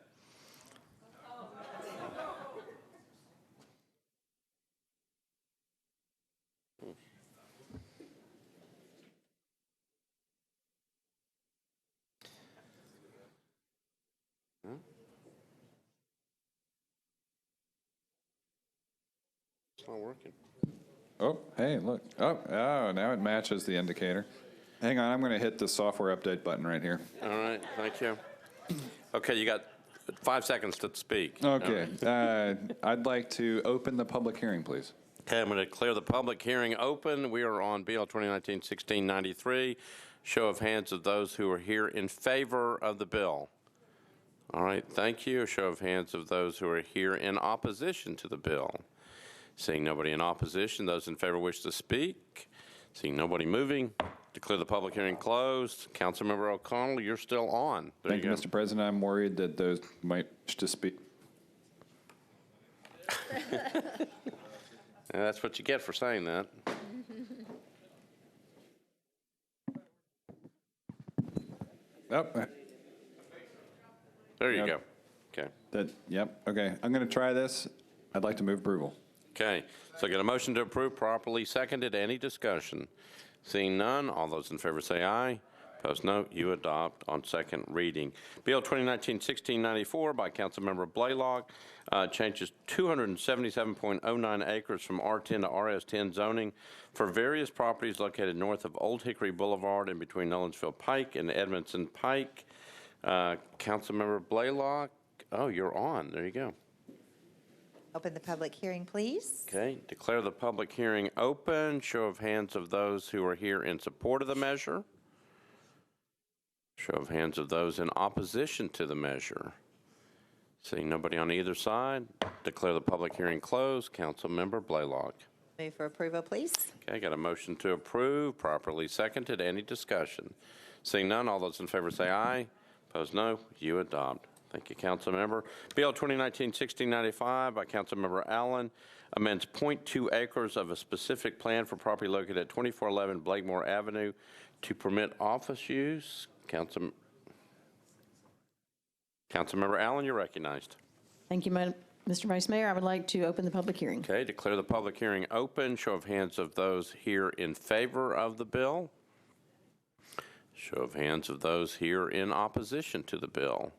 It's not working. Oh, hey, look. Oh, now it matches the indicator. Hang on, I'm going to hit the software update button right here. All right, thank you. Okay, you got 5 seconds to speak. Okay. I'd like to open the public hearing, please. Okay, I'm going to declare the public hearing open. We are on BL 2019-1693. Show of hands of those who are here in favor of the bill. All right, thank you. A show of hands of those who are here in opposition to the bill. Seeing nobody in opposition, those in favor wish to speak. Seeing nobody moving, declare the public hearing closed. Councilmember O'Connell, you're still on. Thank you, Mr. President. I'm worried that those might wish to speak. That's what you get for saying that. Oh. There you go. Okay. Yep. Okay. I'm going to try this. I'd like to move approval. Okay. So I get a motion to approve, properly seconded. Any discussion? Seeing none, all those in favor say aye. Opposed, no. You adopt on second reading. Bill 2019-1694 by Councilmember Blaylock changes 277.09 acres from R10 to RS10 zoning for various properties located north of Old Hickory Boulevard and between Nolensville Pike and Edmondson Pike. Councilmember Blaylock, oh, you're on. There you go. Open the public hearing, please. Okay. Declare the public hearing open. Show of hands of those who are here in support of the measure. Show of hands of those in opposition to the measure. Seeing nobody on either side, declare the public hearing closed. Councilmember Blaylock. Move for approval, please. Okay, got a motion to approve, properly seconded. Any discussion? Seeing none, all those in favor say aye. Opposed, no. You adopt. Thank you, Councilmember. Bill 2019-1695 by Councilmember Allen amends 0.2 acres of a specific plan for property located at 2411 Blakemore Avenue to permit office use. Councilmember Allen, you're recognized. Thank you, Mr. Vice Mayor. I would like to open the public hearing. Okay, declare the public hearing open. Show of hands of those here in favor of the bill. Show of hands of those here in opposition to the bill.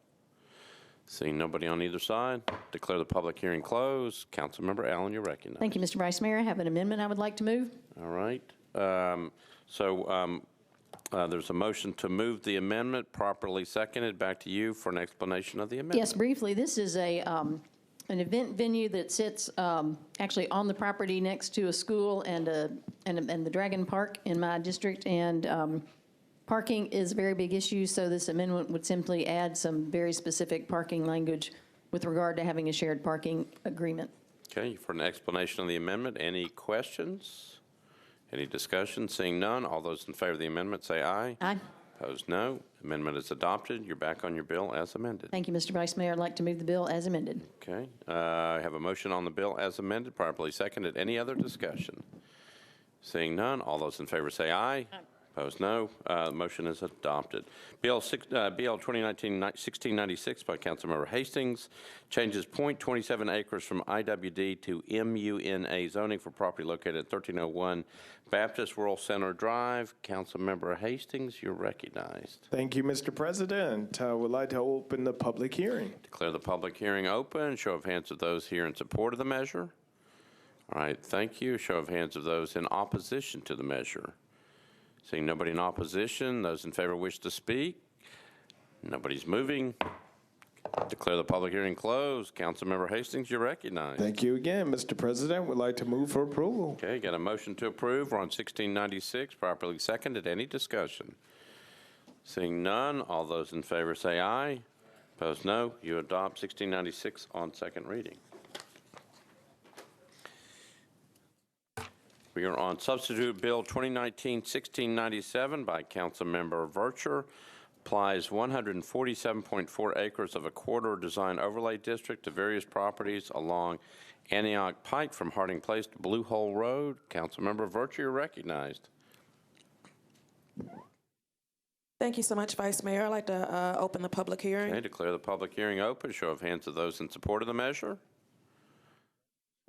Seeing nobody on either side, declare the public hearing closed. Councilmember Allen, you're recognized. Thank you, Mr. Vice Mayor. I have an amendment I would like to move. All right. There's a motion to move the amendment, properly seconded. Back to you for an explanation of the amendment. Yes, briefly, this is an event venue that sits actually on the property next to a school and the Dragon Park in my district, and parking is a very big issue, so this amendment would simply add some very specific parking language with regard to having a shared parking agreement. Okay, for an explanation of the amendment, any questions? Any discussion? Seeing none, all those in favor of the amendment say aye. Aye. Opposed, no. Amendment is adopted. You're back on your bill as amended. Thank you, Mr. Vice Mayor. I'd like to move the bill as amended. Okay, I have a motion on the bill as amended, properly seconded. Any other discussion? Seeing none, all those in favor say aye. Aye. Opposed, no. The motion is adopted. BL 2019-1696 by Councilmember Hastings changes .27 acres from IWD to MUNA zoning for property located at 1301 Baptist Rural Center Drive. Councilmember Hastings, you're recognized. Thank you, Mr. President. I would like to open the public hearing. Declare the public hearing open. Show of hands of those here in support of the measure. All right, thank you. Show of hands of those in opposition to the measure. Seeing nobody in opposition, those in favor wish to speak. Nobody's moving. Declare the public hearing closed. Councilmember Hastings, you're recognized. Thank you again, Mr. President. Would like to move for approval. Okay, got a motion to approve. We're on 1696, properly seconded. Any discussion? Seeing none, all those in favor say aye. Opposed, no. You adopt 1696 on second reading. We are on Substitute Bill 2019-1697 by Councilmember Vercher. Applies 147.4 acres of a corridor design overlay district to various properties along Antioch Pike from Harding Place to Blue Hole Road. Councilmember Vercher, you're recognized. Thank you so much, Vice Mayor. I'd like to open the public hearing. Okay, declare the public hearing open. Show of hands of those in support of the measure.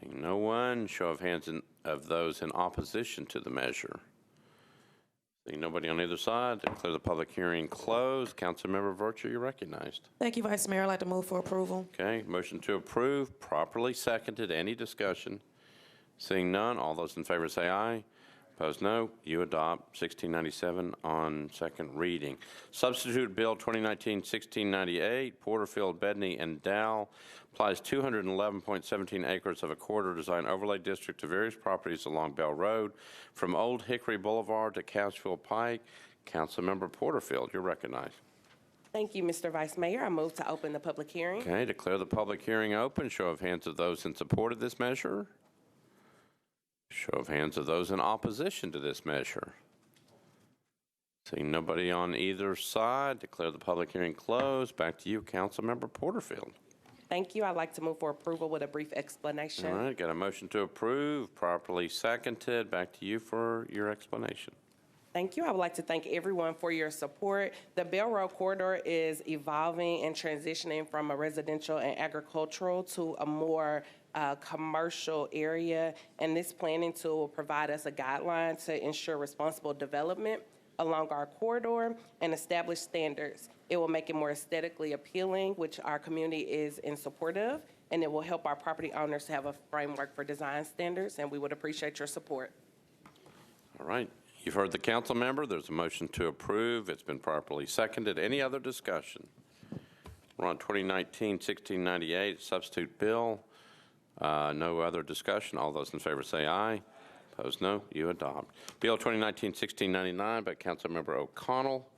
Seeing no one. Show of hands of those in opposition to the measure. Seeing nobody on either side, declare the public hearing closed. Councilmember Vercher, you're recognized. Thank you, Vice Mayor. I'd like to move for approval. Okay, motion to approve, properly seconded. Any discussion? Seeing none, all those in favor say aye. Opposed, no. You adopt 1697 on second reading. Substitute Bill 2019-1698, Porterfield, Bedney, and Dow applies 211.17 acres of a corridor design overlay district to various properties along Bell Road from Old Hickory Boulevard to Couchville Pike. Councilmember Porterfield, you're recognized. Thank you, Mr. Vice Mayor. I move to open the public hearing. Okay, declare the public hearing open. Show of hands of those in support of this measure. Show of hands of those in opposition to this measure. Seeing nobody on either side, declare the public hearing closed. Back to you, Councilmember Porterfield. Thank you. I'd like to move for approval with a brief explanation. All right, got a motion to approve, properly seconded. Back to you for your explanation. Thank you. I would like to thank everyone for your support. The Bell Road corridor is evolving and transitioning from a residential and agricultural to a more commercial area, and this planning tool will provide us a guideline to ensure responsible development along our corridor and establish standards. It will make it more aesthetically appealing, which our community is in support of, and it will help our property owners to have a framework for design standards, and we would appreciate your support. All right. You've heard the council member. There's a motion to approve. It's been properly seconded. Any other discussion? We're on 2019-1698, substitute bill. No other discussion. All those in favor say aye. Opposed, no. You adopt. Bill 2019-1699 by Councilmember O'Connell.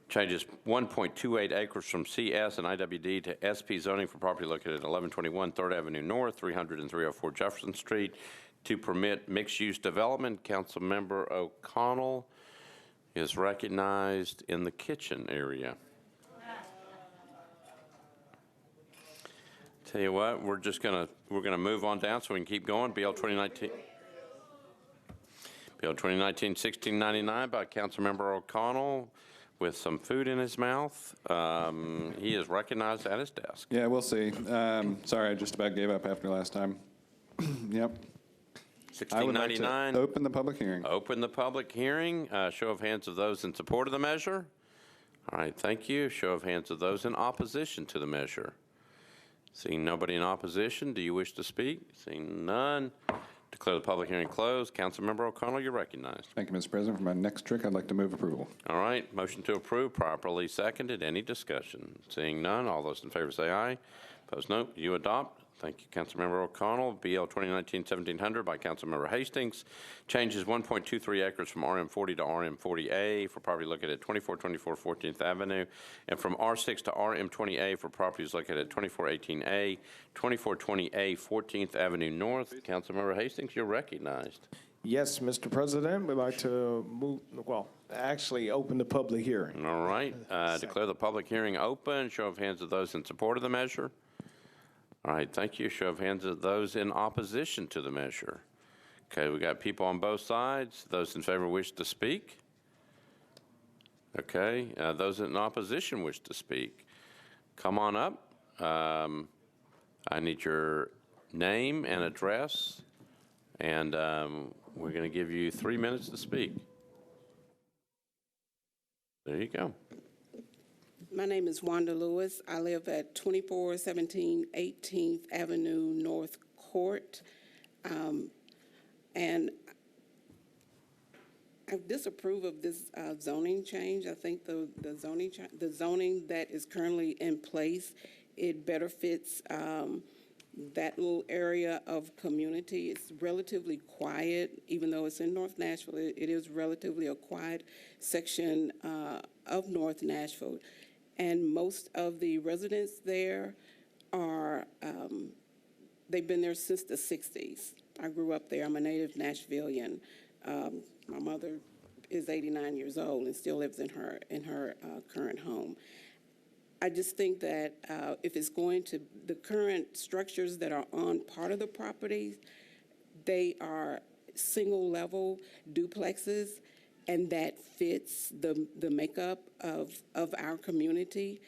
Changes 1.28 acres from CS and IWD to SP zoning for property located at 1121 3rd Avenue North, 300 and 304 Jefferson Street to permit mixed-use development. Councilmember O'Connell is recognized in the kitchen area. Tell you what, we're gonna move on down so we can keep going. BL 2019-1699 by Councilmember O'Connell with some food in his mouth. He is recognized at his desk. Yeah, we'll see. Sorry, I just about gave up after last time. Yep. 1699. Open the public hearing. Open the public hearing. Show of hands of those in support of the measure. All right, thank you. Show of hands of those in opposition to the measure. Seeing nobody in opposition, do you wish to speak? Seeing none, declare the public hearing closed. Councilmember O'Connell, you're recognized. Thank you, Mr. President. For my next trick, I'd like to move approval. All right, motion to approve, properly seconded. Any discussion? Seeing none, all those in favor say aye. Opposed, no. You adopt. Thank you, Councilmember O'Connell. BL 2019-1700 by Councilmember Hastings. Changes 1.23 acres from RM40 to RM40A for property located at 2424 14th Avenue, and from R6 to RM20A for properties located at 2418A, 2420A 14th Avenue North. Councilmember Hastings, you're recognized. Yes, Mr. President, we'd like to actually open the public hearing. All right. Declare the public hearing open. Show of hands of those in support of the measure. All right, thank you. Show of hands of those in opposition to the measure. Okay, we got people on both sides. Those in favor wish to speak? Okay, those in opposition wish to speak. Come on up. I need your name and address, and we're going to give you 3 minutes to speak. There you go. My name is Wanda Lewis. I live at 2417 18th Avenue North Court. And I disapprove of this zoning change. I think the zoning that is currently in place, it better fits that little area of community. It's relatively quiet, even though it's in North Nashville. It is relatively a quiet section of North Nashville. And most of the residents there are, they've been there since the 60s. I grew up there. I'm a native Nashvilleian. My mother is 89 years old and still lives in her current home. I just think that if it's going to, the current structures that are on part of the property, they are single-level duplexes, and that fits the makeup of our community.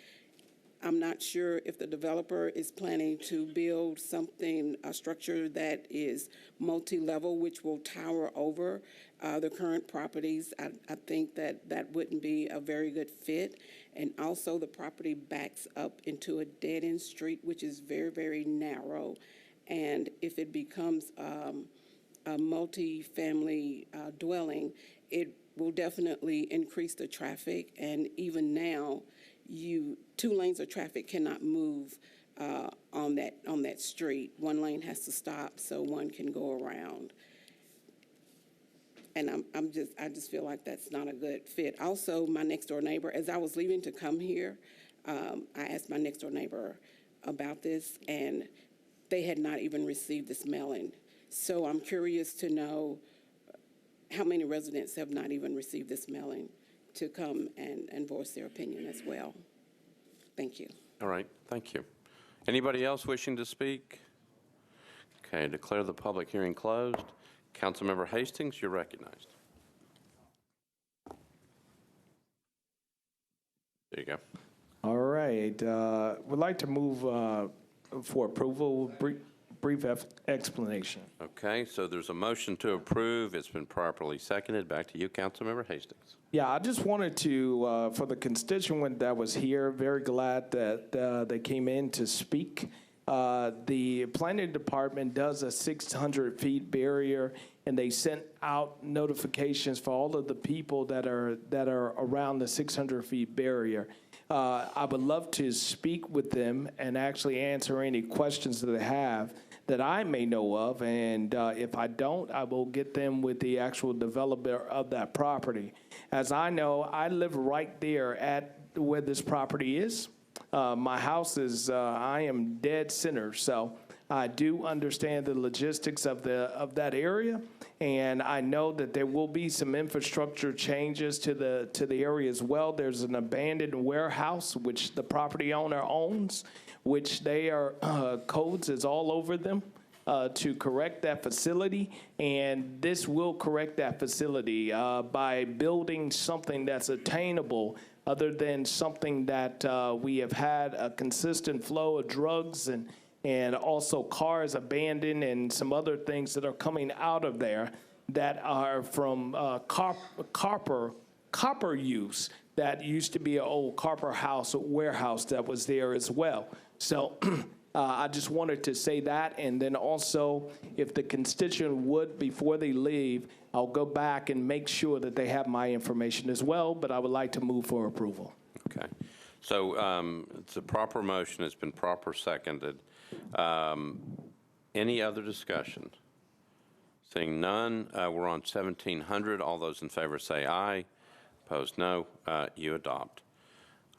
I'm not sure if the developer is planning to build something, a structure that is multi-level, which will tower over the current properties. I think that wouldn't be a very good fit. And also the property backs up into a dead-end street, which is very, very narrow. And if it becomes a multi-family dwelling, it will definitely increase the traffic. And even now, 2 lanes of traffic cannot move on that street. 1 lane has to stop so one can go around. And I just feel like that's not a good fit. Also, my next door neighbor, as I was leaving to come here, I asked my next door neighbor about this, and they had not even received this mailing. So I'm curious to know how many residents have not even received this mailing to come and voice their opinion as well. Thank you. All right, thank you. Anybody else wishing to speak? Okay, declare the public hearing closed. Councilmember Hastings, you're recognized. There you go. All right. Would like to move for approval. Brief explanation. Okay, so there's a motion to approve. It's been properly seconded. Back to you, Councilmember Hastings. Yeah, I just wanted to, for the constituent that was here, very glad that they came in to speak. The planning department does a 600 feet barrier, and they sent out notifications for all of the people that are around the 600 feet barrier. I would love to speak with them and actually answer any questions that they have that I may know of, and if I don't, I will get them with the actual developer of that property. As I know, I live right there at where this property is. My house is, I am dead center, so I do understand the logistics of that area, and I know that there will be some infrastructure changes to the area as well. There's an abandoned warehouse which the property owner owns, which they are codes is all over them to correct that facility, and this will correct that facility by building something that's attainable, other than something that we have had a consistent flow of drugs and also cars abandoned and some other things that are coming out of there that are from copper use that used to be an old copper house or warehouse that was there as well. So I just wanted to say that, and then also if the constituent would, before they leave, I'll go back and make sure that they have my information as well, but I would like to move for approval. Okay. So it's a proper motion. It's been proper seconded. Any other discussion? Seeing none, we're on 1700. All those in favor say aye. Opposed, no. You adopt.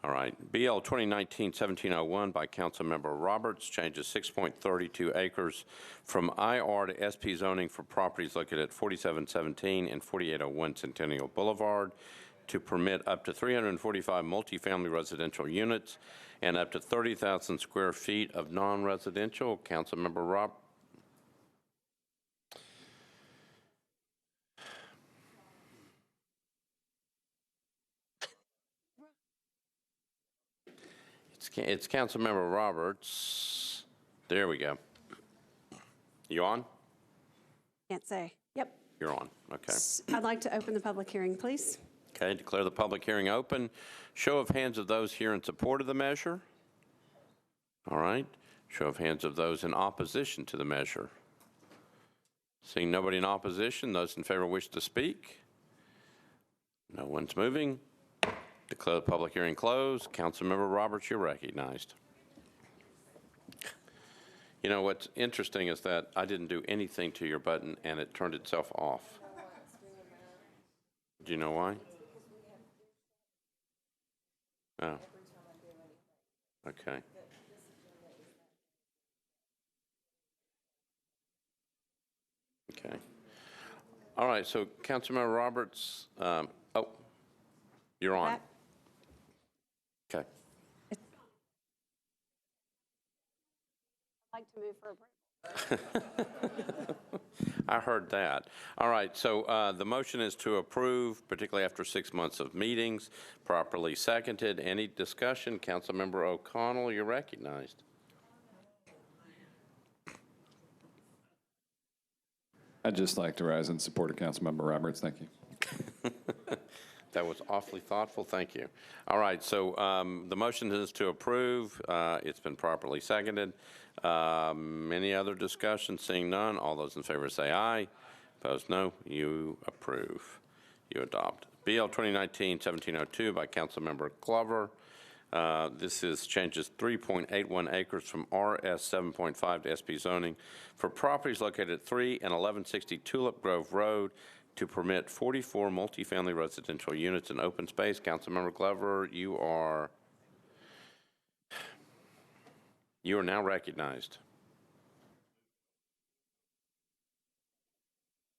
All right. BL 2019-1701 by Councilmember Roberts changes 6.32 acres from IR to SP zoning for properties located at 4717 and 4801 Centennial Boulevard to permit up to 345 multifamily residential units and up to 30,000 square feet of non-residential. Councilmember It's Councilmember Roberts. There we go. You on? Can't say. Yep. You're on. Okay. I'd like to open the public hearing, please. Okay, declare the public hearing open. Show of hands of those here in support of the measure. All right. Show of hands of those in opposition to the measure. Seeing nobody in opposition, those in favor wish to speak. No one's moving. Declare the public hearing closed. Councilmember Roberts, you're recognized. You know, what's interesting is that I didn't do anything to your button and it turned itself off. Do you know why? Oh. Okay. Okay. All right, so Councilmember Roberts, oh, you're on. Okay. I'd like to move for approval. I heard that. All right, so the motion is to approve, particularly after 6 months of meetings, properly seconded. Any discussion? Councilmember O'Connell, you're recognized. I'd just like to rise in support of Councilmember Roberts. Thank you. That was awfully thoughtful. Thank you. All right, so the motion is to approve. It's been properly seconded. Any other discussion? Seeing none, all those in favor say aye. Opposed, no. You approve. You adopt. BL 2019-1702 by Councilmember Glover. This is changes 3.81 acres from RS 7.5 to SP zoning for properties located at 3 and 1160 Tulip Grove Road to permit 44 multifamily residential units in open space. Councilmember Glover, you are now recognized.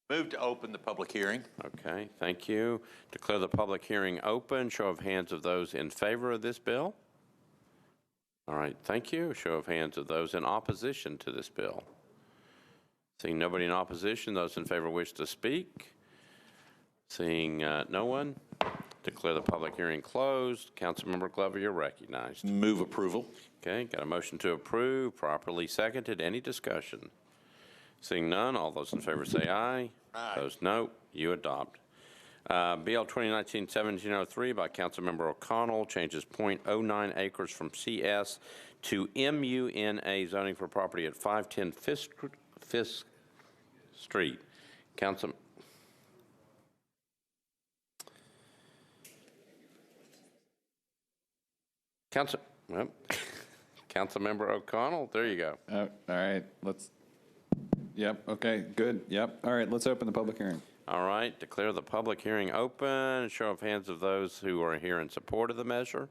Move to open the public hearing. Okay, thank you. Declare the public hearing open. Show of hands of those in favor of this bill. All right, thank you. Show of hands of those in opposition to this bill. Seeing nobody in opposition, those in favor wish to speak. Seeing no one, declare the public hearing closed. Councilmember Glover, you're recognized. Move approval. Okay, got a motion to approve, properly seconded. Any discussion? Seeing none, all those in favor say aye. Aye. Opposed, no. You adopt. BL 2019-1703 by Councilmember O'Connell changes .09 acres from CS to MUNA zoning for property at 510 Fisk Street. Councilmember O'Connell, there you go. All right, yep, okay, good, yep. All right, let's open the public hearing. All right, declare the public hearing open. Show of hands of those who are here in support of the measure.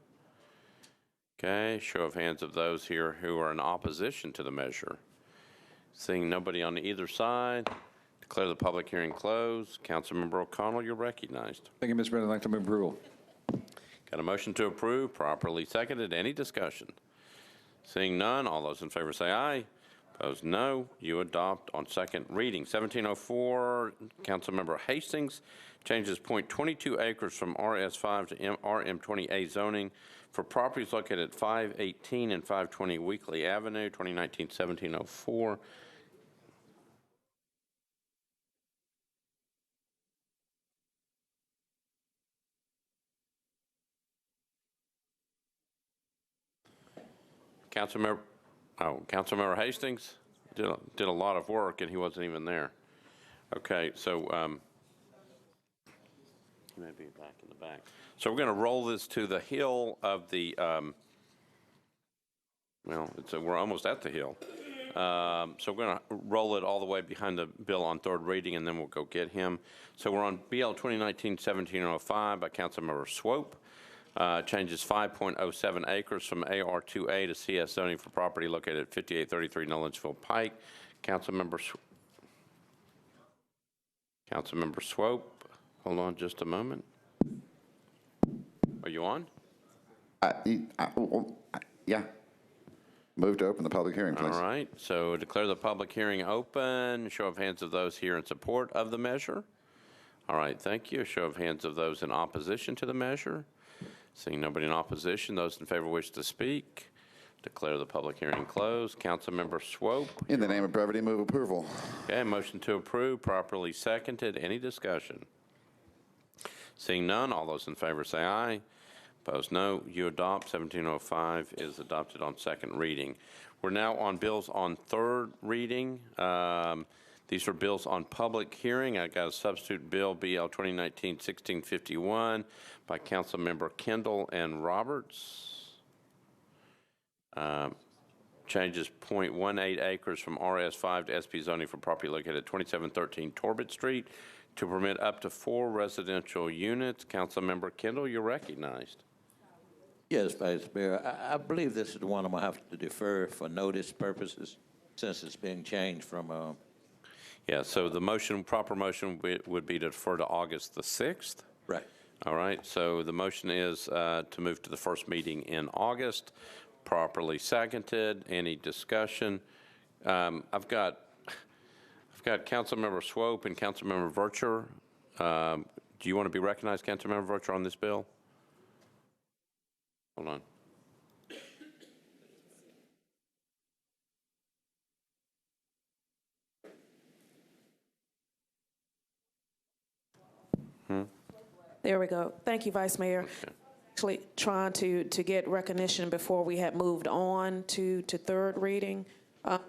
Okay, show of hands of those here who are in opposition to the measure. Seeing nobody on either side, declare the public hearing closed. Councilmember O'Connell, you're recognized. Thank you, Mr. President. I'd like to move approval. Got a motion to approve, properly seconded. Any discussion? Seeing none, all those in favor say aye. Opposed, no. You adopt on second reading. 1704, Councilmember Hastings changes .22 acres from RS5 to RM20A zoning for properties located at 518 and 520 Weekly Avenue, 2019-1704. Councilmember Hastings did a lot of work, and he wasn't even there. Okay, so he may be back in the back. So we're going to roll this to the hill of the. We're almost at the hill. So we're going to roll it all the way behind the bill on third reading, and then we'll go get him. So we're on BL 2019-1705 by Councilmember Swope. Changes 5.07 acres from AR2A to CS zoning for property located at 5833 Nolensville Pike. Councilmember Swope, hold on just a moment. Are you on? Yeah. Move to open the public hearing, please. All right, so declare the public hearing open. Show of hands of those here in support of the measure. All right, thank you. Show of hands of those in opposition to the measure. Seeing nobody in opposition, those in favor wish to speak. Declare the public hearing closed. Councilmember Swope. In the name of brevity, move approval. Okay, motion to approve, properly seconded. Any discussion? Seeing none, all those in favor say aye. Opposed, no. You adopt. 1705 is adopted on second reading. We're now on bills on third reading. These are bills on public hearing. I got a substitute bill, BL 2019-1651, by Councilmember Kendall and Roberts. Changes 0.18 acres from RS5 to SP zoning for property located at 2713 Torbett Street to permit up to 4 residential units. Councilmember Kendall, you're recognized. Yes, Vice Mayor. I believe this is the one I'm going to have to defer for notice purposes since it's being changed from. Yeah, so the motion, proper motion would be to defer to August the 6th. Right. All right, so the motion is to move to the first meeting in August. Properly seconded. Any discussion? I've got Councilmember Swope and Councilmember Vercher. Do you want to be recognized, Councilmember Vercher, on this bill? Hold on. There we go. Thank you, Vice Mayor. Okay. Actually trying to get recognition before we had moved on to third reading. I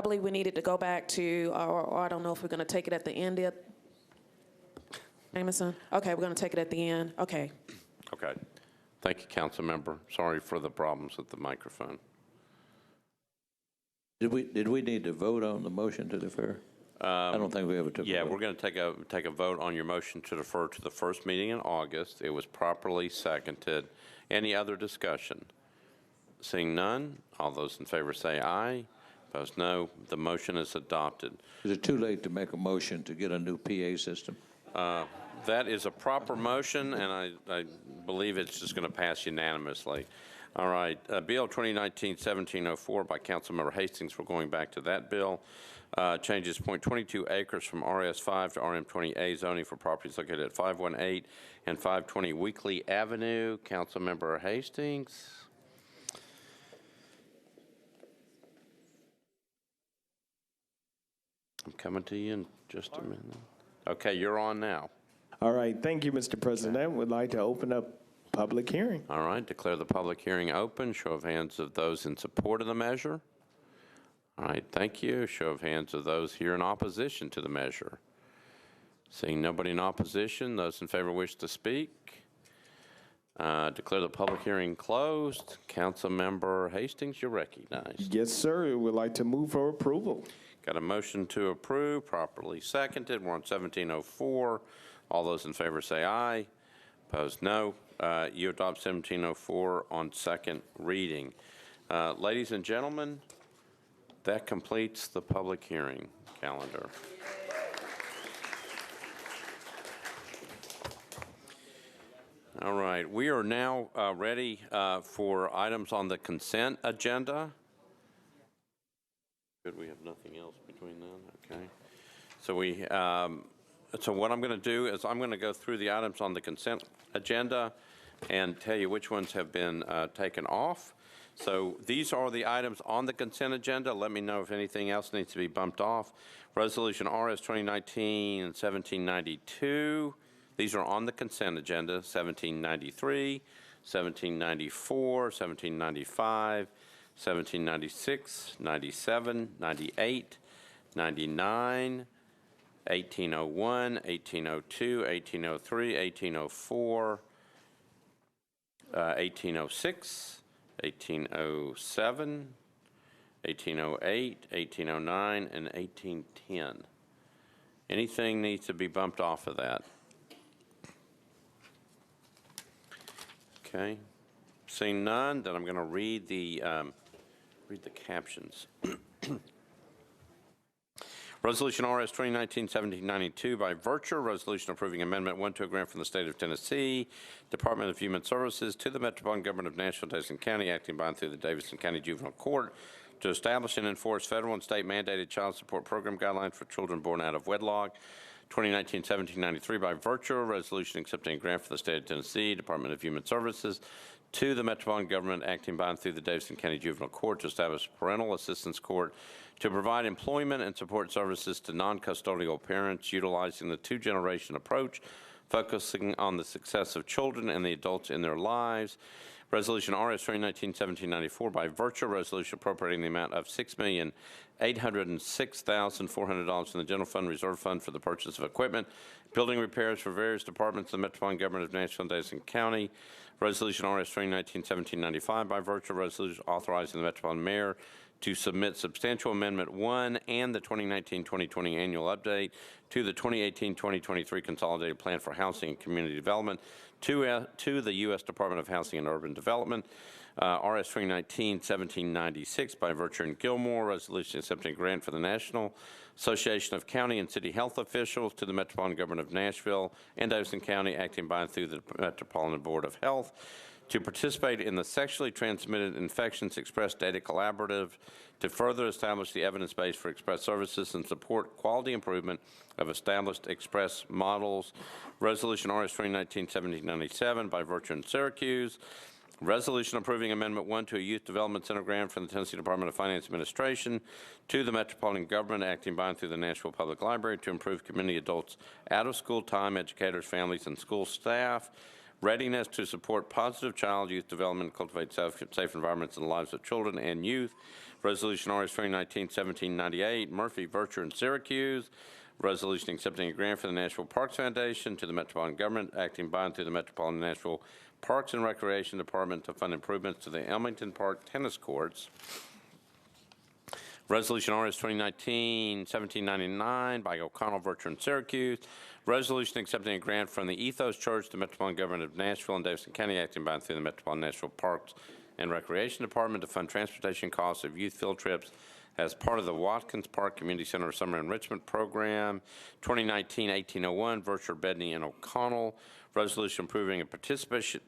believe we needed to go back to, or I don't know if we're going to take it at the end of, Jameson? Okay, we're going to take it at the end. Okay. Okay. Thank you, Councilmember. Sorry for the problems with the microphone. Did we need to vote on the motion to defer? I don't think we ever took a vote. We're going to take a vote on your motion to defer to the first meeting in August. It was properly seconded. Any other discussion? Seeing none, all those in favor say aye. Opposed, no. The motion is adopted. Is it too late to make a motion to get a new PA system? That is a proper motion, and I believe it's just going to pass unanimously. All right, Bill 2019-1704 by Councilmember Hastings. We're going back to that bill. Changes 0.22 acres from RS5 to RM20A zoning for properties located at 518 and 520 Weekly Avenue. Councilmember Hastings. I'm coming to you in just a minute. Okay, you're on now. All right, thank you, Mr. President. Would like to open up public hearing. All right, declare the public hearing open. Show of hands of those in support of the measure. All right, thank you. Show of hands of those here in opposition to the measure. Seeing nobody in opposition, those in favor wish to speak. Declare the public hearing closed. Councilmember Hastings, you're recognized. Yes, sir. Would like to move for approval. Got a motion to approve, properly seconded. We're on 1704. All those in favor say aye. Opposed, no. You adopt 1704 on second reading. Ladies and gentlemen, that completes the public hearing calendar. All right, we are now ready for items on the consent agenda. Good, we have nothing else between then, okay. So what I'm going to do is I'm going to go through the items on the consent agenda and tell you which ones have been taken off. So these are the items on the consent agenda. Let me know if anything else needs to be bumped off. Resolution RS 2019-1792. These are on the consent agenda. 1793, 1794, 1795, 1796, 97, 98, 99, 1801, 1802, 1803, 1804, 1806, 1807, 1808, 1809, and 1810. Anything needs to be bumped off of that? Okay. Seeing none, then I'm going to read the captions. Resolution RS 2019-1792 by Vercher, resolution approving Amendment 1 to a grant from the State of Tennessee, Department of Human Services to the Metropolitan Government of Nashville, Davidson County, acting by and through the Davidson County Juvenile Court to establish and enforce federal and state mandated child support program guidelines for children born out of wedlock, 2019-1793, by virtue of resolution accepting a grant for the state of Tennessee Department of Human Services to the Metropolitan Government acting by and through the Davidson County Juvenile Court to establish a parental assistance court to provide employment and support services to non-custodial parents utilizing the two-generation approach, focusing on the success of children and the adults in their lives. Resolution RS 2019-1794, by virtue of resolution appropriating the amount of $6,806,400 in the General Fund Reserve Fund for the purchase of equipment, building repairs for various departments of the Metropolitan Government of Nashville and Davidson County. Resolution RS 2019-1795, by virtue of resolution authorizing the Metropolitan Mayor to submit substantial amendment 1 and the 2019-2020 annual update to the 2018-2023 Consolidated Plan for Housing and Community Development to the U.S. Department of Housing and Urban Development. RS 2019-1796, by virtue and Gilmore, resolution accepting a grant for the National Association of County and City Health Officials to the Metropolitan Government of Nashville and Davidson County acting by and through the Metropolitan Board of Health to participate in the Sexually Transmitted Infections Express Data Collaborative to further establish the evidence base for express services and support quality improvement of established express models. Resolution RS 2019-1797, by virtue in Syracuse. Resolution approving Amendment 1 to a Youth Development Center grant from the Tennessee Department of Finance Administration to the Metropolitan Government acting by and through the Nashville Public Library to improve community adults' out-of-school time, educators, families, and school staff. Readiness to support positive child youth development, cultivate safe environments in the lives of children and youth. Resolution RS 2019-1798, Murphy, Virtue, and Syracuse. Resolution accepting a grant for the Nashville Parks Foundation to the Metropolitan Government acting by and through the Metropolitan Nashville Parks and Recreation Department to fund improvements to the Elmington Park tennis courts. Resolution RS 2019-1799 by O'Connell, Virtue, and Syracuse. Resolution accepting a grant from the Ethos Church to Metropolitan Government of Nashville and Davidson County acting by and through the Metropolitan Nashville Parks and Recreation Department to fund transportation costs of youth field trips as part of the Watkins Park Community Center Summer Enrichment Program. 2019-1801, Virtue, Bedney, and O'Connell. Resolution approving a participation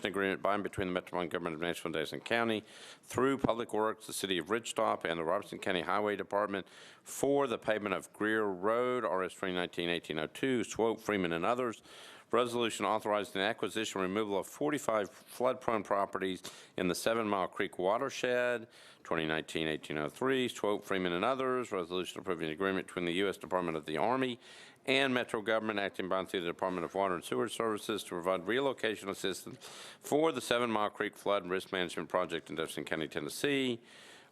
agreement by and between the Metropolitan Government of Nashville and Davidson County through Public Works, the City of Ridgetop, and the Robertson County Highway Department for the pavement of Greer Road, RS 2019-1802, Swope, Freeman, and others. Resolution authorizing the acquisition and removal of 45 flood-prone properties in the 7 Mile Creek watershed, 2019-1803, Swope, Freeman, and others. Resolution approving an agreement between the U.S. Department of the Army and Metro Government acting by and through the Department of Water and Sewer Services to provide relocation assistance for the 7 Mile Creek Flood and Risk Management Project in Davidson County, Tennessee.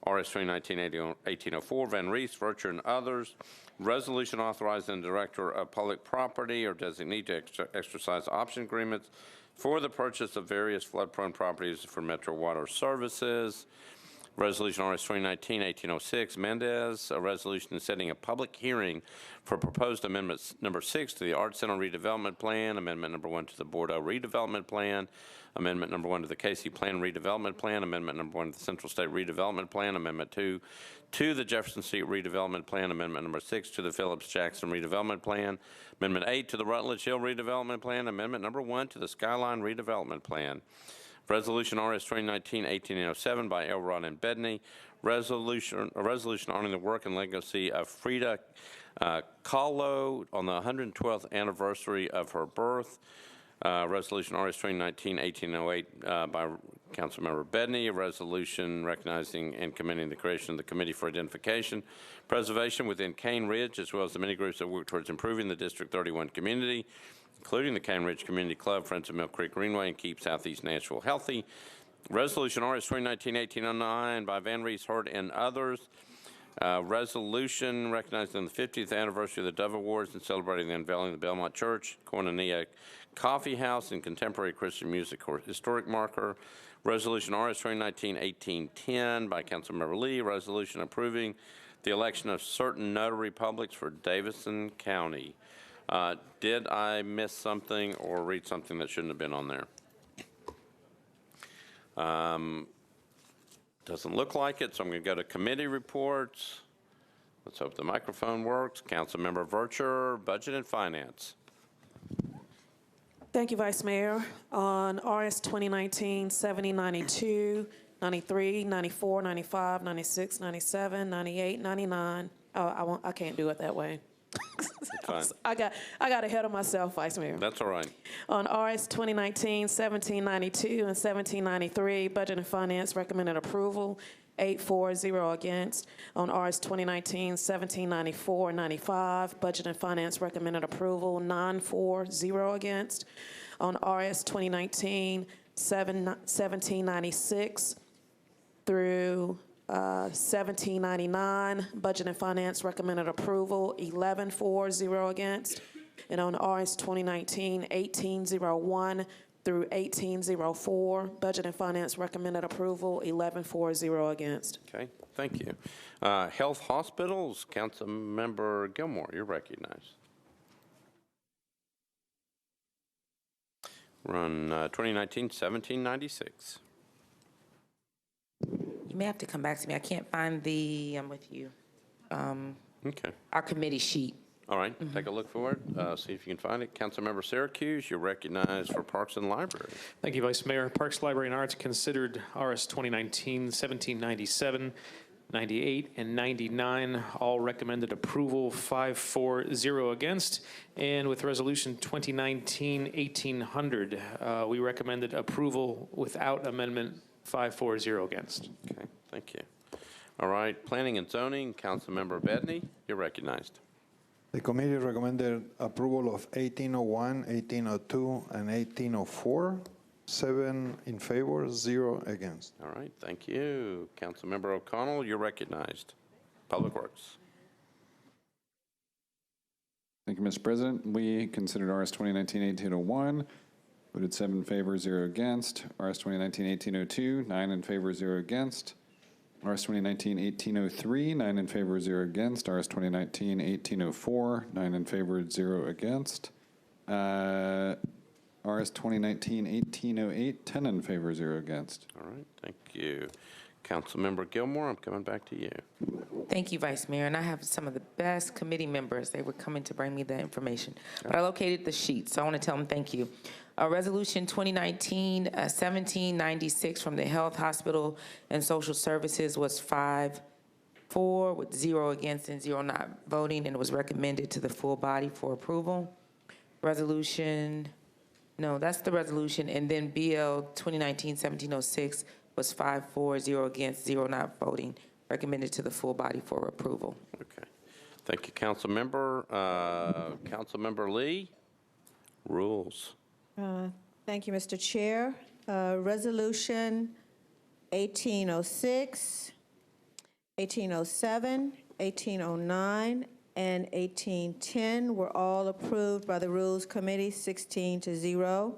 RS 2019-1804, Van Reese, Virtue, and others. Resolution authorizing the Director of Public Property or designee to exercise option agreements for the purchase of various flood-prone properties for Metro Water Services. Resolution RS 2019-1806, Mendez, a resolution setting a public hearing for proposed amendments number 6 to the Art Center redevelopment plan, amendment number 1 to the Bordeaux redevelopment plan, amendment number 1 to the Casey Plan redevelopment plan, amendment number 1 to the Central State redevelopment plan, amendment 2 to the Jefferson Street redevelopment plan, amendment number 6 to the Phillips Jackson redevelopment plan, amendment 8 to the Rutledge Hill redevelopment plan, amendment number 1 to the Skyline redevelopment plan. Resolution RS 2019-1807 by Elrod and Bedney. A resolution honoring the work and legacy of Frida Kahlo on the 112th anniversary of her birth. Resolution RS 2019-1808 by Councilmember Bedney. A resolution recognizing and commending the creation of the Committee for Identification Preservation within Cane Ridge, as well as the many groups that work towards improving the District 31 community, including the Cane Ridge Community Club, Friends of Mill Creek Greenway, and Keep Southeast Nashville Healthy. Resolution RS 2019-1809 by Van Reese, Hurt, and others. Resolution recognizing the 50th anniversary of the Dove Awards and celebrating the unveiling of the Belmont Church, Koinonia Coffee House, and Contemporary Christian Music Historic Marker. Resolution RS 2019-1810 by Councilmember Lee. Resolution approving the election of certain notary publics for Davidson County. Did I miss something or read something that shouldn't have been on there? Doesn't look like it, so I'm going to go to committee reports. Let's hope the microphone works. Councilmember Virtue, Budget and Finance. Thank you, Vice Mayor. On RS 2019-7092, 93, 94, 95, 96, 97, 98, 99. Oh, I can't do it that way. Fine. I got ahead of myself, Vice Mayor. That's all right. On RS 2019-1792 and 1793, Budget and Finance recommended approval, 8-4-0 against. On RS 2019-1794 and 95, Budget and Finance recommended approval, 9-4-0 against. On RS 2019-1796 through 1799, Budget and Finance recommended approval, 11-4-0 against. And on RS 2019-1801 through 1804, Budget and Finance recommended approval, 11-4-0 against. Okay, thank you. Health Hospitals, Councilmember Gilmore, you're recognized. We're on 2019-1796. You may have to come back to me. I can't find I'm with you, Okay. our committee sheet. All right, take a look for it. See if you can find it. Councilmember Syracuse, you're recognized for Parks and Library. Thank you, Vice Mayor. Parks, Library, and Arts considered RS 2019-1797, 98, and 99, all recommended approval, 5-4-0 against. And with Resolution 2019-1800, we recommended approval without amendment, 5-4-0 against. Okay, thank you. All right, Planning and Zoning, Councilmember Bedney, you're recognized. The committee recommended approval of 1801, 1802, and 1804. 7 in favor, 0 against. All right, thank you. Councilmember O'Connell, you're recognized. Public Works. Thank you, Mr. President. We considered RS 2019-1801, voted 7 in favor, 0 against. RS 2019-1802, 9 in favor, 0 against. RS 2019-1803, 9 in favor, 0 against. RS 2019-1804, 9 in favor, 0 against. RS 2019-1808, 10 in favor, 0 against. All right, thank you. Councilmember Gilmore, I'm coming back to you. Thank you, Vice Mayor. And I have some of the best committee members. They were coming to bring me the information. But I located the sheet, so I want to tell them thank you. Resolution 2019-1796 from the Health, Hospital, and Social Services was 5-4 with 0 against and 0 not voting, and it was recommended to the full body for approval. No, that's the resolution. And then BL 2019-1706 was 5-4-0 against, 0 not voting, recommended to the full body for approval. Okay. Thank you, Councilmember. Councilmember Lee, rules. Thank you, Mr. Chair. Resolution 1806, 1807, 1809, and 1810 were all approved by the Rules Committee, 16-0.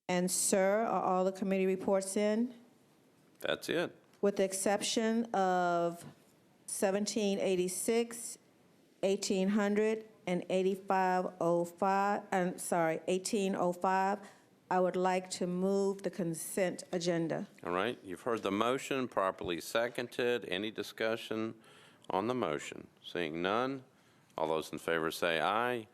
And, sir, are all the committee reports in? That's it. With the exception of 1786, 1800, and 1805, I would like to move the consent agenda. All right, you've heard the motion, properly seconded. Any discussion on the motion? Seeing none, all those in favor say aye.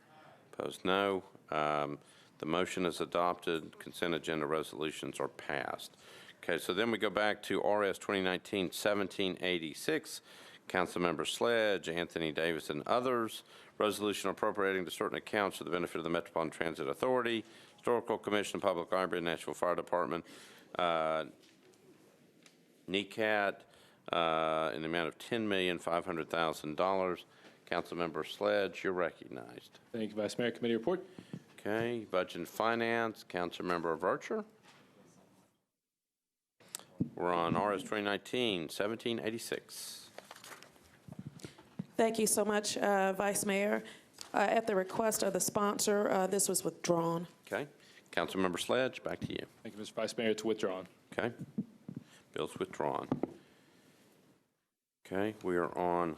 Opposed, no. The motion is adopted. Consent agenda resolutions are passed. Okay, so then we go back to RS 2019-1786. Councilmember Sledge, Anthony Davis, and others. Resolution appropriating to certain accounts for the benefit of the Metropolitan Transit Authority, Historical Commission, Public Library, and Nashville Fire Department, NECAT, in the amount of $10,500,000. Councilmember Sledge, you're recognized. Thank you, Vice Mayor. Committee report. Okay, Budget and Finance, Councilmember Vercher. We're on RS 2019-1786. Thank you so much, Vice Mayor. At the request of the sponsor, this was withdrawn. Okay, Councilmember Sledge, back to you. Thank you, Mr. Vice Mayor. It's withdrawn. Okay, bill's withdrawn. Okay, we are on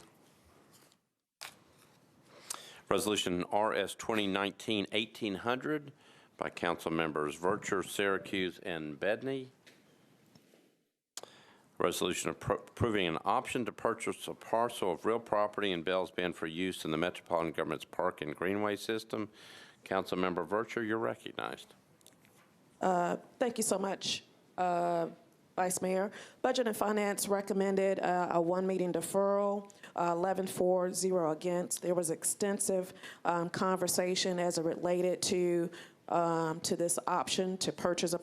Resolution RS 2019-1800 by Council Members Vercher, Syracuse, and Bedney. Resolution approving an option to purchase a parcel of real property in Bells Bend for use in the Metropolitan Government's Park and Greenway system. Councilmember Vercher, you're recognized. Thank you so much. Vice Mayor. Budget and Finance recommended a one-meeting deferral, 11-4-0 against. There was extensive conversation as it related to this option to purchase a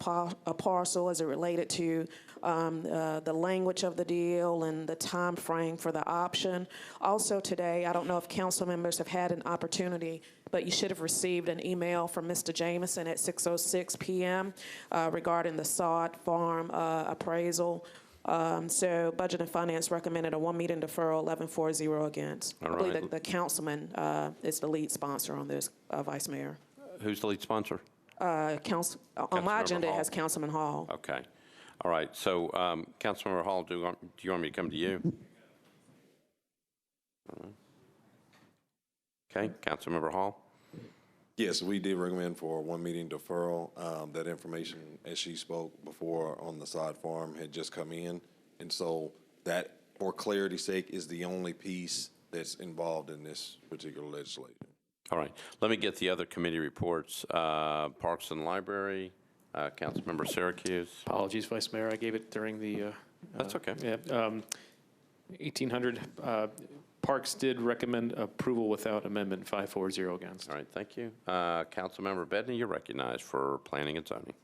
parcel, as it related to the language of the deal and the time frame for the option. Also today, I don't know if council members have had an opportunity, but you should have received an email from Mr. Jameson at 6:06 p.m. Regarding the sod farm appraisal. So Budget and Finance recommended a one-meeting deferral, 11-4-0 against. All I believe right. that the councilman is the lead sponsor on this, Vice Mayor. Who's the lead sponsor? On my Councilmember agenda, it Hall. has Councilman Hall. Okay. All right. So, Councilmember Hall, do you want me to come to you? Okay. Councilmember Hall? Yes, we did recommend for one meeting deferral. That information, as she spoke before on the side farm, had just come in. And so that, for clarity's sake, is the only piece that's involved in this particular legislation. All right. Let me get the other committee reports. Parks and Library, Councilmember Syracuse. Apologies, Vice Mayor, I gave it during the. That's okay. Yeah, 1800. Parks did recommend approval without amendment, 5-4-0 against. All right, thank you. Councilmember Bedney, you're recognized for Planning and Zoning.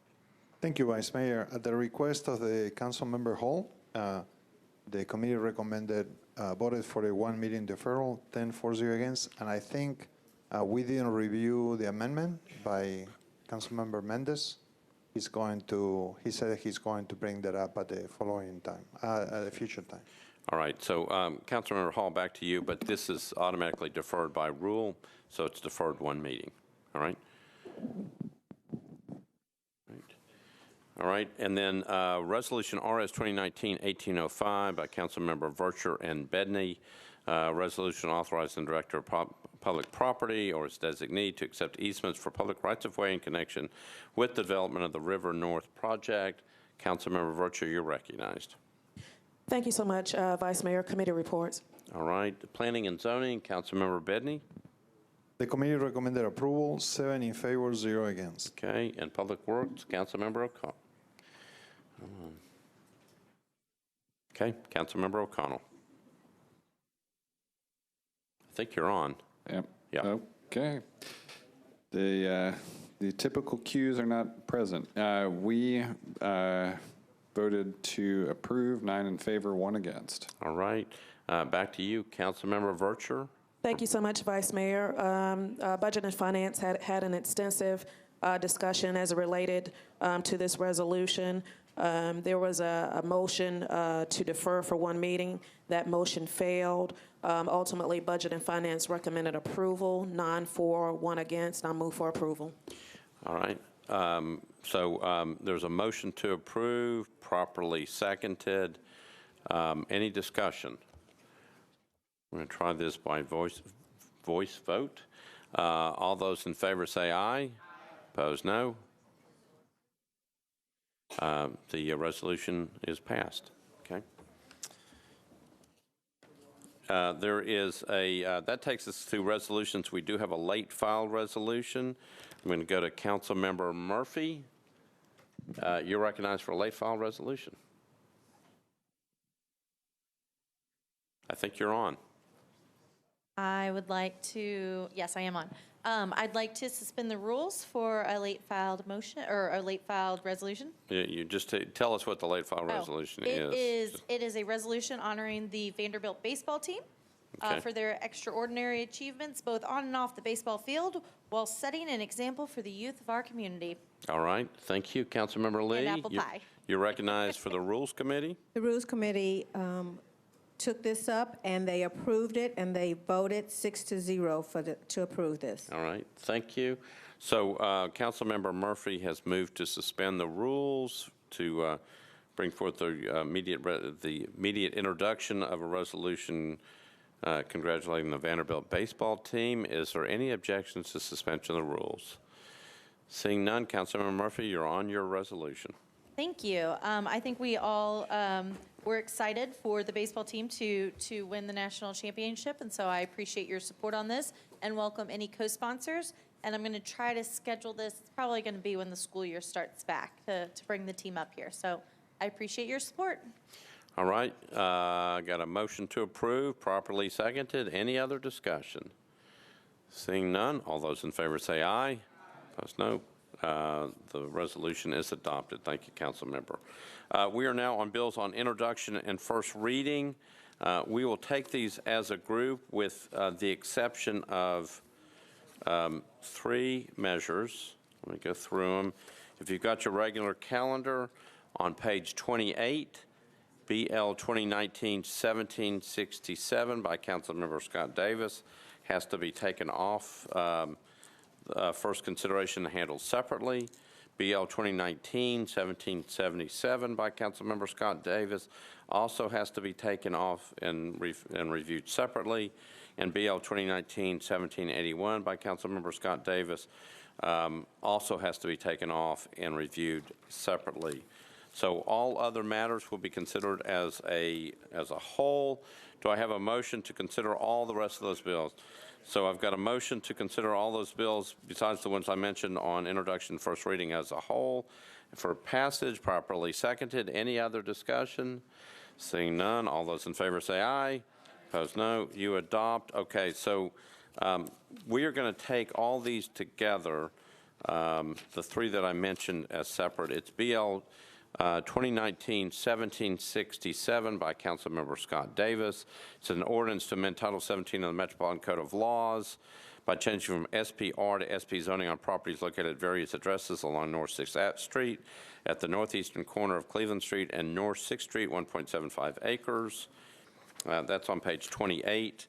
Thank you, Vice Mayor. At the request of the Councilmember Hall, the committee voted for a one-meeting deferral, 10-4-0 against, and I think we didn't review the amendment by Councilmember Mendez. He said he's going to bring that up at the following time, at a future time. All right, so Councilmember Hall, back to you, but this is automatically deferred by rule, so it's deferred one meeting. All right? All right, and then Resolution RS 2019-1805 by Councilmember Vercher and Bedney. Resolution authorizing the Director of Public Property or its designee to accept easements for public rights-of-way in connection with the development of the River North project. Councilmember Vercher, you're recognized. Thank you so much, Vice Mayor. Committee reports. All right, Planning and Zoning, Councilmember Bedney. The committee recommended approval, 7 in favor, 0 against. Okay, and Public Works, Councilmember O'Connell. Okay, Councilmember O'Connell. I think you're on. Yep. Yeah. Okay. The typical cues are not present. We voted to approve, 9 in favor, 1 against. All right. Back to you, Councilmember Vercher. Thank you so much, Vice Mayor. Budget and Finance had an extensive discussion as it related to this resolution. There was a motion to defer for one meeting. That motion failed. Ultimately, Budget and Finance recommended approval, 9 for, 1 against. I move for approval. All right. So there's a motion to approve, properly seconded. Any discussion? We're going to try this by voice vote. All those in favor say aye. Opposed, no. The resolution is passed. Okay. There is that takes us to resolutions. We do have a late file resolution. I'm going to go to Councilmember Murphy. You're recognized for a late file resolution. I think you're on. I would like to, yes, I am on. I'd like to suspend the rules for a late filed motion or a late filed resolution. You just tell us what the late file resolution is. It is a resolution honoring the Vanderbilt baseball team Okay. for their extraordinary achievements both on and off the baseball field while setting an example for the youth of our community. All right. Thank you, Councilmember Lee. And apple pie. You're recognized for the Rules Committee. The Rules Committee took this up, and they approved it, and they voted 6-0 to approve this. All right. Thank you. So Councilmember Murphy has moved to suspend the rules to bring forth the immediate introduction of a resolution congratulating the Vanderbilt baseball team. Is there any objections to suspension of the rules? Seeing none, Councilmember Murphy, you're on your resolution. Thank you. I think we all were excited for the baseball team to win the national championship, and so I appreciate your support on this and welcome any co-sponsors. And I'm going to try to schedule this. It's probably going to be when the school year starts back to bring the team up here. So I appreciate your support. All right, got a motion to approve, properly seconded. Any other discussion? Seeing none, all those in favor say aye. Opposed, no. The resolution is adopted. Thank you, council member. We are now on bills on introduction and first reading. We will take these as a group with the exception of 3 measures. Let me go through them. If you've got your regular calendar, on page 28, BL 2019-1767 by Councilmember Scott Davis has to be taken off first consideration and handled separately. BL 2019-1777 by Councilmember Scott Davis also has to be taken off and reviewed separately. And BL 2019-1781 by Councilmember Scott Davis also has to be taken off and reviewed separately. So all other matters will be considered as a whole. Do I have a motion to consider all the rest of those bills? So I've got a motion to consider all those bills, besides the ones I mentioned, on introduction and first reading as a whole. For passage, properly seconded. Any other discussion? Seeing none, all those in favor say aye. Opposed, no. You adopt. Okay, so we are going to take all these together, the 3 that I mentioned as separate. It's BL 2019-1767 by Councilmember Scott Davis. It's an ordinance to amend Title 17 of the Metropolitan Code of Laws by changing from SPR to SP zoning on properties located at various addresses along North 6th Street, at the northeastern corner of Cleveland Street and North 6th Street, 1.75 acres. That's on page 28.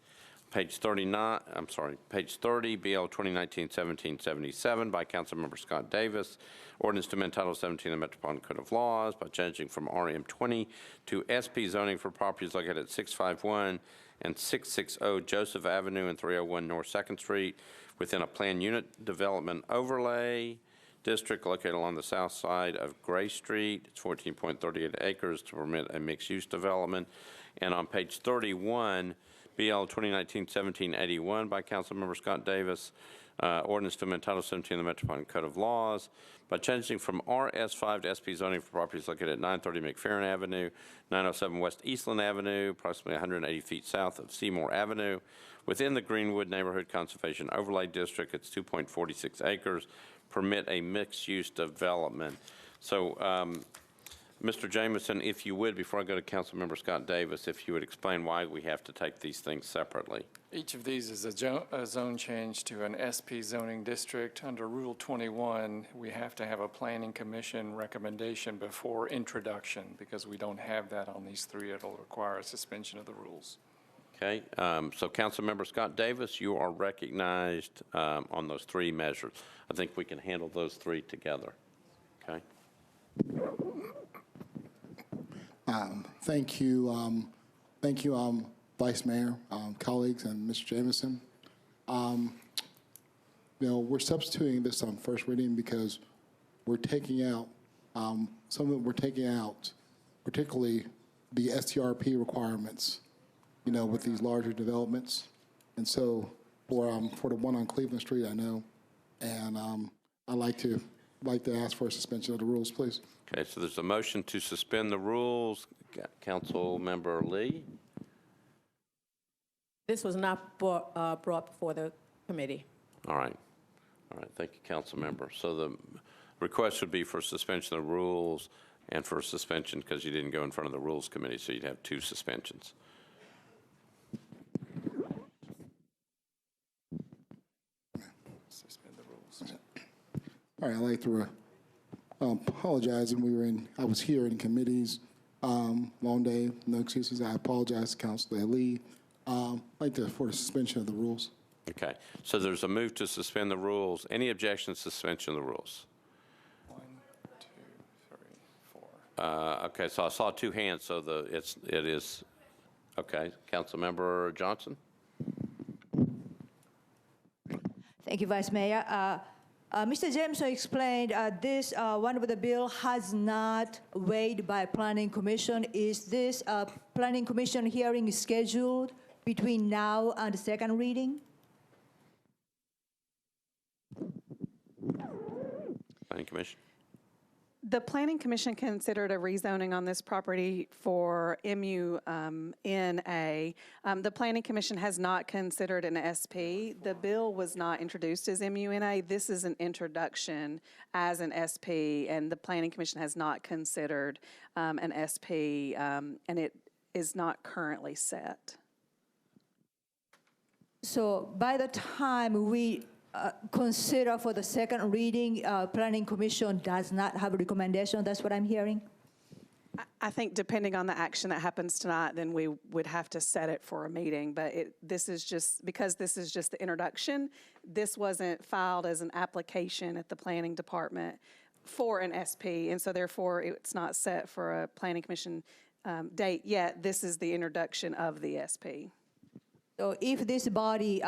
Page 39, I'm sorry, page 30, BL 2019-1777 by Councilmember Scott Davis. Ordinance to amend Title 17 of the Metropolitan Code of Laws by changing from RM20 to SP zoning for properties located at 651 and 660 Joseph Avenue and 301 North 2nd Street within a planned unit development overlay district located along the south side of Gray Street. It's 14.38 acres to permit a mixed-use development. And on page 31, BL 2019-1781 by Councilmember Scott Davis, ordinance to amend Title 17 of the Metropolitan Code of Laws by changing from RS5 to SP zoning for properties located at 930 McFerrin Avenue, 907 West Eastland Avenue, approximately 180 feet south of Seymour Avenue, within the Greenwood Neighborhood Conservation Overlay District. It's 2.46 acres. Permit a mixed-use development. So, Mr. Jameson, if you would, before I go to Councilmember Scott Davis, if you would explain why we have to take these things separately. Each of these is a zone change to an SP zoning district. Under Rule 21, we have to have a Planning Commission recommendation before introduction. Because we don't have that on these 3, it'll require a suspension of the rules. Okay, so Councilmember Scott Davis, you are recognized on those 3 measures. I think we can handle those 3 together. Okay. Thank you, Vice Mayor, colleagues, and Mr. Jameson. We're substituting this on first reading because we're taking out some of it. We're taking out, particularly the STRP requirements. With these larger developments, and so for the one on Cleveland Street, I know, and I'd like to ask for a suspension of the rules, please. Okay, so there's a motion to suspend the rules. Councilmember Lee. This was not brought before the committee. All right. Thank you, Councilmember. So the request would be for suspension of the rules and for suspension because you didn't go in front of the Rules Committee, so you'd have 2 suspensions. Suspend the rules. All right, I'd like to apologize. And I was here in committees, long day, no excuses. I apologize to Councilor Lee. I'd like for the suspension of the rules. Okay, so there's a move to suspend the rules. Any objections to suspension of the rules? 1, 2, 3, 4. Okay, so I saw 2 hands, so it is, okay. Councilmember Johnson? Thank you, Vice Mayor. Mr. Jameson explained this one of the bill has not weighed by Planning Commission. Is this Planning Commission hearing scheduled between now and the second reading? Planning Commission. The Planning Commission considered a rezoning on this property for MUNA. The Planning Commission has not considered an SP. The bill was not introduced as MUNA. This is an introduction as an SP, and the Planning Commission has not considered an SP, and it is not currently set. So by the time we consider for the second reading, Planning Commission does not have a recommendation, that's what I'm hearing? I think depending on the action that happens tonight, then we would have to set it for a meeting, but this is just, because this is just the introduction, this wasn't filed as an application at the Planning Department for an SP, and so therefore it's not set for a Planning Commission date yet. This is the introduction of the SP. So if this body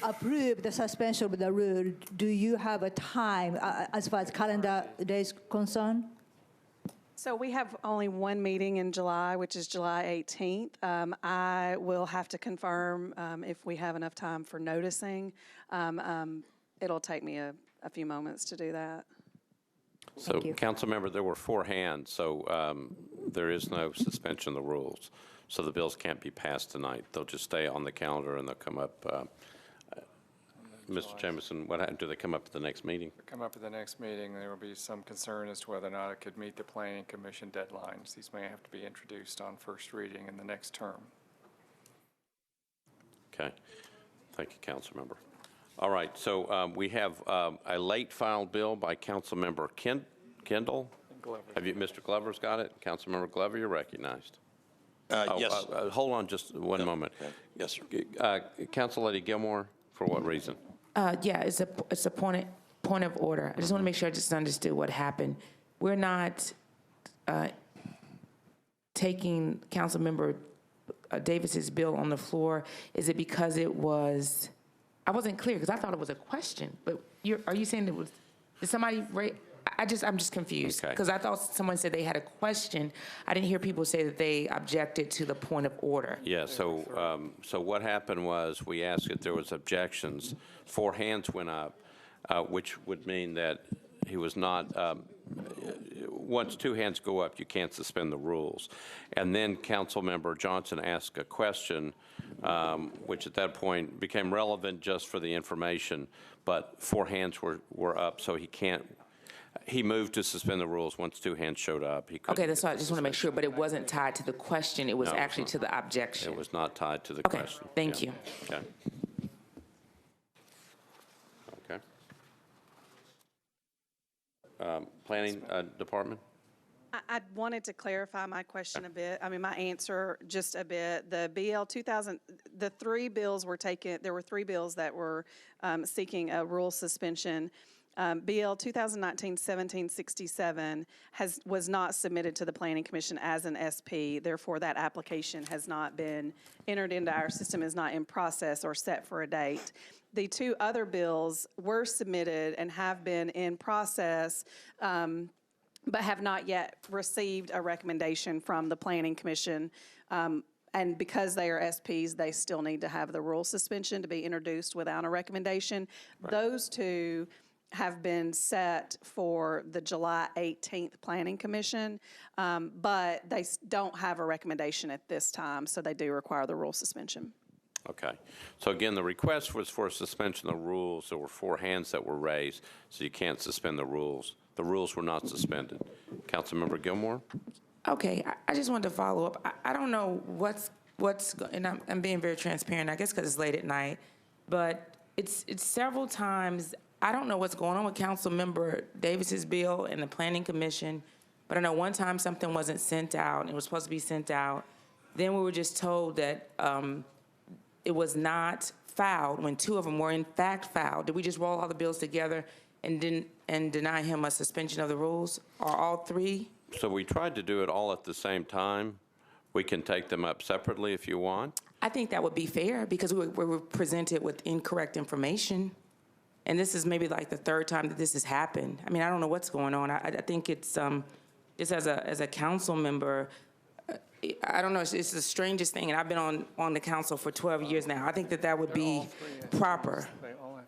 approve the suspension of the rule, do you have a time as far as calendar days concerned? So we have only one meeting in July, which is July 18th. I will have to confirm if we have enough time for noticing. It'll take me a few moments to do that. So, council member, there were 4 hands, so there is no suspension of the rules. So the bills can't be passed tonight. They'll just stay on the calendar and they'll come up. Mr. Jameson, what happened? Do they come up at the next meeting? Come up at the next meeting, there will be some concern as to whether or not it could meet the Planning Commission deadlines. These may have to be introduced on first reading in the next term. Okay. Thank you, council member. All right, so we have a late filed bill by council member Kendall. Glover. Have you, Mr. Glover's got it? Council member Glover, you're recognized. Yes. Hold on just one moment. Okay. Yes, sir. Council Lady Gilmore, for what reason? Yeah, it's a point of order. I just want to make sure I just understood what happened. We're not taking Councilmember Davis's bill on the floor. Is it because it was? I wasn't clear because I thought it was a question. But are you saying it was? Did somebody raise? I'm just confused because I thought someone said they had a question. I didn't hear people say that they objected to the point of order. Yeah, so what happened was we asked if there was objections. 4 hands went up, which would mean that he was not, once 2 hands go up, you can't suspend the rules. And then Councilmember Johnson asked a question, which at that point became relevant just for the information, but 4 hands were up, so he can't. He moved to suspend the rules once 2 hands showed up. He couldn't. Okay, that's why I just want to make sure, but it wasn't tied to the question. It was actually to the objection. It was not tied to the Okay, question. thank you. Okay. Okay. Planning Department? I wanted to clarify my question a bit. I mean, my answer just a bit. The BL 2000, the 3 bills were taken, there were 3 bills that were seeking a rule suspension. BL 2019-1767 was not submitted to the Planning Commission as an SP. Therefore, that application has not been entered into our system, is not in process or set for a date. The 2 other bills were submitted and have been in process, but have not yet received a recommendation from the Planning Commission. And because they are SPs, they still need to have the rule suspension to be introduced without a recommendation. Right. Those 2 have been set for the July 18th Planning Commission, but they don't have a recommendation at this time, so they do require the rule suspension. Okay. So again, the request was for a suspension of the rules. There were 4 hands that were raised, so you can't suspend the rules. The rules were not suspended. Councilmember Gilmore? Okay, I just wanted to follow up. I don't know what's and I'm being very transparent, I guess because it's late at night, but it's several times. I don't know what's going on with Councilmember Davis's bill and the Planning Commission, but I know one time something wasn't sent out, and it was supposed to be sent out. Then we were just told that it was not filed when 2 of them were in fact filed. Did we just roll all the bills together and deny him a suspension of the rules, or all 3? So we tried to do it all at the same time. We can take them up separately if you want. I think that would be fair because we were presented with incorrect information. And this is maybe like the 3rd time that this has happened. I mean, I don't know what's going on. I think it's just as a council member, I don't know. It's the strangest thing, and I've been on the council for 12 years now. I think that would be proper.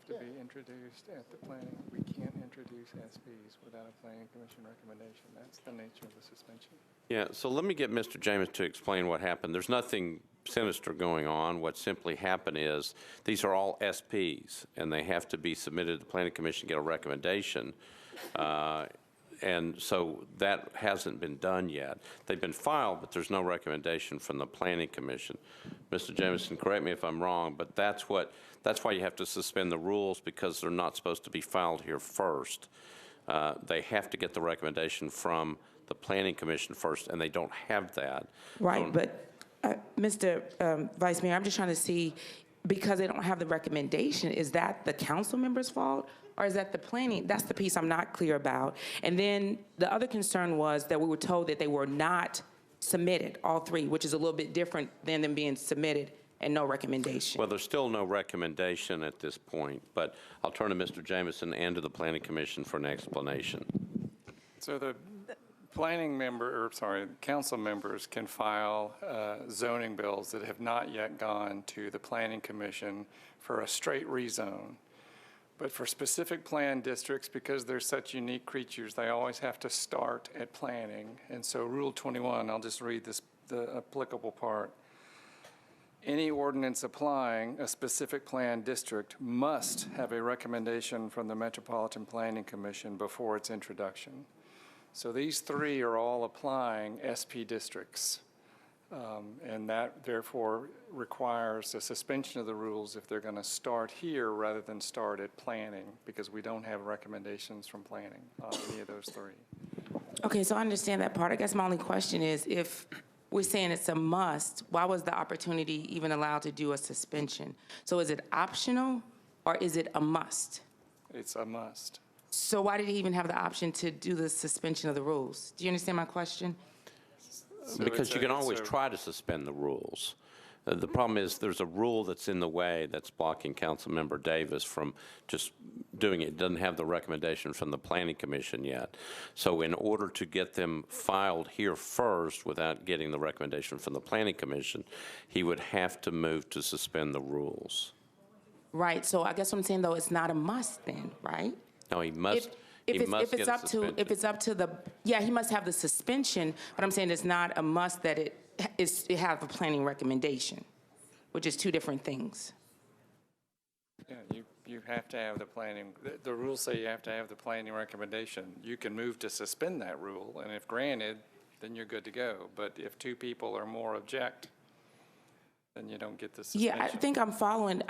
have to be introduced at the planning. We can't introduce SPs without a planning commission recommendation. That's the nature of the suspension. Yeah, so let me get Mr. James to explain what happened. There's nothing sinister going on. What simply happened is these are all SPs, and they have to be submitted to the Planning Commission, get a recommendation. And so that hasn't been done yet. They've been filed, but there's no recommendation from the Planning Commission. Mr. Jameson, correct me if I'm wrong, but that's why you have to suspend the rules, because they're not supposed to be filed here first. They have to get the recommendation from the Planning Commission first, and they don't have that. Right, but Mr. Vice Mayor, I'm just trying to see, because they don't have the recommendation, is that the council member's fault? Or is that the planning? That's the piece I'm not clear about. And then the other concern was that we were told that they were not submitted, all three, which is a little bit different than them being submitted and no recommendation. Well, there's still no recommendation at this point, but I'll turn to Mr. Jameson and to the Planning Commission for an explanation. So the council members can file zoning bills that have not yet gone to the Planning Commission for a straight rezone. But for specific plan districts, because they're such unique creatures, they always have to start at planning. And so Rule 21, I'll just read the applicable part. Any ordinance applying a specific plan district must have a recommendation from the Metropolitan Planning Commission before its introduction. So these three are all applying SP districts. And that therefore requires a suspension of the rules if they're going to start here rather than start at planning, because we don't have recommendations from planning on any of those three. Okay, so I understand that part. I guess my only question is, if we're saying it's a must, why was the opportunity even allowed to do a suspension? So is it optional or is it a must? It's a must. So why did he even have the option to do the suspension of the rules? Do you understand my question? So because you can always try to suspend the rules. The problem is there's a rule that's in the way that's blocking Councilmember Davis from just doing it. It doesn't have the recommendation from the Planning Commission yet. So in order to get them filed here first without getting the recommendation from the Planning Commission, he would have to move to suspend the rules. Right, so I guess what I'm saying, though, it's not a must then, right? No, he must. If it's up to the, yeah, he must have the suspension, but I'm saying it's not a must that it have a planning recommendation, which is two different things. Yeah, you have to have the planning, the rules say you have to have the planning recommendation. You can move to suspend that rule, and if granted, then you're good to go. But if two people or more object, then you don't get the suspension. Yeah, I think I'm following.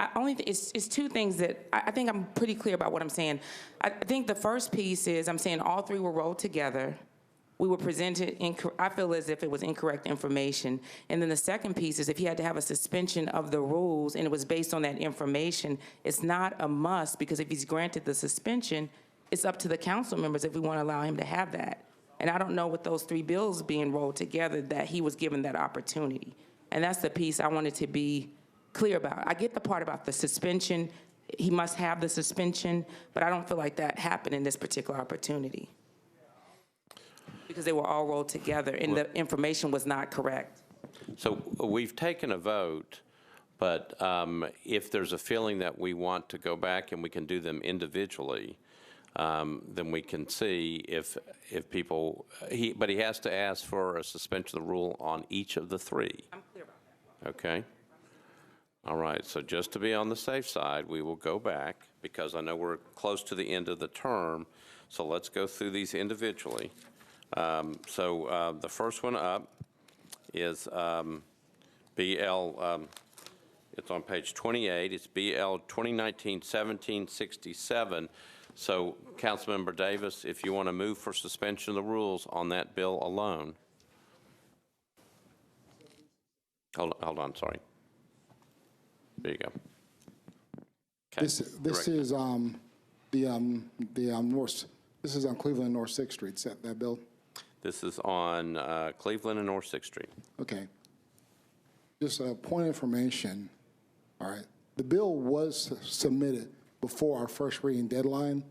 It's two things that I think I'm pretty clear about what I'm saying. I think the first piece is I'm saying all three were rolled together. We were presented, I feel as if it was incorrect information. And then the second piece is if he had to have a suspension of the rules and it was based on that information, it's not a must, because if he's granted the suspension, it's up to the council members if we want to allow him to have that. And I don't know with those three bills being rolled together that he was given that opportunity. And that's the piece I wanted to be clear about. I get the part about the suspension. He must have the suspension, but I don't feel like that happened in this particular opportunity, because they were all rolled together and the information was not correct. So we've taken a vote, but if there's a feeling that we want to go back and we can do them individually, then we can see if people, but he has to ask for a suspension of the rule on each of the three. I'm clear about that. Okay. All right, so just to be on the safe side, we will go back, because I know we're close to the end of the term, so let's go through these individually. So the first one up is BL, it's on page 28, it's BL 2019-1767. So, Councilmember Davis, if you want to move for suspension of the rules on that bill alone. Hold on, sorry. There you go. Okay. This is North. This is on Cleveland and North 6th Street. Is that bill? This is on Cleveland and North 6th Street. Okay. Just a point of information. All right. The bill was submitted before our first reading deadline,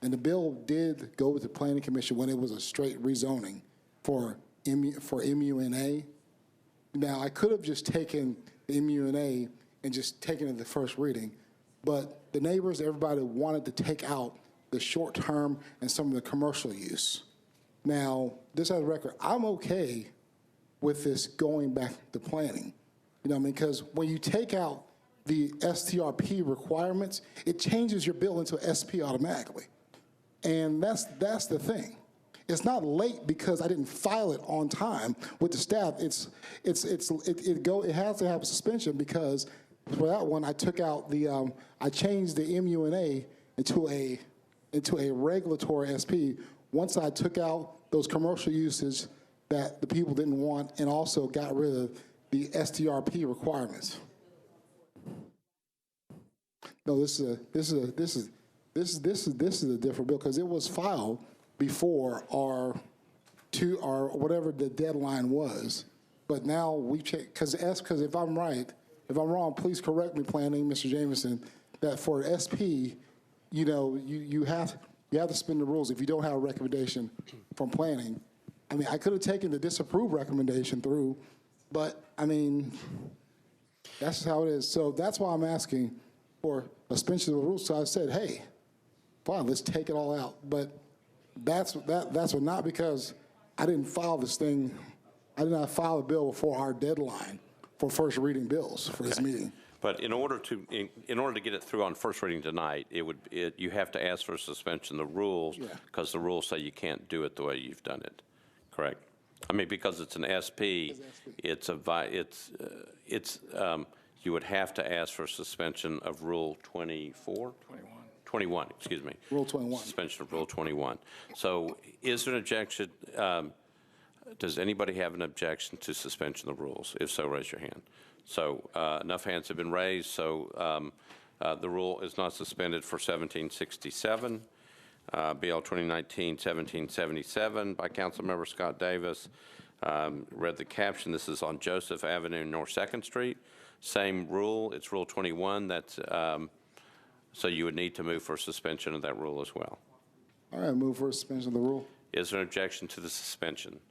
and the bill did go with the Planning Commission when it was a straight rezoning for MUNA. Now, I could have just taken the MUNA and just taken it the first reading, but the neighbors, everybody wanted to take out the short-term and some of the commercial use. Now, this as a record, I'm okay with this going back to planning. You know what I mean? Because when you take out the STRP requirements, it changes your bill into SP automatically. And that's the thing. It's not late because I didn't file it on time with the staff. It has to have a suspension because for that one I took out the I changed the MUNA into a regulatory SP once I took out those commercial uses that the people didn't want and also got rid of the STRP requirements. No, this is a different bill because it was filed before our whatever the deadline was. But now we check because if I'm wrong, please correct me, planning, Mr. Jameson, that for SP, you know, you have to suspend the rules if you don't have a recommendation from planning. I mean, I could have taken the disapprove recommendation through, but I mean, that's how it is. So that's why I'm asking for suspension of the rules. So I said, hey, fine, let's take it all out. But that's not because I didn't file this thing. I did not file a bill before our deadline for first reading bills for this meeting. But in order to get it through on first reading tonight, you have to ask for suspension of the rules because the rules say you can't do it the way you've done it. Correct? I mean, because it's an SP, you would have to ask for suspension of Rule 24? 21, excuse me. Rule 21. Suspension of Rule 21. So is there an objection? Does anybody have an objection to suspension of the rules? If so, raise your hand. So enough hands have been raised, so the rule is not suspended for 1767. BL 2019-1777 by Councilmember Scott Davis. Read the caption. This is on Joseph Avenue, North 2nd Street. Same rule. It's Rule 21. That's so you would need to move for suspension of that rule as well. All right, move for suspension of the rule. Is there an objection to the suspension?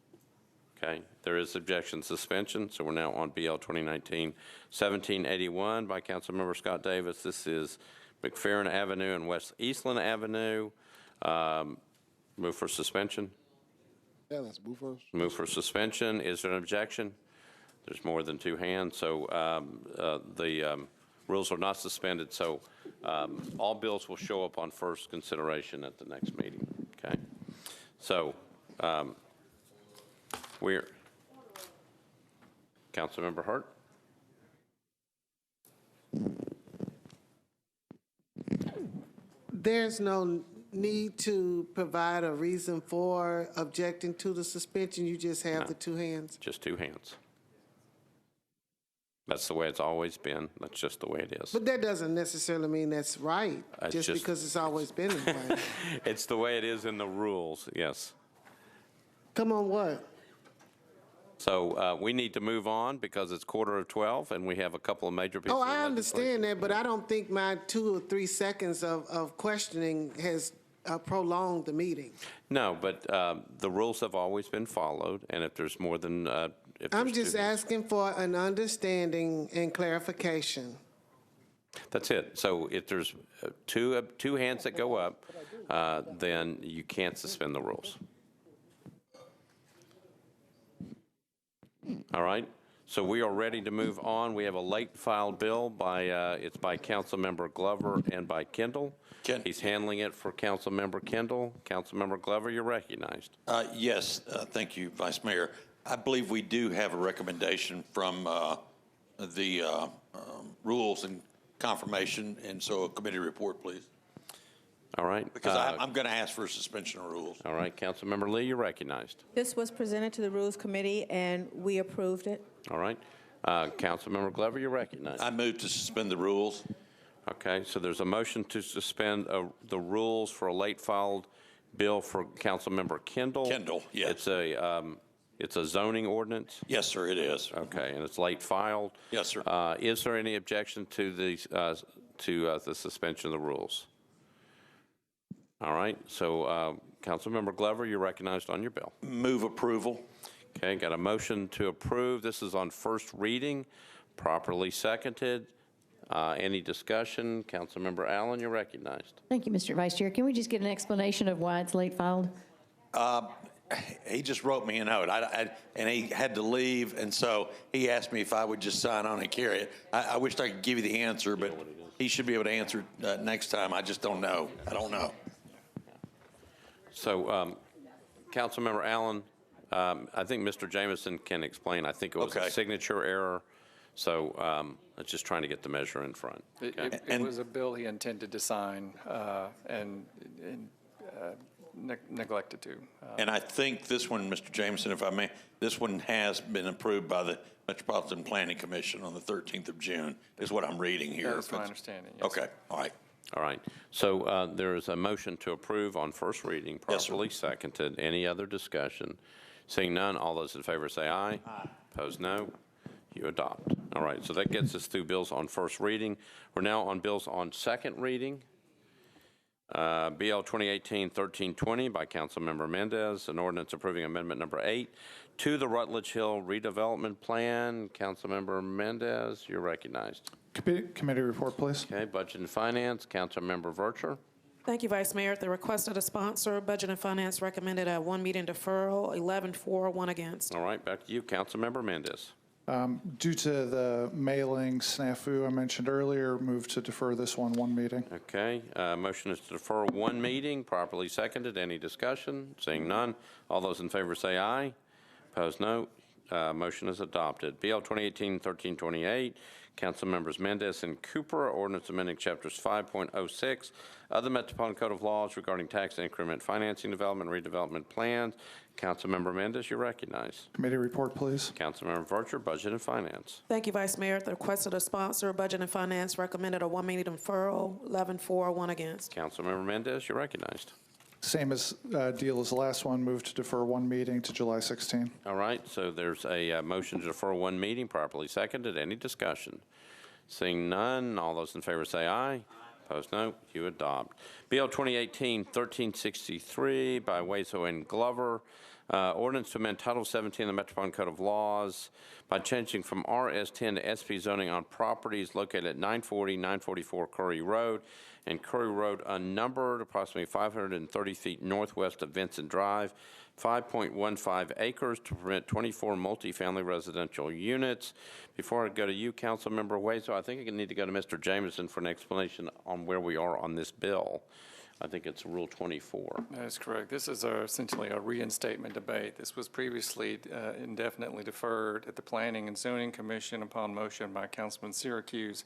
Okay, there is objection to suspension, so we're now on BL 2019-1781 by Councilmember Scott Davis. This is McFerrin Avenue and West Eastland Avenue. Move for suspension. Yeah, let's move first. Move for suspension. Is there an objection? There's more than two hands, so the rules are not suspended, so all bills will show up on first consideration at the next meeting, okay? So we're, Councilmember Hart? There's no need to provide a reason for objecting to the suspension. You just have the two hands. Just two hands. That's the way it's always been. That's just the way it is. But that doesn't necessarily mean that's right, just because it's always been in place. It's the way it is in the rules, yes. Come on, what? So we need to move on because it's 11:45 and we have a couple of major pieces. Oh, I understand that, but I don't think my 2 or 3 seconds of questioning has prolonged the meeting. No, but the rules have always been followed, and if there's more than I'm just asking for an understanding and clarification. That's it. So if there's two hands that go up, then you can't suspend the rules. All right. So we are ready to move on. We have a late filed bill by it's by Councilmember Glover and by Kendall. He's handling it for Councilmember Kendall. Councilmember Glover, you're recognized. Yes, thank you, Vice Mayor. I believe we do have a recommendation from the Rules and Confirmation, and so a committee report, please. All right. Because I'm going to ask for a suspension of rules. All right, Councilmember Lee, you're recognized. This was presented to the Rules Committee, and we approved it. All right. Councilmember Glover, you're recognized. I move to suspend the rules. Okay, so there's a motion to suspend the rules for a late filed bill for Councilmember Kendall. Kendall, yes. It's a zoning ordinance? Yes, sir, it is. Okay, and it's late filed? Yes, sir. Is there any objection to the suspension of the rules? All right, so Councilmember Glover, you're recognized on your bill. Move approval. Okay, got a motion to approve. This is on first reading, properly seconded. Any discussion? Councilmember Allen, you're recognized. Thank you, Mr. Vice Chair. Can we just get an explanation of why it's late filed? He just wrote me a note, and he had to leave, and so he asked me if I would just sign on and carry it. I wished I could give you the answer, but he should be able to answer next time. I just don't know. I don't know. So, Councilmember Allen, I think Mr. Jameson can explain. I think it was a signature error. So I'm just trying to get the measure in front. It was a bill he intended to sign and neglected to. And I think this one, Mr. Jameson, if I may, this one has been approved by the Metropolitan Planning Commission on the 13th of June, is what I'm reading here. That's my understanding, yes. Okay, all right. All right. So there is a motion to approve on first reading, properly seconded. Any other discussion? Seeing none, all those in favor say aye. Aye. Opposed, no. You adopt. All right, so that gets us through bills on first reading. We're now on bills on second reading. BL 2018-1320 by Councilmember Mendez, an ordinance approving amendment number 8 to the Rutledge Hill redevelopment plan. Councilmember Mendez, you're recognized. Committee report, please. Okay, Budget and Finance, Councilmember Vercher. Thank you, Vice Mayor. At the request of the sponsor, Budget and Finance recommended a one meeting deferral, 11 for, 1 against. All right, back to you, Councilmember Mendez. Due to the mailing snafu I mentioned earlier, move to defer this one meeting. Okay, motion is to defer one meeting, properly seconded. Any discussion? Seeing none, all those in favor say aye. Opposed, no. Motion is adopted. BL 2018-1328, Council Members Mendez and Cooper, ordinance amending chapters 5.06 of the Metropolitan Code of Laws regarding tax increment financing development and redevelopment plans. Councilmember Mendez, you recognize. Committee report, please. Councilmember Vercher, Budget and Finance. Thank you, Vice Mayor. At the request of the sponsor, Budget and Finance recommended a one meeting deferral, 11 for, 1 against. Councilmember Mendez, you're recognized. Same as deal as the last one, move to defer one meeting to July 16. All right, so there's a motion to defer one meeting, properly seconded. Any discussion? Seeing none, all those in favor say aye. Opposed, no. You adopt. BL 2018-1363 by Wazo and Glover, ordinance to amend Title 17 of the Metropolitan Code of Laws by changing from RS10 to SP zoning on properties located at 940, 944 Curry Road and Curry Road unnumbered, approximately 530 feet northwest of Vincent Drive, 5.15 acres to permit 24 multifamily residential units. Before I go to you, Councilmember Wazo, I think I need to go to Mr. Jameson for an explanation on where we are on this bill. I think it's Rule 24. That is correct. This is essentially a reinstatement debate. This was previously indefinitely deferred at the Planning and Zoning Commission upon motion by Councilman Syracuse.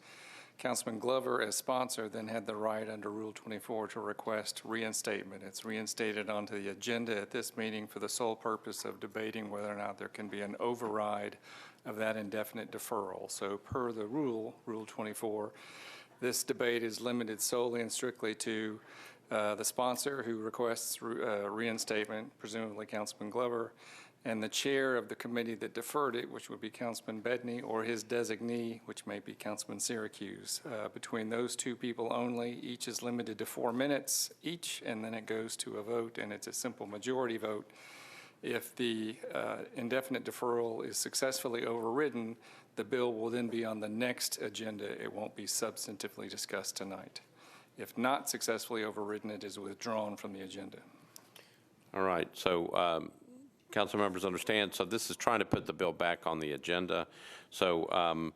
Councilman Glover, as sponsor, then had the right under Rule 24 to request reinstatement. It's reinstated onto the agenda at this meeting for the sole purpose of debating whether or not there can be an override of that indefinite deferral. So per the Rule 24, this debate is limited solely and strictly to the sponsor who requests reinstatement, presumably Councilman Glover, and the chair of the committee that deferred it, which would be Councilman Bedney, or his designee, which may be Councilman Syracuse. Between those two people only, each is limited to 4 minutes each, and then it goes to a vote, and it's a simple majority vote. If the indefinite deferral is successfully overridden, the bill will then be on the next agenda. It won't be substantively discussed tonight. If not successfully overridden, it is withdrawn from the agenda. All right, so council members understand, so this is trying to put the bill back on the agenda. So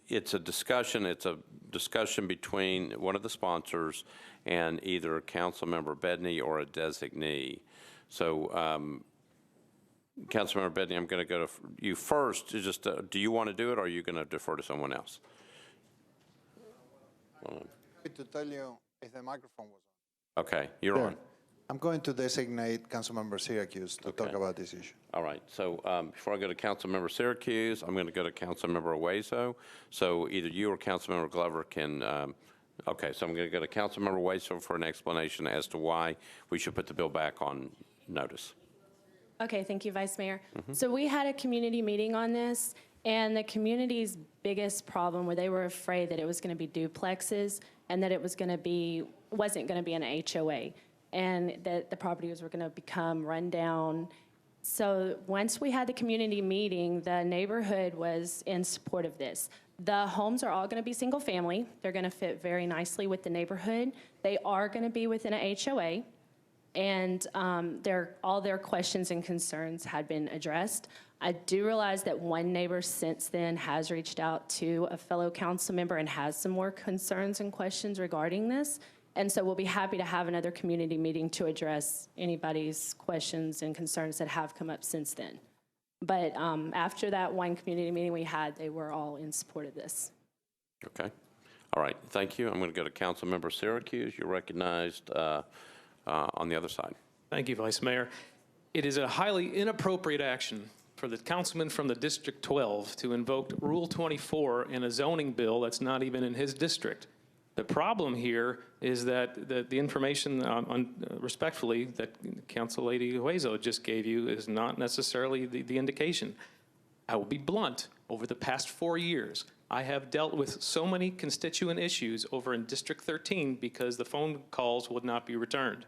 it's a discussion between one of the sponsors and either Councilmember Bedney or a designee. So Councilmember Bedney, I'm going to go to you first. Just do you want to do it, or are you going to defer to someone else? To tell you if the microphone was on. Okay, you're on. I'm going to designate Councilmember Syracuse to talk about this issue. All right. So before I go to Councilmember Syracuse, I'm going to go to Councilmember Owazo. So either you or Councilmember Glover can. Okay. So I'm going to go to Councilmember Owazo for an explanation as to why we should put the bill back on notice. Okay. Thank you, Vice Mayor. So we had a community meeting on this, and the community's biggest problem where they were afraid that it was going to be duplexes and that it was going to be wasn't going to be an HOA. And that the properties were going to become run down. So once we had the community meeting, the neighborhood was in support of this. The homes are all going to be single family. They're going to fit very nicely with the neighborhood. They are going to be within a HOA, and all their questions and concerns had been addressed. I do realize that one neighbor since then has reached out to a fellow council member and has some more concerns and questions regarding this. And so we'll be happy to have another community meeting to address anybody's questions and concerns that have come up since then. But after that one community meeting we had, they were all in support of this. Okay. All right. Thank you. I'm going to go to Councilmember Syracuse. You're recognized on the other side. Thank you, Vice Mayor. It is a highly inappropriate action for the councilman from the District 12 to invoke Rule 24 in a zoning bill that's not even in his district. The problem here is that the information, respectfully, that Council Lady Huezo just gave you is not necessarily the indication. I will be blunt. Over the past 4 years, I have dealt with so many constituent issues over in District 13 because the phone calls would not be returned.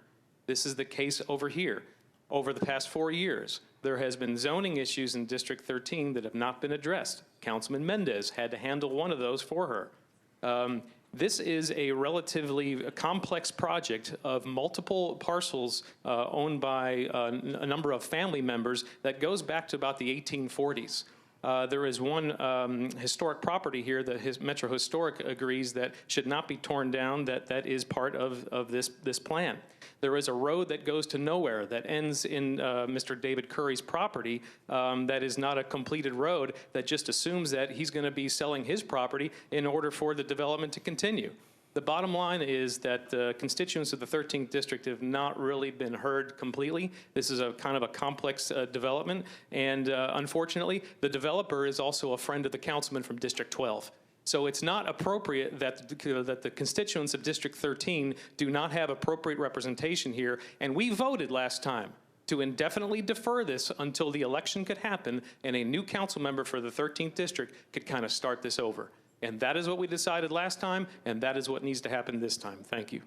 This is the case over here. Over the past 4 years, there has been zoning issues in District 13 that have not been addressed. Councilman Mendez had to handle one of those for her. This is a relatively complex project of multiple parcels owned by a number of family members that goes back to about the 1840s. There is one historic property here that Metro Historic agrees that should not be torn down, that is part of this plan. There is a road that goes to nowhere that ends in Mr. David Curry's property that is not a completed road that just assumes that he's going to be selling his property in order for the development to continue. The bottom line is that the constituents of the 13th District have not really been heard completely. This is a kind of a complex development, and unfortunately, the developer is also a friend of the councilman from District 12. So it's not appropriate that the constituents of District 13 do not have appropriate representation here, and we voted last time to indefinitely defer this until the election could happen and a new council member for the 13th District could kind of start this over. And that is what we decided last time, and that is what needs to happen this time. Thank you.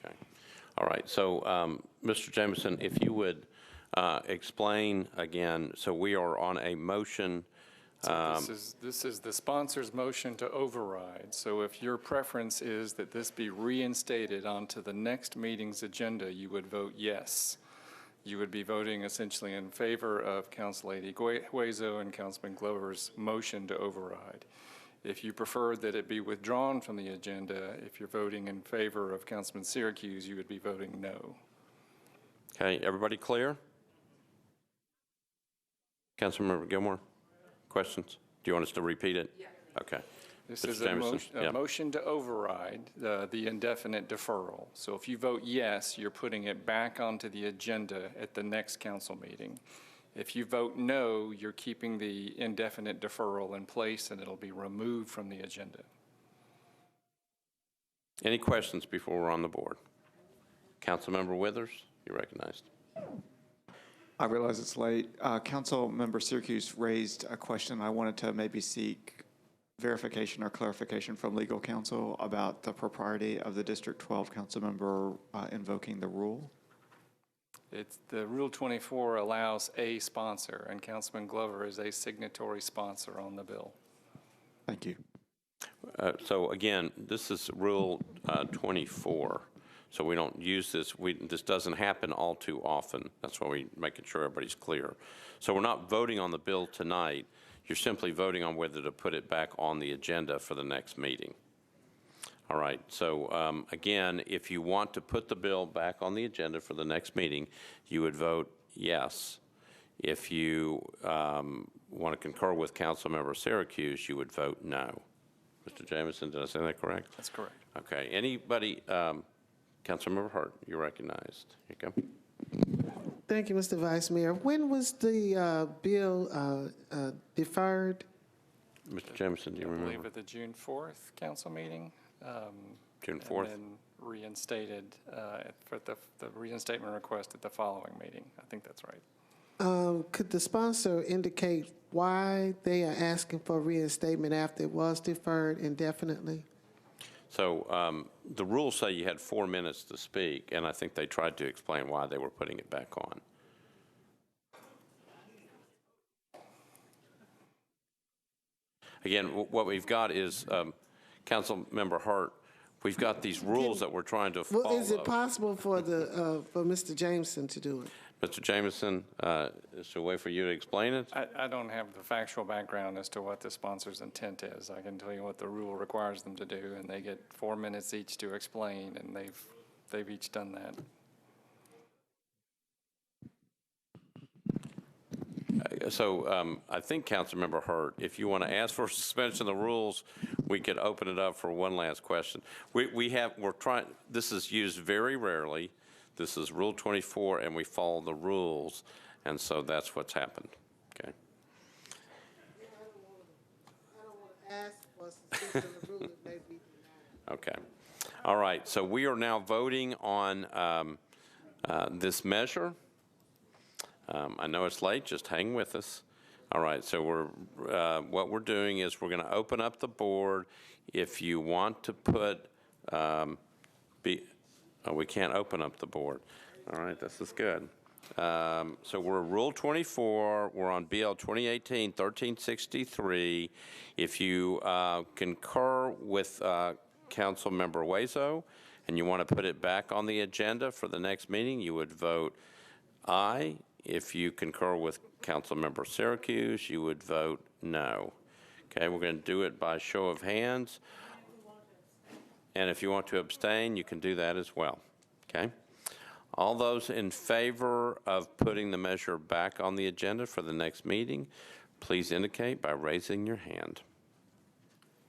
Okay. All right. So, Mr. Jameson, if you would explain again, so we are on a motion. So this is the sponsor's motion to override. So if your preference is that this be reinstated onto the next meeting's agenda, you would vote yes. You would be voting essentially in favor of Council Lady Huezo and Councilman Glover's motion to override. If you prefer that it be withdrawn from the agenda, if you're voting in favor of Councilman Syracuse, you would be voting no. Okay, everybody clear? Councilmember Gilmore, questions? Do you want us to repeat it? Yeah. Okay. This is a motion to override the indefinite deferral. So if you vote yes, you're putting it back onto the agenda at the next council meeting. If you vote no, you're keeping the indefinite deferral in place and it'll be removed from the agenda. Any questions before we're on the board? Councilmember Withers, you're recognized. I realize it's late. Councilmember Syracuse raised a question. I wanted to maybe seek verification or clarification from legal counsel about the propriety of the District 12 council member invoking the rule. It's the Rule 24 allows a sponsor, and Councilman Glover is a signatory sponsor on the bill. Thank you. So again, this is Rule 24. So we don't use this. This doesn't happen all too often. That's why we're making sure everybody's clear. So we're not voting on the bill tonight. You're simply voting on whether to put it back on the agenda for the next meeting. All right, so again, if you want to put the bill back on the agenda for the next meeting, you would vote yes. If you want to concur with Councilmember Syracuse, you would vote no. Mr. Jameson, did I say that correct? That's correct. Okay, anybody, Councilmember Hart, you're recognized. Here you go. Thank you, Mr. Vice Mayor. When was the bill deferred? Mr. Jameson, do you remember? I believe at the June 4th council meeting. June 4th? And then reinstated for the reinstatement request at the following meeting. I think that's right. Could the sponsor indicate why they are asking for reinstatement after it was deferred indefinitely? So the rules say you had 4 minutes to speak, and I think they tried to explain why they were putting it back on. Again, what we've got is, Councilmember Hart, we've got these rules that we're trying to follow. Well, is it possible for for Mr. Jameson to do it? Mr. Jameson, is there a way for you to explain it? I don't have the factual background as to what the sponsor's intent is. I can tell you what the rule requires them to do, and they get 4 minutes each to explain, and they've each done that. So I think, Councilmember Hurt, if you want to ask for suspension of the rules, we could open it up for one last question. We're trying, this is used very rarely. This is Rule 24, and we follow the rules, and so that's what's happened. Okay. I don't want to ask for suspension of the rule, it may be denied. Okay. All right. So we are now voting on this measure. I know it's late. Just hang with us. All right. So what we're doing is we're going to open up the board. If you want to put we can't open up the board. All right, this is good. So we're Rule 24. We're on BL 2018-1363. If you concur with Councilmember Wazo and you want to put it back on the agenda for the next meeting, you would vote aye. If you concur with Councilmember Syracuse, you would vote no. Okay, we're going to do it by show of hands. And if you want to abstain, you can do that as well. Okay? All those in favor of putting the measure back on the agenda for the next meeting, please indicate by raising your hand.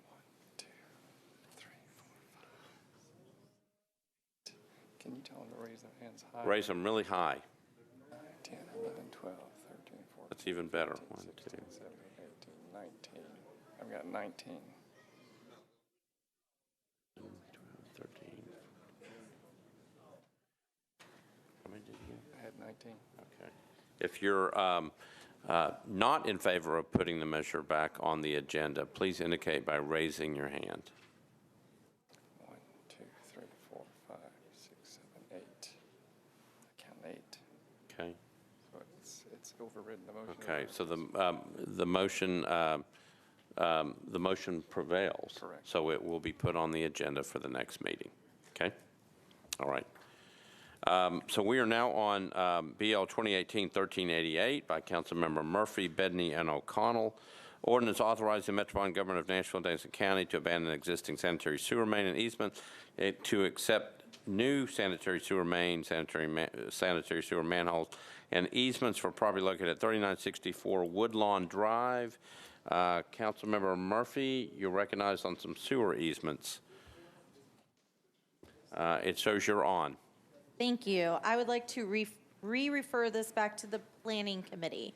1, 2, 3, 4, 5. Can you tell them to raise their hands high? Raise them really high. 9, 10, 11, 12, 13, 14. That's even better. 15, 1, 2. 16, 17, 18, 19. I've got 19. 13. How many did you get? I had 19. Okay. If you're not in favor of putting the measure back on the agenda, please indicate by raising your hand. 1, 2, 3, 4, 5, 6, 7, 8. I count 8. Okay. So it's overridden the motion. Okay. So the motion prevails. Correct. So it will be put on the agenda for the next meeting. Okay. All right. So we are now on BL 2018-1388 by Councilmember Murphy, Bedney, and O'Connell. Ordinance authorizing the Metropolitan Government of Nashville and Davidson County to abandon an existing sanitary sewer main and easement, to accept new sanitary sewer main, sanitary sewer manholes, and easements for property located at 3964 Woodlawn Drive. Councilmember Murphy, you're recognized on some sewer easements. It shows you're on. Thank you. I would like to re-refer this back to the Planning Committee.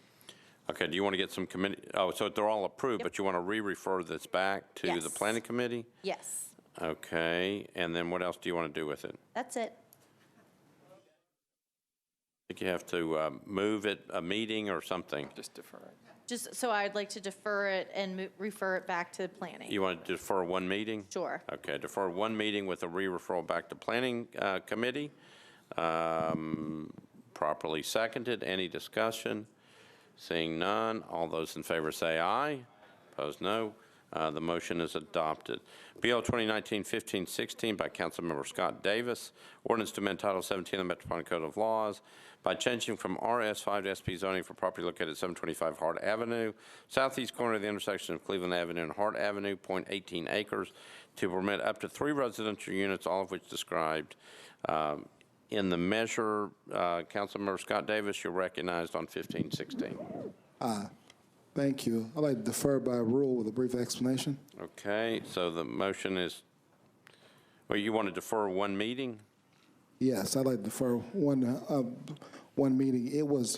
Okay, do you want to get some committee? Oh, so they're all approved, but you want to re-refer this back to the Yes. Planning Committee? Yes, Okay, and then what else do you want to do with it? that's it. I think you have to move it a meeting or something. Just defer it. Just, so I'd like to defer it and refer it back to planning. You want to defer one meeting? Sure. Okay, defer one meeting with a re-referral back to Planning Committee. Properly seconded. Any discussion? Seeing none, all those in favor say aye. Opposed, no. The motion is adopted. BL 2019-1516 by Councilmember Scott Davis. Ordinance to amend Title 17 of the Metropolitan Code of Laws by changing from RS5 to SP zoning for property located at 725 Hart Avenue, southeast corner of the intersection of Cleveland Avenue and Hart Avenue, 0.18 acres, to permit up to 3 residential units, all of which described in the measure. Councilmember Scott Davis, you're recognized on 1516. Thank you. I'd like to defer by rule with a brief explanation. Okay, so the motion is, well, you want to defer one meeting? Yes, I'd like to defer one meeting. It was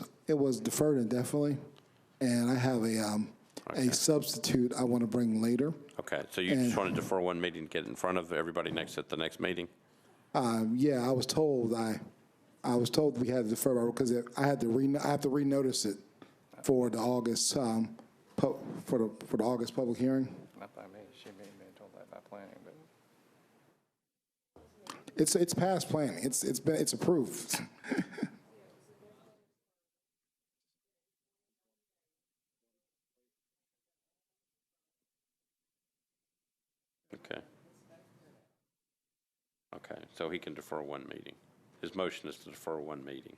deferred indefinitely, and I have a substitute I want to bring later. Okay, so you just want to defer one meeting to get in front of everybody at the next meeting? Yeah, I was told we had to defer because I have to renotice it for the August for the August public hearing. Not by me. She may have been told that by planning, but It's past planning. It's approved. Okay. Okay, so he can defer one meeting. His motion is to defer one meeting.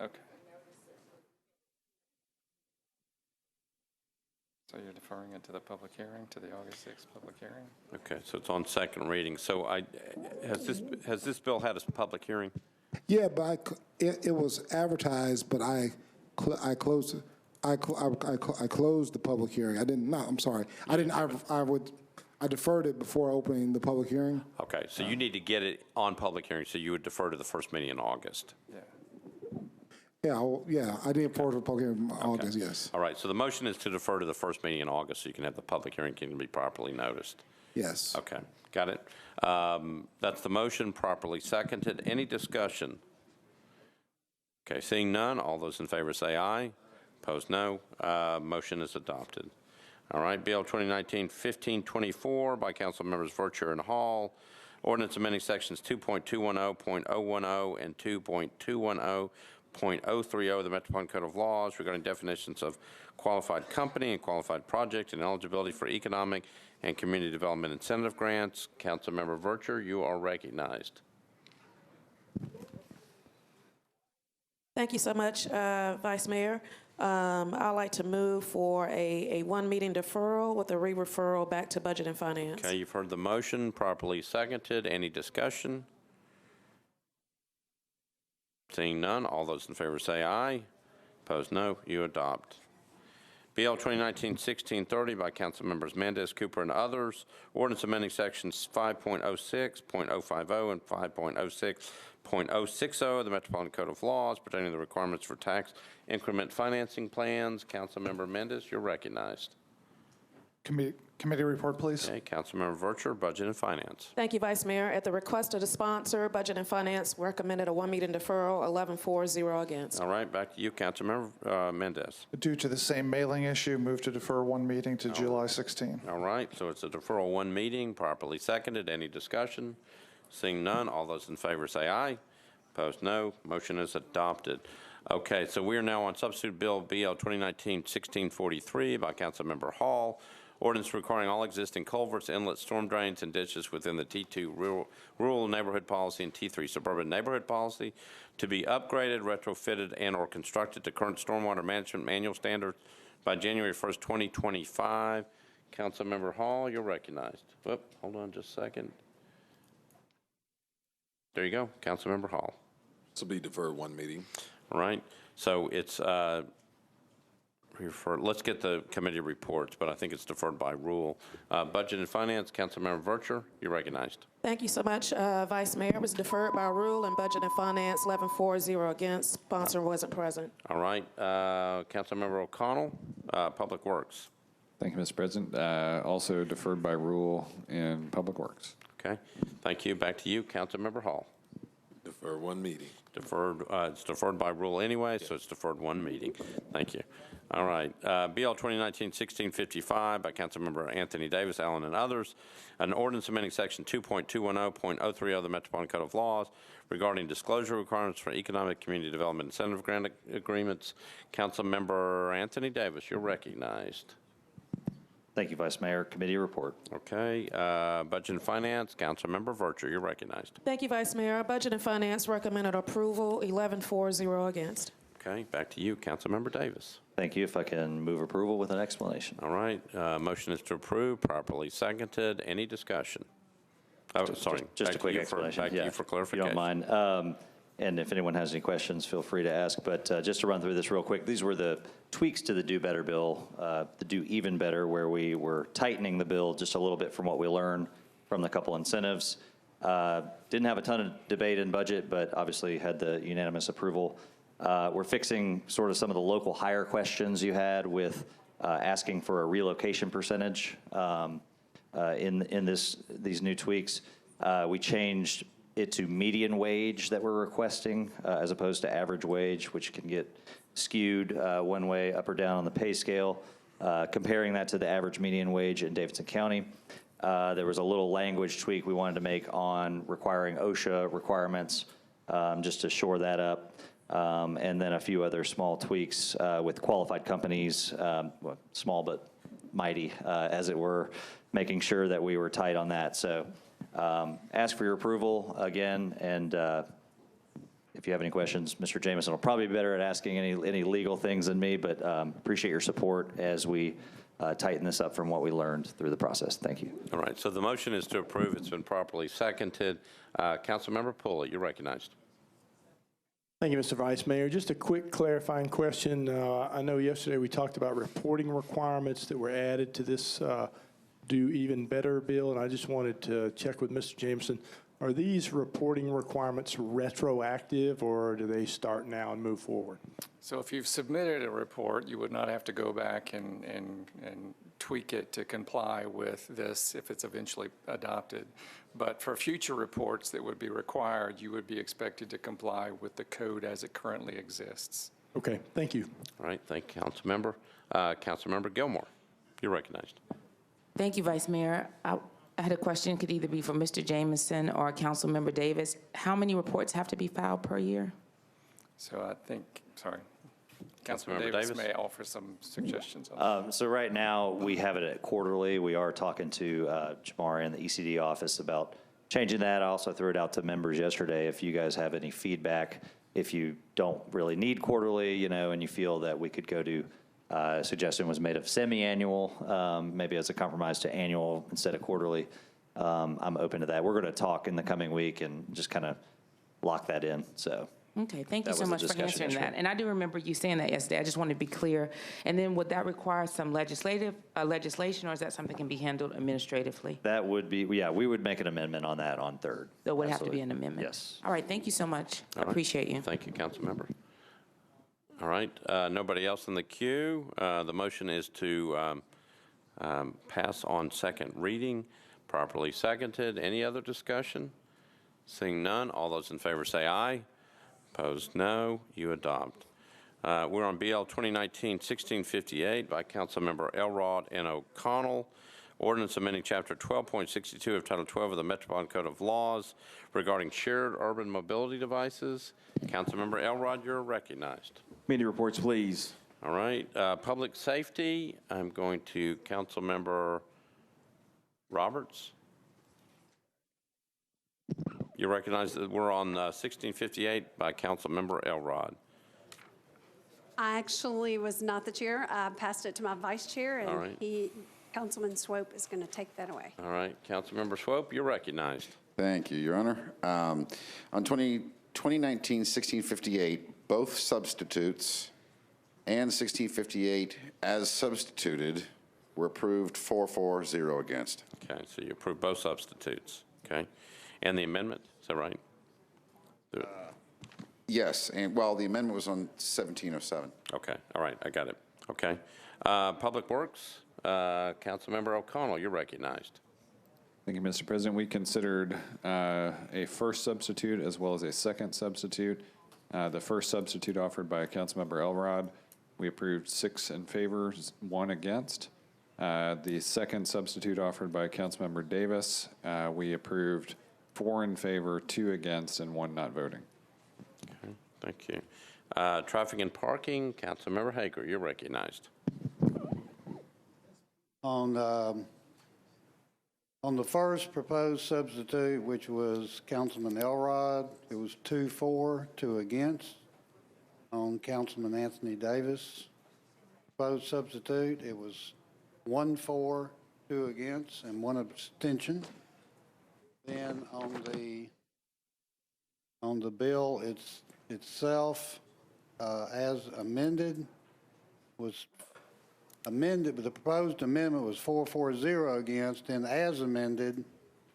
Okay. So you're deferring it to the public hearing, to the August 6th public hearing? Okay, so it's on second reading. So has this bill had a public hearing? Yeah, but it was advertised, but I closed it. I closed the public hearing. I didn't. No, I'm sorry. I didn't. I deferred it before opening the public hearing. Okay, so you need to get it on public hearing, so you would defer to the first meeting in August. Yeah. Yeah, I did defer to the public hearing in August. Yes. All right, so the motion is to defer to the first meeting in August, so you can have the public hearing can be properly noticed. Yes. Okay, got it. That's the motion, properly seconded. Any discussion? Okay, seeing none, all those in favor say aye. Opposed, no. Motion is adopted. All right, Bill 2019-1524 by Council Members Vercher and Hall. Ordinance amending sections 2.210.010 and 2.210.030 of the Metropolitan Code of Laws regarding definitions of qualified company and qualified project and eligibility for economic and community development incentive grants. Councilmember Vercher, you are recognized. Thank you so much, Vice Mayor. I'd like to move for a one-meeting deferral with a re-referral back to Budget and Finance. Okay, you've heard the motion, properly seconded. Any discussion? Seeing none, all those in favor say aye. Opposed, no. You adopt. BL 2019-1630 by Council Members Mendez, Cooper, and others. Ordinance amending sections 5.06, .050, and 5.06.060 of the Metropolitan Code of Laws pertaining to the requirements for tax increment financing plans. Council Member Mendez, you're recognized. Committee report, please. Okay, Councilmember Vercher, Budget and Finance. Thank you, Vice Mayor. At the request of the sponsor, Budget and Finance recommended a one-meeting deferral, 11-4-0 against. All right, back to you, Councilmember Mendez. Due to the same mailing issue, move to defer one meeting to July 16. All right, so it's a deferral one meeting, properly seconded. Any discussion? Seeing none, all those in favor say aye. Opposed, no. Motion is adopted. Okay, so we are now on substitute bill BL 2019-1643 by Councilmember Hall. Ordinance requiring all existing culverts, inlets, storm drains, and ditches within the T2 rural neighborhood policy and T3 suburban neighborhood policy to be upgraded, retrofitted, and or constructed to current stormwater management manual standards by January 1st, 2025. Councilmember Hall, you're recognized. Whoop, hold on just a second. There you go, Councilmember Hall. This will be deferred one meeting. All right, so it's let's get the committee reports, but I think it's deferred by rule. Budget and Finance, Councilmember Vercher, you're recognized. Thank you so much, Vice Mayor. It was deferred by rule, and Budget and Finance, 11-4-0 against. Sponsor wasn't present. All right, Councilmember O'Connell, Public Works. Thank you, Mr. President. Also deferred by rule in Public Works. Okay, thank you. Back to you, Councilmember Hall. Defer one meeting. Deferred. It's deferred by rule anyway, so it's deferred one meeting. Thank you. All right. BL 2019-1655 by Councilmember Anthony Davis, Allen, and others. An ordinance amending section 2.210.030 of the Metropolitan Code of Laws regarding disclosure requirements for economic community development incentive grant agreements. Councilmember Anthony Davis, you're recognized. Thank you, Vice Mayor. Committee report. Okay. Budget and Finance, Councilmember Vercher, you're recognized. Thank you, Vice Mayor. Budget and Finance recommended approval, 11-4-0 against. Okay. Back to you, Councilmember Davis. Thank you. If I can move approval with an explanation. All right. Motion is to approve, properly seconded. Any discussion? Oh, sorry. Just a quick explanation. Back to you for clarification. If you don't mind. And if anyone has any questions, feel free to ask. But just to run through this real quick, these were the tweaks to the Do Better bill, the Do Even Better, where we were tightening the bill just a little bit from what we learned from the couple incentives. Didn't have a ton of debate in budget, but obviously had the unanimous approval. We're fixing sort of some of the local hire questions you had with asking for a relocation percentage in these new tweaks. We changed it to median wage that we're requesting as opposed to average wage, which can get skewed one way up or down on the pay scale. Comparing that to the average median wage in Davidson County. There was a little language tweak we wanted to make on requiring OSHA requirements just to shore that up. and then a few other small tweaks with qualified companies, well, small but mighty, as it were, making sure that we were tight on that. So ask for your approval again, and if you have any questions, Mr. Jameson will probably be better at asking any legal things than me, but appreciate your support as we tighten this up from what we learned through the process. Thank you. All right, so the motion is to approve. It's been properly seconded. Councilmember Pulley, you're recognized. Thank you, Mr. Vice Mayor. Just a quick clarifying question. I know yesterday we talked about reporting requirements that were added to this Do Even Better bill, and I just wanted to check with Mr. Jameson. Are these reporting requirements retroactive, or do they start now and move forward? So if you've submitted a report, you would not have to go back and tweak it to comply with this if it's eventually adopted. But for future reports that would be required, you would be expected to comply with the code as it currently exists. Okay, thank you. All right, thank you, Councilmember. Councilmember Gilmore, you're recognized. Thank you, Vice Mayor. I had a question, could either be for Mr. Jameson or Councilmember Davis. How many reports have to be filed per year? So I think, sorry, Councilmember Davis may offer some suggestions on that. So right now, we have it at quarterly. We are talking to Jamari in the ECD office about changing that. I also threw it out to members yesterday. If you guys have any feedback, if you don't really need quarterly, you know, and you feel that we could go to, a suggestion was made of semi-annual, maybe as a compromise to annual instead of quarterly. I'm open to that. We're going to talk in the coming week and just kind of lock that in, so. Okay, thank you That so was the much for discussion answering that. yesterday. And I do remember you saying that yesterday. I just wanted to be clear. And then would that require some legislation, or is that something that can be handled administratively? That would be, yeah, we would make an amendment on that on third. So it would have to Absolutely. be an amendment? Yes. All right, thank you so much. I All right. appreciate you. Thank you, Councilmember. All right, nobody else in the queue. The motion is to pass on second reading, properly seconded. Any other discussion? Seeing none, all those in favor say aye. Opposed, no. You adopt. We're on BL 2019-1658 by Councilmember Elrod and O'Connell. Ordinance amending Chapter 12.62 of Title 12 of the Metropolitan Code of Laws regarding shared urban mobility devices. Councilmember Elrod, you're recognized. Committee reports, please. All right. Public safety, I'm going to Councilmember Roberts. You recognize that we're on 1658 by Councilmember Elrod. I actually was not the chair. I passed it to my vice chair, All and right. Councilman Swope is going to take that away. All right. Councilmember Swope, you're recognized. Thank you, Your Honor. On 2019-1658, both substitutes and 1658 as substituted were approved 4-0 against. Okay, so you approve both substitutes, okay? And the amendment, is that right? Yes, and well, the amendment was on 1707. Okay, all right, I got it. Okay. Public Works, Councilmember O'Connell, you're recognized. Thank you, Mr. President. We considered a first substitute as well as a second substitute. The first substitute offered by Councilmember Elrod, we approved 6 in favor, 1 against. The second substitute offered by Councilmember Davis, we approved 4 in favor, 2 against, and 1 not voting. Okay, thank you. Traffic and Parking, Councilmember Hager, you're recognized. On the first proposed substitute, which was Councilman Elrod, it was 2-4, 2 against. On Councilman Anthony Davis, proposed substitute, it was 1-4, 2 against, and 1 abstention. Then on the bill itself, as amended, was amended, but the proposed amendment was 4-0 against, and as amended,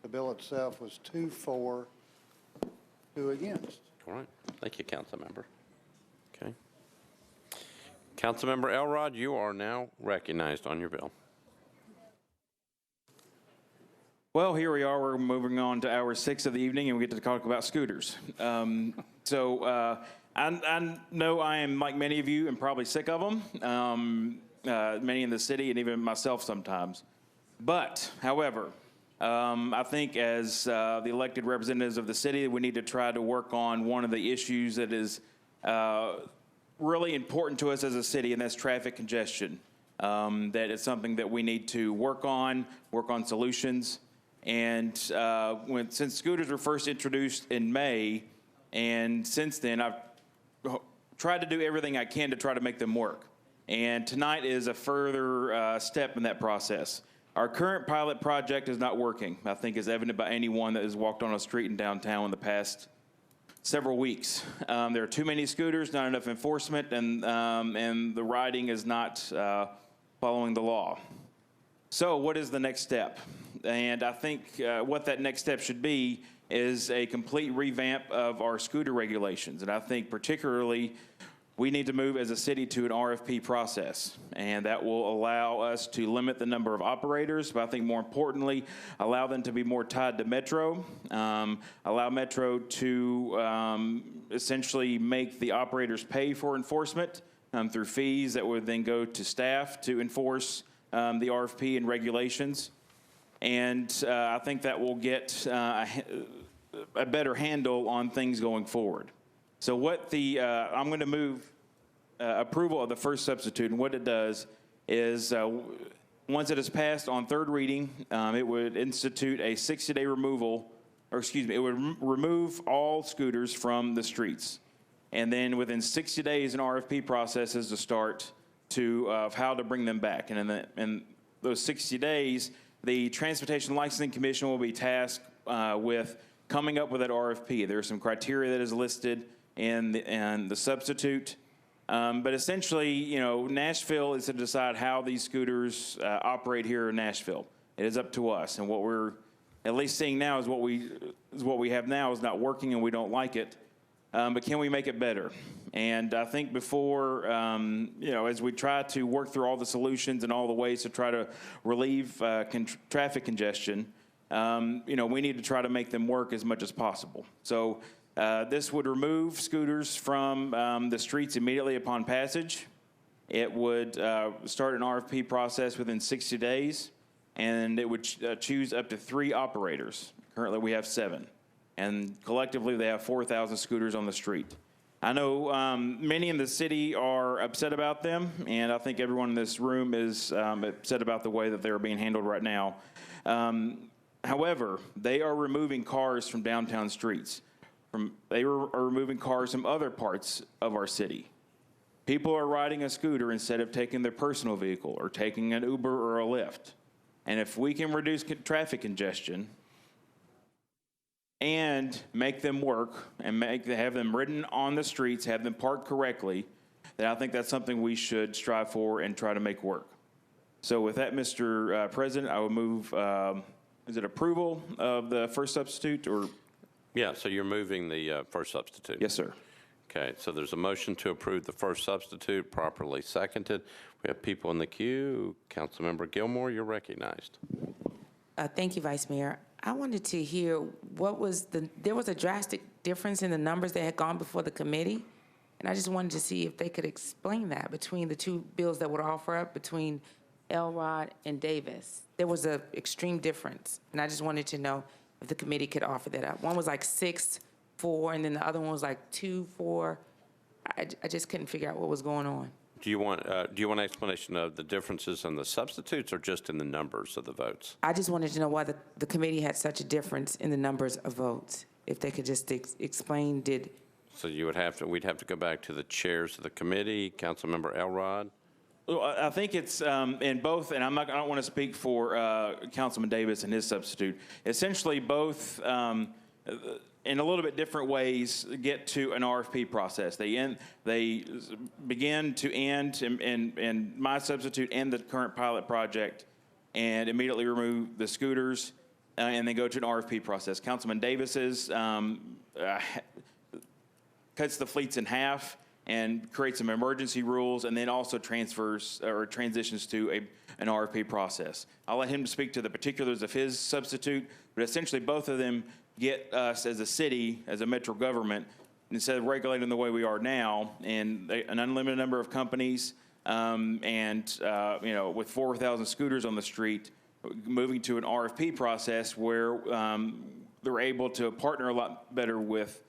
the bill itself was 2-4, 2 against. All right, thank you, Councilmember. Okay. Councilmember Elrod, you are now recognized on your bill. Well, here we are. We're moving on to hour 6 of the evening, and we get to talk about scooters. I know I am, like many of you, and probably sick of them, many in the city and even myself sometimes. But, however, I think as the elected representatives of the city, we need to try to work on one of the issues that is really important to us as a city, and that's traffic congestion. That is something that we need to work on solutions. And since scooters were first introduced in May, and since then, I've tried to do everything I can to try to make them work. And tonight is a further step in that process. Our current pilot project is not working, I think is evident by anyone that has walked on a street in downtown in the past several weeks. There are too many scooters, not enough enforcement, and the riding is not following the law. So what is the next step? And I think what that next step should be is a complete revamp of our scooter regulations. And I think particularly we need to move as a city to an RFP process, and that will allow us to limit the number of operators, but I think more importantly, allow them to be more tied to Metro, allow Metro to essentially make the operators pay for enforcement through fees that would then go to staff to enforce the RFP and regulations. And I think that will get a better handle on things going forward. So what I'm going to move approval of the first substitute, and what it does is once it is passed on third reading, it would institute a 60-day removal, or excuse me, it would remove all scooters from the streets. And then within 60 days, an RFP process is to start of how to bring them back. And in those 60 days, the Transportation Licensing Commission will be tasked with coming up with that RFP. There are some criteria that is listed in the substitute. But essentially, you know, Nashville is to decide how these scooters operate here in Nashville. It is up to us. And what we're at least seeing now is what we have now is not working and we don't like it. But can we make it better? And I think before, you know, as we try to work through all the solutions and all the ways to try to relieve traffic congestion, you know, we need to try to make them work as much as possible. So this would remove scooters from the streets immediately upon passage. It would start an RFP process within 60 days, and it would choose up to 3 operators. Currently, we have 7. And collectively, they have 4,000 scooters on the street. I know many in the city are upset about them, and I think everyone in this room is upset about the way that they're being handled right now. However, they are removing cars from downtown streets. They are removing cars from other parts of our city. People are riding a scooter instead of taking their personal vehicle or taking an Uber or a Lyft. And if we can reduce traffic congestion and make them work and have them ridden on the streets, have them parked correctly, then I think that's something we should strive for and try to make work. So with that, Mr. President, I would move, is it approval of the first substitute or? Yeah, so you're moving the first substitute? Yes, sir. Okay, so there's a motion to approve the first substitute, properly seconded. We have people in the queue. Councilmember Gilmore, you're recognized. Thank you, Vice Mayor. I wanted to hear there was a drastic difference in the numbers that had gone before the committee, and I just wanted to see if they could explain that between the 2 bills that were offered up between Elrod and Davis. There was an extreme difference, and I just wanted to know if the committee could offer that up. One was like 6-4, and then the other one was like 2-4. I just couldn't figure out what was going on. Do you want an explanation of the differences in the substitutes or just in the numbers of the votes? I just wanted to know why the committee had such a difference in the numbers of votes. If they could just explain, So we'd have to go back to the chairs of the committee. Councilmember Elrod? Well, I think it's in both, and I don't want to speak for Councilman Davis and his substitute. Essentially, both in a little bit different ways get to an RFP process. They begin to end, and my substitute end the current pilot project, and immediately remove the scooters, and then go to an RFP process. Councilman Davis's cuts the fleets in half and creates some emergency rules, and then also transfers or transitions to an RFP process. I'll let him speak to the particulars of his substitute, but essentially both of them get us as a city, as a metro government, instead of regulating the way we are now, and an unlimited number of companies, and you know, with 4,000 scooters on the street, moving to an RFP process where they're able to partner a lot better with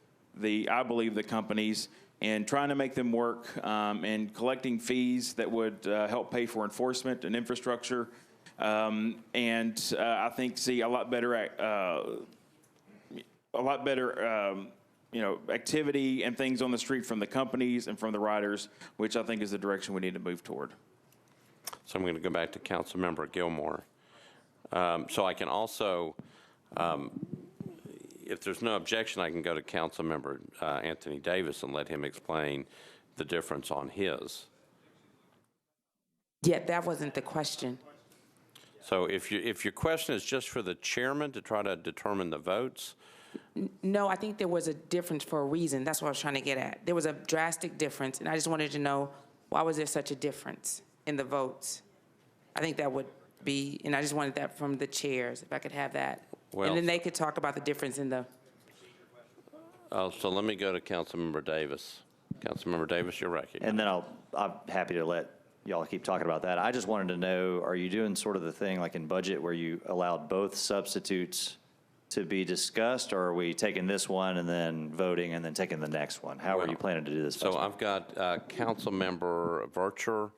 I believe the companies and trying to make them work, and collecting fees that would help pay for enforcement and infrastructure, and I think see a lot better activity and things on the street from the companies and from the riders, which I think is the direction we need to move toward. So I'm going to go back to Councilmember Gilmore. So I can also, if there's no objection, I can go to Councilmember Anthony Davis and let him explain the difference on his. Yeah, that wasn't the question. So if your question is just for the chairman to try to determine the votes, No, I think there was a difference for a reason. That's what I was trying to get at. There was a drastic difference, and I just wanted to know, why was there such a difference in the votes? I think that would be, and I just wanted that from the chairs, if I could have that. Well, and then they could talk about the difference in the... so let me go to Councilmember Davis. Councilmember Davis, you're recognized. And then I'm happy to let y'all keep talking about that. I just wanted to know, are you doing sort of the thing like in budget where you allowed both substitutes to be discussed, or are we taking this one and then voting and then taking the next one? How are you planning to do this? So I've got Councilmember Vercher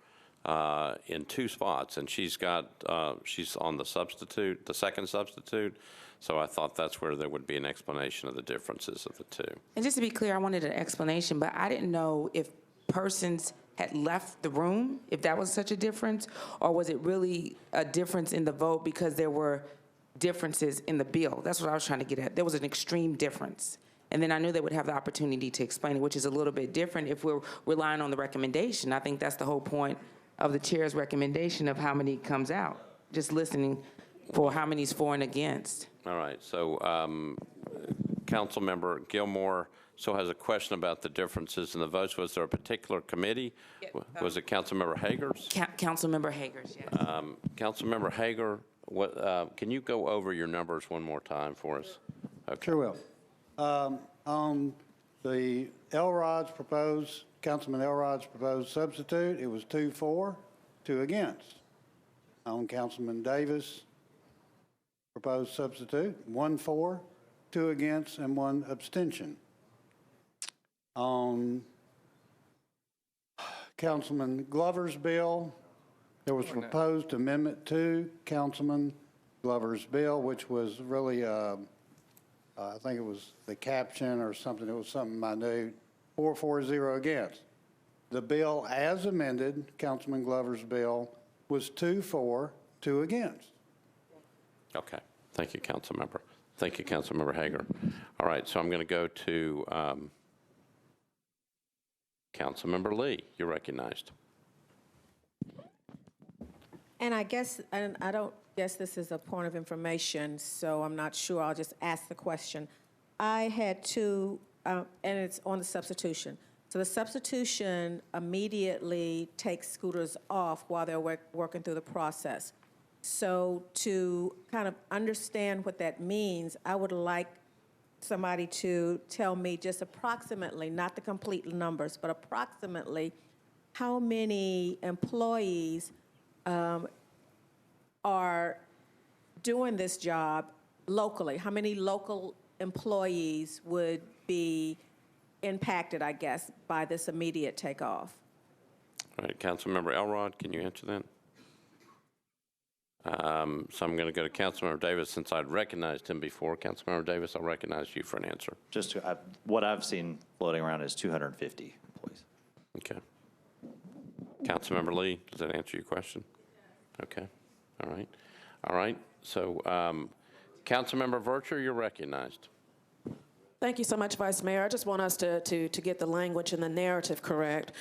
in 2 spots, and she's on the substitute, the second substitute. So I thought that's where there would be an explanation of the differences of the two. And just to be clear, I wanted an explanation, but I didn't know if persons had left the room, if that was such a difference, or was it really a difference in the vote because there were differences in the bill? That's what I was trying to get at. There was an extreme difference. And then I knew they would have the opportunity to explain it, which is a little bit different if we're relying on the recommendation. I think that's the whole point of the chair's recommendation of how many comes out, just listening for how many's for and against. All right, so Councilmember Gilmore has a question about the differences in the votes. Was there a particular committee? Was it Councilmember Hager's? Councilmember Hager's, yes. Councilmember Hager, can you go over your numbers one more time for us? Okay. Sure will. On the Councilman Elrod's proposed substitute, it was 2 for, 2 against. On Councilman Davis' proposed substitute, 1 for, 2 against, and 1 abstention. On Councilman Glover's bill, there was proposed amendment to Councilman Glover's bill, which was really, I think it was the caption or something. It was something minute. 4-0 against. The bill as amended, Councilman Glover's bill, was 2 for, 2 against. Okay. Thank you, Councilmember. Thank you, Councilmember Hager. All right, so I'm going to go to Councilmember Lee. You're recognized. And I don't guess this is a point of information, so I'm not sure. I'll just ask the question. I had 2, and it's on the substitution. So the substitution immediately takes scooters off while they're working through the process. So to kind of understand what that means, I would like somebody to tell me just approximately, not the complete numbers, but approximately how many employees are doing this job locally. How many local employees would be impacted, I guess, by this immediate takeoff? All right, Councilmember Elrod, can you answer that? So I'm going to go to Councilmember Davis since I'd recognized him before. Councilmember Davis, I'll recognize you for an answer. Just what I've seen floating around is 250 employees. Okay. Councilmember Lee, does that answer your question? Okay. All right. All right. So Councilmember Vercher, you're recognized. Thank you so much, Vice Mayor. I just want us to get the language and the narrative correct.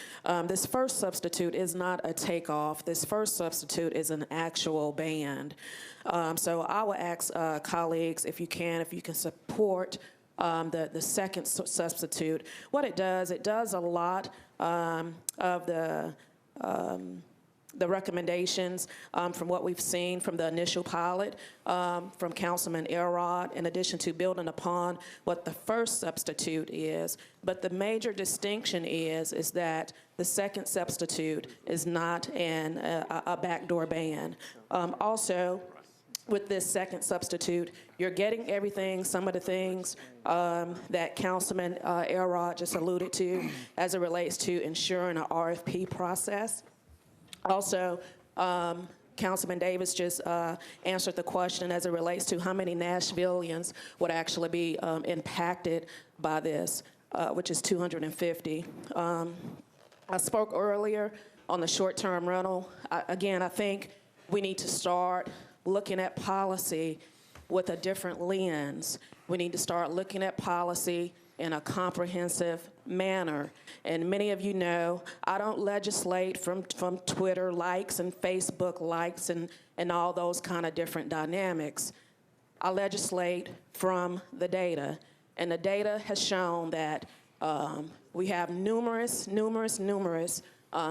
This first substitute is not a takeoff. This first substitute is an actual ban. So I will ask colleagues, if you can support the second substitute. What it does a lot of the recommendations from what we've seen from the initial pilot from Councilman Elrod, in addition to building upon what the first substitute is. But the major distinction is that the second substitute is not a backdoor ban. Also, with this second substitute, you're getting everything, some of the things that Councilman Elrod just alluded to as it relates to ensuring an RFP process. Also, Councilman Davis just answered the question as it relates to how many Nashvillians would actually be impacted by this, which is 250. I spoke earlier on the short-term rental. Again, I think we need to start looking at policy with a different lens. We need to start looking at policy in a comprehensive manner. And many of you know, I don't legislate from Twitter likes and Facebook likes and all those kind of different dynamics. I legislate from the data. And the data has shown that we have numerous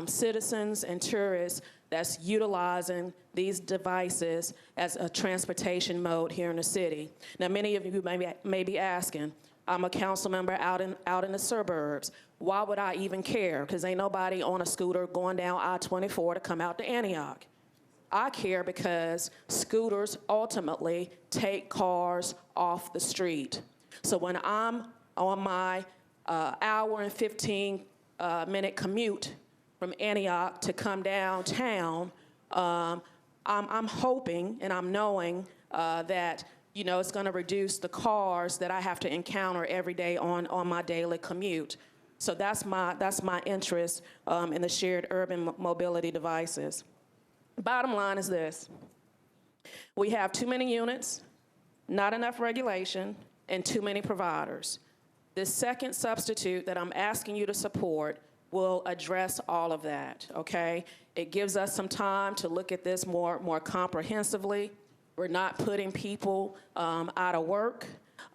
citizens and tourists that's utilizing these devices as a transportation mode here in the city. Now, many of you may be asking, I'm a council member out in the suburbs. Why would I even care? Because ain't nobody on a scooter going down I-24 to come out to Antioch. I care because scooters ultimately take cars off the street. So when I'm on my hour and 15-minute commute from Antioch to come downtown, I'm hoping and I'm knowing that it's going to reduce the cars that I have to encounter every day on my daily commute. So that's my interest in the shared urban mobility devices. Bottom line is this: we have too many units, not enough regulation, and too many providers. This second substitute that I'm asking you to support will address all of that, okay? It gives us some time to look at this more comprehensively. We're not putting people out of work.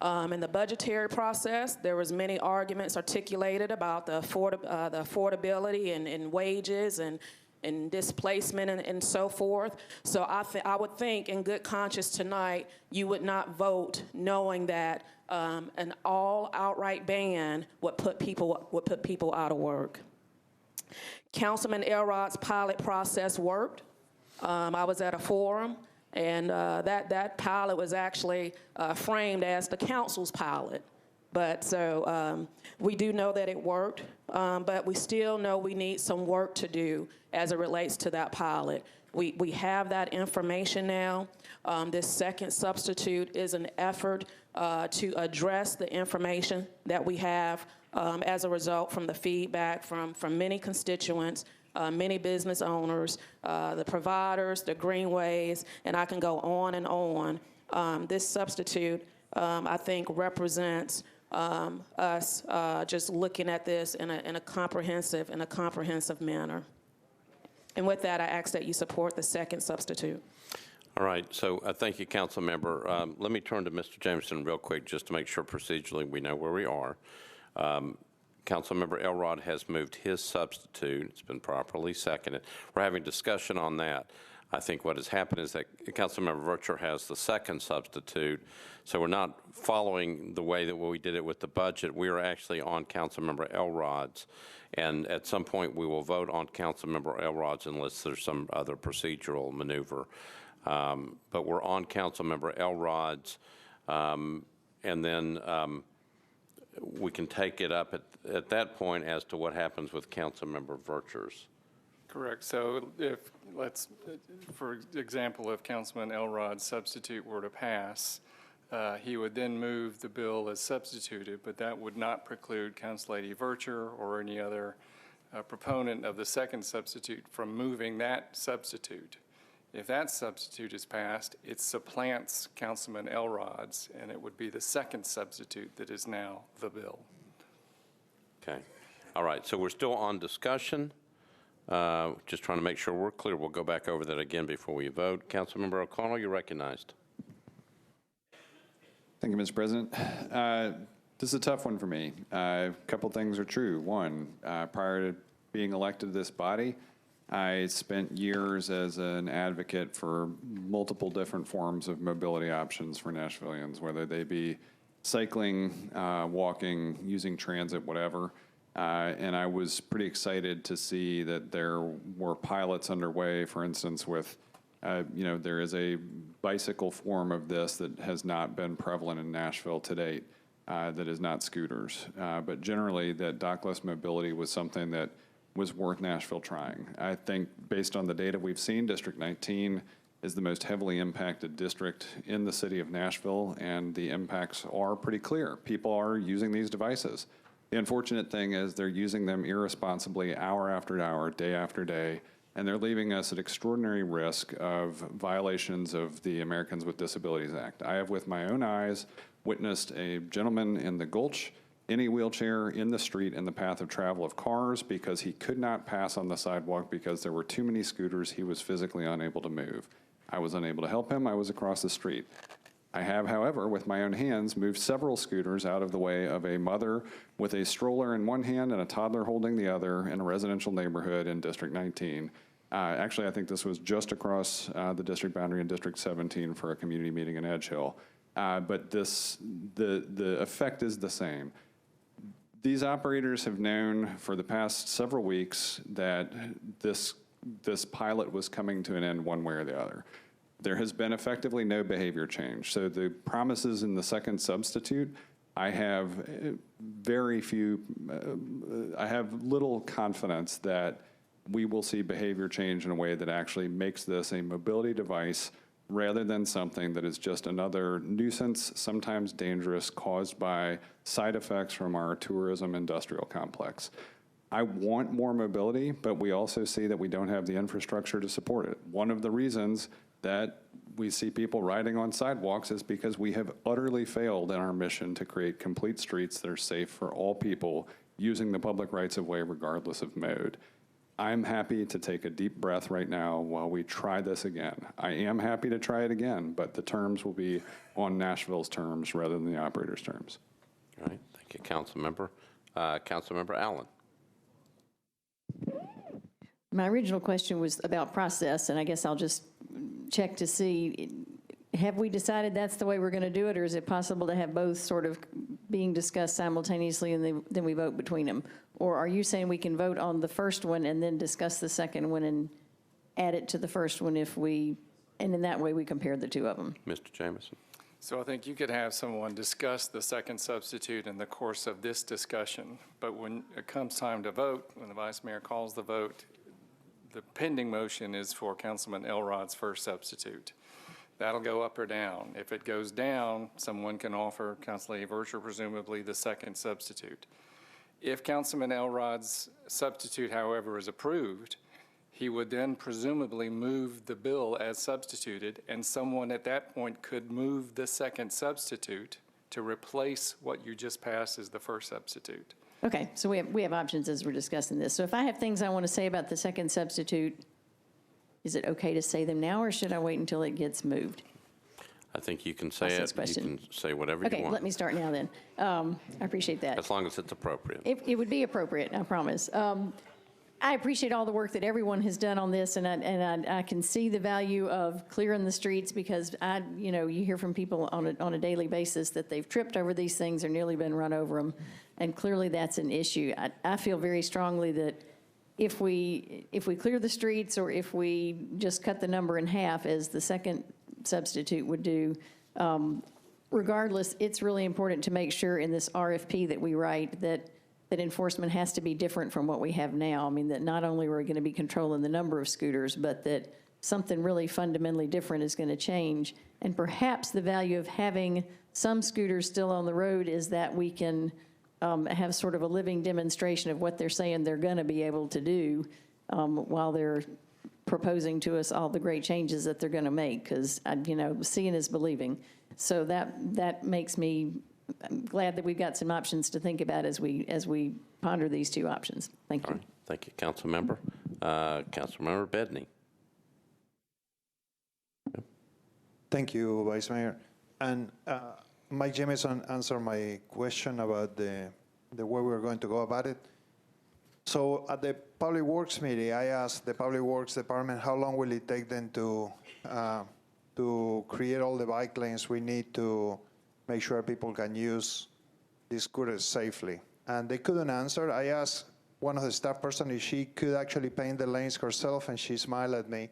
In the budgetary process, there was many arguments articulated about the affordability and wages and displacement and so forth. So I would think in good conscience tonight, you would not vote knowing that an all outright ban would put people out of work. Councilman Elrod's pilot process worked. I was at a forum, and that pilot was actually framed as the council's pilot. But so we do know that it worked, but we still know we need some work to do as it relates to that pilot. We have that information now. This second substitute is an effort to address the information that we have as a result from the feedback from many constituents, many business owners, the providers, the greenways, and I can go on and on. This substitute, I think, represents us just looking at this in a comprehensive manner. And with that, I ask that you support the second substitute. All right, so thank you, Council Member. Let me turn to Mr. Jameson real quick just to make sure procedurally we know where we are. Councilmember Elrod has moved his substitute. It's been properly seconded. We're having discussion on that. I think what has happened is that Councilmember Vercher has the second substitute, so we're not following the way that we did it with the budget. We are actually on Councilmember Elrod's, and at some point we will vote on Councilmember Elrod's unless there's some other procedural maneuver. But we're on Councilmember Elrod's, and then we can take it up at that point as to what happens with Councilmember Vercher's. Correct. So for example, if Councilman Elrod's substitute were to pass, he would then move the bill as substituted, but that would not preclude Councillady Vercher or any other proponent of the second substitute from moving that substitute. If that substitute is passed, it supplants Councilman Elrod's, and it would be the second substitute that is now the bill. Okay. All right. So we're still on discussion. Just trying to make sure we're clear. We'll go back over that again before we vote. Councilmember O'Connell, you're recognized. Thank you, Mr. President. This is a tough one for me. A couple things are true. One, prior to being elected to this body, I spent years as an advocate for multiple different forms of mobility options for Nashvillians, whether they be cycling, walking, using transit, whatever. And I was pretty excited to see that there were pilots underway, for instance, with There is a bicycle form of this that has not been prevalent in Nashville to date, that is not scooters. But generally, that dockless mobility was something that was worth Nashville trying. I think based on the data we've seen, District 19 is the most heavily impacted district in the city of Nashville, and the impacts are pretty clear. People are using these devices. The unfortunate thing is they're using them irresponsibly hour after hour, day after day, and they're leaving us at extraordinary risk of violations of the Americans with Disabilities Act. I have with my own eyes witnessed a gentleman in the Gulch in a wheelchair in the street in the path of travel of cars because he could not pass on the sidewalk because there were too many scooters. He was physically unable to move. I was unable to help him. I was across the street. I have, however, with my own hands, moved several scooters out of the way of a mother with a stroller in one hand and a toddler holding the other in a residential neighborhood in District 19. Actually, I think this was just across the district boundary in District 17 for a community meeting in Edge Hill. But the effect is the same. These operators have known for the past several weeks that this pilot was coming to an end one way or the other. There has been effectively no behavior change. So the promises in the second substitute, I have little confidence that we will see behavior change in a way that actually makes this a mobility device rather than something that is just another nuisance, sometimes dangerous, caused by side effects from our tourism industrial complex. I want more mobility, but we also see that we don't have the infrastructure to support it. One of the reasons that we see people riding on sidewalks is because we have utterly failed in our mission to create complete streets that are safe for all people using the public rights of way regardless of mode. I'm happy to take a deep breath right now while we try this again. I am happy to try it again, but the terms will be on Nashville's terms rather than the operator's terms. All right, thank you, Councilmember. Councilmember Allen. My original question was about process, and I guess I'll just check to see, have we decided that's the way we're going to do it, or is it possible to have both sort of being discussed simultaneously and then we vote between them? Or are you saying we can vote on the first one and then discuss the second one and add it to the first one and in that way we compare the two of them? Mr. Jameson. So I think you could have someone discuss the second substitute in the course of this discussion, but when it comes time to vote, when the vice mayor calls the vote, the pending motion is for Councilman Elrod's first substitute. That'll go up or down. If it goes down, someone can offer Councilor Vercher presumably the second substitute. If Councilman Elrod's substitute, however, is approved, he would then presumably move the bill as substituted, and someone at that point could move the second substitute to replace what you just passed as the first substitute. Okay, so we have options as we're discussing this. So if I have things I want to say about the second substitute, is it okay to say them now, or should I wait until it gets moved? I think you can say it. You can say whatever you Okay, want. let me start now then. I appreciate that. As long as it's appropriate. It would be appropriate, I promise. I appreciate all the work that everyone has done on this, and I can see the value of clearing the streets because you hear from people on a daily basis that they've tripped over these things or nearly been run over them, and clearly that's an issue. I feel very strongly that if we clear the streets or if we just cut the number in half as the second substitute would do, regardless, it's really important to make sure in this RFP that we write that enforcement has to be different from what we have now. I mean, that not only are we going to be controlling the number of scooters, but that something really fundamentally different is going to change. And perhaps the value of having some scooters still on the road is that we can have sort of a living demonstration of what they're saying they're going to be able to do while they're proposing to us all the great changes that they're going to make, because, seeing is believing. So that makes me glad that we've got some options to think about as we ponder these two options. Thank you. All right. Thank you, Councilmember. Councilmember Bedney. Thank you, Vice Mayor. And Mike Jameson answered my question about the way we're going to go about it. So at the Public Works meeting, I asked the Public Works Department how long will it take them to create all the bike lanes we need to make sure people can use these scooters safely. And they couldn't answer. I asked one of the staff person if she could actually paint the lanes herself, and she smiled at me.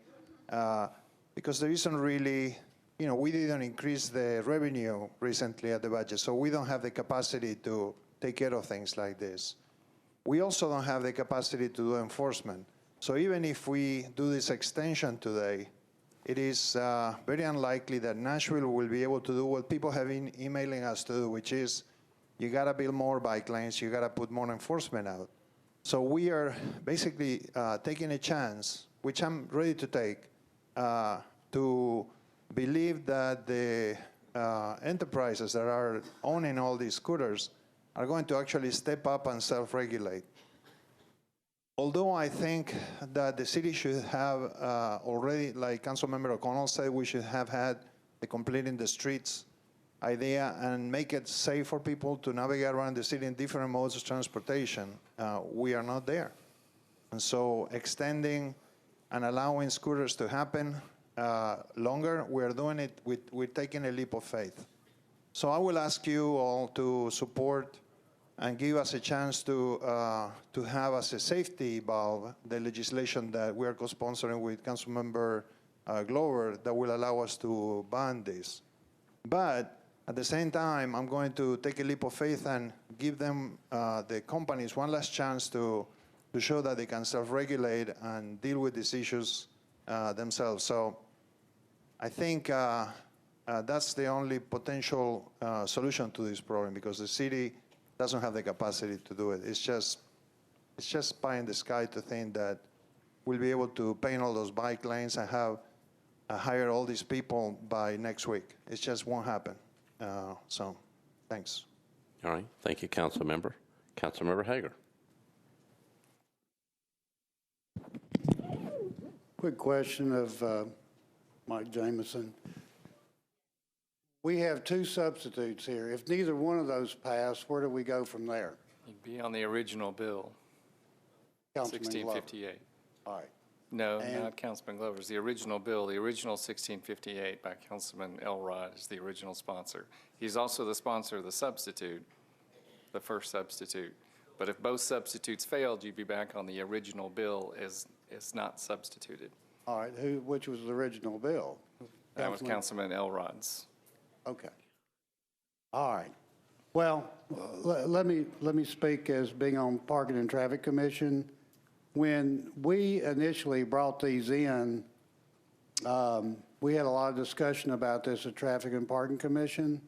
because there isn't really, we didn't increase the revenue recently at the budget, so we don't have the capacity to take care of things like this. We also don't have the capacity to do enforcement. So even if we do this extension today, it is very unlikely that Nashville will be able to do what people have been emailing us to do, which is you got to build more bike lanes, you got to put more enforcement out. So we are basically taking a chance, which I'm ready to take, to believe that the enterprises that are owning all these scooters are going to actually step up and self-regulate. Although I think that the city should have already, like Councilmember O'Connell said, we should have had the completing the streets idea and make it safe for people to navigate around the city in different modes of transportation. We are not there. And so extending and allowing scooters to happen longer, we're doing it, we're taking a leap of faith. So I will ask you all to support and give us a chance to have as a safety valve the legislation that we are co-sponsoring with Councilmember Glover that will allow us to ban this. But at the same time, I'm going to take a leap of faith and give them, the companies, one last chance to show that they can self-regulate and deal with these issues themselves. So I think that's the only potential solution to this problem, because the city doesn't have the capacity to do it. It's just pie in the sky to think that we'll be able to paint all those bike lanes and have hire all these people by next week. It just won't happen. So, thanks. All right. Thank you, Councilmember. Councilmember Hager. Quick question of Mike Jameson. We have two substitutes here. If neither one of those pass, where do we go from there? You'd be on the original bill, Councilman Glover. 1658. All right. No, And- not Councilman Glover's. The original bill, the original 1658 by Councilman Elrod is the original sponsor. He's also the sponsor of the substitute, the first substitute. But if both substitutes failed, you'd be back on the original bill as not substituted. All right, which was the original bill? That was Councilman Elrod's. Okay. All right. Well, let me speak as being on Parking and Traffic Commission. When we initially brought these in, we had a lot of discussion about this at Traffic and Parking Commission.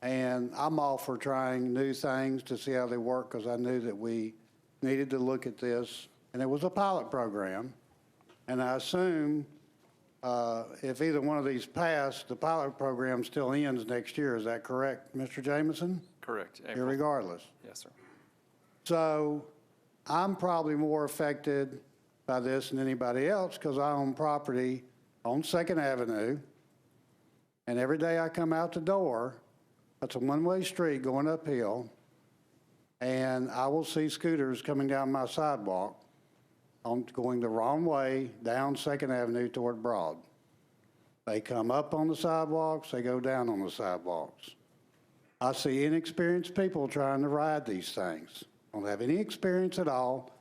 And I'm all for trying new things to see how they work, because I knew that we needed to look at this. And it was a pilot program. And I assume if either one of these passed, the pilot program still ends next year. Is that correct, Mr. Jameson? Correct. April. Irregardless. Yes, sir. So I'm probably more affected by this than anybody else, because I own property on 2nd Avenue. And every day I come out the door, that's a one-way street going uphill, and I will see scooters coming down my sidewalk going the wrong way down 2nd Avenue toward Broad. They come up on the sidewalks, they go down on the sidewalks. I see inexperienced people trying to ride these things. Don't have any experience at all.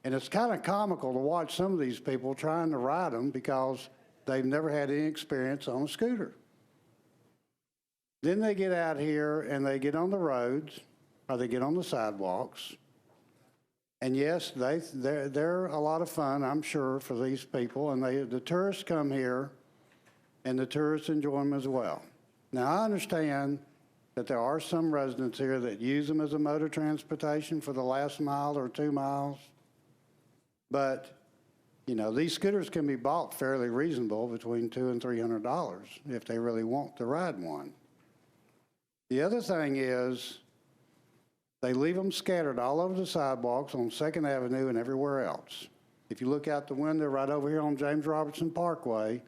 And it's kind of comical to watch some of these people trying to ride them because they've never had any experience on a scooter. Then they get out here and they get on the roads, or they get on the sidewalks. And yes, they're a lot of fun, I'm sure, for these people. And the tourists come here, and the tourists enjoy them as well. Now, I understand that there are some residents here that use them as a mode of transportation for the last mile or 2 miles. But, you know, these scooters can be bought fairly reasonable, between $200 and $300, if they really want to ride one. The other thing is, they leave them scattered all over the sidewalks on 2nd Avenue and everywhere else. If you look out the window right over here on James Robertson Parkway,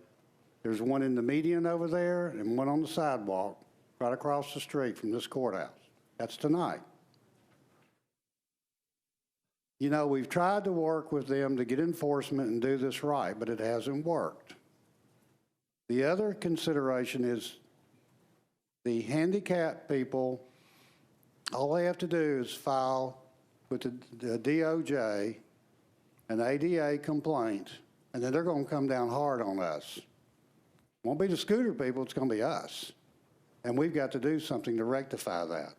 there's one in the median over there and one on the sidewalk right across the street from this courthouse. That's tonight. You know, we've tried to work with them to get enforcement and do this right, but it hasn't worked. The other consideration is the handicapped people. All they have to do is file with the DOJ an ADA complaint, and then they're going to come down hard on us Won't be the scooter people, it's going to be us. And we've got to do something to rectify that.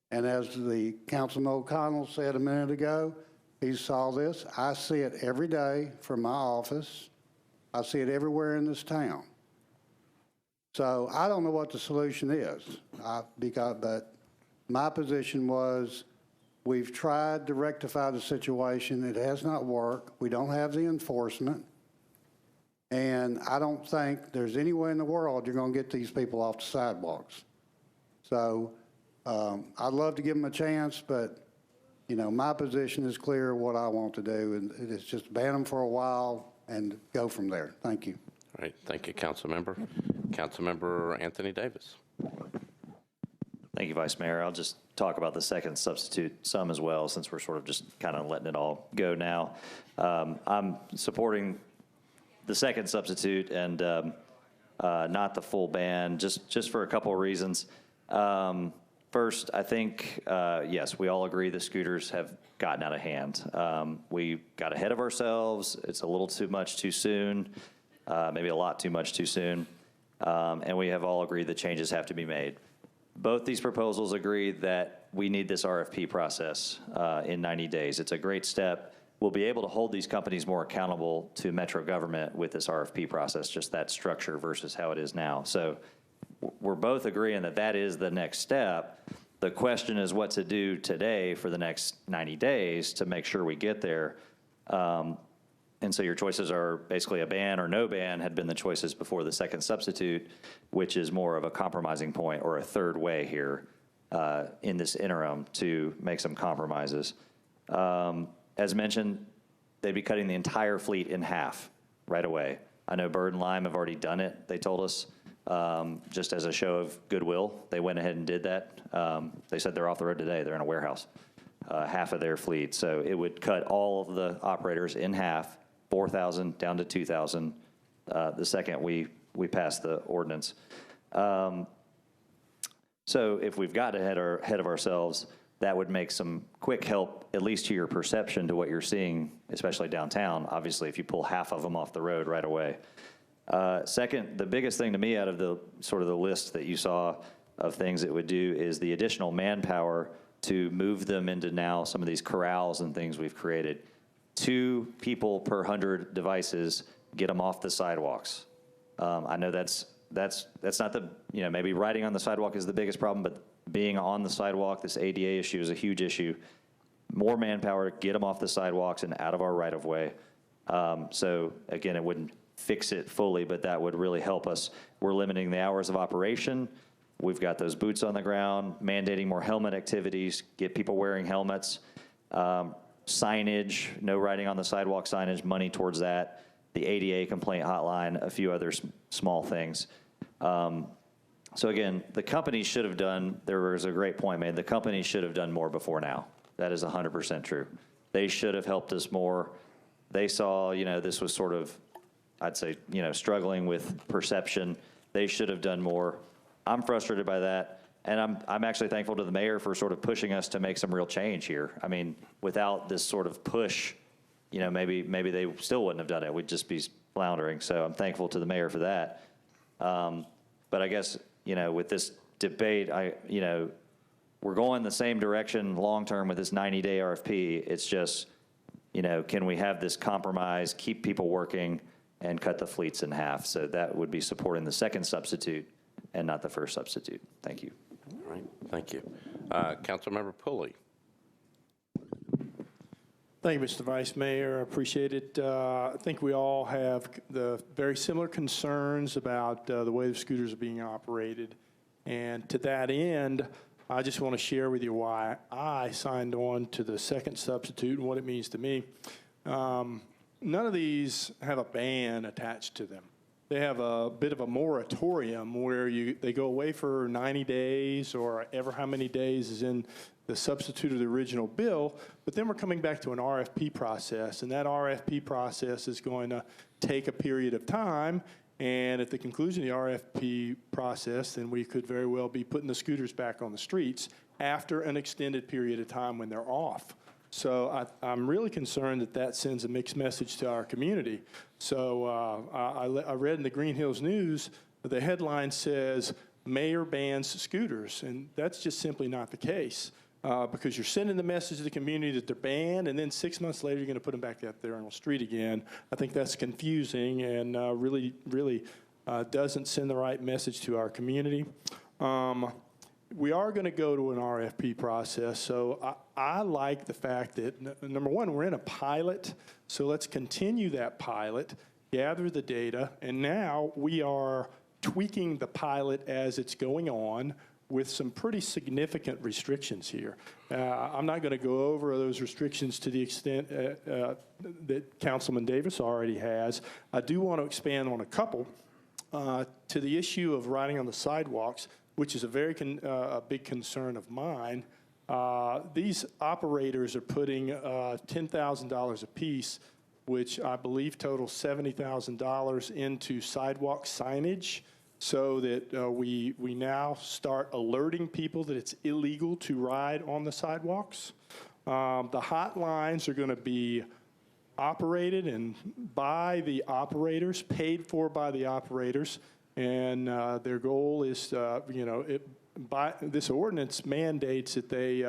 And as the Councilman O'Connell said a minute ago, he saw this. I see it every day from my office. I see it everywhere in this town. So I don't know what the solution is, but my position was we've tried to rectify the situation. It has not worked. We don't have the enforcement. And I don't think there's any way in the world you're going to get these people off the sidewalks. So I'd love to give them a chance, but, you know, my position is clear what I want to do, and it's just ban them for a while and go from there. Thank you. All right, thank you, Councilmember. Councilmember Anthony Davis. Thank you, Vice Mayor. I'll just talk about the second substitute some as well, since we're sort of just kind of letting it all go now. I'm supporting the second substitute and not the full ban, just for a couple of reasons. First, I think, yes, we all agree the scooters have gotten out of hand. We got ahead of ourselves. It's a little too much too soon, maybe a lot too much too soon. And we have all agreed that changes have to be made. Both these proposals agree that we need this RFP process in 90 days. It's a great step. We'll be able to hold these companies more accountable to Metro government with this RFP process, just that structure versus how it is now. So we're both agreeing that that is the next step. The question is what to do today for the next 90 days to make sure we get there. And so your choices are basically a ban or no ban had been the choices before the second substitute, which is more of a compromising point or a third way here in this interim to make some compromises. As mentioned, they'd be cutting the entire fleet in half right away. I know Bird and Lime have already done it, they told us, just as a show of goodwill. They went ahead and did that. They said they're off the road today. They're in a warehouse, half of their fleet. So it would cut all of the operators in half, 4,000 down to 2,000, the second we passed the ordinance. So if we've got ahead of ourselves, that would make some quick help, at least to your perception to what you're seeing, especially downtown, obviously, if you pull half of them off the road right away. Second, the biggest thing to me out of the sort of the list that you saw of things it would do is the additional manpower to move them into now some of these corrals and things we've created. 2 people per 100 devices, get them off the sidewalks. I know that's not the, you know, maybe riding on the sidewalk is the biggest problem, but being on the sidewalk, this ADA issue is a huge issue. More manpower, get them off the sidewalks and out of our right of way. So again, it wouldn't fix it fully, but that would really help us. We're limiting the hours of operation. We've got those boots on the ground, mandating more helmet activities, get people wearing helmets, signage, no riding on the sidewalk signage, money towards that, the ADA complaint hotline, a few other small things. So again, the company should have done, there was a great point made, the company should have done more before now. That is 100% true. They should have helped us more. They saw, you know, this was sort of, I'd say, you know, struggling with perception. They should have done more. I'm frustrated by that. And I'm actually thankful to the mayor for sort of pushing us to make some real change here. I mean, without this sort of push, you know, maybe they still wouldn't have done it. We'd just be floundering. So I'm thankful to the mayor for that. But I guess, you know, with this debate, you know, we're going the same direction long-term with this 90-day RFP. It's just, you know, can we have this compromise, keep people working, and cut the fleets in half? So that would be supporting the second substitute and not the first substitute. Thank you. All right, thank you. Councilmember Pulley. Thank you, Mr. Vice Mayor. I appreciate it. I think we all have the very similar concerns about the way the scooters are being operated. And to that end, I just want to share with you why I signed on to the second substitute and what it means to me. None of these have a ban attached to them. They have a bit of a moratorium where they go away for 90 days or ever how many days is in the substitute of the original bill, but then we're coming back to an RFP process, and that RFP process is going to take a period of time, and at the conclusion of the RFP process, then we could very well be putting the scooters back on the streets after an extended period of time when they're off. So I'm really concerned that that sends a mixed message to our community. So I read in the Green Hills News, the headline says, "Mayor bans scooters," and that's just simply not the case. Because you're sending the message to the community that they're banned, and then 6 months later, you're going to put them back out there on the street again. I think that's confusing and really doesn't send the right message to our community. We are going to go to an RFP process, so I like the fact that, number one, we're in a pilot, so let's continue that pilot, gather the data, and now we are tweaking the pilot as it's going on, with some pretty significant restrictions here. I'm not going to go over those restrictions to the extent that Councilman Davis already has. I do want to expand on a couple. To the issue of riding on the sidewalks, which is a very big concern of mine. These operators are putting $10,000 apiece, which I believe totals $70,000 into sidewalk signage, so that we now start alerting people that it's illegal to ride on the sidewalks. The hotlines are going to be operated and by the operators, paid for by the operators, and their goal is, this ordinance mandates that they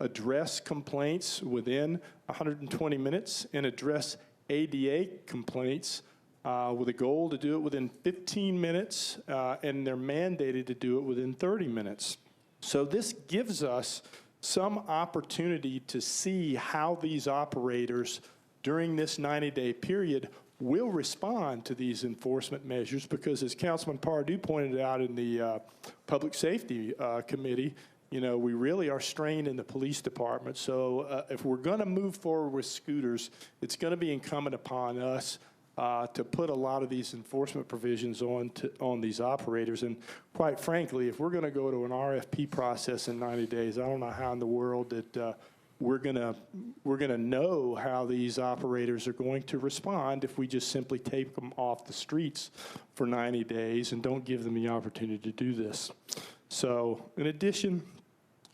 address complaints within 120 minutes and address ADA complaints with a goal to do it within 15 minutes, and they're mandated to do it within 30 minutes. So this gives us some opportunity to see how these operators during this 90-day period will respond to these enforcement measures, because as Councilman Pardue pointed out in the Public Safety Committee, we really are strained in the police department. So if we're going to move forward with scooters, it's going to be incumbent upon us to put a lot of these enforcement provisions on these operators. And quite frankly, if we're going to go to an RFP process in 90 days, I don't know how in the world that we're gonna know how these operators are going to respond if we just simply take them off the streets for 90 days and don't give them the opportunity to do this. So in addition,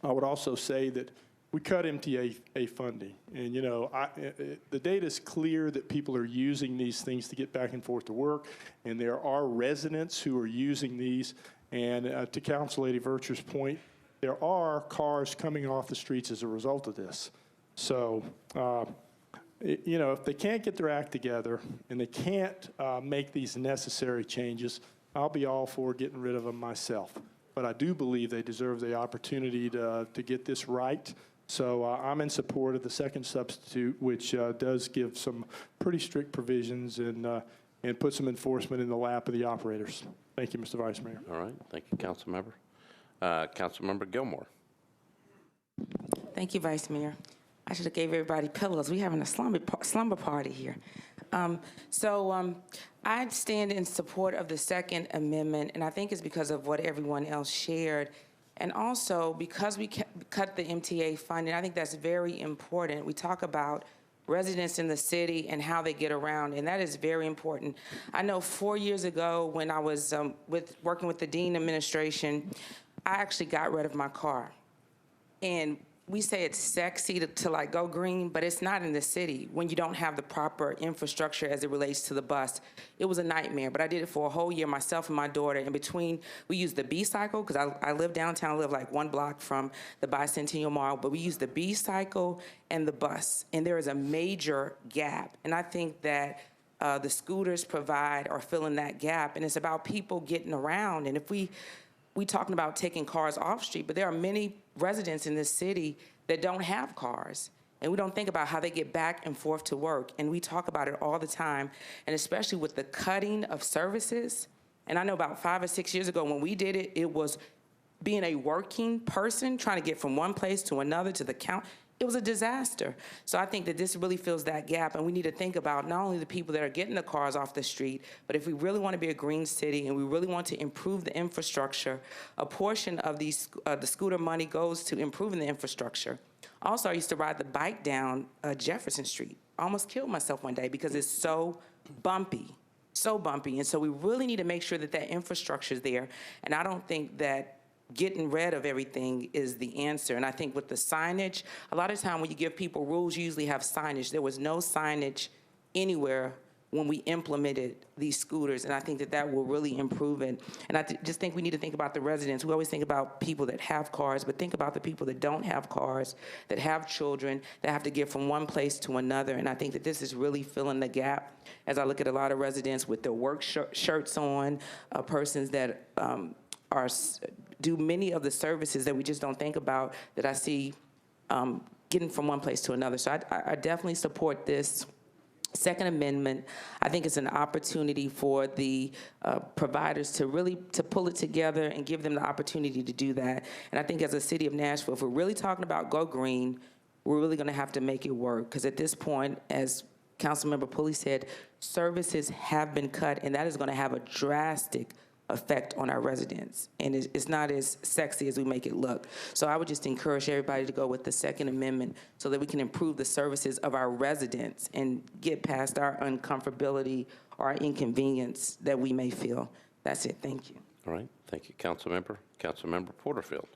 I would also say that we cut MTA funding, and the data is clear that people are using these things to get back and forth to work, and there are residents who are using these. And to Council Lady Virtue's point, there are cars coming off the streets as a result of this. So, if they can't get their act together and they can't make these necessary changes, I'll be all for getting rid of them myself. But I do believe they deserve the opportunity to get this right. So I'm in support of the second substitute, which does give some pretty strict provisions and put some enforcement in the lap of the operators. Thank you, Mr. Vice Mayor. All right. Thank you, Councilmember. Councilmember Gilmore. Thank you, Vice Mayor. I should have gave everybody pillows. We're having a slumber party here. I stand in support of the Second Amendment, and I think it's because of what everyone else shared. And also, because we cut the MTA funding, I think that's very important. We talk about residents in the city and how they get around, and that is very important. I know 4 years ago when I was working with the Dean administration, I actually got rid of my car. And we say it's sexy to like go green, but it's not in the city when you don't have the proper infrastructure as it relates to the bus. It was a nightmare, but I did it for a whole year, myself and my daughter. In between, we used the B-cycle, because I live downtown, I live like 1 block from the Bicentennial Mall, but we used the B-cycle and the bus, and there is a major gap. And I think that the scooters provide or fill in that gap, and it's about people getting around. And if we talking about taking cars off street, but there are many residents in this city that don't have cars. And we don't think about how they get back and forth to work. And we talk about it all the time, and especially with the cutting of services. And I know about 5 or 6 years ago when we did it, it was being a working person trying to get from one place to another to the county. It was a disaster. So I think that this really fills that gap, and we need to think about not only the people that are getting the cars off the street, but if we really want to be a green city and we really want to improve the infrastructure, a portion of the scooter money goes to improving the infrastructure. Also, I used to ride the bike down Jefferson Street. I almost killed myself one day because it's so bumpy, so bumpy. And so we really need to make sure that that infrastructure is there. And I don't think that getting rid of everything is the answer. And I think with the signage, a lot of time when you give people rules, you usually have signage. There was no signage anywhere when we implemented these scooters, and I think that that will really improve it. And I just think we need to think about the residents. We always think about people that have cars, but think about the people that don't have cars, that have children, that have to get from one place to another. And I think that this is really filling the gap as I look at a lot of residents with their work shirts on, persons that do many of the services that we just don't think about that I see getting from one place to another. So I definitely support this Second Amendment. I think it's an opportunity for the providers to really pull it together and give them the opportunity to do that. And I think as a city of Nashville, if we're really talking about go green, we're really going to have to make it work. Because at this point, as Councilmember Pulley said, services have been cut, and that is going to have a drastic effect on our residents. And it's not as sexy as we make it look. So I would just encourage everybody to go with the Second Amendment so that we can improve the services of our residents and get past our uncomfortability or our inconvenience that we may feel. That's it. Thank you. All right. Thank you, Councilmember. Councilmember Porterfield.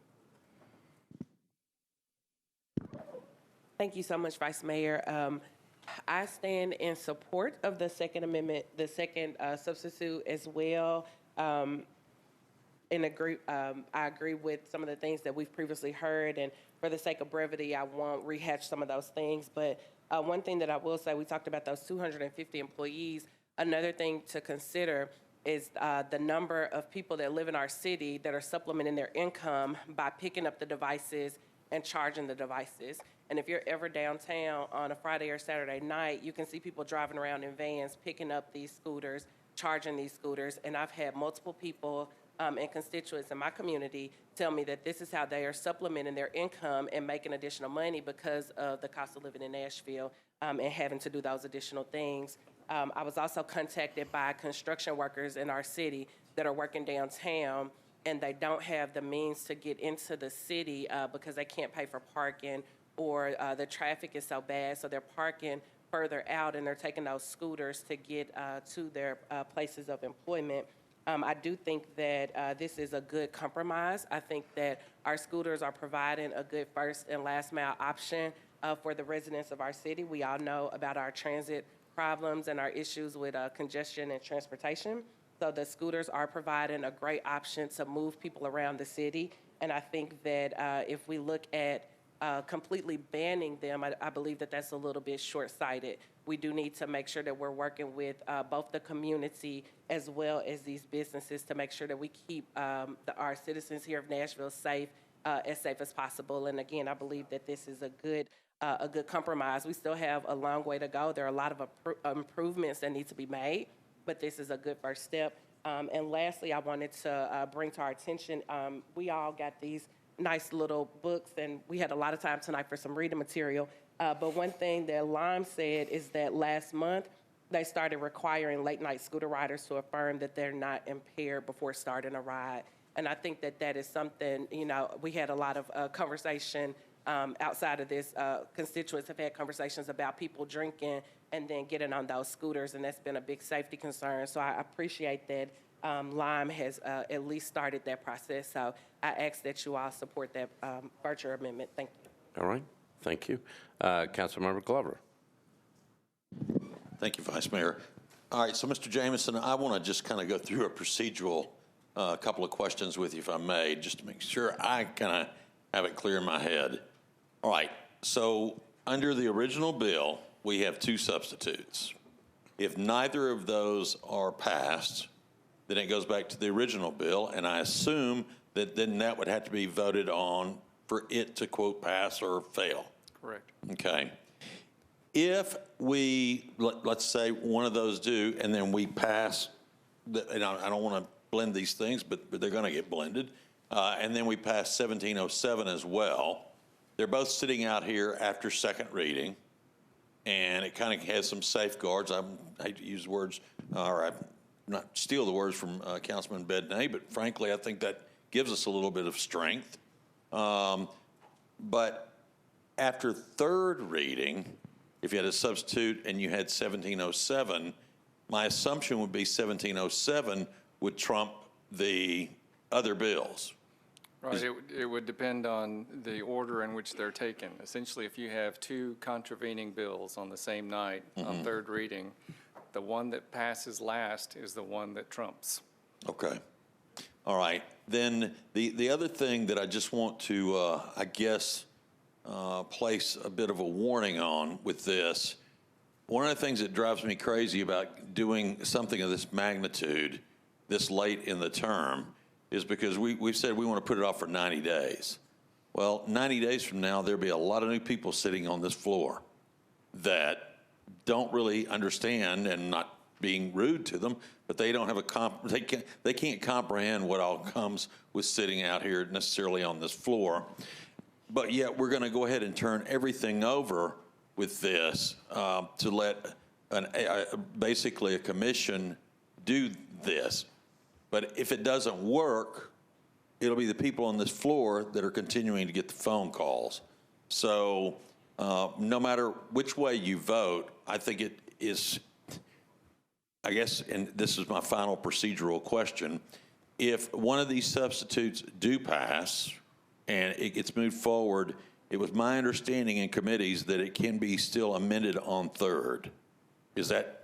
Thank you so much, Vice Mayor. I stand in support of the Second Amendment, the second substitute as well. I agree with some of the things that we've previously heard, and for the sake of brevity, I won't rehash some of those things. But one thing that I will say, we talked about those 250 employees. Another thing to consider is the number of people that live in our city that are supplementing their income by picking up the devices and charging the devices. And if you're ever downtown on a Friday or Saturday night, you can see people driving around in vans, picking up these scooters, charging these scooters. And I've had multiple people and constituents in my community tell me that this is how they are supplementing their income and making additional money because of the cost of living in Nashville and having to do those additional things. I was also contacted by construction workers in our city that are working downtown, and they don't have the means to get into the city because they can't pay for parking, or the traffic is so bad, so they're parking further out and they're taking those scooters to get to their places of employment. I do think that this is a good compromise. I think that our scooters are providing a good first and last mile option for the residents of our city. We all know about our transit problems and our issues with congestion and transportation. So the scooters are providing a great option to move people around the city. And I think that if we look at completely banning them, I believe that that's a little bit short-sighted. We do need to make sure that we're working with both the community as well as these businesses to make sure that we keep our citizens here of Nashville safe as possible. And again, I believe that this is a good compromise. We still have a long way to go. There are a lot of improvements that need to be made, but this is a good first step. And lastly, I wanted to bring to our attention, we all got these nice little books, and we had a lot of time tonight for some reading material. But one thing that Lime said is that last month, they started requiring late-night scooter riders to affirm that they're not impaired before starting a ride. And I think that that is something, we had a lot of conversation outside of this. Constituents have had conversations about people drinking and then getting on those scooters, and that's been a big safety concern. So I appreciate that Lime has at least started that process. So I ask that you all support that virtual amendment. Thank you. All right. Thank you. Councilmember Glover. Thank you, Vice Mayor. All right, so Mr. Jameson, I want to just kind of go through a procedural couple of questions with you, if I may, just to make sure I kind of have it clear in my head. All right, so under the original bill, we have two substitutes. If neither of those are passed, then it goes back to the original bill, and I assume that then that would have to be voted on for it to, quote, pass or fail. Correct. Okay. If we, let's say one of those do, and then we pass, and I don't want to blend these things, but they're going to get blended, and then we pass 1707 as well, they're both sitting out here after second reading, and it kind of has some safeguards. I hate to use words, or not steal the words from Councilman Bednay, but frankly, I think that gives us a little bit of strength. But after third reading, if you had a substitute and you had 1707, my assumption would be 1707 would trump the other bills. Right, it would depend on the order in which they're taken. Essentially, if you have two contravening bills on the same night on third reading, the one that passes last is the one that trumps. Okay. All right. Then the other thing that I just want to, I guess, place a bit of a warning on with this, one of the things that drives me crazy about doing something of this magnitude this late in the term is because we've said we want to put it off for 90 days. Well, 90 days from now, there'll be a lot of new people sitting on this floor that don't really understand, and not being rude to them, but they don't have they can't comprehend what all comes with sitting out here necessarily on this floor. But yet we're going to go ahead and turn everything over with this to let basically a commission do this. But if it doesn't work, it'll be the people on this floor that are continuing to get the phone calls. So no matter which way you vote, I think it is, I guess, and this is my final procedural question, if one of these substitutes do pass and it gets moved forward, it was my understanding in committees that it can be still amended on third. Is that?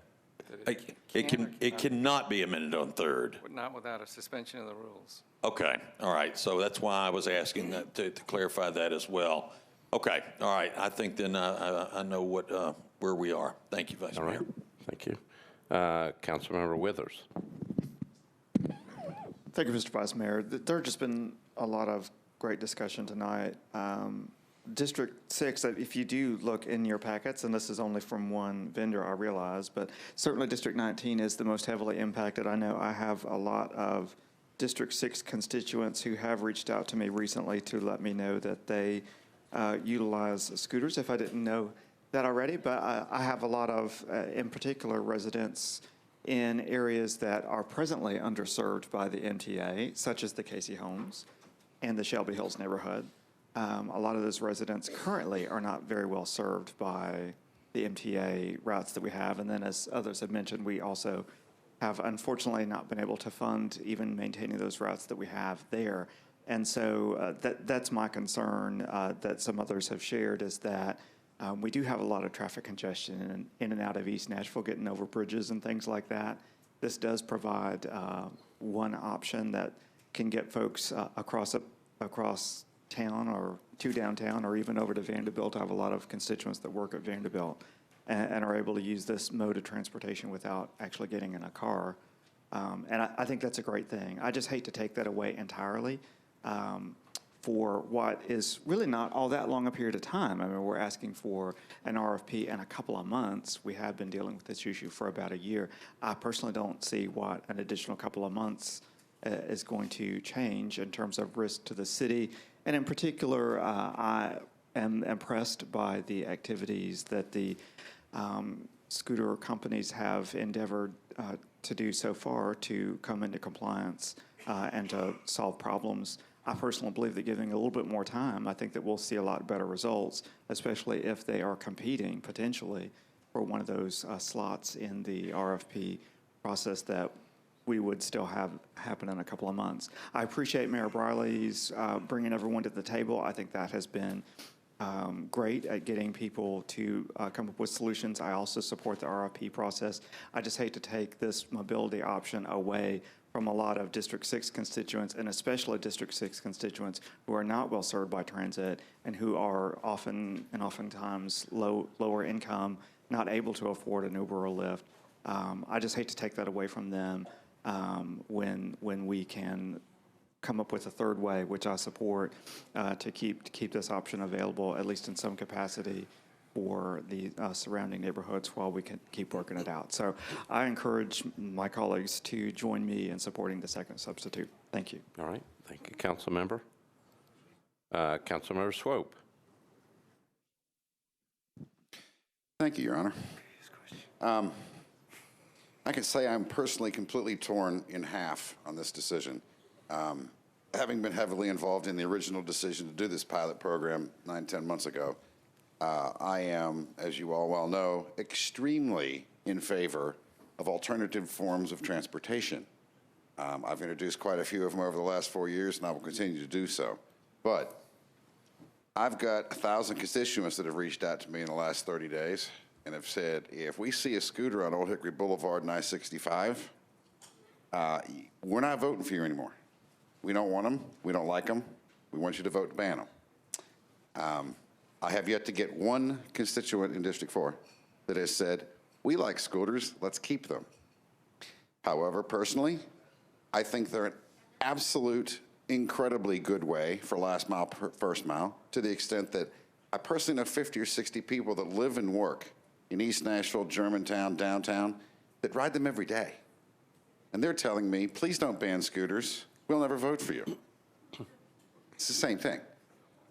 It cannot be amended on third. But not without a suspension of the rules. Okay, all right. So that's why I was asking that to clarify that as well. Okay, all right. I think then I know where we are. Thank you, Vice Mayor. All right, thank you. Councilmember Withers. Thank you, Mr. Vice Mayor. There's just been a lot of great discussion tonight. District 6, if you do look in your packets, and this is only from one vendor, I realize, but certainly District 19 is the most heavily impacted. I know I have a lot of District 6 constituents who have reached out to me recently to let me know that they utilize scooters, if I didn't know that already. But I have a lot of, in particular, residents in areas that are presently underserved by the MTA, such as the Casey Homes and the Shelby Hills neighborhood. A lot of those residents currently are not very well served by the MTA routes that we have. And then, as others have mentioned, we also have unfortunately not been able to fund even maintaining those routes that we have there. And so that's my concern that some others have shared, is that we do have a lot of traffic congestion in and out of East Nashville, getting over bridges and things like that. This does provide one option that can get folks across town or to downtown or even over to Vanderbilt. I have a lot of constituents that work at Vanderbilt and are able to use this mode of transportation without actually getting in a car. And I think that's a great thing. I just hate to take that away entirely for what is really not all that long a period of time. I mean, we're asking for an RFP in a couple of months. We have been dealing with this issue for about a year. I personally don't see what an additional couple of months is going to change in terms of risk to the city. And in particular, I am impressed by the activities that the scooter companies have endeavored to do so far to come into compliance and to solve problems. I personally believe that giving a little bit more time, I think that we'll see a lot better results, especially if they are competing potentially for one of those slots in the RFP process that we would still have happen in a couple of months. I appreciate Mayor Briley's bringing everyone to the table. I think that has been great at getting people to come up with solutions. I also support the RFP process. I just hate to take this mobility option away from a lot of District 6 constituents, and especially District 6 constituents who are not well served by transit and who are oftentimes lower income, not able to afford an Uber or Lyft. I just hate to take that away from them when we can come up with a third way, which I support, to keep this option available, at least in some capacity, for the surrounding neighborhoods while we can keep working it out. So I encourage my colleagues to join me in supporting the second substitute. Thank you. All right. Thank you, Council Member. Councilmember Swope. Thank you, Your Honor. I can say I'm personally completely torn in half on this decision. Having been heavily involved in the original decision to do this pilot program 9-10 months ago, I am, as you all well know, extremely in favor of alternative forms of transportation. I've introduced quite a few of them over the last 4 years, and I will continue to do so. But I've got 1,000 constituents that have reached out to me in the last 30 days and have said, if we see a scooter on Old Hickory Boulevard and I-65, we're not voting for you anymore. We don't want them. We don't like them. We want you to vote to ban them. I have yet to get one constituent in District 4 that has said, we like scooters, let's keep them. However, personally, I think they're an absolute, incredibly good way for last mile, first mile, to the extent that I personally know 50 or 60 people that live and work in East Nashville, Germantown, downtown, that ride them every day. And they're telling me, please don't ban scooters, we'll never vote for you. It's the same thing.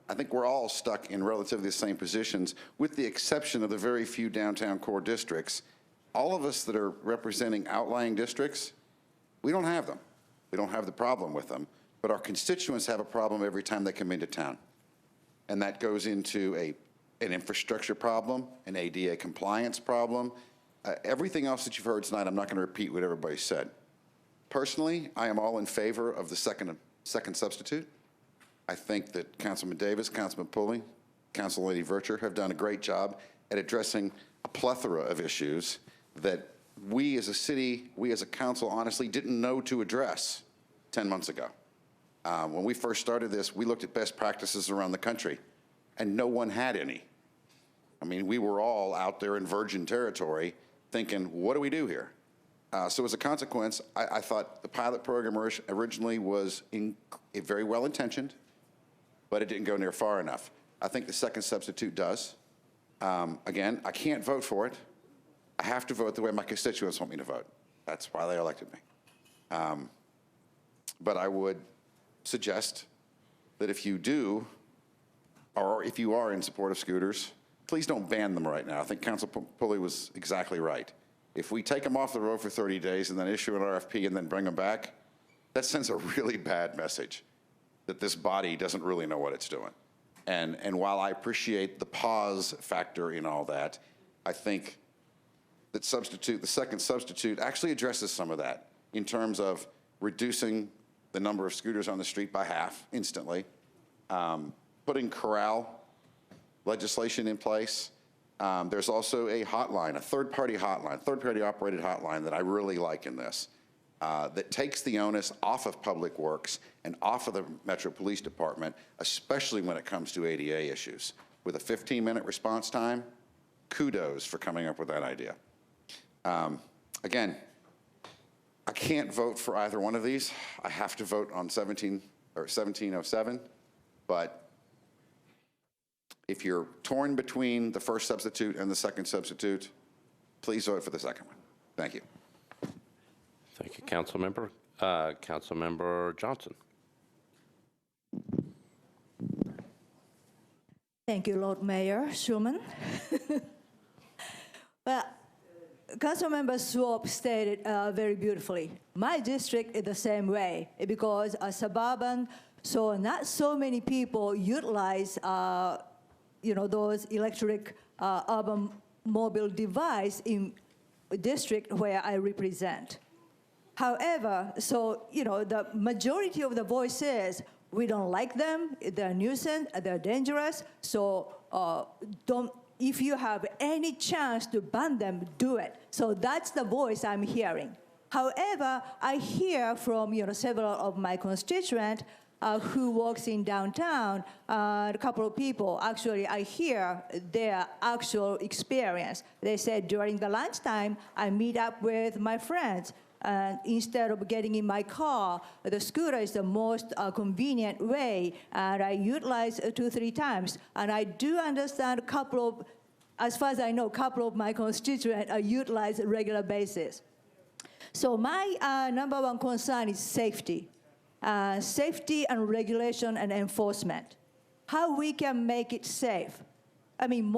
I think we're all stuck in relatively the same positions, with the exception of the very few downtown core districts. All of us that are representing outlying districts, we don't have them. We don't have the problem with them, but our constituents have a problem every time they come into town. And that goes into an infrastructure problem, an ADA compliance problem, everything else that you've heard tonight. I'm not going to repeat what everybody said. Personally, I am all in favor of the second substitute. I think that Councilman Davis, Councilman Pulley, Council Lady Vercher have done a great job at addressing a plethora of issues that we as a city, we as a council, honestly didn't know to address 10 months ago. When we first started this, we looked at best practices around the country, and no one had any. I mean, we were all out there in virgin territory thinking, what do we do here? So as a consequence, I thought the pilot program originally was very well-intentioned, but it didn't go near far enough. I think the second substitute does. Again, I can't vote for it. I have to vote the way my constituents want me to vote. That's why they elected me. But I would suggest that if you do, or if you are in support of scooters, please don't ban them right now. I think Council Pulley was exactly right. If we take them off the road for 30 days and then issue an RFP and then bring them back, that sends a really bad message that this body doesn't really know what it's doing. And while I appreciate the pause factor in all that, I think that the second substitute actually addresses some of that in terms of reducing the number of scooters on the street by half instantly, putting corral legislation in place. There's also a hotline, a third-party hotline, third-party operated hotline that I really like in this, that takes the onus off of Public Works and off of the Metro Police Department, especially when it comes to ADA issues. With a 15-minute response time, kudos for coming up with that idea. Again, I can't vote for either one of these. I have to vote on 1707, but if you're torn between the first substitute and the second substitute, please vote for the second one. Thank you. Thank you, Councilmember. Councilmember Johnson. Thank you, Lord Mayor Schuman. Well, Councilmember Swope stated very beautifully. My district is the same way because a suburban, so not so many people utilize, those electric urban mobile device in a district where I represent. However, the majority of the voice says, we don't like them, they're a nuisance, they're dangerous, so if you have any chance to ban them, do it. So that's the voice I'm hearing. However, I hear from several of my constituents who works in downtown, a couple of people, actually I hear their actual experience. They said during the lunchtime, I meet up with my friends, and instead of getting in my car, the scooter is the most convenient way, and I utilize 2-3 times. And I do understand as far as I know, a couple of my constituents utilize a regular basis. So my number one concern is safety. Safety and regulation and enforcement. How we can make it safe. I mean,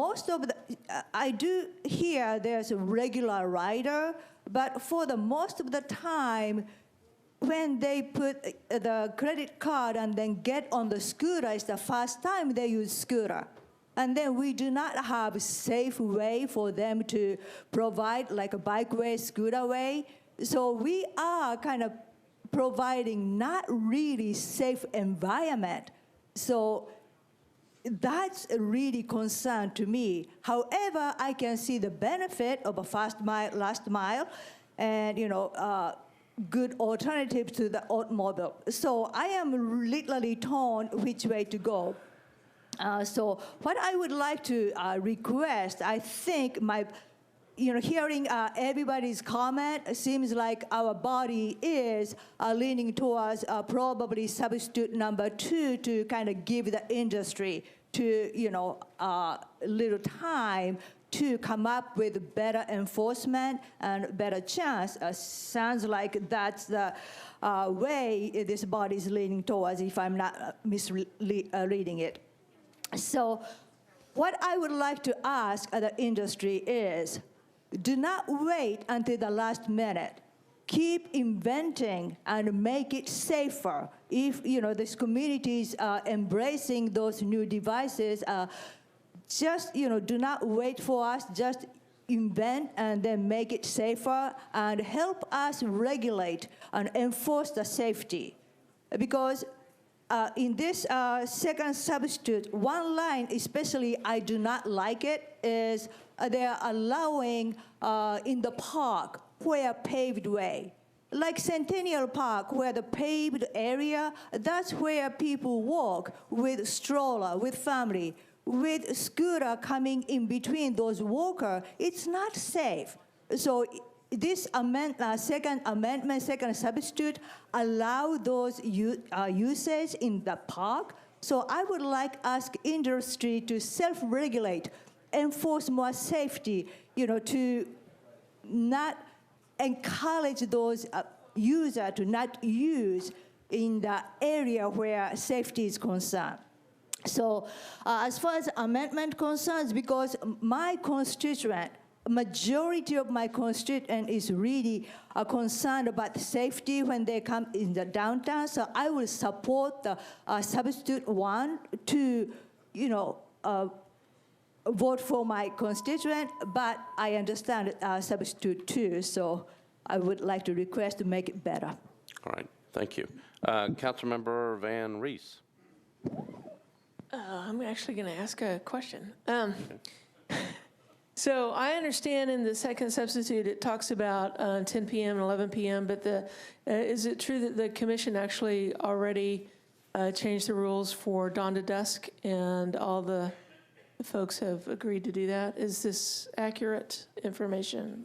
I do hear there's a regular rider, but for the most of the time, when they put the credit card and then get on the scooter, it's the first time they use scooter. And then we do not have a safe way for them to provide like a bike way, scooter way. So we are kind of providing not really safe environment. So that's a really concern to me. However, I can see the benefit of a first mile, last mile, and good alternative to the automobile. So I am literally torn which way to go. So what I would like to request, I think hearing everybody's comment, it seems like our body is leaning towards probably substitute number 2 to kind of give the industry to, little time to come up with better enforcement and better chance. Sounds like that's the way this body is leaning towards, if I'm not misreading it. So what I would like to ask the industry is, do not wait until the last minute. Keep inventing and make it safer. If this communities are embracing those new devices, just do not wait for us. Just invent and then make it safer and help us regulate and enforce the safety, because. In this second substitute, one line especially I do not like it is they are allowing in the park where paved way. Like Centennial Park, where the paved area, that's where people walk with stroller, with family, with scooter coming in between those walkers. It's not safe. So this second amendment, second substitute, allow those uses in the park. So I would like ask industry to self-regulate, enforce more safety, to not encourage those users to not use in the area where safety is concerned. So as far as amendment concerns, because my constituent, majority of my constituent is really concerned about safety when they come in the downtown. So I will support the substitute 1 to, vote for my constituent, but I understand substitute 2. So I would like to request to make it better. All right, thank you. Councilmember Van Rees. I'm actually going to ask a question. So I understand in the second substitute it talks about 10 p.m. and 11 p.m., but is it true that the commission actually already changed the rules for dawn to dusk and all the folks have agreed to do that? Is this accurate information?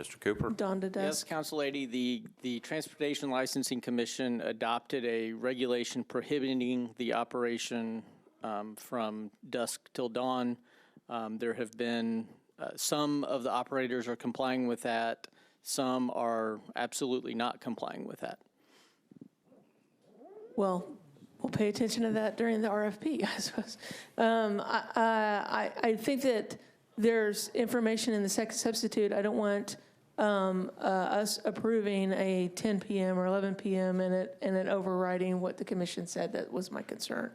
Mr. Cooper? Dawn to dusk? Yes, Council Lady, the Transportation Licensing Commission adopted a regulation prohibiting the operation from dusk till dawn. There have been, some of the operators are complying with that. Some are absolutely not complying with that. Well, we'll pay attention to that during the RFP, I suppose. I think that there's information in the second substitute. I don't want us approving a 10 p.m. or 11 p.m. and it overriding what the commission said. That was my concern.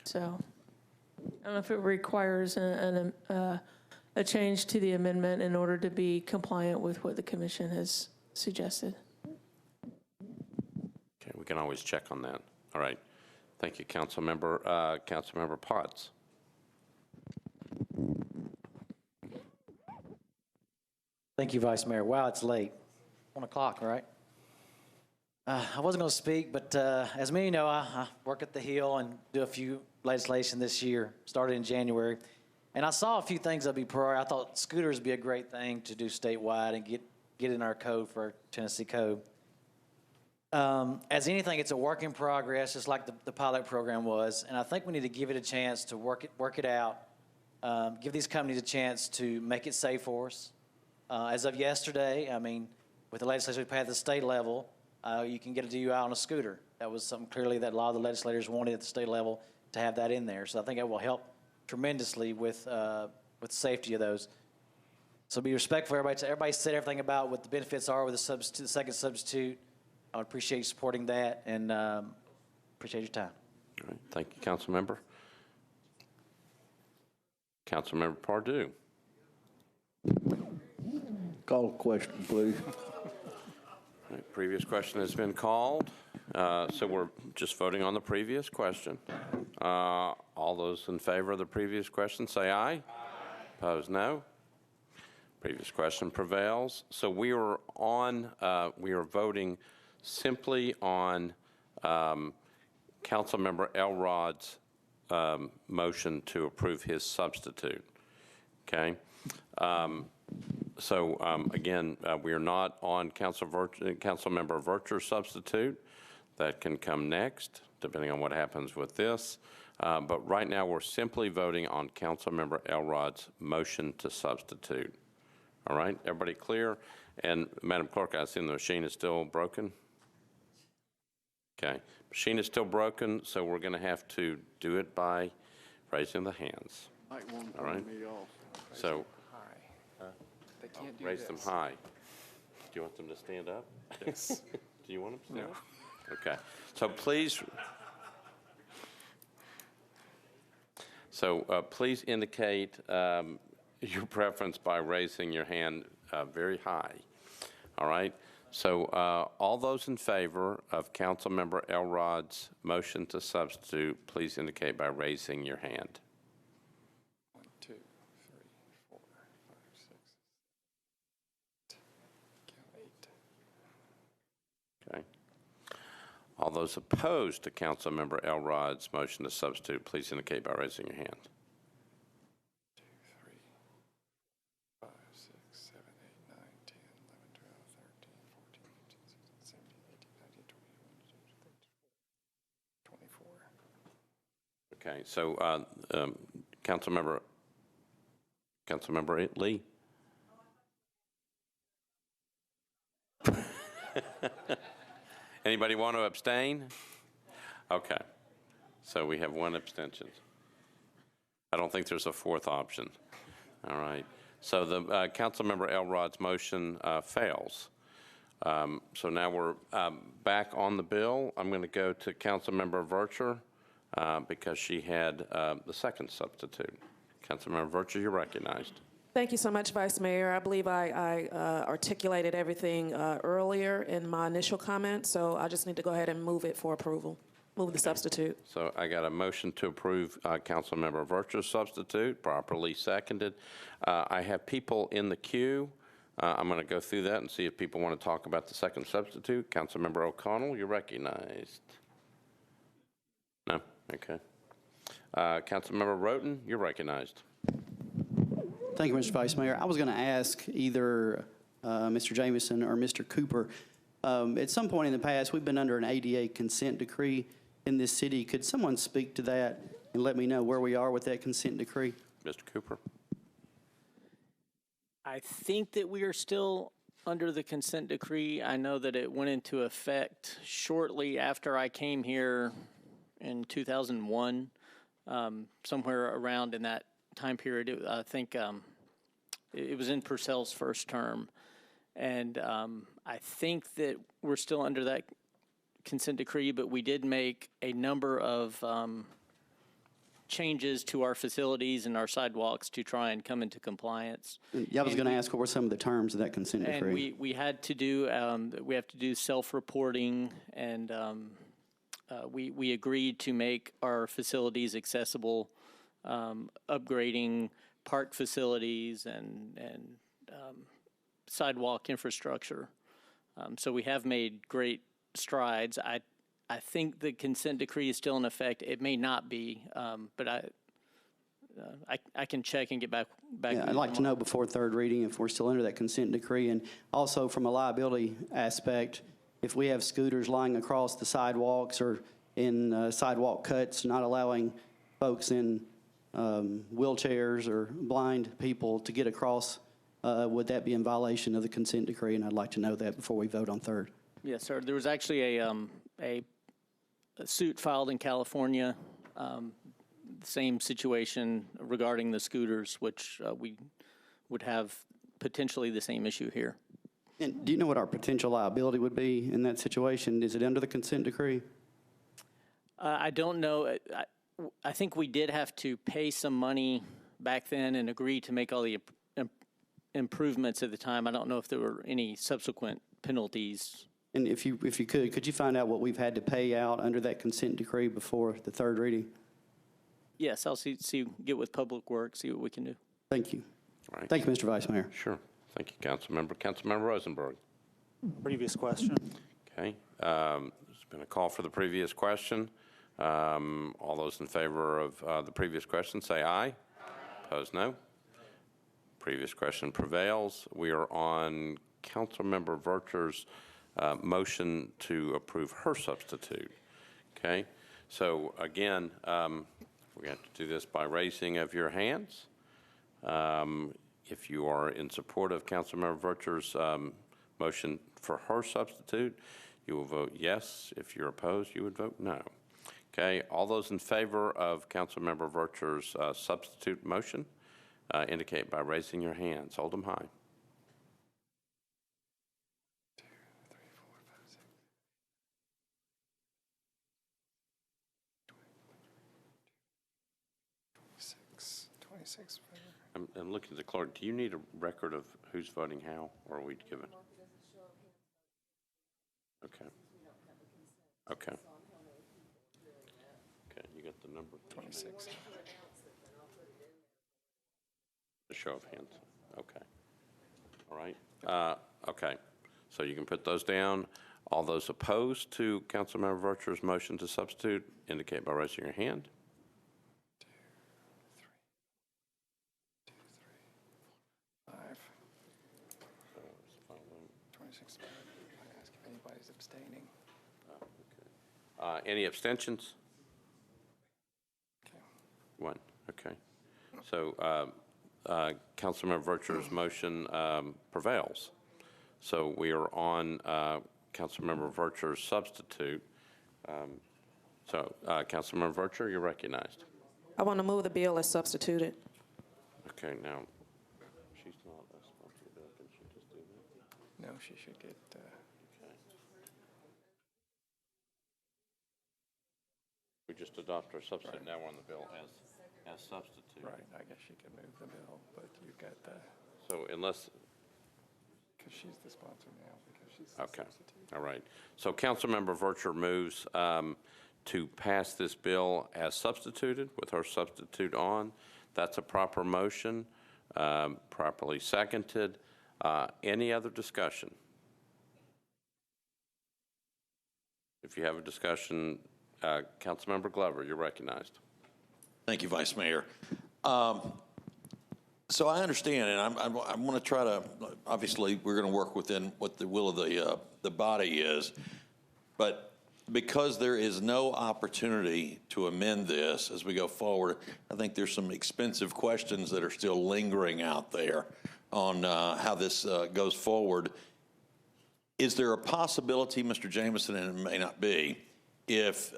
So I don't know if it requires a change to the amendment in order to be compliant with what the commission has suggested. Okay, we can always check on that. All right. Thank you, Councilmember. Councilmember Potts. Thank you, Vice Mayor. Wow, it's late. 1 o'clock, right? I wasn't going to speak, but as many know, I work at the Hill and do a few legislation this year, started in January. And I saw a few things that'd be priority. I thought scooters would be a great thing to do statewide and get in our code for our Tennessee code. As anything, it's a work in progress, just like the pilot program was. And I think we need to give it a chance to work it out, give these companies a chance to make it safe for us. As of yesterday, I mean, with the legislation we passed at the state level, you can get a DUI on a scooter. That was something clearly that a lot of the legislators wanted at the state level to have that in there. So I think it will help tremendously with safety of those. So be respectful. Everybody said everything about what the benefits are with the second substitute. I would appreciate you supporting that and appreciate your time. All right. Thank you, Councilmember. Councilmember Pardue. Call a question, please. Previous question has been called, so we're just voting on the previous question. All those in favor of the previous question, say aye. Opposed, no. Previous question prevails. So we are voting simply on Councilmember Elrod's motion to approve his substitute. Okay. Again, we are not on Councilmember Vercher's substitute. That can come next, depending on what happens with this. But right now, we're simply voting on Councilmember Elrod's motion to substitute. All right, everybody clear? And Madam Clerk, I assume the machine is still broken? Okay, machine is still broken, so we're going to have to do it by raising the hands. All right? So They can't do raise this. them high. Do you want them to stand up? Yes. Do you want them to stand No. up? Okay. So please indicate your preference by raising your hand very high. All right? So all those in favor of Councilmember Elrod's motion to substitute, please indicate by raising your hand. 1, 2, 3, 4, 5, 6, 8. Okay. All those opposed to Councilmember Elrod's motion to substitute, please indicate by raising your hand. 2, 3, 5, 6, 7, 8, 9, 10, 11, 12, 13, 14, 15, 16, 17, 18, 19, 20, 21, 24. Okay, so Councilmember Lee. Anybody want to abstain? Okay, so we have one abstention. I don't think there's a fourth option. All right, so the Councilmember Elrod's motion fails. So now we're back on the bill. I'm going to go to Councilmember Vercher because she had the second substitute. Councilmember Vercher, you're recognized. Thank you so much, Vice Mayor. I believe I articulated everything earlier in my initial comment, so I just need to go ahead and move it for approval. Move the substitute. So I got a motion to approve Councilmember Vercher's substitute, properly seconded. I have people in the queue. I'm going to go through that and see if people want to talk about the second substitute. Councilmember O'Connell, you're recognized. No? Okay. Councilmember Roten, you're recognized. Thank you, Mr. Vice Mayor. I was going to ask either Mr. Jameson or Mr. Cooper. At some point in the past, we've been under an ADA consent decree in this city. Could someone speak to that and let me know where we are with that consent decree? Mr. Cooper. I think that we are still under the consent decree. I know that it went into effect shortly after I came here in 2001, somewhere around in that time period. I think it was in Purcell's first term. And I think that we're still under that consent decree, but we did make a number of changes to our facilities and our sidewalks to try and come into compliance. Yeah, I was going to ask what were some of the terms of that consent decree. And we had to do, we have to do self-reporting, and we agreed to make our facilities accessible, upgrading park facilities and sidewalk infrastructure. So we have made great strides. I think the consent decree is still in effect. It may not be, but I can check and get back. Yeah, I'd like to know before third reading if we're still under that consent decree, and also from a liability aspect, if we have scooters lying across the sidewalks or in sidewalk cuts, not allowing folks in wheelchairs or blind people to get across, would that be in violation of the consent decree? And I'd like to know that before we vote on third. Yes, sir. There was actually a suit filed in California, same situation regarding the scooters, which we would have potentially the same issue here. And do you know what our potential liability would be in that situation? Is it under the consent decree? I don't know. I think we did have to pay some money back then and agree to make all the improvements at the time. I don't know if there were any subsequent penalties And if you could you find out what we've had to pay out under that consent decree before the third reading? Yes, I'll get with Public Works, see what we can do. Thank you. All right. Thank you, Mr. Vice Mayor. Sure. Thank you, Councilmember. Councilmember Rosenberg. Previous question. Okay. There's been a call for the previous question. All those in favor of the previous question say aye. Opposed, no. Previous question prevails. We are on Councilmember Vercher's motion to approve her substitute. Okay. So again, we have to do this by raising of your hands. If you are in support of Councilmember Vercher's motion for her substitute, you will vote yes. If you're opposed, you would vote no. Okay, all those in favor of Councilmember Vercher's substitute motion indicate by raising your hands. Hold them high. 2, 3, 4, 5, 6. 26. I'm looking at the clerk. Do you need a record of who's voting how, or are we given? Okay. Okay. Okay, you got the number? 26. A show of hands. Okay. All right. Okay. So you can put those down. All those opposed to Councilmember Vercher's motion to substitute indicate by raising your hand. 5. 26. I ask if anybody's abstaining. Any abstentions? Okay. 1. Okay. So Councilmember Vercher's motion prevails. So we are on Councilmember Vercher's substitute. Councilmember Vercher, you're recognized. I want to move the bill as substituted. Okay, now, she's not a sponsor, can she just do that? No, she should get. We just adopt our substitute. Now we're on the bill as substitute. Right, I guess she can move the bill, but you've got the. So unless. Because she's the sponsor now, because she's the Okay, substitute. all right. So Councilmember Vercher moves to pass this bill as substituted with her substitute on. That's a proper motion, properly seconded. Any other discussion? If you have a discussion, Councilmember Glover, you're recognized. Thank you, Vice Mayor. So I understand, and I'm going to try to, obviously, we're going to work within what the will of the body is, but because there is no opportunity to amend this as we go forward, I think there's some expensive questions that are still lingering out there on how this goes forward. Is there a possibility, Mr. Jameson, and it may not be, if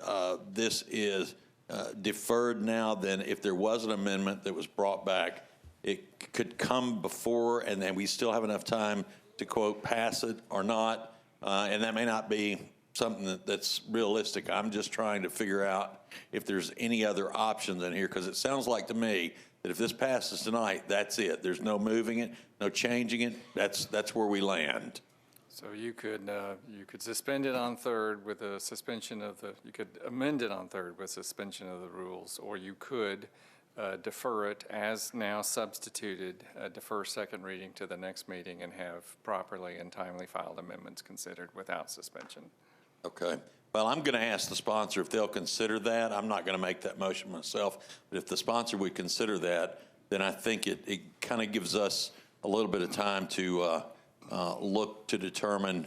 this is deferred now, then if there was an amendment that was brought back, it could come before, and then we still have enough time to, quote, pass it or not, and that may not be something that's realistic. I'm just trying to figure out if there's any other options in here, because it sounds like to me that if this passes tonight, that's it. There's no moving it, no changing it. That's where we land. So you could suspend it on third with a suspension of you could amend it on third with suspension of the rules, or you could defer it as now substituted, defer second reading to the next meeting and have properly and timely filed amendments considered without suspension. Okay. Well, I'm going to ask the sponsor if they'll consider that. I'm not going to make that motion myself, but if the sponsor would consider that, then I think it kind of gives us a little bit of time to look to determine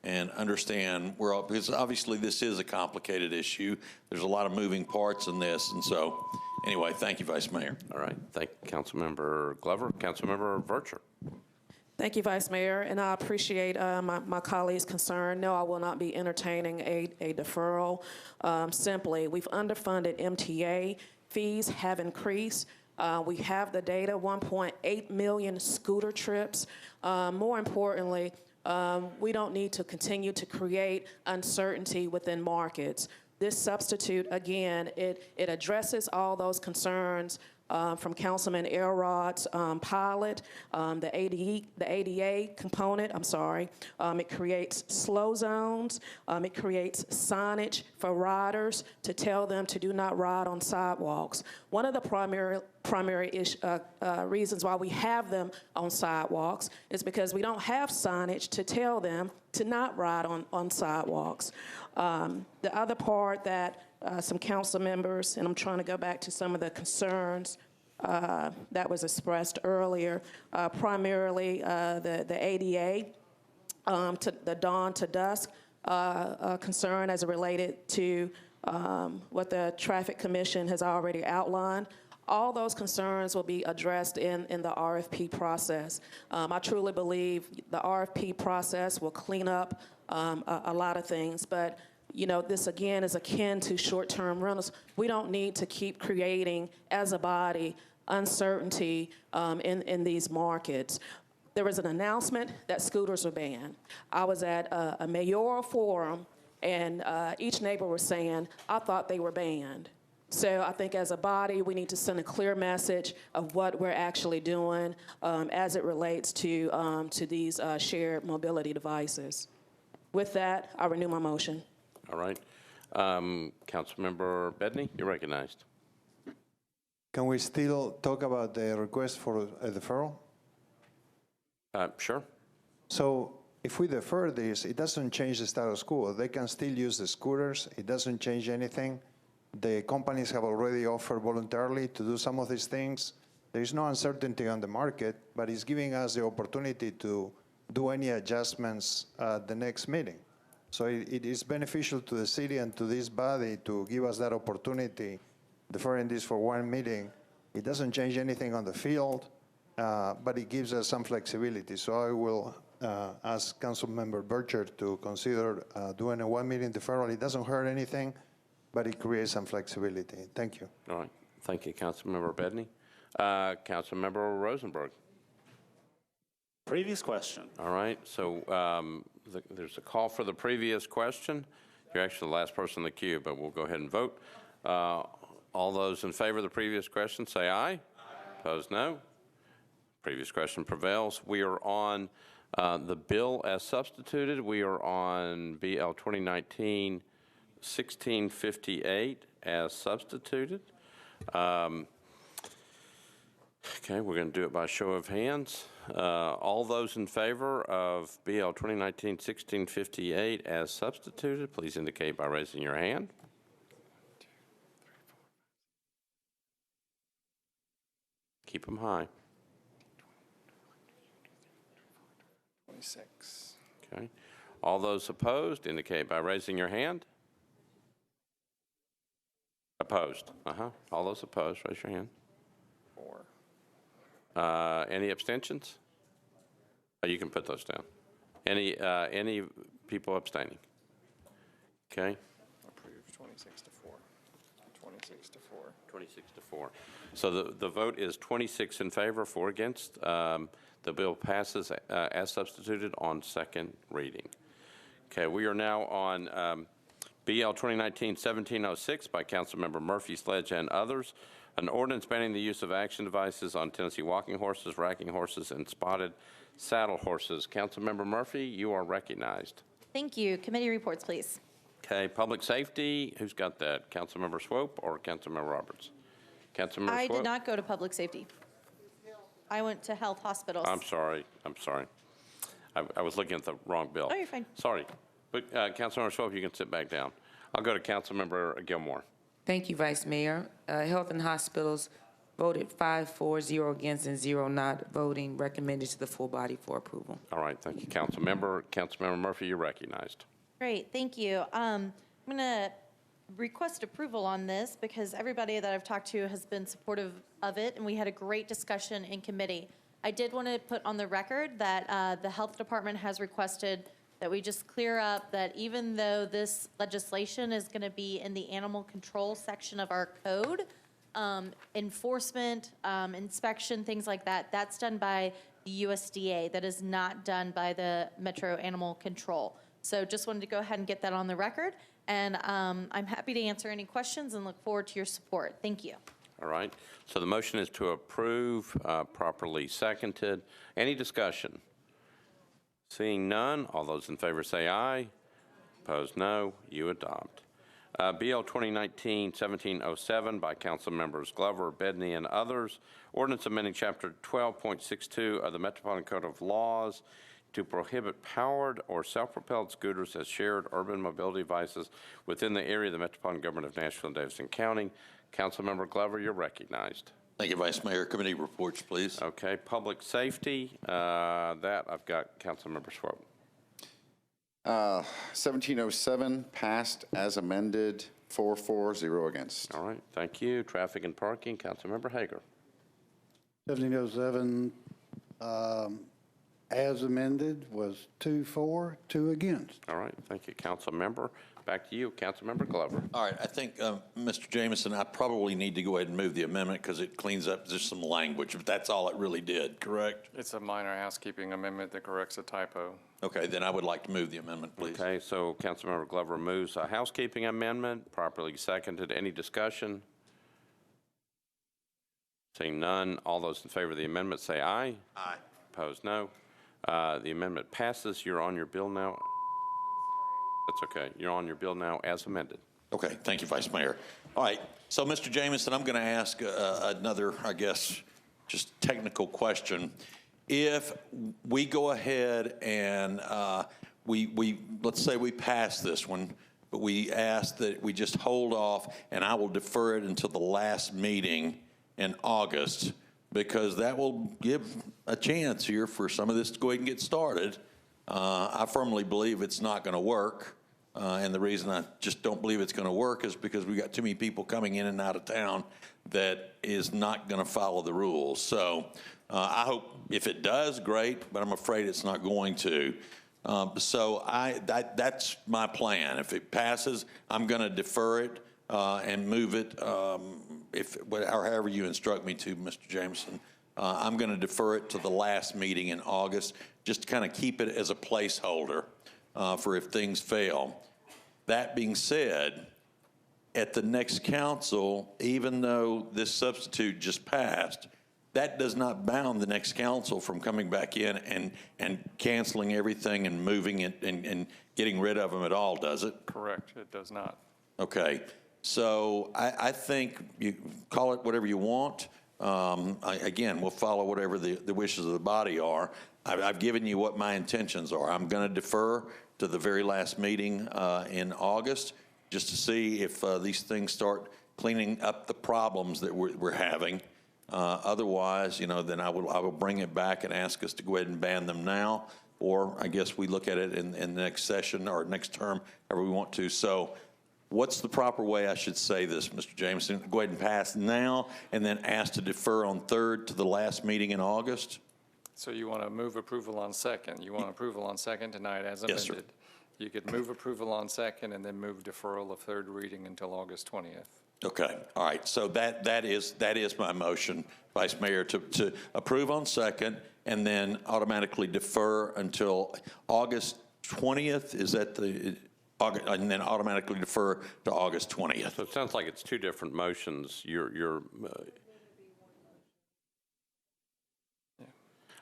and understand because obviously this is a complicated issue. There's a lot of moving parts in this, and so anyway, thank you, Vice Mayor. All right. Thank you, Councilmember Glover. Councilmember Vercher. Thank you, Vice Mayor, and I appreciate my colleagues' concern. No, I will not be entertaining a deferral. Simply, we've underfunded MTA. Fees have increased. We have the data, 1.8 million scooter trips. More importantly, we don't need to continue to create uncertainty within markets. This substitute, again, it addresses all those concerns from Councilman Elrod's pilot, the ADA component, it creates slow zones. It creates signage for riders to tell them to do not ride on sidewalks. One of the primary reasons why we have them on sidewalks is because we don't have signage to tell them to not ride on sidewalks. The other part that some council members, and I'm trying to go back to some of the concerns that was expressed earlier, primarily the ADA, to the dawn to dusk concern as it related to what the Traffic Commission has already outlined. All those concerns will be addressed in the RFP process. I truly believe the RFP process will clean up a lot of things, but you know, this again is akin to short-term rentals. We don't need to keep creating, as a body, uncertainty in these markets. There was an announcement that scooters are banned. I was at a mayoral forum, and each neighbor was saying, I thought they were banned. So I think as a body, we need to send a clear message of what we're actually doing as it relates to these shared mobility devices. With that, I renew my motion. All right. Councilmember Bedney, you're recognized. Can we still talk about the request for a deferral? Sure. So if we defer this, it doesn't change the status quo. They can still use the scooters. It doesn't change anything. The companies have already offered voluntarily to do some of these things. There is no uncertainty on the market, but it's giving us the opportunity to do any adjustments at the next meeting. So it is beneficial to the city and to this body to give us that opportunity, deferring this for one meeting. It doesn't change anything on the field, but it gives us some flexibility. So I will ask Councilmember Burchard to consider doing a one-meeting deferral. It doesn't hurt anything, but it creates some flexibility. Thank you. All right. Thank you, Councilmember Bedney. Councilmember Rosenberg. Previous question. All right. So there's a call for the previous question. You're actually the last person in the queue, but we'll go ahead and vote. All those in favor of the previous question, say aye. Aye. Opposed, no. Previous question prevails. We are on the bill as substituted. We are on BL 2019-1658 as substituted. Okay, we're going to do it by show of hands. All those in favor of BL 2019-1658 as substituted, please indicate by raising your hand. Keep them high. 26. Okay. All those opposed, indicate by raising your hand. Opposed. All those opposed, raise your hand. 4. Any abstentions? Oh, you can put those down. Any people abstaining? Okay. Approved 26 to 4. 26 to 4. 26 to 4. So the vote is 26 in favor, 4 against. The bill passes as substituted on second reading. Okay, we are now on BL 2019-1706 by Councilmember Murphy, Sledge, and others. An ordinance banning the use of action devices on Tennessee walking horses, racking horses, and spotted saddle horses. Councilmember Murphy, you are recognized. Thank you. Committee reports, please. Okay, public safety, who's got that? Councilmember Swope or Councilmember Roberts? Councilmember I Swope? did not go to public safety. I went to health hospitals. I'm sorry. I was looking at the wrong bill. Oh, you're fine. Sorry. But Councilmember Swope, you can sit back down. I'll go to Councilmember Gilmore. Thank you, Vice Mayor. Health and Hospitals voted 5-4, against, and 0 not voting. Recommended to the full body for approval. All right, thank you, Councilmember Murphy, you're recognized. Great, thank you. I'm going to request approval on this because everybody that I've talked to has been supportive of it, and we had a great discussion in committee. I did want to put on the record that the Health Department has requested that we just clear up that even though this legislation is going to be in the animal control section of our code, enforcement, inspection, things like that, that's done by the USDA. That is not done by the Metro Animal Control. So just wanted to go ahead and get that on the record. And I'm happy to answer any questions and look forward to your support. Thank you. All right. So the motion is to approve, properly seconded. Any discussion? Seeing none, all those in favor say aye. Opposed, no. You adopt. BL 2019-1707 by Council Members Glover, Bedney, and others. Ordinance amending Chapter 12.62 of the Metropolitan Code of Laws to prohibit powered or self-propelled scooters as shared urban mobility devices within the area of the Metropolitan Government of Nashville and Davidson County. Councilmember Glover, you're recognized. Thank you, Vice Mayor. Committee reports, please. Okay, public safety, that I've got Councilmember Swope. 1707 passed as amended, 4-0 against. All right, thank you. Traffic and parking, Councilmember Hager. 1707, as amended, was 2-4, 2 against. All right, thank you, Councilmember. Back to you, Councilmember Glover. All right, I think, Mr. Jameson, I probably need to go ahead and move the amendment because it cleans up just some language, but that's all it really did, correct? It's a minor housekeeping amendment that corrects a typo. Okay, then I would like to move the amendment, please. Okay, so Councilmember Glover moves a housekeeping amendment, properly seconded. Any discussion? Seeing none, all those in favor of the amendment say aye. Aye. Opposed, no. The amendment passes. You're on your bill now. That's okay. You're on your bill now as amended. Okay, thank you, Vice Mayor. All right, so Mr. Jameson, I'm going to ask another, I guess, just technical question. If we go ahead and let's say we pass this one, but we ask that we just hold off, and I will defer it until the last meeting in August, because that will give a chance here for some of this to go ahead and get started. I firmly believe it's not going to work, and the reason I just don't believe it's going to work is because we've got too many people coming in and out of town that is not going to follow the rules. So I hope if it does, great, but I'm afraid it's not going to. So that's my plan. If it passes, I'm going to defer it and move it, or however you instruct me to, Mr. Jameson. I'm going to defer it to the last meeting in August, just to kind of keep it as a placeholder for if things fail. That being said, at the next council, even though this substitute just passed, that does not bound the next council from coming back in and canceling everything and moving it and getting rid of them at all, does it? Correct, it does not. Okay, so I think you call it whatever you want. Again, we'll follow whatever the wishes of the body are. I've given you what my intentions are. I'm going to defer to the very last meeting in August just to see if these things start cleaning up the problems that we're having. Otherwise, then I will bring it back and ask us to go ahead and ban them now, or I guess we look at it in the next session or next term, however we want to. So what's the proper way I should say this, Mr. Jameson? Go ahead and pass now and then ask to defer on third to the last meeting in August? So you want to move approval on second. You want approval on second tonight as amended. Yes, sir. You could move approval on second and then move deferral of third reading until August 20th. Okay, all right, so that is my motion, Vice Mayor, to approve on second and then automatically defer until August 20th, is that and then automatically defer to August 20th. So it sounds like it's two different motions.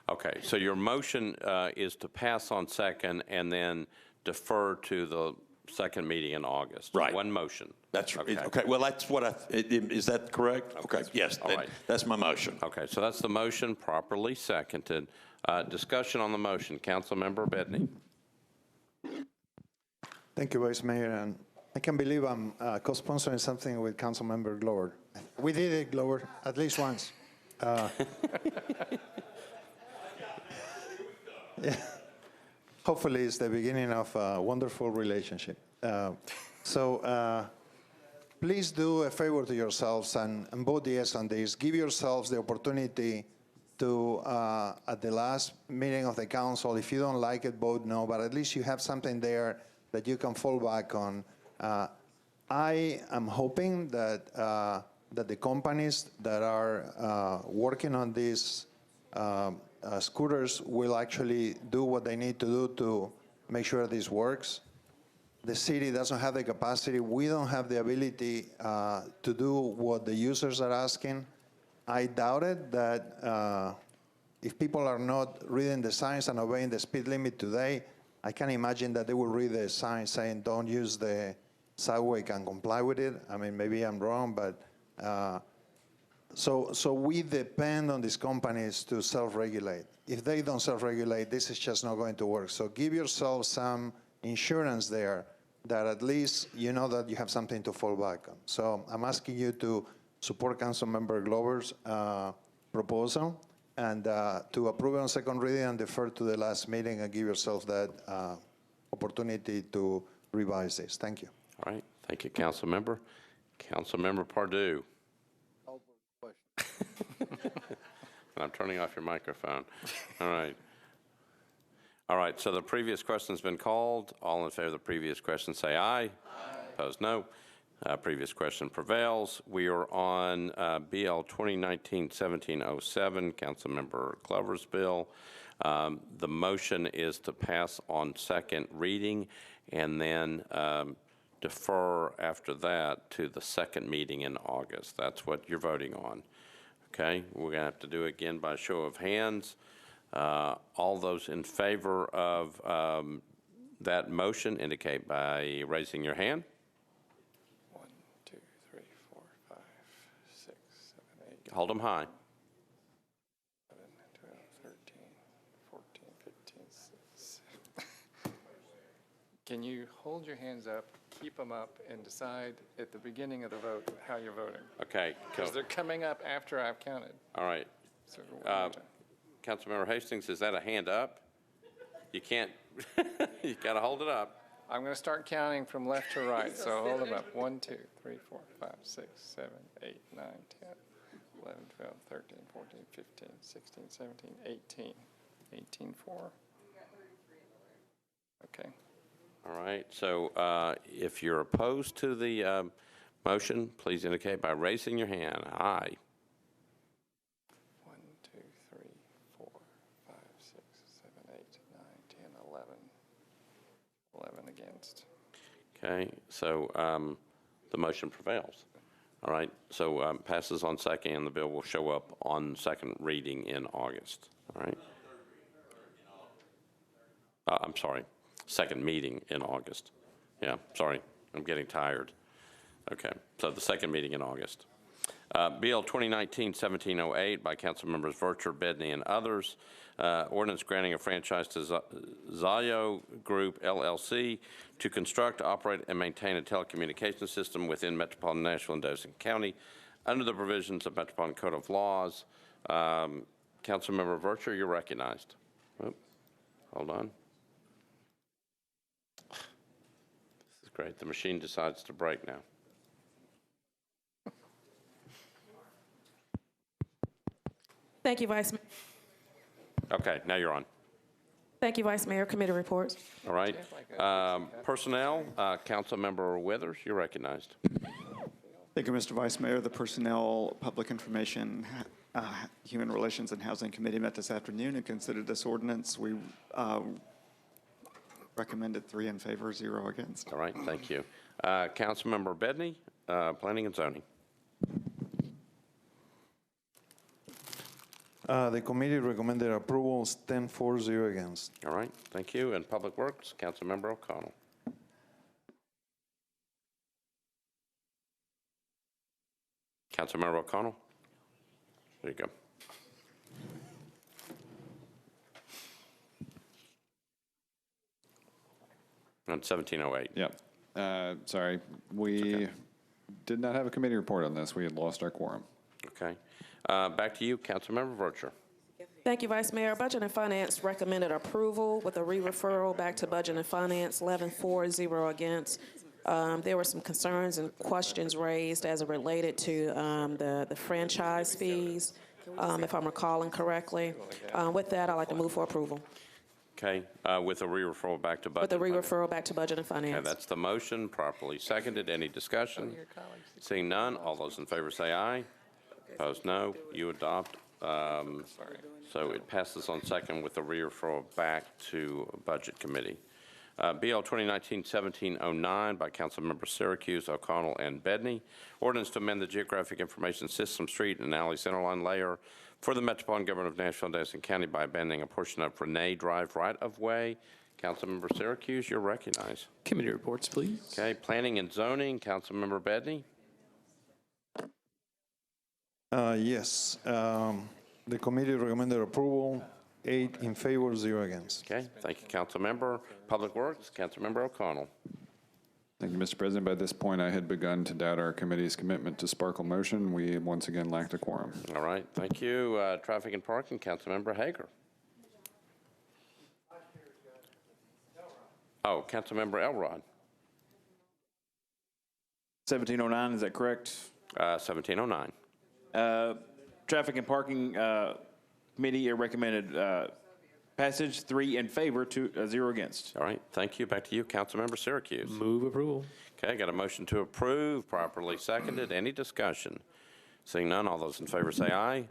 Okay, so your motion is to pass on second and then defer to the second meeting in August. Right. One motion. That's right. Okay, well, that's what is that correct? Okay, yes, right. That's my motion. Okay, so that's the motion, properly seconded. Discussion on the motion. Councilmember Bedney. Thank you, Vice Mayor. And I can't believe I'm co-sponsoring something with Councilmember Glover. We did it, Glover, at least once. Yeah. Hopefully, it's the beginning of a wonderful relationship. So please do a favor to yourselves and vote yes on this. Give yourselves the opportunity to, at the last meeting of the council, if you don't like it, vote no, but at least you have something there that you can fall back on. I am hoping that that the companies that are working on these scooters will actually do what they need to do to make sure this works. the city doesn't have the capacity. We don't have the ability to do what the users are asking. I doubted that if people are not reading the signs and obeying the speed limit today, I can imagine that they will read the sign saying, don't use the sidewalk and comply with it. I mean, maybe I'm wrong, but so we depend on these companies to self-regulate. If they don't self-regulate, this is just not going to work. So give yourself some insurance there that at least you know that you have something to fall back on. So I'm asking you to support Councilmember Glover's proposal and to approve it on second reading and defer to the last meeting and give yourself that opportunity to revise this. Thank you. All right. Thank you, Councilmember. Councilmember Pardue. I'm turning off your microphone. All right. All right, so the previous question's been called. All in favor of the previous question, say aye. Aye. Opposed, no. Previous question prevails. We are on BL 2019-1707, Councilmember Glover's bill. The motion is to pass on second reading and then defer after that to the second meeting in August. That's what you're voting on. Okay, we're going to have to do it again by show of hands. All those in favor of that motion indicate by raising your hand. 1, 2, 3, 4, 5, 6, 7, 8. Hold them high. 11, 12, 13, 14, 15, 16. Can you hold your hands up, keep them up, and decide at the beginning of the vote how you're voting? Okay. Because they're coming up after I've counted. All right. So one more time. Councilmember Hastings, is that a hand up? You can't, you got to hold it up. I'm going to start counting from left to right, so hold them up. 1, 2, 3, 4, 5, 6, 7, 8, 9, 10, 11, 12, 13, 14, 15, 16, 17, 18. 18, 4. Okay. All right, so if you're opposed to the motion, please indicate by raising your hand. Aye. 1, 2, 3, 4, 5, 6, 7, 8, 9, 10, 11. 11 against. Okay, so the motion prevails. All right, so passes on second, and the bill will show up on second reading in August. All right. I'm sorry, second meeting in August. Yeah, sorry, I'm getting tired. Okay, so the second meeting in August. BL 2019-1708 by Councilmembers Vercher, Bedney, and others. Ordinance granting a franchise to Zayo Group, LLC, to construct, operate, and maintain a telecommunications system within Metropolitan Nashville and Davidson County under the provisions of Metropolitan Code of Laws. Councilmember Vercher, you're recognized. Oh, hold on. This is great. The machine decides to break now. Thank you, Vice Mayor. Okay, now you're on. Thank you, Vice Mayor. Committee reports. All right. Personnel, Councilmember Withers, you're recognized. Thank you, Mr. Vice Mayor. The Personnel, Public Information, Human Relations, and Housing Committee met this afternoon and considered this ordinance. We recommended 3 in favor, 0 against. All right, thank you. Councilmember Bedney, Planning and Zoning. The committee recommended approval, 10-4, 0 against. All right, thank you. And Public Works, Councilmember O'Connell. Councilmember O'Connell. There you go. On 1708. Yep. Sorry, we did not have a committee report on this. We had lost our quorum. Okay. Back to you, Councilmember Vercher. Thank you, Vice Mayor. Budget and Finance recommended approval with a re-referral back to Budget and Finance, 11-4, 0 against. There were some concerns and questions raised as it related to the franchise fees, if I'm recalling correctly. With that, I'd like to move for approval. Okay, with a re-referral back to Budget. With a re-referral back to Budget and Finance. Okay, that's the motion, properly seconded. Any discussion? Seeing none, all those in favor say aye. Opposed, no. You adopt. So it passes on second with a re-referral back to Budget Committee. BL 2019-1709 by Councilmember Syracuse, O'Connell, and Bedney. Ordinance to amend the geographic information system street and alley centerline layer for the Metropolitan Government of Nashville and Davidson County by abandoning a portion of Renee Drive right-of-way. Councilmember Syracuse, you're recognized. Committee reports, please. Okay, Planning and Zoning, Councilmember Bedney. Yes. The committee recommended approval, 8 in favor, 0 against. Okay, thank you, Councilmember. Public Works, Councilmember O'Connell. Thank you, Mr. President. By this point, I had begun to doubt our committee's commitment to sparkle motion. We once again lacked a quorum. All right, thank you. Traffic and Parking, Councilmember Hager. Oh, Councilmember Elrod. 1709, is that correct? 1709. Traffic and Parking Committee recommended passage, 3 in favor, 0 against. All right, thank you. Back to you, Councilmember Syracuse. Move approval. Okay, got a motion to approve, properly seconded. Any discussion? Seeing none, all those in favor say aye.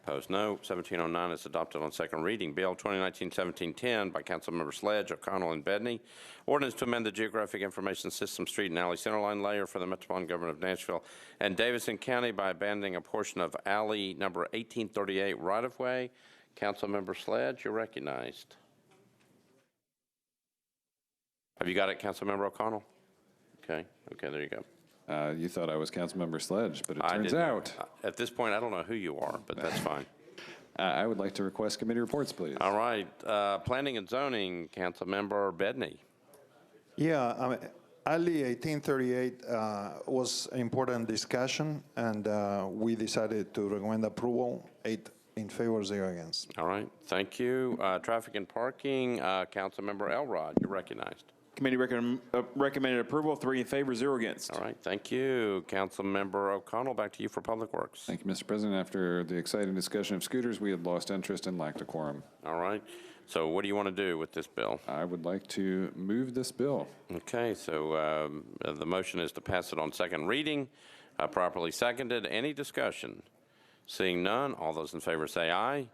Opposed, no. 1709 is adopted on second reading. Bill 2019-1710 by Councilmember Sledge, O'Connell, and Bedney. Ordinance to amend the geographic information system street and alley centerline layer for the Metropolitan Government of Nashville and Davidson County by abandoning a portion of alley number 1838 right-of-way. Councilmember Sledge, you're recognized. Have you got it, Councilmember O'Connell? Okay, there you go. You thought I was Councilmember Sledge, but it turns didn't. out. At this point, I don't know who you are, but that's fine. I would like to request committee reports, please. All right. Planning and Zoning, Councilmember Bedney. Yeah, alley 1838 was an important discussion, and we decided to recommend approval, 8 in favor, 0 against. All right. Thank you. Traffic and Parking, Councilmember Elrod, you're recognized. Committee recommended approval, 3 in favor, 0 against. All right, thank you. Councilmember O'Connell, back to you for Public Works. Thank you, Mr. President. After the exciting discussion of scooters, we had lost interest and lacked a quorum. All right. So what do you want to do with this bill? I would like to move this bill. Okay, so the motion is to pass it on second reading, properly seconded. Any discussion? Seeing none, all those in favor say aye.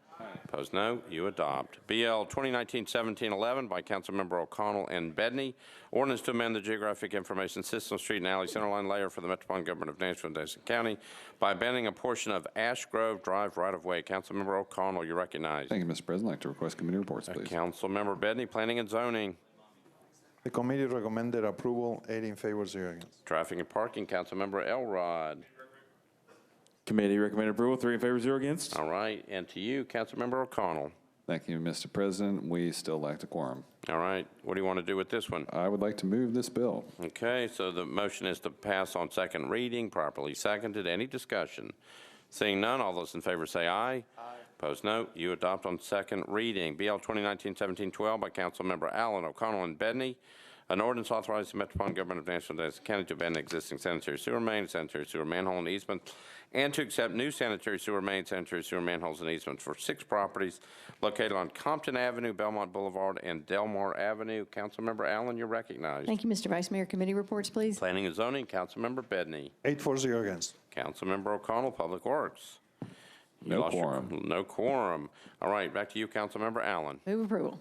Opposed, no. You adopt. BL 2019-1711 by Councilmember O'Connell and Bedney. Ordinance to amend the geographic information system street and alley centerline layer for the Metropolitan Government of Nashville and Davidson County by abandoning a portion of Ash Grove Drive right-of-way. Councilmember O'Connell, you recognize. Thank you, Mr. President. I'd like to request committee reports, please. Councilmember Bedney, Planning and Zoning. The committee recommended approval, 8 in favor, 0 against. Traffic and Parking, Councilmember Elrod. Committee recommended approval, 3 in favor, 0 against. All right, and to you, Councilmember O'Connell. Thank you, Mr. President. We still lack a quorum. All right, what do you want to do with this one? I would like to move this bill. Okay, so the motion is to pass on second reading, properly seconded. Any discussion? Seeing none, all those in favor say aye. Aye. Opposed, no. You adopt on second reading. BL 2019-1712 by Councilmember Allen, O'Connell, and Bedney. An ordinance authorizing the Metropolitan Government of Nashville and Davidson County to abandon existing sanitary sewer main, sanitary sewer manhole, and easement, and to accept new sanitary sewer main, sanitary sewer manholes, and easements for 6 properties located on Compton Avenue, Belmont Boulevard, and Delmar Avenue. Councilmember Allen, you're recognized. Thank you, Mr. Vice Mayor. Committee reports, please. Planning and Zoning, Councilmember Bedney. 8 for, 0 against. Councilmember O'Connell, Public Works. No quorum. No quorum. All right, back to you, Councilmember Allen. Move approval.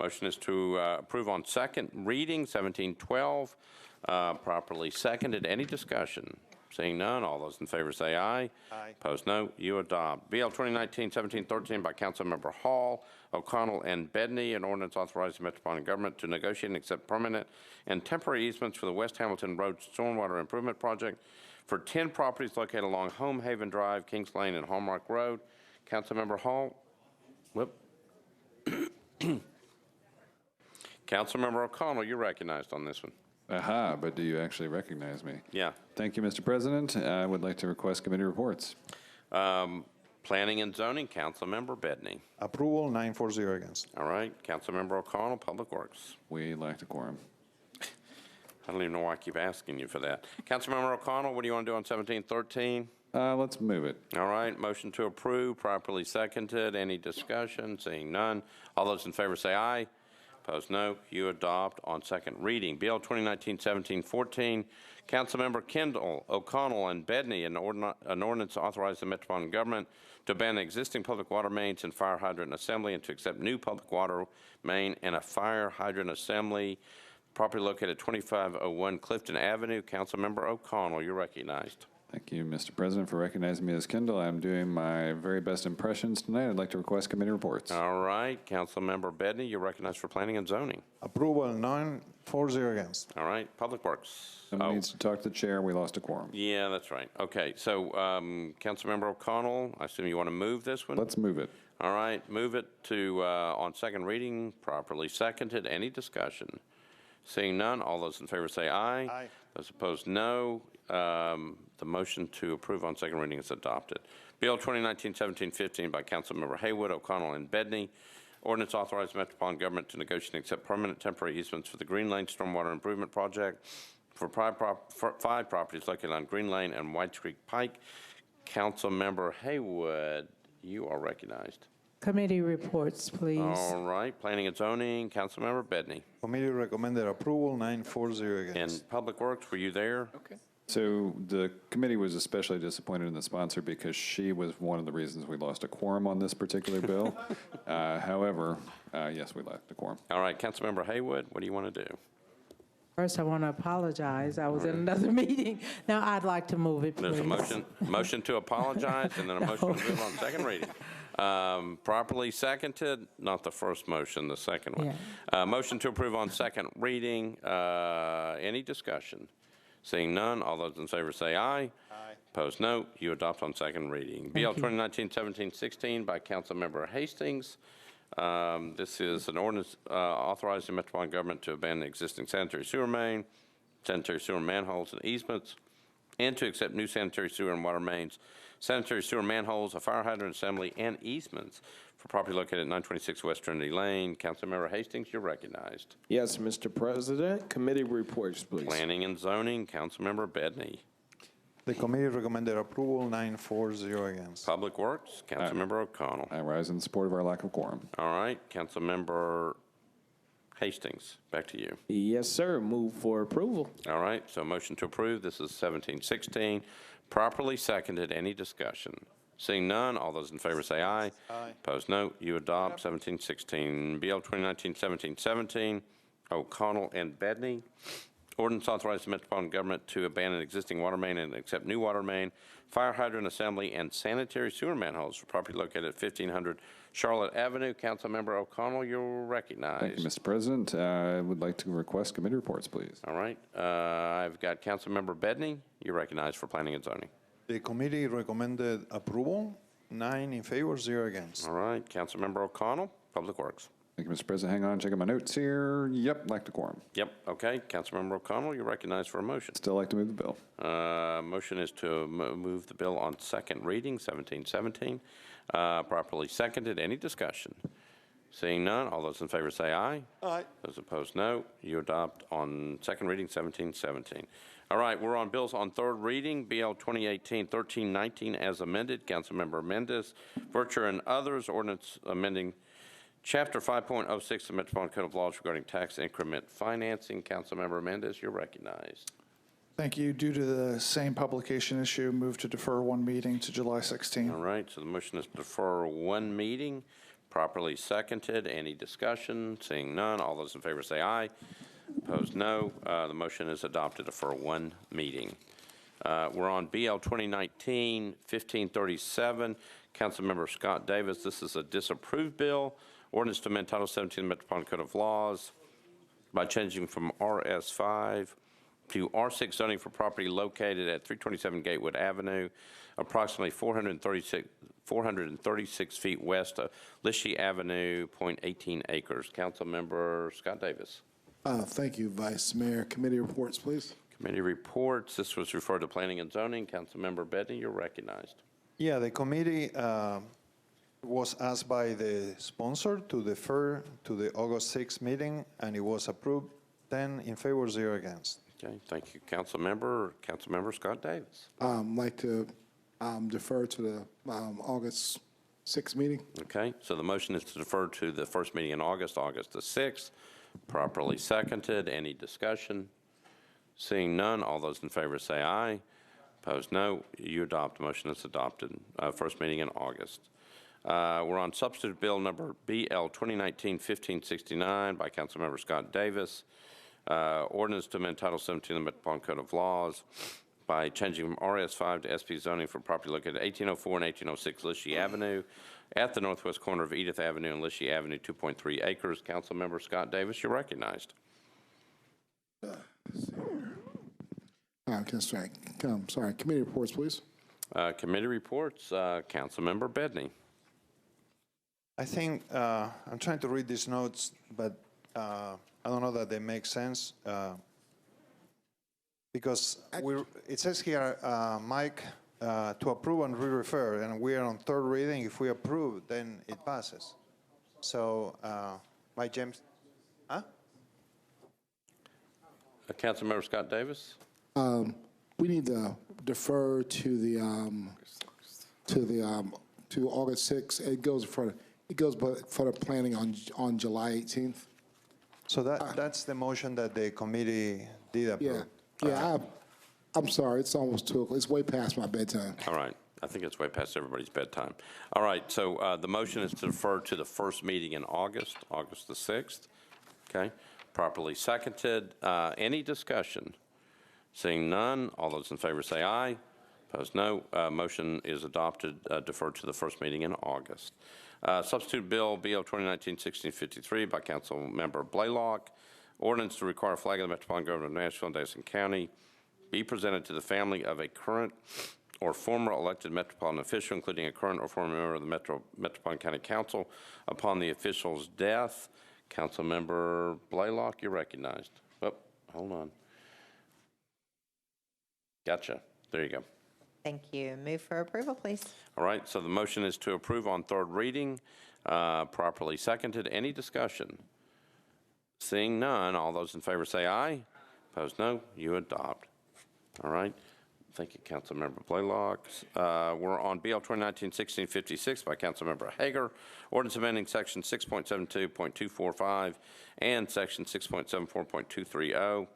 Motion is to approve on second reading, 1712, properly seconded. Any discussion? Seeing none, all those in favor say aye. Aye. Opposed, no. You adopt. BL 2019-1713 by Councilmember Hall, O'Connell, and Bedney, an ordinance authorizing the Metropolitan Government to negotiate and accept permanent and temporary easements for the West Hamilton Road Stormwater Improvement Project for 10 properties located along Home Haven Drive, Kings Lane, and Hallmark Road. Councilmember Hall. Whoop. Councilmember O'Connell, you're recognized on this one. Aha, but do you actually recognize me? Yeah. Thank you, Mr. President. I would like to request committee reports. Planning and Zoning, Councilmember Bedney. Approval, 9 for, 0 against. All right. Councilmember O'Connell, Public Works. We lack a quorum. I don't even know why I keep asking you for that. Councilmember O'Connell, what do you want to do on 1713? Let's move it. All right. Motion to approve, properly seconded. Any discussion? Seeing none. All those in favor say aye. Opposed, no. You adopt on second reading. Bill 2019-17-14, Councilmember Kendall, O'Connell, and Bedney, an ordinance authorizing the Metropolitan Government to abandon existing public water mains and fire hydrant assembly and to accept new public water main and a fire hydrant assembly. Property located at 2501 Clifton Avenue. Councilmember O'Connell, you're recognized. Thank you, Mr. President, for recognizing me as Kendall. I'm doing my very best impressions tonight. I'd like to request committee reports. All right, Councilmember Bedney, you're recognized for planning and zoning. Approval, 9-4-0 against. All right, Public Works. Someone needs to talk to the chair. We lost a quorum. Yeah, that's right. Okay, so Councilmember O'Connell, I assume you want to move this one? Let's move it. All right, move it to on second reading, properly seconded. Any discussion? Seeing none, all those in favor say aye. Aye. Those opposed, no. The motion to approve on second reading is adopted. Bill 2019-17-15 by Councilmember Haywood, O'Connell, and Bedney. Ordinance authorizing the Metropolitan Government to negotiate and accept permanent temporary easements for the Green Lane Stormwater Improvement Project for 5 properties located on Green Lane and Whites Creek Pike. Councilmember Haywood, you are recognized. Committee reports, please. All right, Planning and Zoning, Councilmember Bedney. Committee recommended approval, 9-4-0 against. And Public Works, were you there? Okay. So the committee was especially disappointed in the sponsor because she was one of the reasons we lost a quorum on this particular bill. However, yes, we lost a quorum. All right, Councilmember Haywood, what do you want to do? First, I want to apologize. I was in another meeting. Now, I'd like to move it, please. There's a motion to apologize and then a motion to move on second reading. Properly seconded, not the first motion, the second one. Yeah. Motion to approve on second reading. Any discussion? Seeing none, all those in favor say aye. Aye. Opposed, no. You adopt on second reading. BL 2019-17-16 by Councilmember Hastings. This is an ordinance authorizing the Metropolitan Government to abandon existing sanitary sewer main, sanitary sewer manholes and easements, and to accept new sanitary sewer and water mains, sanitary sewer manholes, a fire hydrant assembly, and easements for property located at 926 West Trinity Lane. Councilmember Hastings, you're recognized. Yes, Mr. President. Committee reports, please. Planning and Zoning, Councilmember Bedney. The committee recommended approval, 9-4-0 against. Public Works, Councilmember O'Connell. I rise in support of our lack of quorum. All right, Councilmember Hastings, back to you. Yes, sir. Move for approval. All right, so motion to approve. This is 17-16. Properly seconded. Any discussion? Seeing none, all those in favor say aye. Aye. Opposed, no. You adopt 17-16. BL 2019-17-17, O'Connell and Bedney. Ordinance authorizing the Metropolitan Government to abandon existing water main and accept new water main, fire hydrant assembly, and sanitary sewer manholes for property located at 1500 Charlotte Avenue. Councilmember O'Connell, you're recognized. Thank you, Mr. President. I would like to request committee reports, please. All right. I've got Councilmember Bedney. You're recognized for planning and zoning. The committee recommended approval, 9 in favor, 0 against. All right. Councilmember O'Connell, Public Works. Thank you, Mr. President. Hang on, checking my notes here. Yep, like the quorum. Yep. Okay. Councilmember O'Connell, you're recognized for a motion. Still like to move the bill. Motion is to move the bill on second reading, 17-17. Properly seconded. Any discussion? Seeing none, all those in favor say aye. Aye. Those opposed, no. You adopt on second reading, 17-17. All right, we're on bills on third reading, BL 2018-13-19 as amended. Councilmember Mendez, Vercher, and others. Ordinance amending Chapter 5.06 of the Metropolitan Code of Laws regarding tax increment financing. Councilmember Mendez, you're recognized. Thank you. Due to the same publication issue, move to defer one meeting to July 16. All right, so the motion is to defer one meeting. Properly seconded. Any discussion? Seeing none, all those in favor say aye. Opposed, no. The motion is adopted for one meeting. We're on BL 2019-1537. Councilmember Scott Davis. This is a disapproved bill. Ordinance to amend Title 17 of the Metropolitan Code of Laws by changing from RS5 to R6 zoning for property located at 327 Gatewood Avenue, approximately 436 feet west of Lishy Avenue, 0.18 acres. Councilmember Scott Davis. Thank you, Vice Mayor. Committee reports, please. Committee reports. This was referred to Planning and Zoning. Councilmember Bedney, you're recognized. Yeah, the committee was asked by the sponsor to defer to the August 6th meeting, and it was approved, 10 in favor, 0 against. Okay, thank you, Councilmember Scott Davis. Like to defer to the August 6th meeting. Okay, so the motion is to defer to the first meeting in August, August the 6th. Properly seconded. Any discussion? Seeing none, all those in favor say aye. Opposed, no. You adopt. Motion is adopted. First meeting in August. We're on substitute bill number BL 2019-1569 by Councilmember Scott Davis. Ordinance to amend Title 17 of the Metropolitan Code of Laws by changing from RS5 to SP zoning for property located at 1804 and 1806 Lishee Avenue at the northwest corner of Edith Avenue and Lishee Avenue, 2.3 acres. Councilmember Scott Davis, you're recognized. Sorry, committee reports, please. Committee reports, Councilmember Bedney. I think, I'm trying to read these notes, but I don't know that they make sense. Because it says here, Mike, to approve and re-refer, and we are on third reading. If we approve, then it passes. So, Mike James, huh? Councilmember Scott Davis. We need to defer to August 6th. It goes for the planning on July 18th. So that's the motion that the committee did approve. Yeah. I'm sorry. It's almost 2 o'clock. It's way past my bedtime. All right. I think it's way past everybody's bedtime. All right. So the motion is to defer to the first meeting in August, August the 6th. Okay. Properly seconded. Any discussion? Seeing none, all those in favor say aye. Opposed, no. Motion is adopted, deferred to the first meeting in August. Substitute Bill BL 2019-1653 by Councilmember Blaylock. Ordinance to require a flag of the Metropolitan Government of Nashville and Davidson County be presented to the family of a current or former elected metropolitan official, including a current or former member of the Metropolitan County Council, upon the official's death. Councilmember Blaylock, you're recognized. Oh, hold on. Gotcha. There you go. Thank you. Move for approval, please. All right, so the motion is to approve on third reading, properly seconded. Any discussion? Seeing none, all those in favor say aye. Opposed, no. You adopt. All right. Thank you, Councilmember Blaylock. We're on BL 2019-1656 by Councilmember Hager. Ordinance amending Section 6.72.245 and Section 6.74.230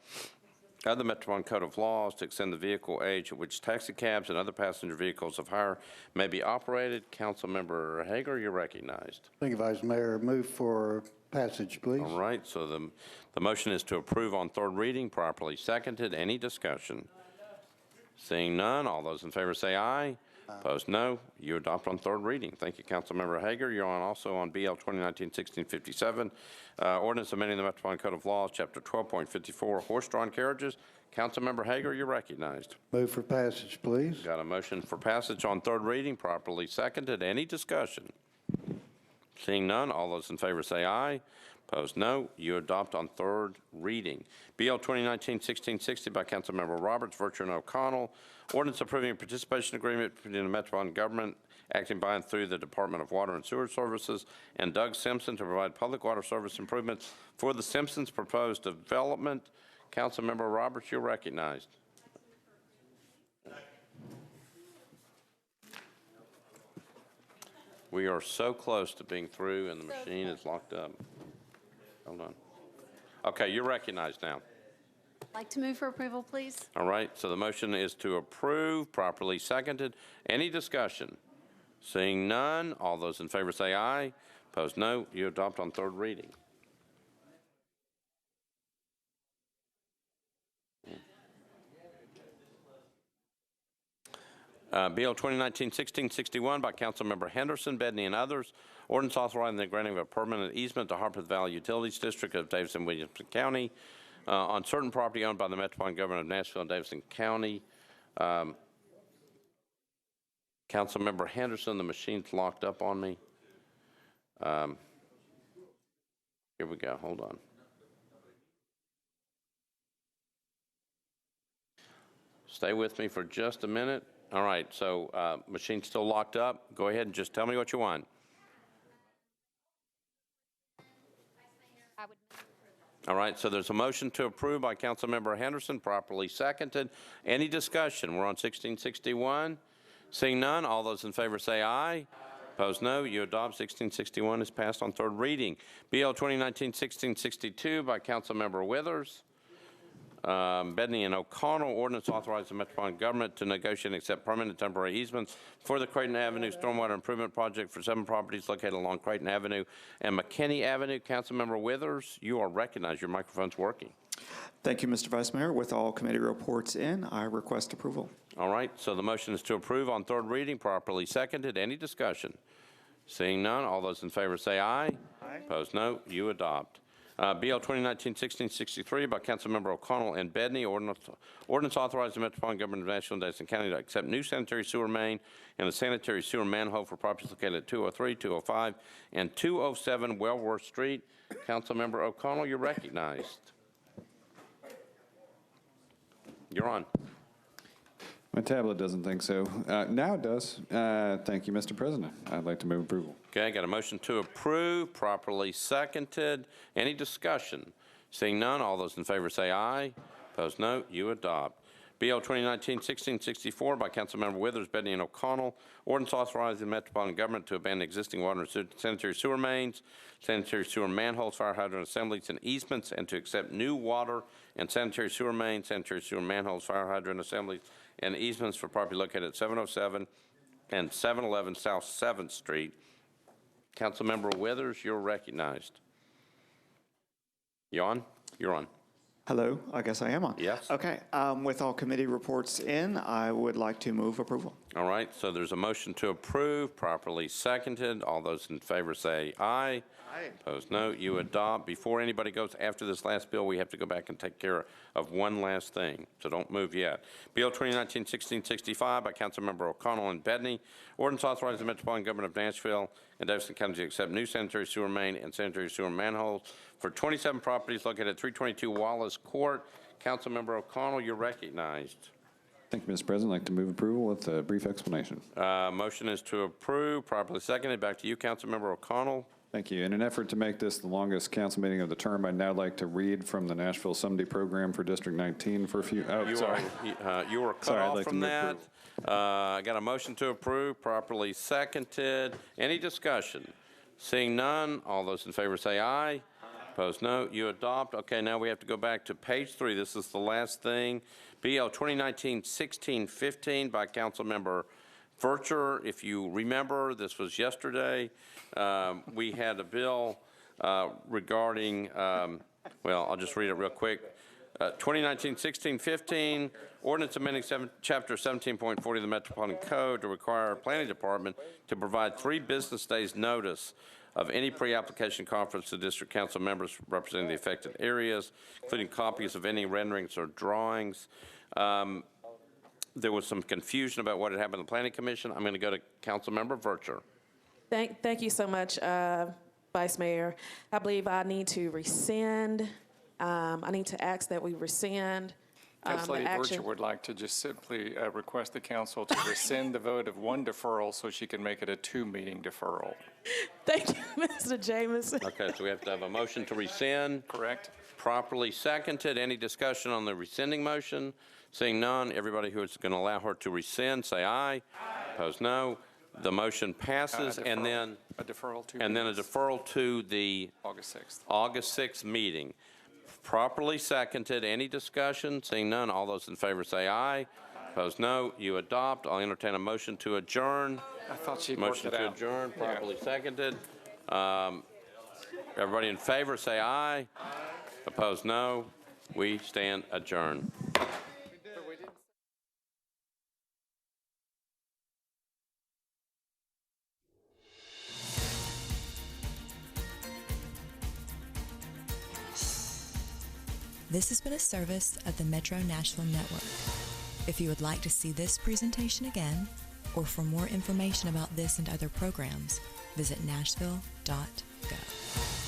of the Metropolitan Code of Laws to extend the vehicle age at which taxi cabs and other passenger vehicles of hire may be operated. Councilmember Hager, you're recognized. Thank you, Vice Mayor. Move for passage, please. All right, so the motion is to approve on third reading, properly seconded. Any discussion? Seeing none, all those in favor say aye. Opposed, no. You adopt on third reading. Thank you, Councilmember Hager. You're also on BL 2019-1657, ordinance amending the Metropolitan Code of Laws, Chapter 12.54, horse-drawn carriages. Councilmember Hager, you're recognized. Move for passage, please. Got a motion for passage on third reading, properly seconded. Any discussion? Seeing none, all those in favor say aye. Opposed, no. You adopt on third reading. BL 2019-1660 by Councilmember Roberts, Virtue, and O'Connell. Ordinance approving a participation agreement between the Metropolitan Government acting by and through the Department of Water and Sewer Services and Doug Simpson to provide public water service improvements for the Simpsons proposed development. Councilmember Roberts, you're recognized. We are so close to being through and the machine is locked up. Hold on. Okay, you're recognized now. I'd like to move for approval, please. All right, so the motion is to approve, properly seconded. Any discussion? Seeing none, all those in favor say aye. Opposed, no. You adopt on third reading. Bill 2019-1661 by Councilmember Henderson, Bedney, and others. Ordinance authorizing the granting of a permanent easement to Harpeth Valley Utilities District of Davidson-Williamson County on certain property owned by the Metropolitan Government of Nashville and Davidson County. Councilmember Henderson, the machine's locked up on me. Here we go. Hold on. Stay with me for just a minute. All right, so machine's still locked up. Go ahead and just tell me what you want. All right, so there's a motion to approve by Councilmember Henderson, properly seconded. Any discussion? We're on 1661. Seeing none, all those in favor say aye. Opposed, no. You adopt. 1661 is passed on third reading. BL 2019-1662 by Councilmember Withers. Bedney and O'Connell, ordinance authorizing the Metropolitan Government to negotiate and accept permanent and temporary easements for the Creighton Avenue Stormwater Improvement Project for 7 properties located along Creighton Avenue and McKinney Avenue. Councilmember Withers, you are recognized. Your microphone's working. Thank you, Mr. Vice Mayor. With all committee reports in, I request approval. All right, so the motion is to approve on third reading, properly seconded. Any discussion? Seeing none, all those in favor say aye. Aye. Opposed, no. You adopt. BL 2019-1663 by Councilmember O'Connell and Bedney, ordinance authorizing the Metropolitan Government of Nashville and Davidson County to accept new sanitary sewer main and a sanitary sewer manhole for properties located at 203, 205, and 207 Wellworth Street. Councilmember O'Connell, you're recognized. You're on. My tablet doesn't think so. Now it does. Thank you, Mr. President. I'd like to move approval. Okay, I got a motion to approve, properly seconded. Any discussion? Seeing none, all those in favor say aye. Opposed, no. You adopt. BL 2019-1664 by Councilmember Withers, Bedney, and O'Connell. Ordinance authorizing the Metropolitan Government to abandon existing water and sanitary sewer mains, sanitary sewer manholes, fire hydrant assemblies, and easements, and to accept new water and sanitary sewer mains, sanitary sewer manholes, fire hydrant assemblies, and easements for property located at 707 and 711 South 7th Street. Councilmember Withers, you're recognized. You on? You're on. Hello, I guess I am on. Yes. Okay, with all committee reports in, I would like to move approval. All right, so there's a motion to approve, properly seconded. All those in favor say aye. Aye. Opposed, no. You adopt. Before anybody goes after this last bill, we have to go back and take care of one last thing, so don't move yet. Bill 2019-1665 by Councilmember O'Connell and Bedney. Ordinance authorizing the Metropolitan Government of Nashville and Davidson County to accept new sanitary sewer main and sanitary sewer manholes for 27 properties located at 322 Wallace Court. Councilmember O'Connell, you're recognized. Thank you, Mr. President. I'd like to move approval with a brief explanation. Motion is to approve, properly seconded. Back to you, Councilmember O'Connell. Thank you. In an effort to make this the longest council meeting of the term, I'd now like to read from the Nashville Someday program for District 19 for a few. Oh, sorry. You were cut Sorry, I'd off like to from move that. I got a motion to approve, properly seconded. Any discussion? Seeing none, all those in favor say aye. Opposed, no. You adopt. Okay, now we have to go back to page 3. This is the last thing. BL 2019-1615 by Councilmember Vercher. If you remember, this was yesterday. We had a bill regarding, well, I'll just read it real quick. 2019-1615, ordinance amending Chapter 17.40 of the Metropolitan Code to require our planning department to provide 3 business days notice of any pre-application conference to district council members representing the affected areas, including copies of any renderings or drawings. There was some confusion about what had happened in the Planning Commission. I'm going to go to Councilmember Vercher. Thank you so much, Vice Mayor. I believe I need to rescind. I need to ask that we rescind Lady action. Vercher would like to just simply request the council to rescind the vote of 1 deferral so she can make it a 2-meeting deferral. Thank you, Mr. Jameson. Okay, so we have to have a motion to rescind. Correct. Properly seconded. Any discussion on the rescinding motion? Seeing none, everybody who is going to allow her to rescind, say aye. Aye. Opposed, no. The motion passes, and then a deferral to and then a deferral to the August 6th meeting. Properly seconded. Any discussion? Seeing none, all those in favor say aye. Opposed, no. You adopt. I'll entertain a motion to adjourn. I thought she motion to adjourn. Properly seconded. Everybody in favor say aye. Opposed, no. We stand adjourned. This has been a service of the Metro Nashville Network. If you would like to see this presentation again, or for more information about this and other programs, visit nashville.gov.